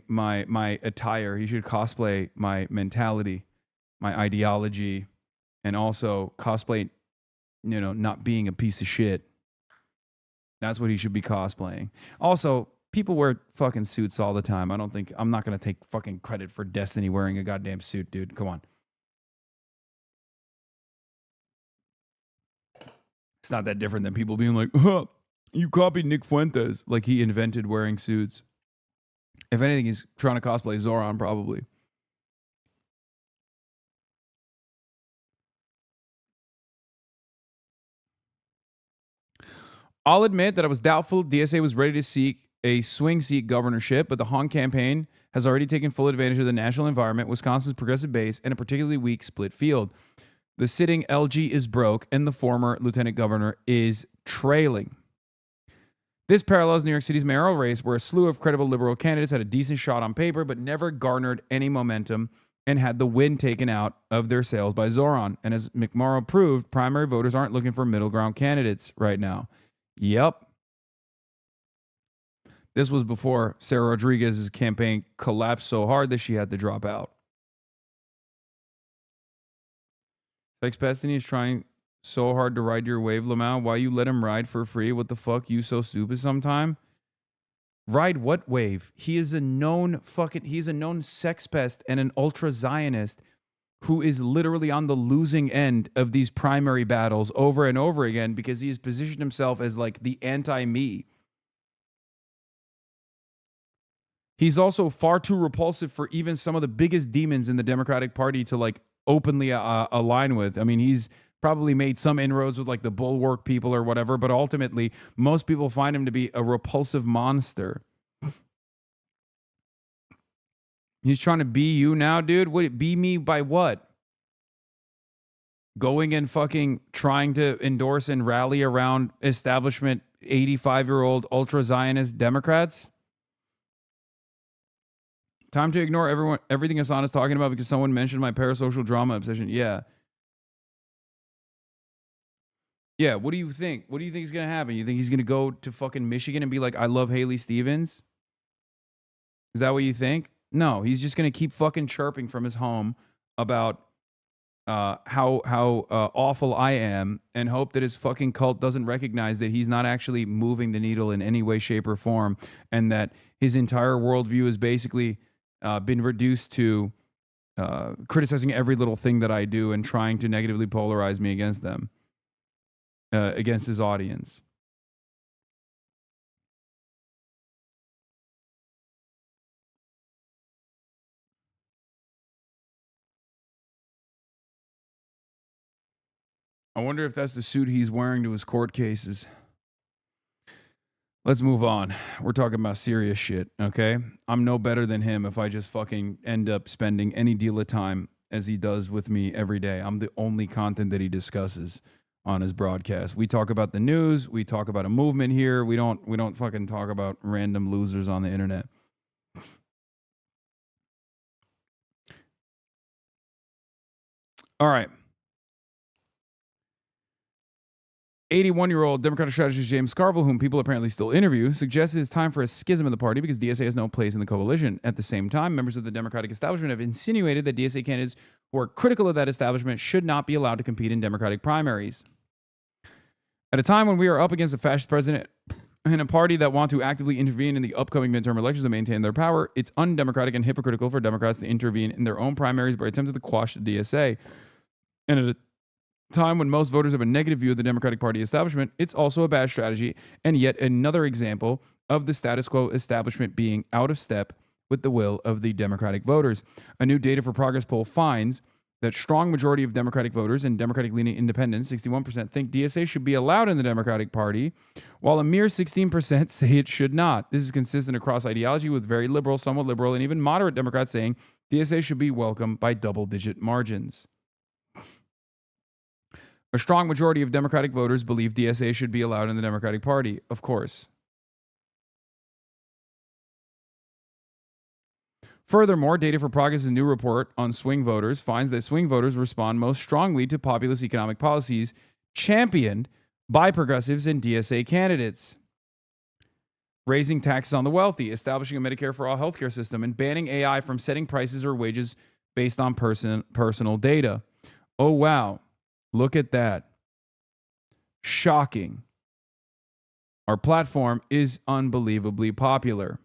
my attire, he should cosplay my mentality, my ideology, and also cosplay, you know, not being a piece of shit. That's what he should be cosplaying. Also, people wear fucking suits all the time. I'm not going to take fucking credit for Destiny wearing a goddamn suit, dude. Come on. It's not that different than people being like, huh, you copied Nick Fuentes. Like he invented wearing suits. If anything, he's trying to cosplay Zoran, probably. I'll admit that I was doubtful DSA was ready to seek a swing seat governorship, but the Hong campaign has already taken full advantage of the national environment, Wisconsin's progressive base, and a particularly weak split field. The sitting LG is broke, and the former lieutenant governor is trailing. This parallels New York City's mayoral race, where a slew of credible liberal candidates had a decent shot on paper, but never garnered any momentum and had the wind taken out of their sails by Zoran. And as McMorrow proved, primary voters aren't looking for middle ground candidates right now. Yep. This was before Sarah Rodriguez's campaign collapsed so hard that she had to drop out. Fex Pestany is trying so hard to ride your wave, Lamau. Why you let him ride for free? What the fuck? You so stupid sometime? Ride what wave? He is a known sex pest and an ultra Zionist who is literally on the losing end of these primary battles over and over again because he has positioned himself as like the anti-me. He's also far too repulsive for even some of the biggest demons in the Democratic Party to like openly align with. I mean, he's probably made some inroads with like the Bulwark people or whatever, but ultimately most people find him to be a repulsive monster. He's trying to be you now, dude. Would it be me by what? going and fucking trying to endorse and rally around establishment 85-year-old ultra-Zionist Democrats? Time to ignore everything Hasan is talking about because someone mentioned my parasocial drama obsession. Yeah. Yeah, what do you think? What do you think is going to happen? You think he's going to go to fucking Michigan and be like, I love Haley Stevens? Is that what you think? No, he's just going to keep fucking chirping from his home about how awful I am and hope that his fucking cult doesn't recognize that he's not actually moving the needle in any way, shape, or form, and that his entire worldview has basically been reduced to criticizing every little thing that I do and trying to negatively polarize me against them, against his audience. I wonder if that's the suit he's wearing to his court cases. Let's move on. We're talking about serious shit, okay? I'm no better than him if I just fucking end up spending any deal of time as he does with me every day. I'm the only content that he discusses on his broadcast. We talk about the news. We talk about a movement here. We don't fucking talk about random losers on the internet. All right. 81-year-old Democratic strategist James Carville, whom people apparently still interview, suggests it is time for a schism in the party because DSA has no place in the coalition. At the same time, members of the Democratic establishment have insinuated that DSA candidates who are critical of that establishment should not be allowed to compete in Democratic primaries. At a time when we are up against a fascist president and a party that want to actively intervene in the upcoming midterm elections to maintain their power, it's undemocratic and hypocritical for Democrats to intervene in their own primaries by attempting to quash the DSA. And at a time when most voters have a negative view of the Democratic Party establishment, it's also a bad strategy and yet another example of the status quo establishment being out of step with the will of the Democratic voters. A new Data for Progress poll finds that strong majority of Democratic voters and Democratic-leaning independents, 61%, think DSA should be allowed in the Democratic Party, while a mere 16% say it should not. This is consistent across ideology with very liberal, somewhat liberal, and even moderate Democrats saying DSA should be welcomed by double-digit margins. A strong majority of Democratic voters believe DSA should be allowed in the Democratic Party, of course. Furthermore, Data for Progress' new report on swing voters finds that swing voters respond most strongly to populist economic policies championed by progressives and DSA candidates. Raising taxes on the wealthy, establishing a Medicare for all healthcare system, and banning AI from setting prices or wages based on personal data. Oh, wow. Look at that. Shocking. Our platform is unbelievably popular.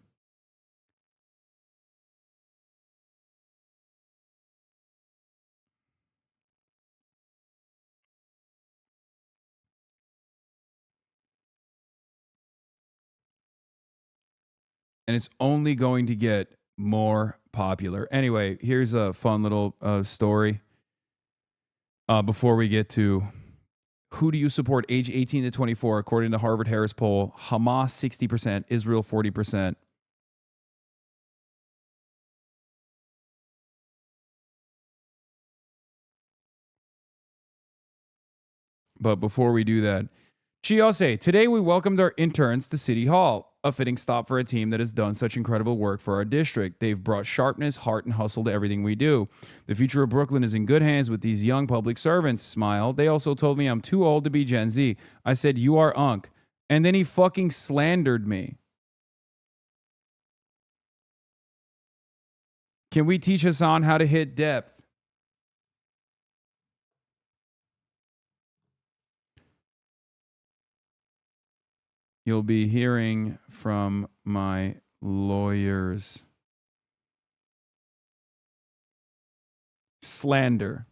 And it's only going to get more popular. Anyway, here's a fun little story before we get to who do you support age 18 to 24, according to Harvard Harris poll. Hamas 60%, Israel 40%. But before we do that, Chiose, today we welcomed our interns to City Hall. A fitting stop for a team that has done such incredible work for our district. They've brought sharpness, heart, and hustle to everything we do. The future of Brooklyn is in good hands with these young public servants. Smile. They also told me I'm too old to be Gen Z. I said, you are Unc. And then he fucking slandered me. Can we teach Hasan how to hit depth? You'll be hearing from my lawyers. Slander.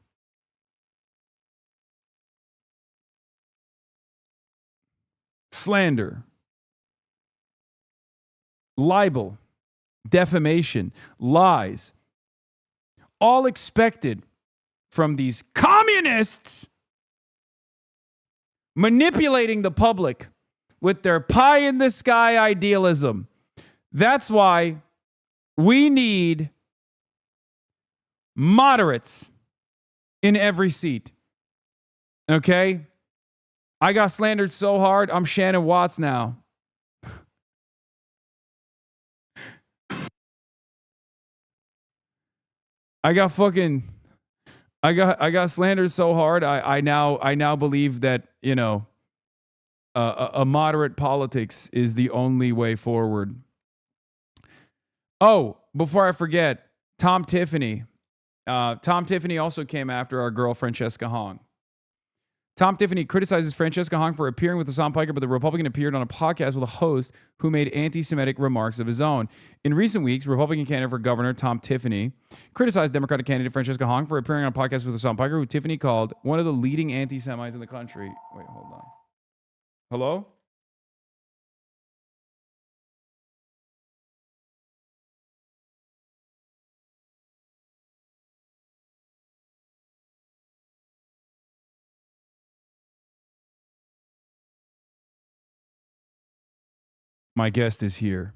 Slander. Libel. Defamation. Lies. All expected from these communists manipulating the public with their pie-in-the-sky idealism. That's why we need moderates in every seat. Okay? I got slandered so hard, I'm Shannon Watts now. I got slandered so hard. I now believe that, you know, a moderate politics is the only way forward. Oh, before I forget, Tom Tiffany. Tom Tiffany also came after our girl Francesca Hong. Tom Tiffany criticizes Francesca Hong for appearing with Hasan Piker, but the Republican appeared on a podcast with a host who made anti-Semitic remarks of his own. In recent weeks, Republican candidate for governor Tom Tiffany criticized Democratic candidate Francesca Hong for appearing on a podcast with Hasan Piker, who Tiffany called one of the leading anti-Semites in the country. Wait, hold on. Hello? My guest is here.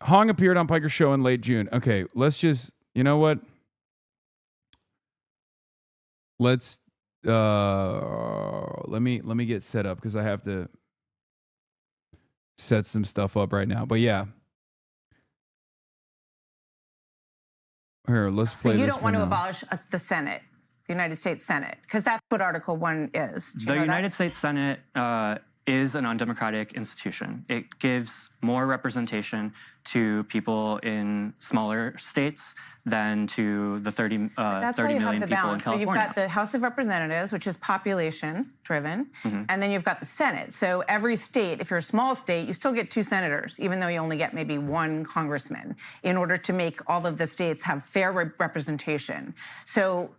Hong appeared on Piker's show in late June. Okay, let's just, you know what? Let's let me get set up because I have to set some stuff up right now. But yeah. Here, let's play So you this don't want to now. abolish the Senate, the United States Senate, because that's what Article 1 is. Do you The know United that? States Senate is an undemocratic institution. It gives more representation to people in smaller states than to the 30 That's why you have million the people in balance. So California. you've got the House of Representatives, which is population driven, Mhm. and then you've got the Senate. So every state, if you're a small state, you still get 2 senators, even though you only get maybe 1 congressman, in order to make all of the states have fair representation. So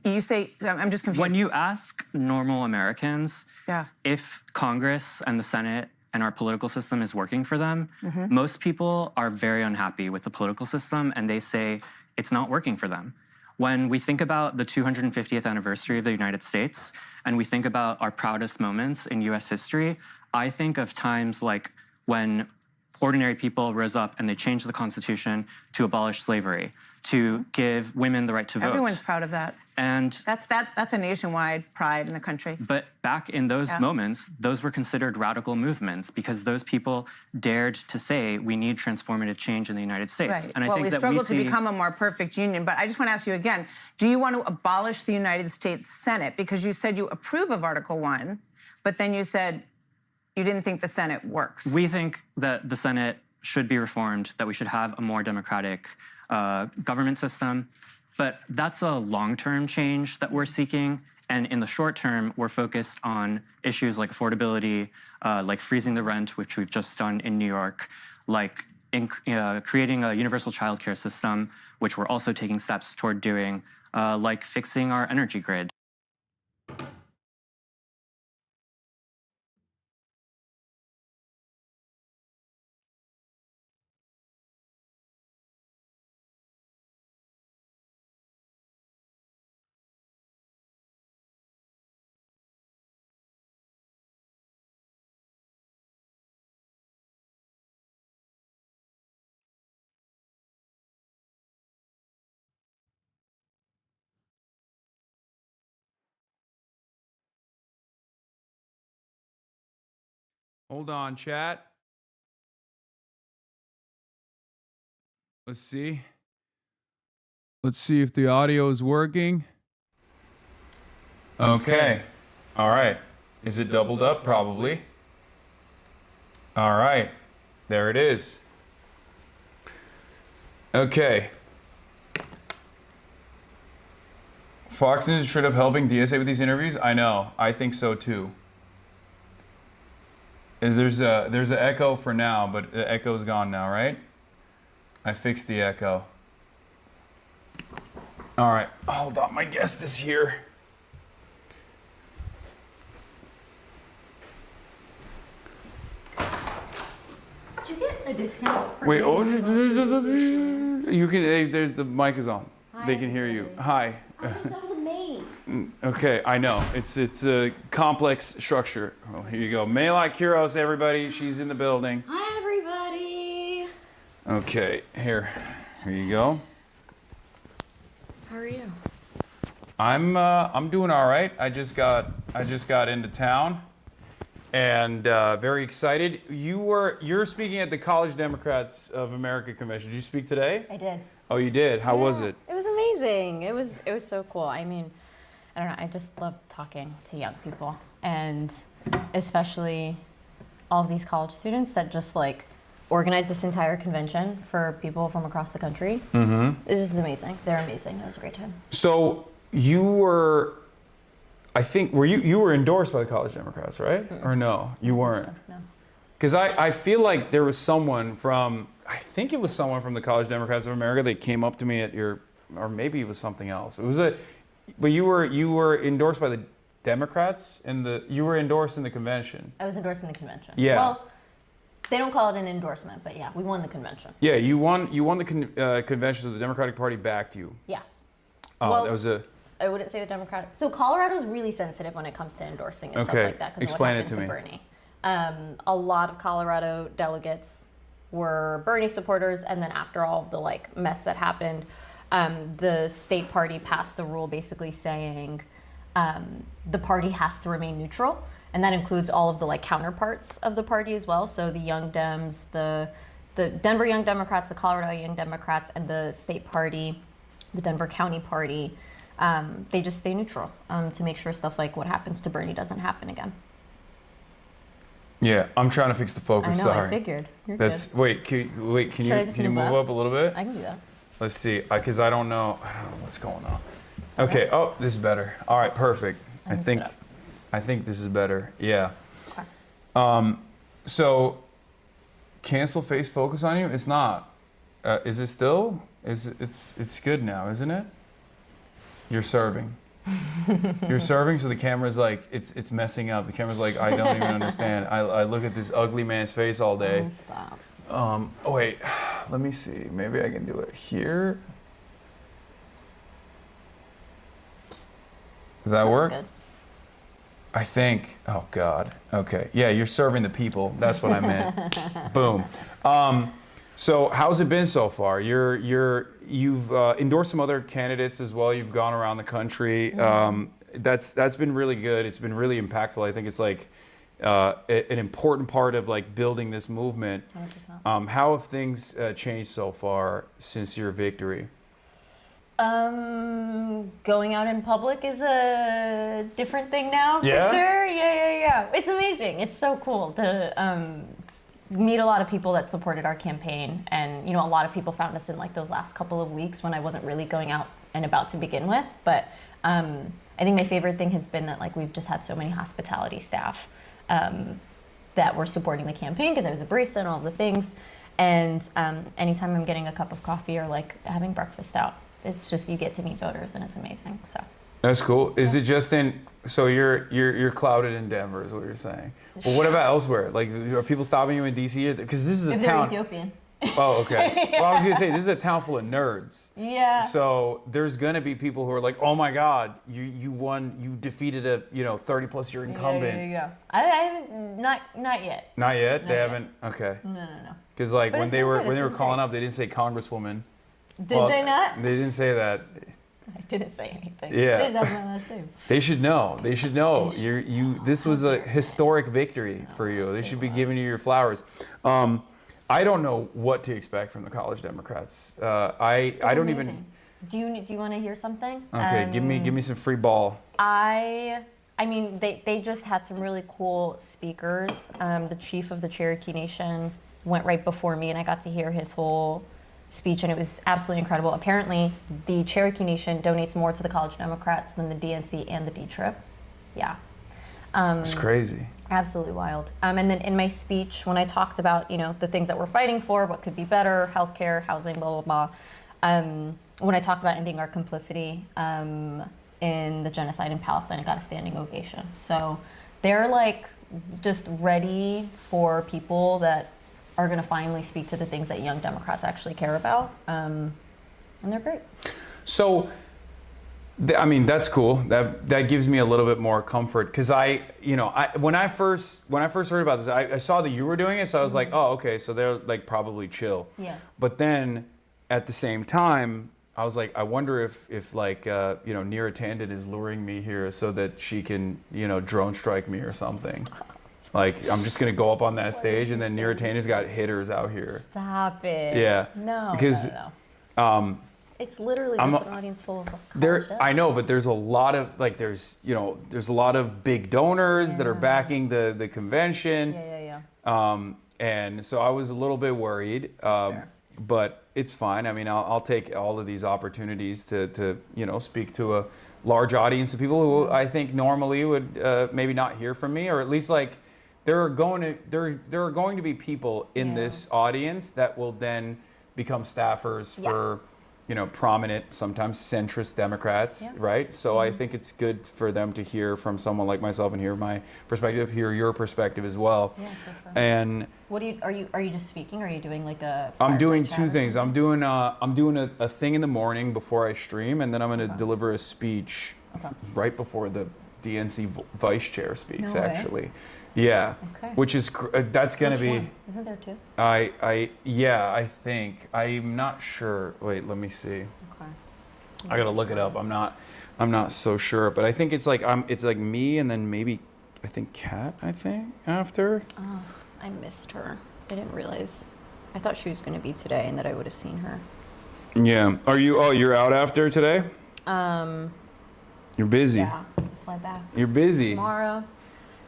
you say, I'm just confused. When you ask normal Americans Yeah. if Congress and the Senate and our political system is working for them, Mhm. most people are very unhappy with the political system and they say it's not working for them. When we think about the 250th anniversary of the United States and we think about our proudest moments in US history, I think of times like when ordinary people rose up and they changed the Constitution to abolish slavery, to give women the right to vote. Everyone's proud of that. And That's a nationwide pride in the country. but back in those Yeah. moments, those were considered radical movements because those people dared to say we need transformative change in the United States. Right. And I well, think we that struggle we see to become a more perfect union. But I just want to ask you again, do you want to abolish the United States Senate? Because you said you approve of Article 1, but then you said you didn't think the Senate works. we think that the Senate should be reformed, that we should have a more democratic government system. But that's a long-term change that we're seeking. And in the short term, we're focused on issues like affordability, like freezing the rent, which we've just done in New York, like creating a universal childcare system, which we're also taking steps toward doing, like fixing our energy grid. Hold on, chat. Let's see. Let's see if the audio is working. Okay. All right. Is it doubled up? Probably. All right. There it is. Okay. Fox News is straight up helping DSA with these interviews? I know. I think so too. There's an echo for now, but the echo's gone now, right? I fixed the echo. All right. Hold on. My guest is here. Did you get a discount for Wait, oh, getting- you can. The mic is on. They can hear you. Hi. That was a maze. Okay, I know. It's a complex structure. Oh, here you go. Melai Kuros, everybody. She's in the building. Hi, everybody. Okay, here you go. How are you? I'm doing all right. I just got into town, and very excited. You're speaking at the College Democrats of America convention. Did you speak today? I did. Oh, you did. How was it? It was amazing. It was so cool. I mean, I don't know. I just love talking to young people, and especially all of these college students that just like organized this entire convention for people from across the country. Mm-hmm. It's just amazing. They're amazing. It was a great time. So you were, I think, you were endorsed by the College Democrats, right? Or no, you weren't? So, no. Because I feel like there was someone from, I think it was someone from the College Democrats of America that came up to me at your, or maybe it was something else. It was but you were endorsed by the Democrats you were endorsed in the convention. I was endorsed in the convention. Yeah. Well, they don't call it an endorsement, but yeah, we won the convention. Yeah, you won the convention, so the Democratic Party backed you. Yeah. Well, that was I wouldn't say the Democratic. So Colorado's really sensitive when it comes to endorsing and stuff like that. Explain it of what to happened me. Bernie. A lot of Colorado delegates were Bernie supporters, and then after all of the like mess that happened, the state party passed a rule basically saying the party has to remain neutral, and that includes all of the like counterparts of the party as well. So the Young Dems, the Denver Young Democrats, the Colorado Young Democrats, and the state party, the Denver County Party. They just stay neutral to make sure stuff like what happens to Bernie doesn't happen again. Yeah, I'm trying to fix the focus. I know. Sorry. I figured. You're That's good. wait. Can you move up a little bit? I can do that. Let's see, because I don't know what's going on. Okay. Oh, this is better. All right. Perfect. I think this is better. Yeah. Okay. So, cancel face focus on you? It's not. Is it still? It's good now, isn't it? You're serving. You're serving, so the camera's like, it's messing up. The camera's like, I don't even understand. I look at this ugly man's face all day. Oh, stop. Oh wait, let me see. Maybe I can do it here. Does that work? Good. I think. Oh God. Okay. Yeah, you're serving the people. That's what I meant. Boom. So how's it been so far? You've endorsed some other candidates as well. You've gone around the country. That's been really good. It's been really impactful. I think it's like an important part of like building this movement. 100%. How have things changed so far since your victory? Going out in public is a different thing now, for Yeah? sure. Yeah. It's amazing. It's so cool to meet a lot of people that supported our campaign. And, a lot of people found us in like those last couple of weeks when I wasn't really going out and about to begin with. But I think my favorite thing has been that like we've just had so many hospitality staff that were supporting the campaign because I was a barista and all the things. And anytime I'm getting a cup of coffee or like having breakfast out, it's just you get to meet voters and it's amazing. So That's cool. Is it just so you're clouded in Denver is what you're saying. Well, what about elsewhere? Like, are people stopping you in DC? Because this is a if town. they're Ethiopian. Oh, okay. Well, I was gonna say this is a town full of nerds. Yeah. So there's gonna be people who are like, oh my God, you won, you defeated a 30+ year incumbent. Yeah. I haven't not yet. Not yet. Not They yet. haven't. Okay. No. Because like But when it's they been were good. when they It's were been calling great. up, they didn't say Congresswoman. Did they not? They didn't say that. I didn't say anything. Yeah. They just have my last name. They should know. They should know. This was a historic victory for you. They should be giving you your flowers. I don't know what to expect from the College Democrats. I don't even. Do you want to hear something? Okay, give me some free ball. I mean, they just had some really cool speakers. The chief of the Cherokee Nation went right before me, and I got to hear his whole speech, and it was absolutely incredible. Apparently, the Cherokee Nation donates more to the College Democrats than the DNC and the D-Trip. Yeah. It's crazy. Absolutely wild. And then in my speech, when I talked about, the things that we're fighting for, what could be better, healthcare, housing, blah, blah, blah. When I talked about ending our complicity in the genocide in Palestine, I got a standing ovation. So they're like just ready for people that are going to finally speak to the things that young Democrats actually care about. And they're great. So, that's cool. That gives me a little bit more comfort because when I first heard about this, I saw that you were doing it, so I was like, oh, okay, so they're like probably chill. Yeah. But then at the same time, I was like, I wonder if like Neera Tanden is luring me here so that she can drone strike me or something. Like I'm just gonna go up on that stage and then Neera Tanden's got hitters out here. Stop it. Yeah. No. Because it's literally just an audience full of I know, but there's a lot of there's a lot of big donors that are backing the convention. And so I was a little bit worried. But it's fine. I mean, I'll take all of these opportunities to speak to a large audience of people who I think normally would maybe not hear from me, or at least like there are going to be people in this audience that will then become staffers for prominent, sometimes centrist Democrats, right? So I think it's good for them to hear from someone like myself and hear my perspective, hear your perspective as well. Yeah, for sure. And what are you just speaking? Or are you doing like a? I'm doing two things. I'm doing a thing in the morning before I stream, and then I'm going to deliver a speech right before the DNC vice chair speaks. No way. Actually, yeah, which is that's going to be. One? Isn't there two? I think I'm not sure. Wait, let me see. Okay. I got to look it up. I'm not so sure, but I think it's like me and then maybe I think Kat. I think after. Oh, I missed her. I didn't realize. I thought she was going to be today and that I would have seen her. Yeah. Are you? Oh, you're out after today? You're busy. Yeah. Fly back. You're busy. Tomorrow.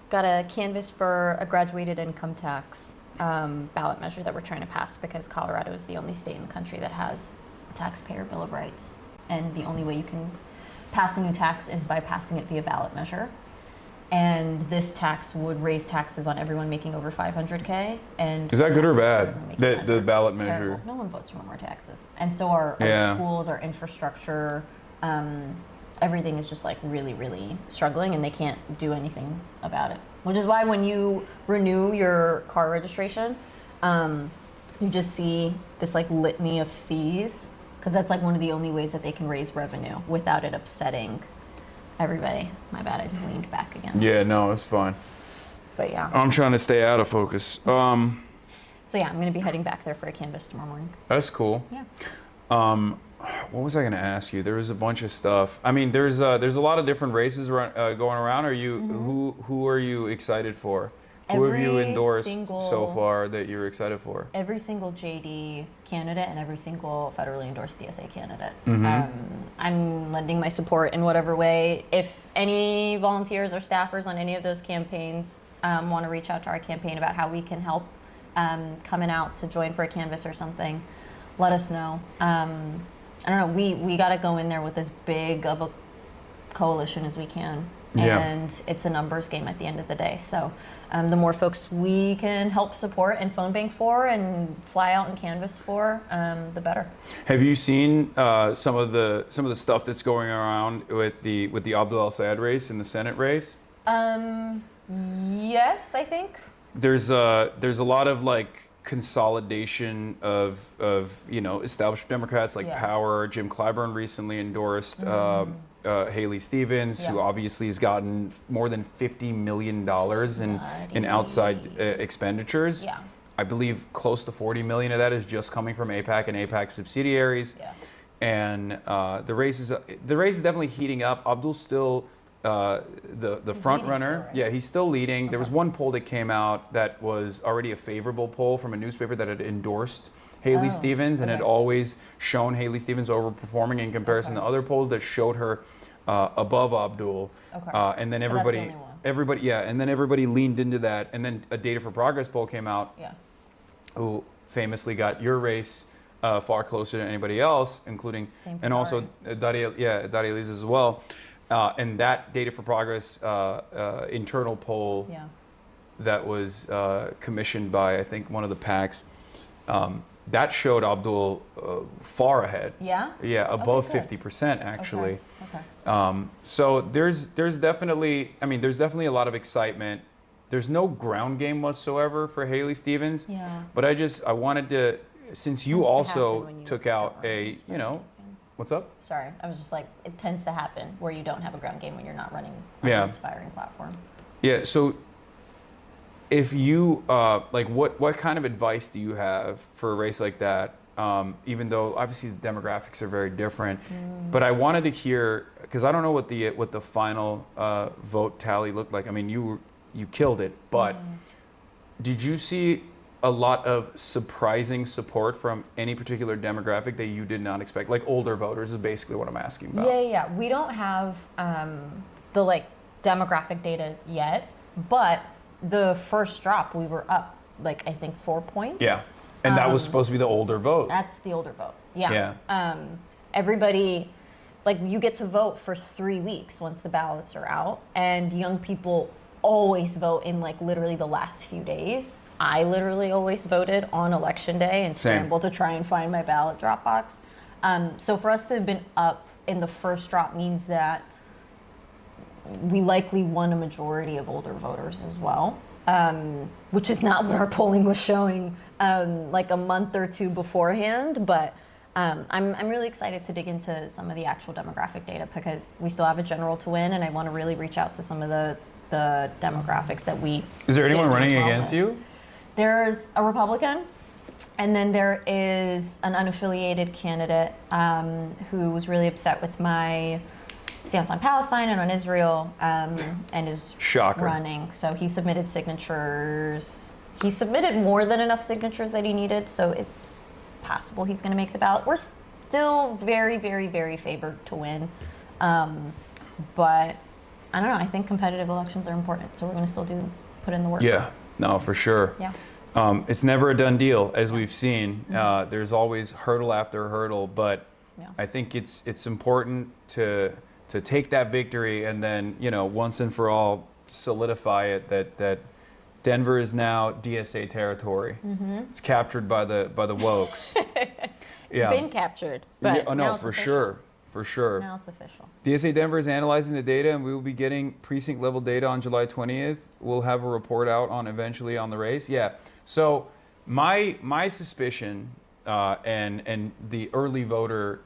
Got a canvas for a graduated income tax ballot measure that we're trying to pass because Colorado is the only state in the country that has a taxpayer bill of rights. And the only way you can pass a new tax is by passing it via ballot measure. And this tax would raise taxes on everyone making over 500K. And is that good or bad? The ballot measure. Terrible. No one votes for more taxes. And so our schools, our infrastructure, everything is just like really, really struggling, and they can't do anything about it. Which is why when you renew your car registration, you just see this like litany of fees, because that's like one of the only ways that they can raise revenue without it upsetting everybody. My bad, I just leaned back again. Yeah, no, it's fine. But yeah. I'm trying to stay out of focus. So yeah, I'm gonna be heading back there for a canvas tomorrow morning. That's cool. Yeah. What was I going to ask you? There was a bunch of stuff. I mean, there's a lot of different races going around. Are you who are you excited for? Who have you endorsed so far that you're excited for? Every single JD candidate and every single federally endorsed DSA candidate. I'm lending my support in whatever way. If any volunteers or staffers on any of those campaigns want to reach out to our campaign about how we can help coming out to join for a canvas or something, let us know. I don't know, we got to go in there with as big of a coalition as we can. And it's a numbers game at the end of the day. So the more folks we can help support and phone bank for and fly out and canvas for, the better. Have you seen some of the stuff that's going around with the Abdul El-Sayed race and the Senate race? Yes, I think. There's a lot of like consolidation of established Democrats like Power. Jim Clyburn recently endorsed Haley Stevens, who obviously has gotten more than $50 million in outside expenditures. Yeah. I believe close to 40 million of that is just coming from AIPAC and AIPAC subsidiaries. Yeah. And the race is definitely heating up. Abdul's still the front runner. Right? Yeah, he's still leading. There was one poll that came out that was already a favorable poll from a newspaper that had endorsed Haley Stevens and had always shown Haley Stevens overperforming in comparison to other polls that showed her above Abdul. And then everybody leaned into that. And then a Data for Progress poll came out, who famously got your race far closer than anybody else, including and also Daria Liz as well. And that Data for Progress internal poll that was commissioned by, I think, one of the PACs, that showed Abdul far ahead. Yeah? Yeah, above 50% actually. So there's definitely a lot of excitement. There's no ground game whatsoever for Haley Stevens. Yeah. But I wanted to, since you also took out what's up? Sorry, I was just like, it tends to happen where you don't have a ground game when you're not running on an inspiring platform. Yeah, so if you, what kind of advice do you have for a race like that even though obviously the demographics are very different. But I wanted to hear, because I don't know what the final vote tally looked like. I mean, you killed it, but did you see a lot of surprising support from any particular demographic that you did not expect? Like older voters is basically what I'm asking about. Yeah. We don't have the like demographic data yet, but the first drop we were up like I think 4 points. Yeah, and that was supposed to be the older vote. That's the older vote. Yeah. Everybody, like you get to vote for 3 weeks once the ballots are out, and young people always vote in like literally the last few days. I literally always voted on election day and scrambled to try and find my ballot drop box. So for us to have been up in the first drop means that we likely won a majority of older voters as well, which is not what our polling was showing like a month or two beforehand. But I'm really excited to dig into some of the actual demographic data because we still have a general to win, and I want to really reach out to some of the demographics that we. Is there anyone running against you? There's a Republican, and then there is an unaffiliated candidate who was really upset with my stance on Palestine and on Israel, and is running. So he submitted signatures. He submitted more than enough signatures that he needed, so it's possible he's going to make the ballot. We're still very, very, very favored to win, but I don't know. I think competitive elections are important, so we're going to still put in the work. Yeah. No, for sure. Yeah. It's never a done deal, as we've seen. There's always hurdle after hurdle, but I think it's important to take that victory and then, once and for all, solidify it that Denver is now DSA territory. It's captured by the wokes. It's been captured, but now it's official. For sure. Now it's official. DSA Denver is analyzing the data, and we will be getting precinct level data on July 20th. We'll have a report out eventually on the race. Yeah. So my suspicion and the early voter,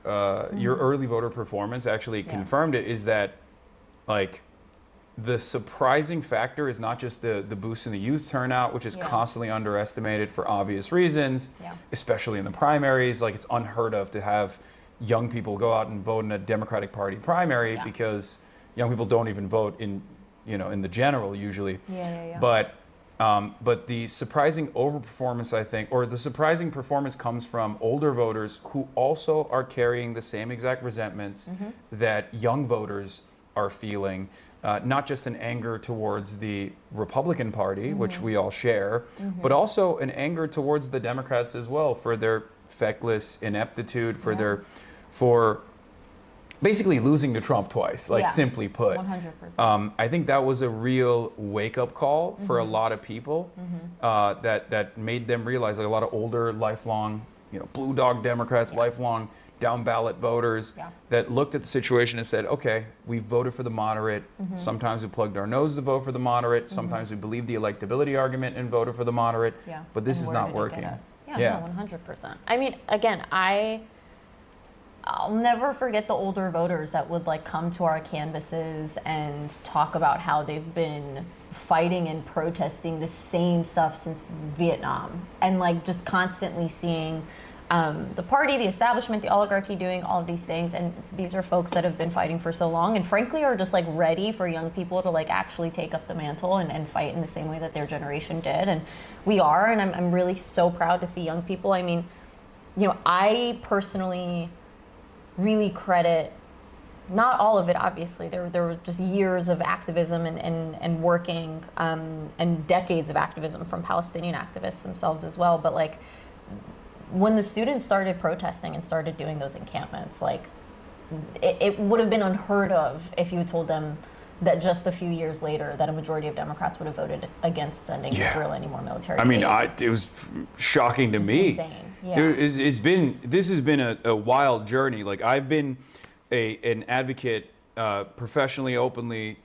your early voter performance actually confirmed it, is that like the surprising factor is not just the boost in the youth turnout, which is constantly underestimated for obvious reasons, especially in the primaries. Like it's unheard of to have young people go out and vote in a Democratic Party primary because young people don't even vote in the general usually. But the surprising overperformance, I think, or the surprising performance comes from older voters who also are carrying the same exact resentments that young voters are feeling. Not just an anger towards the Republican Party, which we all share, but also an anger towards the Democrats as well for their feckless ineptitude, for basically losing to Trump twice, simply put. 100%. I think that was a real wake-up call for a lot of people that made them realize, like a lot of older, lifelong, blue dog Democrats, lifelong down ballot voters that looked at the situation and said, okay, we voted for the moderate. Sometimes we plugged our nose to vote for the moderate. Sometimes we believed the electability argument and voted for the moderate. But this is not working. Yeah, no, 100%. I mean, again, I'll never forget the older voters that would like come to our canvases and talk about how they've been fighting and protesting the same stuff since Vietnam, and like just constantly seeing the party, the establishment, the oligarchy doing all of these things. And these are folks that have been fighting for so long and frankly are just like ready for young people to like actually take up the mantle and fight in the same way that their generation did. And we are, and I'm really so proud to see young people. I mean, I personally really credit, not all of it obviously, there were just years of activism and working and decades of activism from Palestinian activists themselves as well, but like when the students started protesting and started doing those encampments, like it would have been unheard of if you had told them that just a few years later that a majority of Democrats would have voted against sending Israel any more military aid. I mean, it was shocking to me. Insane. This has been a wild journey. Like I've been an advocate professionally, openly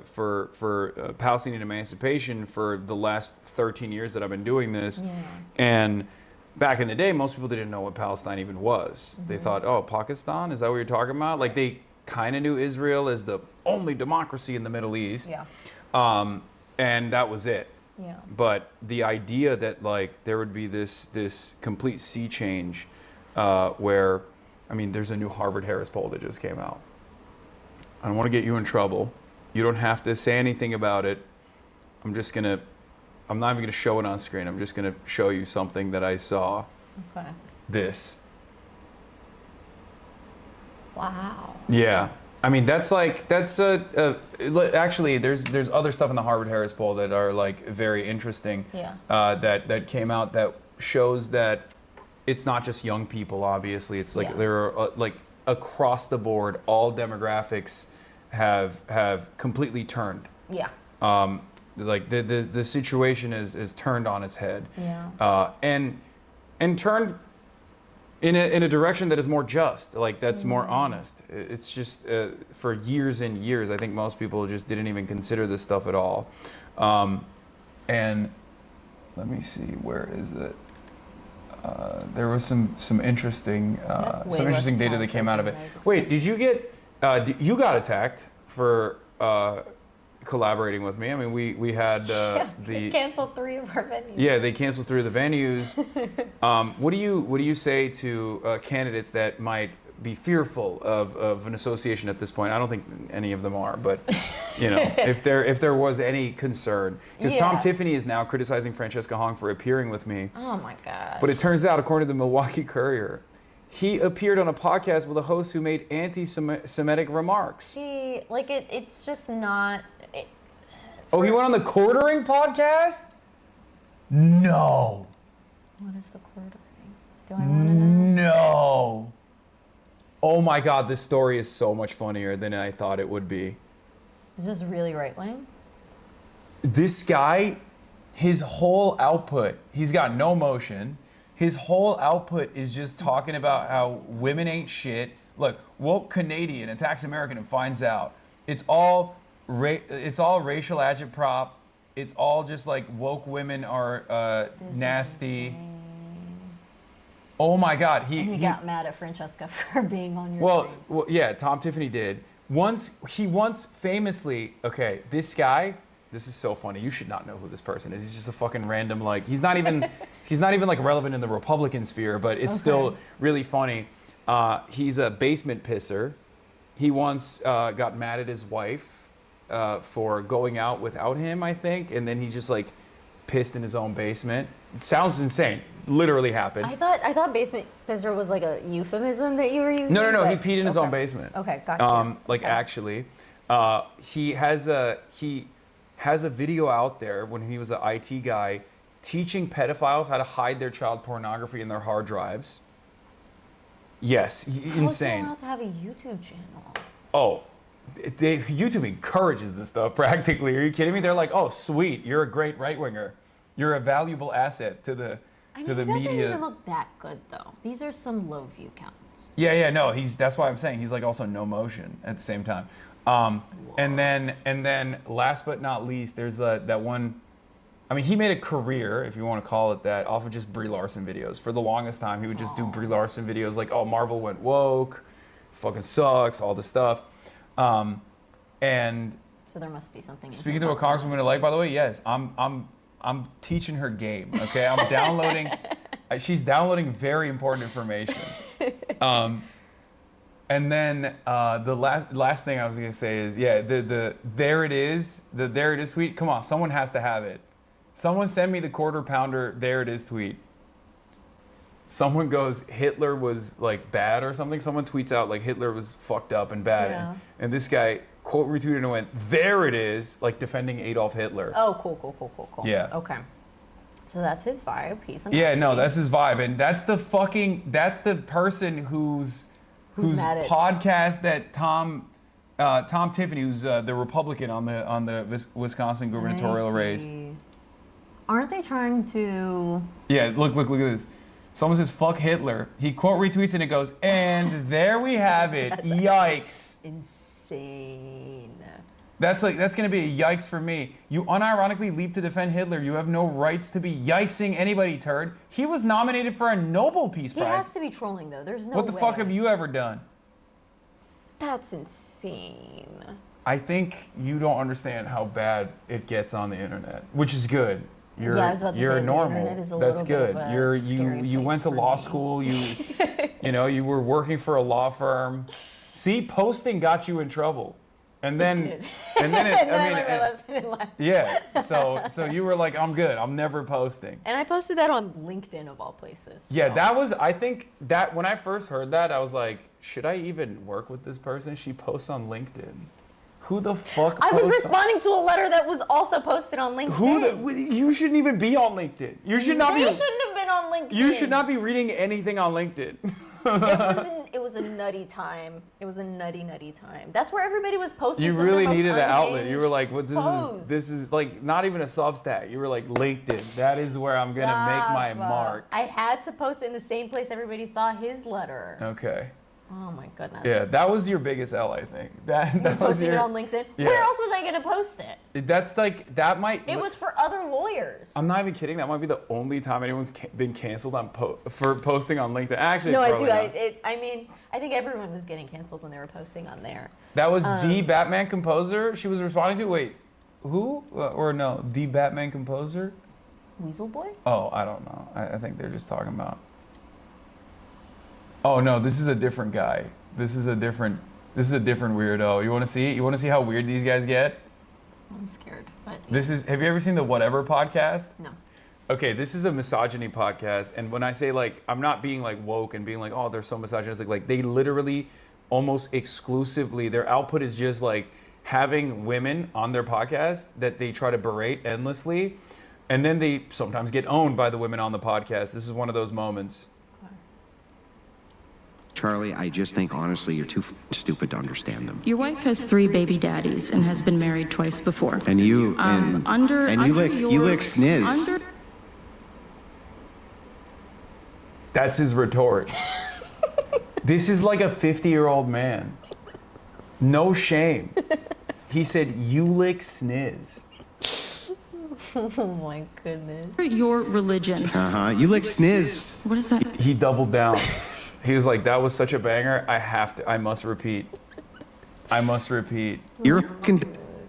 for Palestinian emancipation for the last 13 years that I've been doing this, and back in the day, most people didn't know what Palestine even was. They thought, oh, Pakistan, is that what you're talking about? Like they kind of knew Israel as the only democracy in the Middle East, and that was it. But the idea that like there would be this complete sea change where, I mean, there's a new Harvard-Harris poll that just came out. I don't want to get you in trouble. You don't have to say anything about it. I'm not even gonna show it on screen. I'm just gonna show you something that I saw. Okay. This. Wow. Yeah. I mean, actually, there's other stuff in the Harvard-Harris poll that are like very interesting. Yeah. That came out that shows that it's not just young people. Obviously, it's like there are like across the board, all demographics have completely turned. Yeah. Like the situation is turned on its head. Yeah. And turned in a direction that is more just, like that's more honest. It's just for years and years, I think most people just didn't even consider this stuff at all. And let me see, where is it? There was some interesting data that came out of it. Wait, did you get you got attacked for collaborating with me? I mean, we had They canceled 3 of our venues. Yeah, they canceled 3 of the venues. What do you say to candidates that might be fearful of an association at this point? I don't think any of them are, but you know, if there was any concern, because Tom Tiffany is now criticizing Francesca Hong for appearing with me. Oh my gosh. But it turns out, according to the Milwaukee Courier, he appeared on a podcast with a host who made anti-Semitic remarks. See, like it's just not. Oh, he went on the Quartering podcast? No. What is the Quartering? Do I want to know? No. Oh my God, this story is so much funnier than I thought it would be. Is this really right wing? This guy, his whole output, he's got no motion. His whole output is just talking about how women ain't shit. Look, woke Canadian attacks American and finds out. It's all racial agitprop. It's all just like woke women are nasty. Oh my God, he got mad at Francesca for being on your thing. Well, yeah, Tom Tiffany did. He once famously, okay, this guy, this is so funny. You should not know who this person is. He's just a fucking random, like, he's not even like relevant in the Republican sphere, but it's still really funny. He's a basement pisser. He once got mad at his wife for going out without him, I think, and then he just like pissed in his own basement. It sounds insane. Literally happened. I thought basement pisser was like a euphemism that you were using. No. He peed in his own basement. Okay, gotcha. Actually, he has a video out there when he was an IT guy teaching pedophiles how to hide their child pornography in their hard drives. Yes, insane. How is he allowed to have a YouTube channel? Oh, YouTube encourages this stuff practically. Are you kidding me? They're like, oh, sweet, you're a great right winger. You're a valuable asset to the media. It doesn't even look that good though. These are some low view counts. Yeah, no. That's why I'm saying he's like also no motion at the same time. And then last but not least, there's that one. I mean, he made a career, if you want to call it that, off of just Brie Larson videos. For the longest time, he would just do Brie Larson videos like, oh, Marvel went woke, fucking sucks, all this stuff. And so there must be something. Speaking to a congresswoman-elect, by the way, yes, I'm teaching her game. Okay, I'm downloading. She's downloading very important information. And then the last thing I was gonna say is, yeah, the there it is tweet. Come on, someone has to have it. Someone send me the quarter pounder there it is tweet. Someone goes, Hitler was like bad or something. Someone tweets out like Hitler was fucked up and bad, Yeah. and this guy quote retweeted and went, there it is, like defending Adolf Hitler. Oh, cool. Yeah. Okay. So that's his vibe. He's a Yeah, Nazi. no, that's his vibe, and that's the person whose mad at- podcast that Tom Tiffany, who's the Republican on the Wisconsin gubernatorial race. Aren't they trying to? Yeah, look at this. Someone says fuck Hitler. He quote retweets and it goes, and there we have it. Yikes. Insane. That's gonna be a yikes for me. You unironically leap to defend Hitler. You have no rights to be yikesing anybody, turd. He was nominated for a Nobel Peace He Prize. has to be trolling though. There's no What the way. fuck have you ever done? That's insane. I think you don't understand how bad it gets on the internet, which is good. You're Yeah, I was about to you're say, the normal. internet is a That's little bit good. of a You're scary you went to place law for me. school. You were working for a law firm. See, posting got you in trouble. And then And then I realized I didn't like. yeah. So you were like, I'm good. I'm never posting. And I posted that on LinkedIn of all places. Yeah, so. I think that when I first heard that, I was like, should I even work with this person? She posts on LinkedIn. Who the fuck I was posts responding to a letter that was also posted on LinkedIn. you shouldn't even be on LinkedIn. You should not They be. shouldn't have been on LinkedIn. You should not be reading anything on LinkedIn. It was a nutty time. It was a nutty time. That's where everybody was posting. You some of really the most needed an outlet. unhinged You were like, "What? posts. This is like not even a Substack." You were like, "LinkedIn. That is where I'm gonna make my Stop. mark." I had to post it in the same place everybody saw his letter. Okay. Oh my goodness. Yeah, that was your biggest L, I think. That was Posting your. it on LinkedIn. Yeah. Where else was I gonna post it? That's like that might. It was for other lawyers. I'm not even kidding. That might be the only time anyone's been canceled on for posting on LinkedIn. Actually, No, I probably do. not. I mean, I think everyone was getting canceled when they were posting on there. That was the Batman composer she was responding to. Wait, who? Or no, the Batman composer? Weasel Boy? Oh, I don't know. I think they're just talking about. Oh no, this is a different guy. This is a different weirdo. You want to see? You want to see how weird these guys get? I'm scared. But Have you ever seen the Whatever podcast? No. Okay, this is a misogyny podcast, and when I say like, I'm not being like woke and being like, oh, they're so misogynistic. Like they literally, almost exclusively, their output is just like having women on their podcast that they try to berate endlessly, and then they sometimes get owned by the women on the podcast. This is one of those moments. Charlie, I just think honestly you're too stupid to understand them. Your wife has 3 baby daddies and has been married twice before. And you you lick sniz. That's his retort. This is like a 50-year-old man. No shame. He said, "You lick sniz." Oh my goodness. Your religion. You lick sniz. What is that? He doubled down. He was like, "That was such a banger. I must repeat. I must repeat." You're fucking.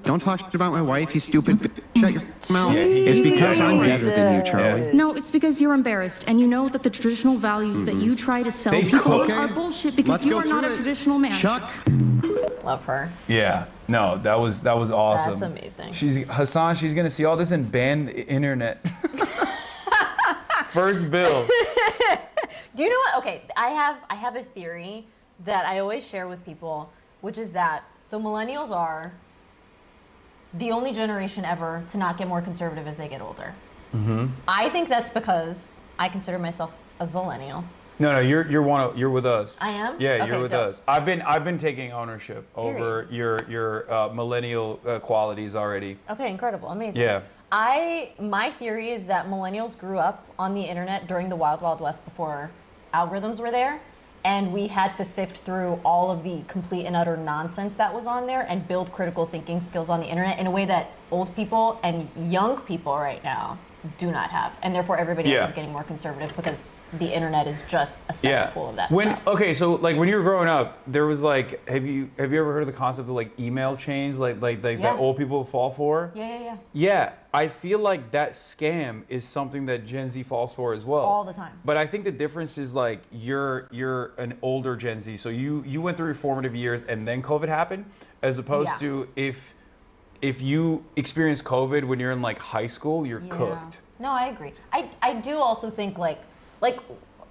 Don't talk shit about my wife, you stupid. Shut your mouth. Yeah, it's because I'm better than you, Charlie. No, it's because you're embarrassed and you know that the traditional values that you try to sell people are bullshit because you are not a traditional man. Chuck. Love her. Yeah. No, that was awesome. That's amazing. Hassan, she's gonna see all this and ban the internet. First bill. Do you know what? Okay, I have a theory that I always share with people, which is that millennials are the only generation ever to not get more conservative as they get older. Mm-hmm. I think that's because I consider myself a zillennial. No, you're with us. I am? Yeah, Okay, you're with dope. us. I've been taking ownership over your millennial qualities already. Okay, incredible, amazing. Yeah. My theory is that millennials grew up on the internet during the Wild Wild West before algorithms were there, and we had to sift through all of the complete and utter nonsense that was on there and build critical thinking skills on the internet in a way that old people and young people right now do not have, and therefore everybody else is getting more conservative because the internet is just a cesspool of that stuff. Okay, so like when you were growing up, there was like, have you ever heard of the concept of like email chains, like that old people fall for? Yeah. Yeah, I feel like that scam is something that Gen Z falls for as well. All the time. But I think the difference is like you're an older Gen Z, so you went through your formative years and then COVID happened, as opposed to if you experience COVID when you're in like high school, you're cooked. No, I agree. I do also think like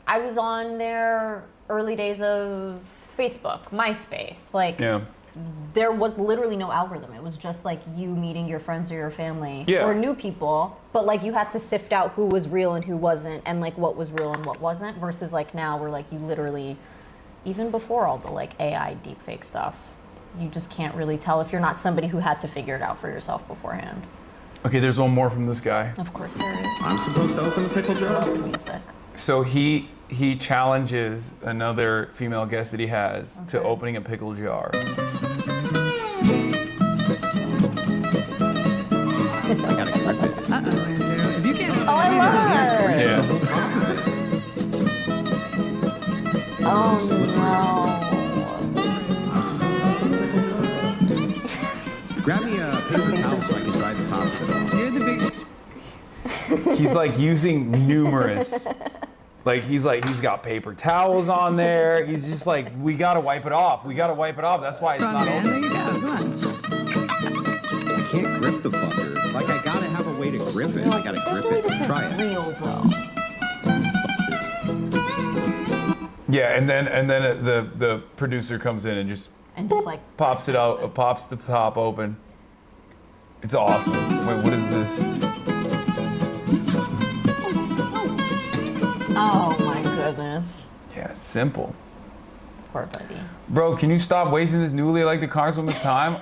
I was on their early days of Facebook, MySpace. There was literally no algorithm. It was just like you meeting your friends or your family or new people, but like you had to sift out who was real and who wasn't, and like what was real and what wasn't, versus like now where like you literally, even before all the like AI deepfake stuff, you just can't really tell if you're not somebody who had to figure it out for yourself beforehand. Okay, there's one more from this guy. Of course there is. I'm supposed to open the pickle jar? I love the music. So he challenges another female guest that he has to opening a pickle jar. I gotta clip it. If you can't. Oh, I love her. Yeah. Oh Grab me a paper towel so I can dry the top of it off. You're the big. He's like using numerous. Like he's got paper towels on there. He's just like, we gotta wipe it off. We gotta wipe it off. That's why it's not open. There you go. Come on. I can't grip the fucker. Like I gotta have a way to grip it. I gotta grip it. Try it. Real though. Yeah, and then the producer comes in and just like pops it out, pops the top open. It's awesome. Wait, what is this? Oh my goodness. Yeah, simple. Poor buddy. Bro, can you stop wasting this newly elected congresswoman's time?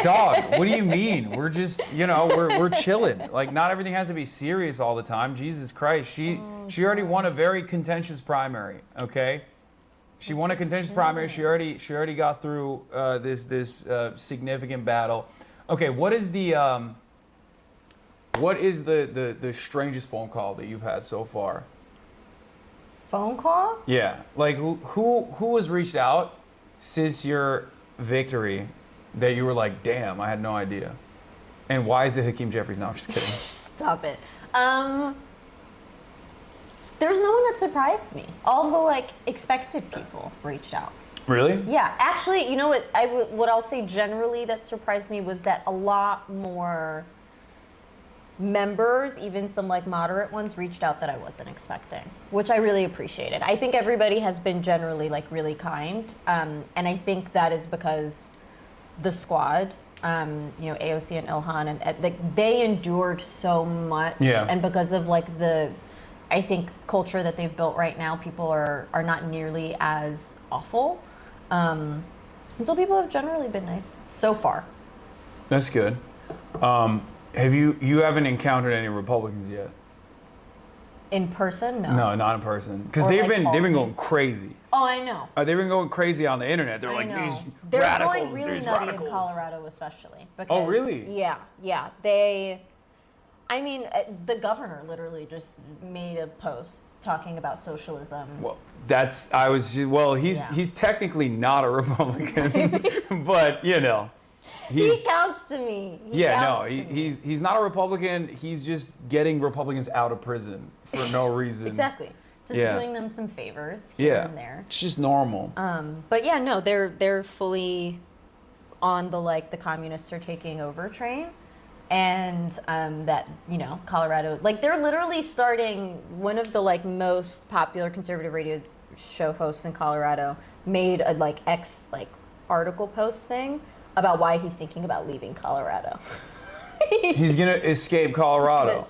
Dog, what do you mean? We're just, we're chilling. Like, not everything has to be serious all the time. Jesus Christ, she already won a very contentious primary. Okay, she won a contentious primary. She already got through this significant battle. Okay, what is the strangest phone call that you've had so far? Phone call? Yeah, like who has reached out since your victory that you were like, damn, I had no idea? And why is it Hakeem Jeffries? No, I'm just kidding. Stop it. There's no one that surprised me. All the expected people reached out. Really? Yeah, actually, you know what? What I'll say generally that surprised me was that a lot more members, even some moderate ones, reached out that I wasn't expecting, which I really appreciated. I think everybody has been generally really kind, and I think that is because the squad, AOC and Ilhan, and they endured so much, and because of the, I think, culture that they've built right now, people are not nearly as awful, and so people have generally been nice so far. That's good. You haven't encountered any Republicans yet? In person? No. No, not in person. Because they've been going crazy. Oh, I know. They've been going crazy on the internet. They're They're radicals. Going really these nutty radicals. in Colorado, especially. Because, oh, really? Yeah. The governor literally just made a post talking about socialism. Well, he's technically not a Republican, but He counts to me. He's not a Republican. He's just getting Republicans out of prison for no reason. Exactly. Just doing them some favors here and there. It's just normal. But yeah, no, they're fully on the communists are taking over train, and that Colorado, they're literally starting. One of the most popular conservative radio show hosts in Colorado made a article post thing about why he's thinking about leaving Colorado. He's gonna escape Colorado.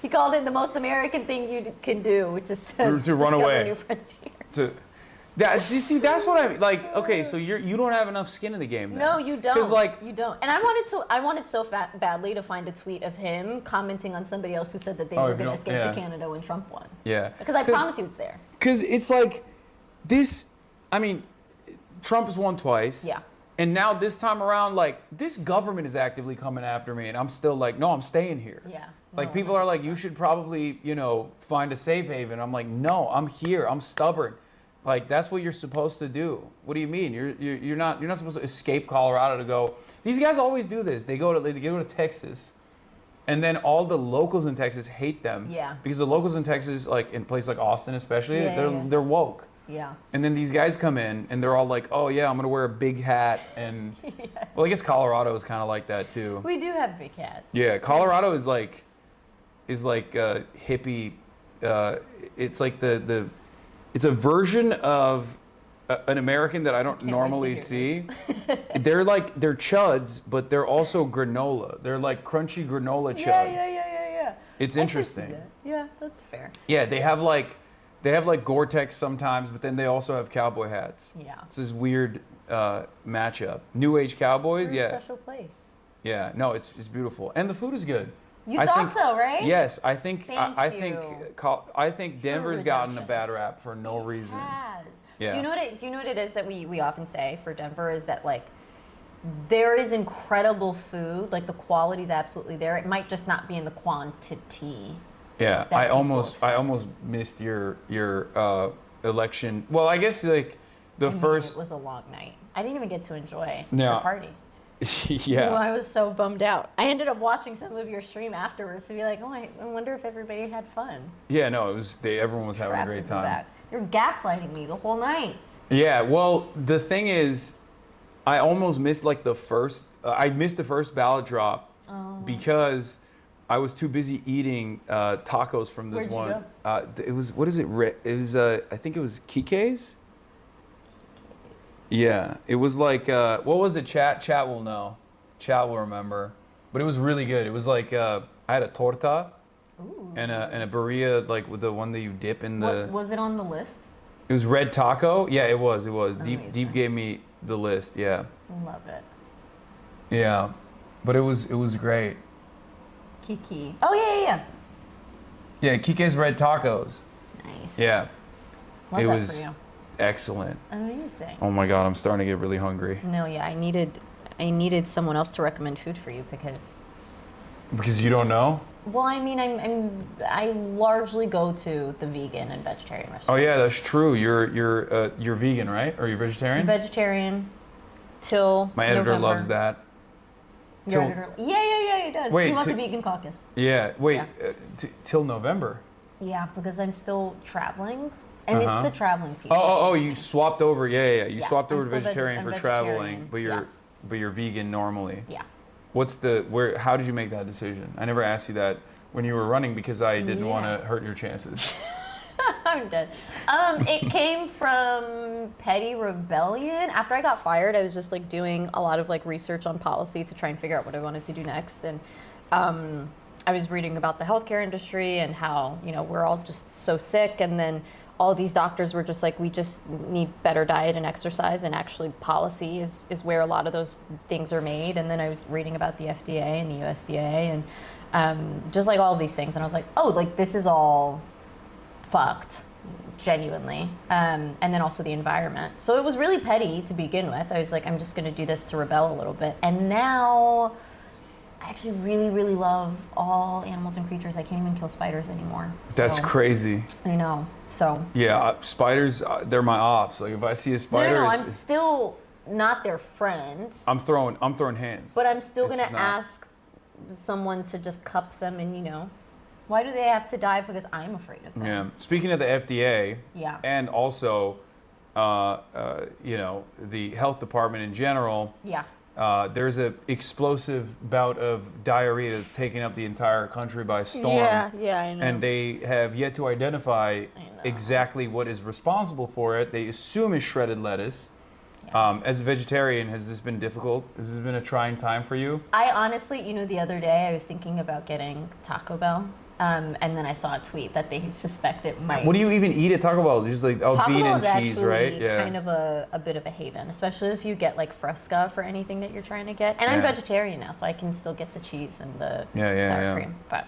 He called it the most American thing you can do, which is to run away. A new frontier. That's what I like. Okay, so you don't have enough skin in the game. Then. No, you don't. You don't. And I wanted so badly to find a tweet of him commenting on somebody else who said that they were going to escape to Canada when Trump won. Yeah. Because I promise you, it's there. Because it's this. I mean, Trump has won twice. Yeah. And now this time around, this government is actively coming after me, and I'm still no, I'm staying here. Yeah. People are you should probably, find a safe haven. I'm no, I'm here. I'm stubborn. That's what you're supposed to do. What do you mean? You're not supposed to escape Colorado to go. These guys always do this. They go to Texas, and then all the locals in Texas hate them. Yeah. Because the locals in Texas, in places like Austin especially, they're woke. Yeah. And then these guys come in and they're all oh yeah, I'm gonna wear a big hat and well, I guess Colorado is kind of like that too. We do have big hats. Yeah, Colorado is hippie. It's it's a version of an American that I don't normally see. They're chuds, but they're also granola. They're crunchy granola chuds. Yeah. It's interesting. Yeah, that's fair. Yeah, they have Gore-Tex sometimes, but then they also have cowboy hats. Yeah. It's this weird matchup. New age cowboys, We're a special place. Yeah, no, it's beautiful, and the food is good. I thought so, right? Yes, I think Thank think Denver's gotten a bad rap for no reason. It has. Yeah. Do you know what it is that we often say for Denver is that there is incredible food, the quality is absolutely there. It might just not be in the quantity. Yeah, I almost missed your election. Well, I guess the first. It was a long night. I didn't even get to enjoy Yeah. the party. Yeah. Well, I was so bummed out. I ended up watching some of your stream afterwards to be like, oh, I wonder if everybody had fun. Yeah, no, it was. Everyone was having a great time. You're gaslighting me the whole night. Yeah. Well, the thing is, I almost missed like the first. I missed the first ballot drop because I was too busy eating tacos from this Where'd you one. It was, what is it? It was I think it was Kike's. Yeah, it was like what was it? Chat will know. Chat will remember. But it was really good. It was like I had a torta and a burrito, like with the one that you dip in the. What, was it on the list? It was red taco. Yeah, it was. It was. Deep gave me the list. Yeah. Love it. Yeah, but it was great. Kiki. Oh yeah. Yeah, Kike's red tacos. Nice. Yeah. Love it that was for you. excellent. Amazing. Oh my god, I'm starting to get really hungry. No, yeah, I needed someone else to recommend food for you because. Because you don't know? Well, I mean, I largely go to the vegan and vegetarian restaurants. Oh yeah, that's true. You're vegan, right? Or you're vegetarian? Vegetarian till My editor November. loves that. Your editor? Yeah, he does. Wait, he wants a vegan caucus. Yeah, wait, till November. Yeah, because I'm still traveling, and Uh-huh. it's the traveling piece. Oh, you swapped over. Yeah. You Yeah, swapped over I'm to still vegetarian I'm for traveling, vegetarian, but you're vegan normally. Yeah. How did you make that decision? I never asked you that when you were running because I didn't want Yeah. to hurt your chances. I'm dead. It came from petty rebellion. After I got fired, I was just like doing a lot of like research on policy to try and figure out what I wanted to do next. And I was reading about the healthcare industry and how, we're all just so sick. And then all these doctors were just like, we just need better diet and exercise. And actually policy is where a lot of those things are made. And then I was reading about the FDA and the USDA and just like all of these things. And I was like, oh, like this is all fucked, genuinely. And then also the environment. So it was really petty to begin with. I was like, I'm just going to do this to rebel a little bit. And now I actually really, really love all animals and creatures. I can't even kill spiders anymore. That's So, crazy. I know. So. Yeah, spiders, they're my ops. Like if I see a spider, No, I'm still not their friend. I'm throwing hands. But I'm still going It's to not- ask someone to just cup them and, why do they have to die? Because I'm afraid of them. Yeah. Speaking of the FDA, Yeah. and also, the health department in general. Yeah. There's a explosive bout of diarrhea that's taking up the entire country by storm. Yeah, I know. And they have yet to identify exactly what is responsible for it. They assume it's shredded lettuce. As a vegetarian, has this been difficult? Has this been a trying time for you? I honestly, the other day I was thinking about getting Taco Bell, and then I saw a tweet that they suspect it might. What do you even eat at Taco Bell? Just like Taco bean Bell and is cheese, right? actually kind of a bit of a haven, especially if you get like Fresca for anything that you're trying to get. And I'm Yeah. vegetarian now, so I can still get the cheese and the Yeah, sour yeah. cream. But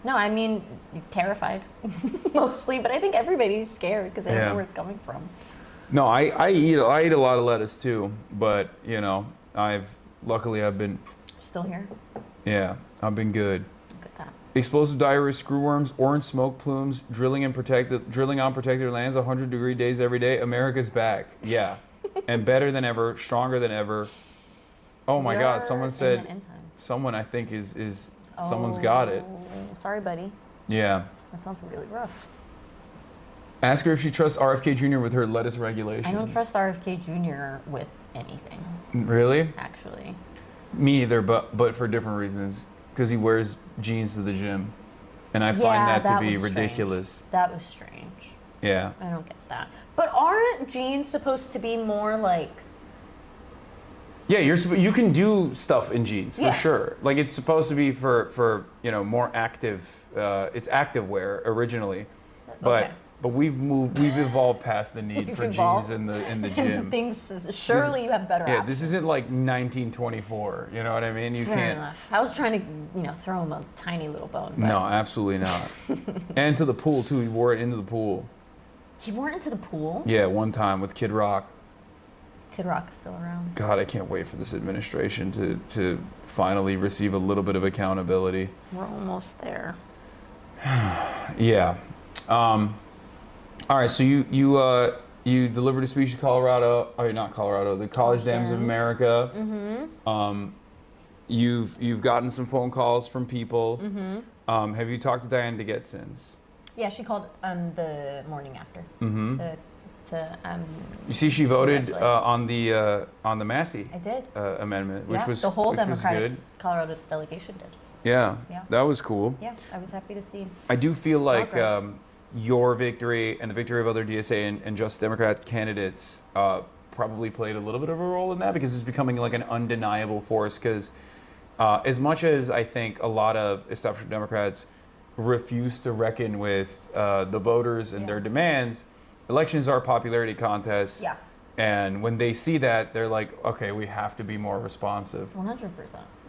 no, I mean, terrified mostly, but I think everybody's scared because they don't Yeah. know where it's coming from. No, I eat a lot of lettuce too, but luckily I've been Still here? I've been good. Look at that. Explosive diarrhea, screwworms, orange smoke plumes, drilling on protected lands, 100-degree days every day. America's back. Yeah. And better than ever, stronger than ever. Oh my God, someone in said the end times. someone I think is someone's got it. Sorry, buddy. Yeah. That sounds really rough. Ask her if she trusts RFK Jr. with her lettuce regulations. I don't trust RFK Jr. with anything, Really? actually. Me either, but for different reasons. Because he wears jeans to the gym. And I Yeah, find that to that be was strange. ridiculous. That was strange. Yeah. I don't get that. But aren't jeans supposed to be more like... Yeah, you can do stuff in jeans for Yeah. sure. Like it's supposed to be for more active. It's active wear originally, but Okay. but we've evolved past the need We've for evolved. jeans in the gym. Surely you have better Yeah, options. this isn't like 1924. You know what I mean? You Fair can't. enough. I was trying to, throw him a tiny little bone. But No, absolutely not. And to the pool too. He wore it into the pool. He wore it into the pool? Yeah, one time with Kid Rock. Kid Rock is still around. God, I can't wait for this administration to finally receive a little bit of accountability. We're almost there. Yeah. All right. So you You delivered a speech to Colorado. Oh, not Colorado. The College Dams of America. Mm-hmm. You've gotten some phone calls from people. Mm-hmm. Have you talked to Diane DeGette since? Yeah, she called the morning after Mm-hmm. to You see, she voted on the Massey I did. Amendment, Yeah, which was the whole which was Democratic good. Colorado delegation did. Yeah, Yeah. that was cool. Yeah, I was happy to see. I do feel like Progress. your victory and the victory of other DSA and Just Democrat candidates probably played a little bit of a role in that, because it's becoming like an undeniable force. Because as much as I think a lot of establishment Democrats refuse to reckon with the voters and their demands, elections are popularity contests. Yeah. And when they see that, they're like, okay, we have to be more responsive. 100%.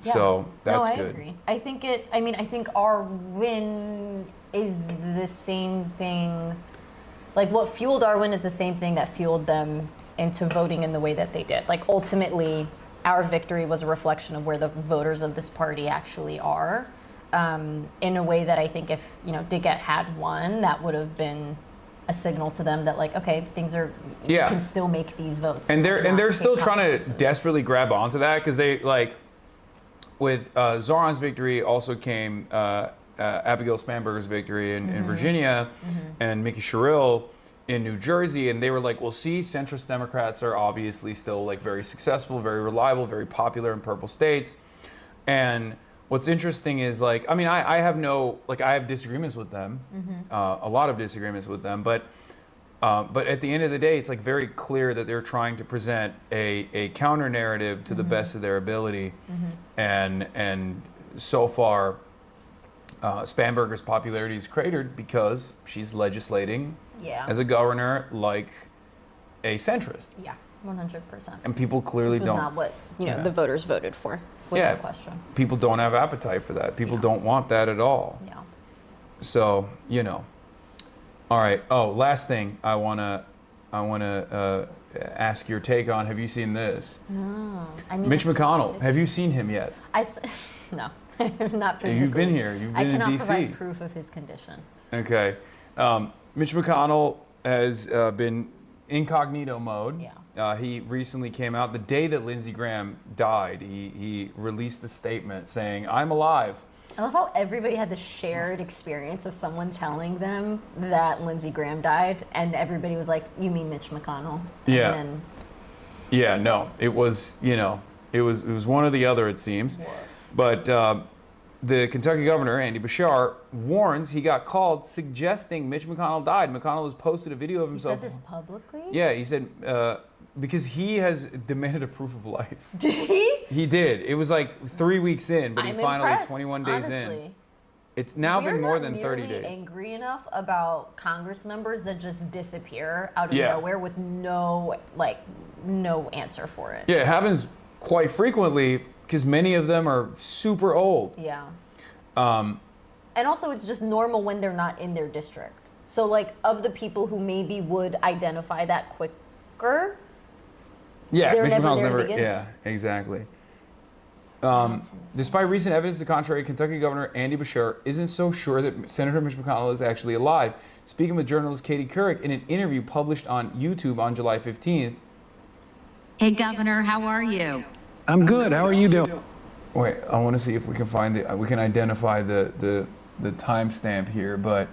Yeah. So that's no, I good. agree. I think our win is the same thing. Like, what fueled our win is the same thing that fueled them into voting in the way that they did. Like, ultimately, our victory was a reflection of where the voters of this party actually are. In a way that I think if, DeGette had won, that would have been a signal to them that, like, okay, things are, you can still make these votes. And they're not still face trying to consequences. desperately grab onto that, because they, like, with Zoran's victory also came Abigail Spanberger's victory in Virginia, and Mickey Sherrill in New Jersey, and they were like, well, see, centrist Democrats are obviously still like very successful, very reliable, very popular in purple states. And what's interesting is, like, I mean, I have disagreements with them, a lot of disagreements with them, but at the end of the day, it's like very clear that they're trying to present a counter narrative to the best of their ability, and so far, Spanberger's popularity is cratered because she's legislating as a governor like a centrist. Yeah, 100%. And people clearly Which was don't. not what the voters voted for, without question. People don't have appetite for that. People don't want that at all. Yeah. So, All right. Oh, last thing I wanna ask your take on. Have you seen this? No, I mean, Mitch McConnell. Have you seen him yet? No, not physically. You've been here. You've been in I cannot DC. provide proof of his condition. Okay. Mitch McConnell has been incognito mode. Yeah. He recently came out the day that Lindsey Graham died. He released a statement saying, "I'm alive." I love how everybody had the shared experience of someone telling them that Lindsey Graham died, and everybody was like, "You mean Mitch McConnell?" And Yeah. then, Yeah. No. It was. It was one or the other. It seems. But the Kentucky governor, Andy Bashar, warns he got called suggesting Mitch McConnell died. McConnell has posted a video of he himself. said this publicly? Yeah, he said, because he has demanded a proof of life. Did he? He did. It was like 3 weeks in, but he I'm finally, impressed, 21 days in. honestly. It's now We're been more not than 30 nearly days. angry enough about Congress members that just disappear out of Yeah. nowhere with no answer for it. Yeah, it happens quite frequently because many of them are super old. Yeah. Um, And also, it's just normal when they're not in their district. So, like, of the people who maybe would identify that quicker, Yeah, they're Mitch never McConnell's there to never. begin Yeah, exactly. Despite recent evidence to the contrary, Kentucky Governor Andy Bashar isn't so sure that Senator Mitch McConnell is actually alive. Speaking with journalist Katie Couric in an interview published on YouTube on July 15th. Hey, Governor, how are you? I'm good. How are you doing? Wait, I want to see if we can find we can identify the timestamp here, but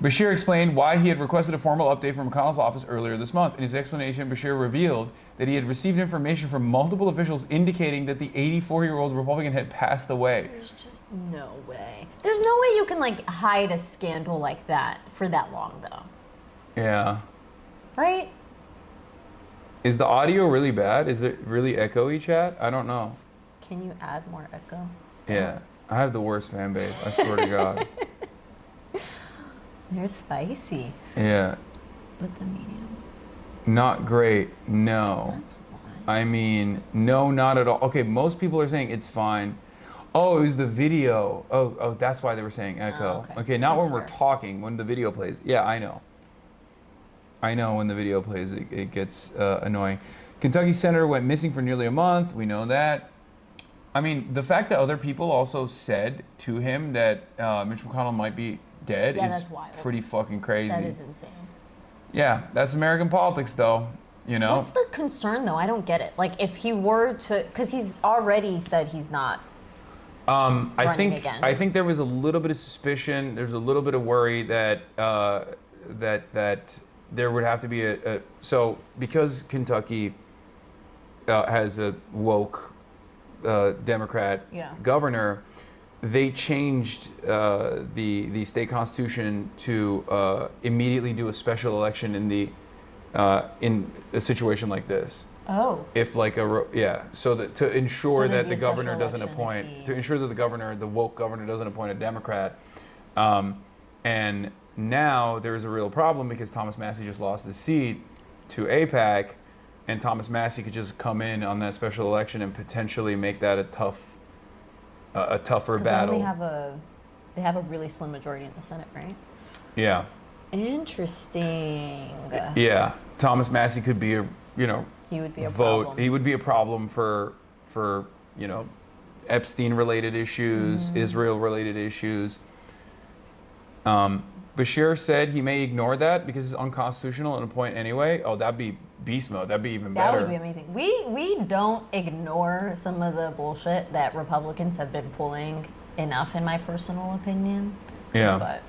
Bashir explained why he had requested a formal update from McConnell's office earlier this month. In his explanation, Bashir revealed that he had received information from multiple officials indicating that the 84-year-old Republican had passed away. there's just no way. There's no way you can, hide a scandal like that for that long, though. Yeah. Right? Is the audio really bad? Is it really echoey, chat? I don't know. Can you add more echo? Yeah. I have the worst fan base. I swear to God. They're spicy. Yeah. But the medium. Not great. No. I mean, no, not at all. Okay, most people are saying it's fine. Oh, it was the video. Oh, that's why they were saying echo. Okay, not when we're talking, when the video plays. Yeah, I know. I know when the video plays, it gets annoying. Kentucky senator went missing for nearly a month. We know that. I mean, the fact that other people also said to him that Mitch McConnell might be dead Yeah, is that's wild. pretty fucking crazy. That is insane. Yeah, that's American politics, though. You know. What's the concern, though? I don't get it. Like, if he were to, because he's already said he's not. I think again. I think there was a little bit of suspicion. There's a little bit of worry that that there would have to be so because Kentucky has a woke Democrat governor, they changed the state constitution to immediately do a special election in a situation like this. Oh. If like so that to ensure So there'd that be the a governor special doesn't election appoint, if he- to ensure that the woke governor doesn't appoint a Democrat, and now there's a real problem because Thomas Massey just lost his seat to AIPAC, and Thomas Massey could just come in on that special election and potentially make that a tougher battle. They have a really slim majority in the Senate, right? Yeah. Interesting. Yeah, Thomas Massey could be He would be a vote. problem. He would be a problem for Epstein-related issues, Mm-hmm. Israel-related issues. Bashir said he may ignore that because it's unconstitutional and appoint anyway. Oh, that'd be beast mode. That'd be even That better. would be amazing. We don't ignore some of the bullshit that Republicans have been pulling enough, in my personal opinion. Yeah. But,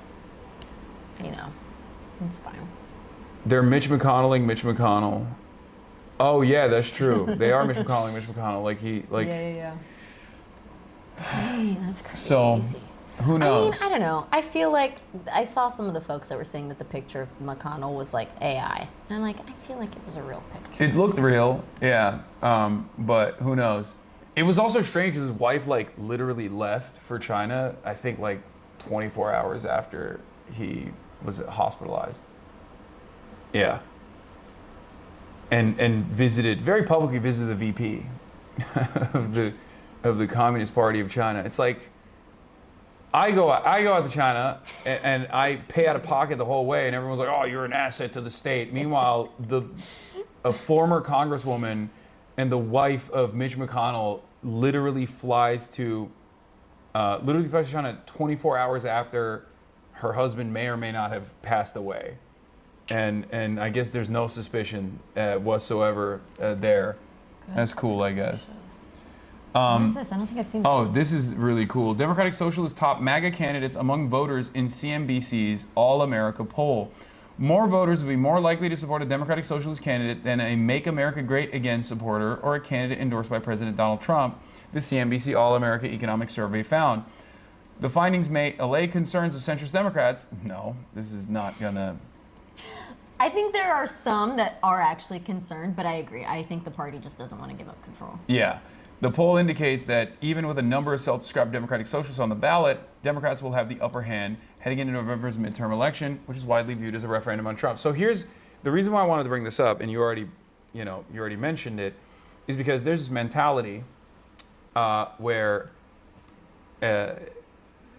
it's fine. They're Mitch McConnelling Mitch McConnell. Oh yeah, that's true. They are Mitch McConnelling Mitch McConnell. Yeah. Dang, that's crazy. So, who knows? I don't know. I feel like I saw some of the folks that were saying that the picture of McConnell was like AI. And I'm like, I feel like it was a real picture. It looked real, yeah. But who knows? It was also strange because his wife literally left for China, I think 24 hours after he was hospitalized. Yeah. And very publicly visited the VP of the Communist Party of China. It's like I go out to China and I pay out of pocket the whole way, and everyone's like, "Oh, you're an asset to the state." Meanwhile, a former congresswoman and the wife of Mitch McConnell literally flies to China 24 hours after her husband may or may not have passed away, and I guess there's no suspicion whatsoever there. That's cool, I guess. What is this? I don't think I've seen this. Oh, this is really cool. Democratic Socialists top MAGA candidates among voters in CNBC's All America poll. More voters will be more likely to support a Democratic Socialist candidate than a Make America Great Again supporter or a candidate endorsed by President Donald Trump, the CNBC All America Economic Survey found. The findings may allay concerns of centrist Democrats. No, this is not gonna... I think there are some that are actually concerned, but I agree. I think the party just doesn't want to give up control. Yeah. The poll indicates that even with a number of self-described Democratic Socialists on the ballot, Democrats will have the upper hand heading into November's midterm election, which is widely viewed as a referendum on Trump. So here's the reason why I wanted to bring this up, and you already mentioned it, is because there's this mentality where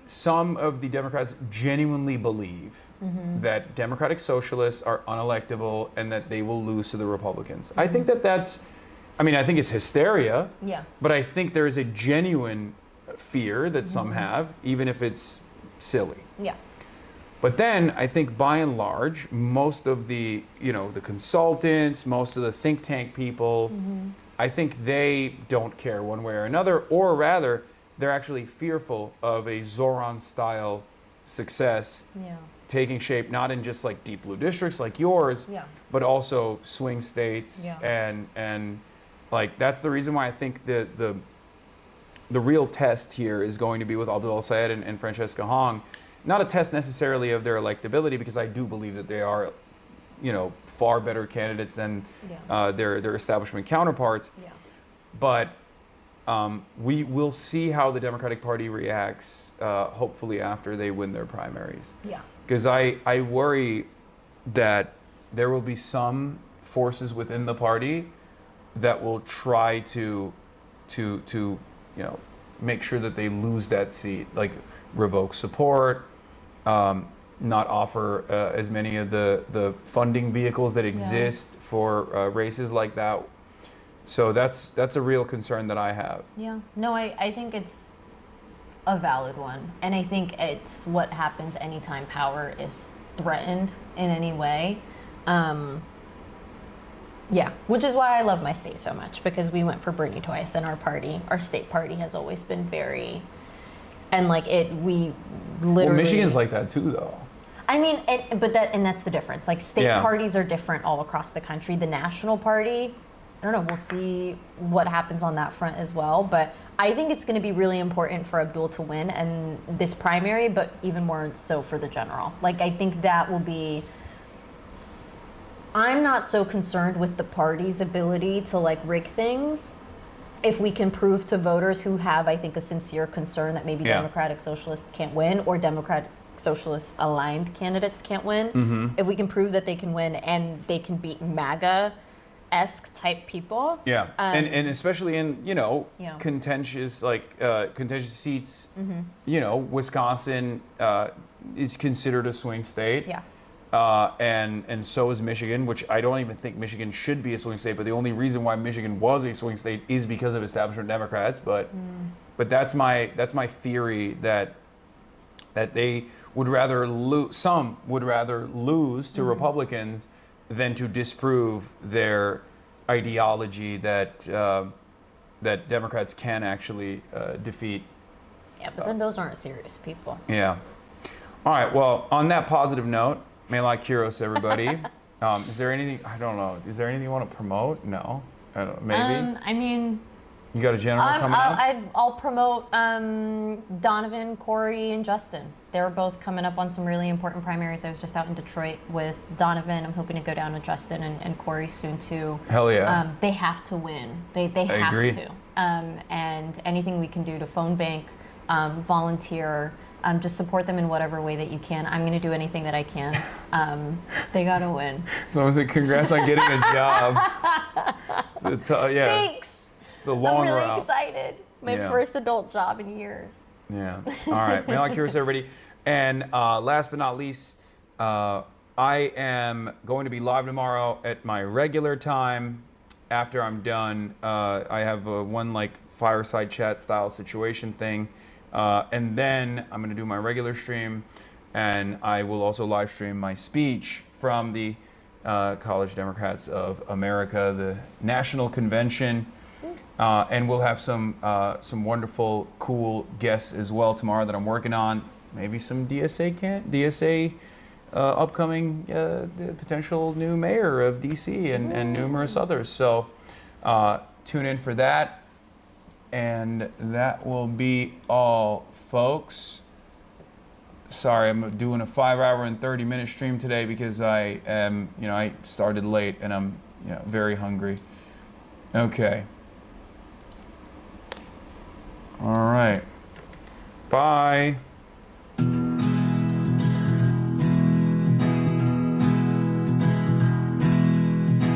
some of the Democrats genuinely believe that Democratic Socialists are unelectable and that they will lose to the Republicans. I think that's, I think it's hysteria. Yeah. But I think there is a genuine fear that some have, even if it's silly. Yeah. But then I think by and large, most of the, the consultants, most of the think tank people, I think they don't care one way or another, or rather, they're actually fearful of a Zoran-style success taking shape, not in just deep blue districts like yours, but also swing states, and that's the reason why I think the real test here is going to be with Abdul Sayed and Francesca Hong. Not a test necessarily of their electability, because I do believe that they are, far better candidates than their establishment counterparts. But we will see how the Democratic Party reacts, hopefully after they win their primaries. Yeah. Because I worry that there will be some forces within the party that will try to make sure that they lose that seat, like revoke support, not offer as many of the funding vehicles that exist for races like that. So that's a real concern that I have. Yeah. No, I think it's a valid one. And I think it's what happens anytime power is threatened in any way. Yeah, which is why I love my state so much, because we went for Bernie twice, and our state party has always been very, and like we literally. Well, Michigan's like that too, though. I mean, that's the difference. Like state parties are different all across the country. The national party, I don't know, we'll see what happens on that front as well. But I think it's going to be really important for Abdul to win and this primary, but even more so for the general. Like, I think that will be. I'm not so concerned with the party's ability to like rig things if we can prove to voters who have, I think, a sincere concern that maybe Democratic Socialists can't win or Democratic Socialist aligned candidates can't win. If we can prove that they can win and they can beat MAGA-esque type people. Yeah, and especially in, contentious seats, Wisconsin is considered a swing state. Yeah. And so is Michigan, which I don't even think Michigan should be a swing state. But the only reason why Michigan was a swing state is because of establishment Democrats. But that's my theory that they would rather some would rather lose to Republicans than to disprove their ideology that that Democrats can actually defeat. Yeah, but then those aren't serious people. Yeah. All right. Well, on that positive note. Melai Kiros, everybody. Is there anything, I don't know, is there anything you want to promote? No? I don't know, maybe? I mean... You got a general coming up? I'll promote Donovan, Corey, and Justin. They're both coming up on some really important primaries. I was just out in Detroit with Donovan. I'm hoping to go down with Justin and Corey soon, too. Hell yeah. They have to win. They have agree. to. And anything we can do to phone bank, volunteer, just support them in whatever way that you can. I'm going to do anything that I can. They got to win. So I was like, congrats on getting a job. Yeah. Thanks. It's the long route. I'm really excited. My first adult job in years. Yeah. All right. Melai Kiros, everybody. And last but not least, I am going to be live tomorrow at my regular time. After I'm done, I have one like fireside chat style situation thing. And then I'm going to do my regular stream, and I will also live stream my speech from the College Democrats of America, the National Convention, and we'll have some wonderful, cool guests as well tomorrow that I'm working on. Maybe some DSA upcoming potential new mayor of DC and numerous others. So tune in for that. And that will be all, folks. Sorry, I'm doing a 5-hour and 30-minute stream today because I am, I started late and I'm, very hungry. Okay. All right. Bye.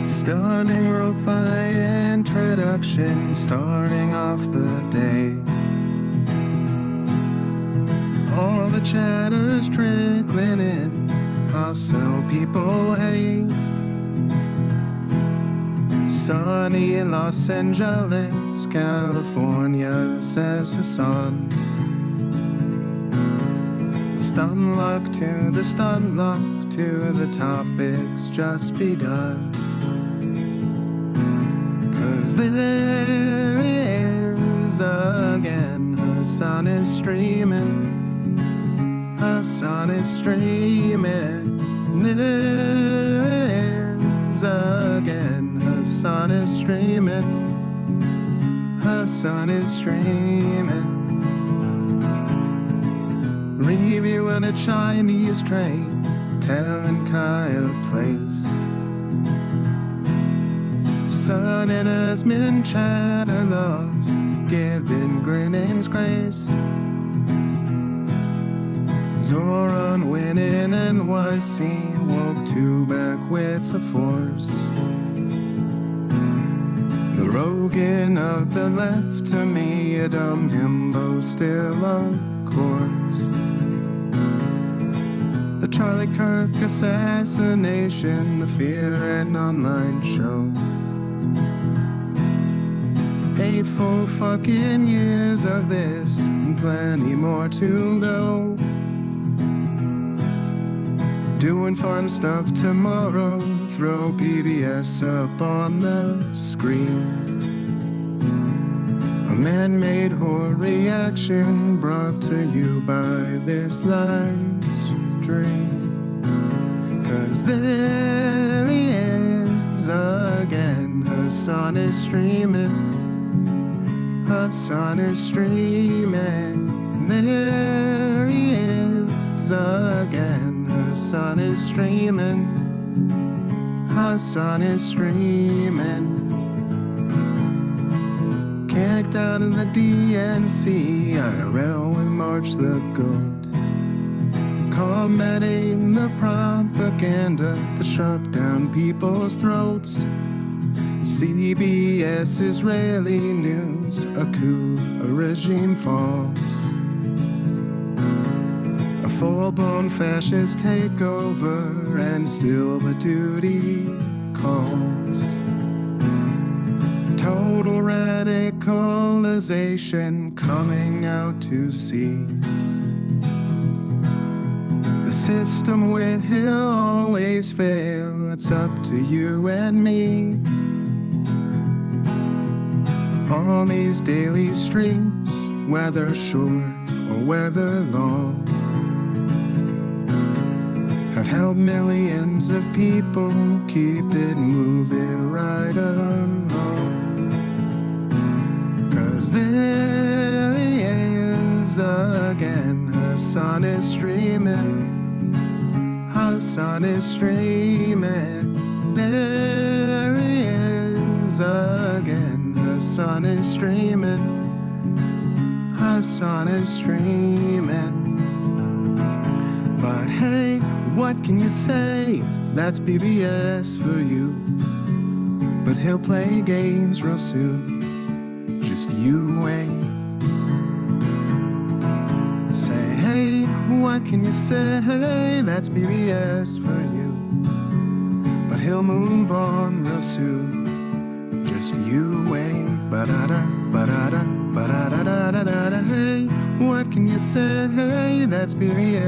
Stunning lo-fi introduction, starting off the day. All the chatter's trickling in, hostile people hate. Sunny in Los Angeles, California, says Hasan. Stun luck to the stun luck to the topics just begun. 'Cause there is again, Hasan is streaming. Hasan is streaming. There is again, Hasan is streaming. Hasan is streaming. Reviewing a Chinese train, telling Kyle place. Sun and Asmin chatter loves, giving Greening's grace. Zoran winning NYC, woke two back with the force. The Rogan of the left, to me a dumb himbo, still of course. The Charlie Kirk assassination, the Fear and Online show. 8 full fucking years of this, and plenty more to go. Doing fun stuff tomorrow, throw PBS up on the screen. A man-made horror reaction brought to you by this live stream. 'Cause there he is again, Hasan is streaming. Hasan is streaming. There he is again, Hasan is streaming. Hasan is streaming. Kicked out of the DNC, IRL with March the Goat. Combating the propaganda that shoved down people's throats. CBS Israeli news, a coup, a regime falls. A full-blown fascist takeover, and still the duty calls. Total radicalization coming out to see. The system will always fail, it's up to you and me. On these daily streets, whether short or whether long, have helped millions of people keep it moving right along. 'Cause there he is again, Hasan is streaming. Hasan is streaming. There he is again, Hasan is streaming. Hasan is streaming. But hey, what can you say? That's PBS for you. But he'll play games real soon. Just you wait. Say, hey, what can you say? That's PBS for you. But he'll move on real soon. Just you wait. Ba-da-da, ba-da-da, ba-da-da-da-da-da. Hey, what can you say? That's PBS.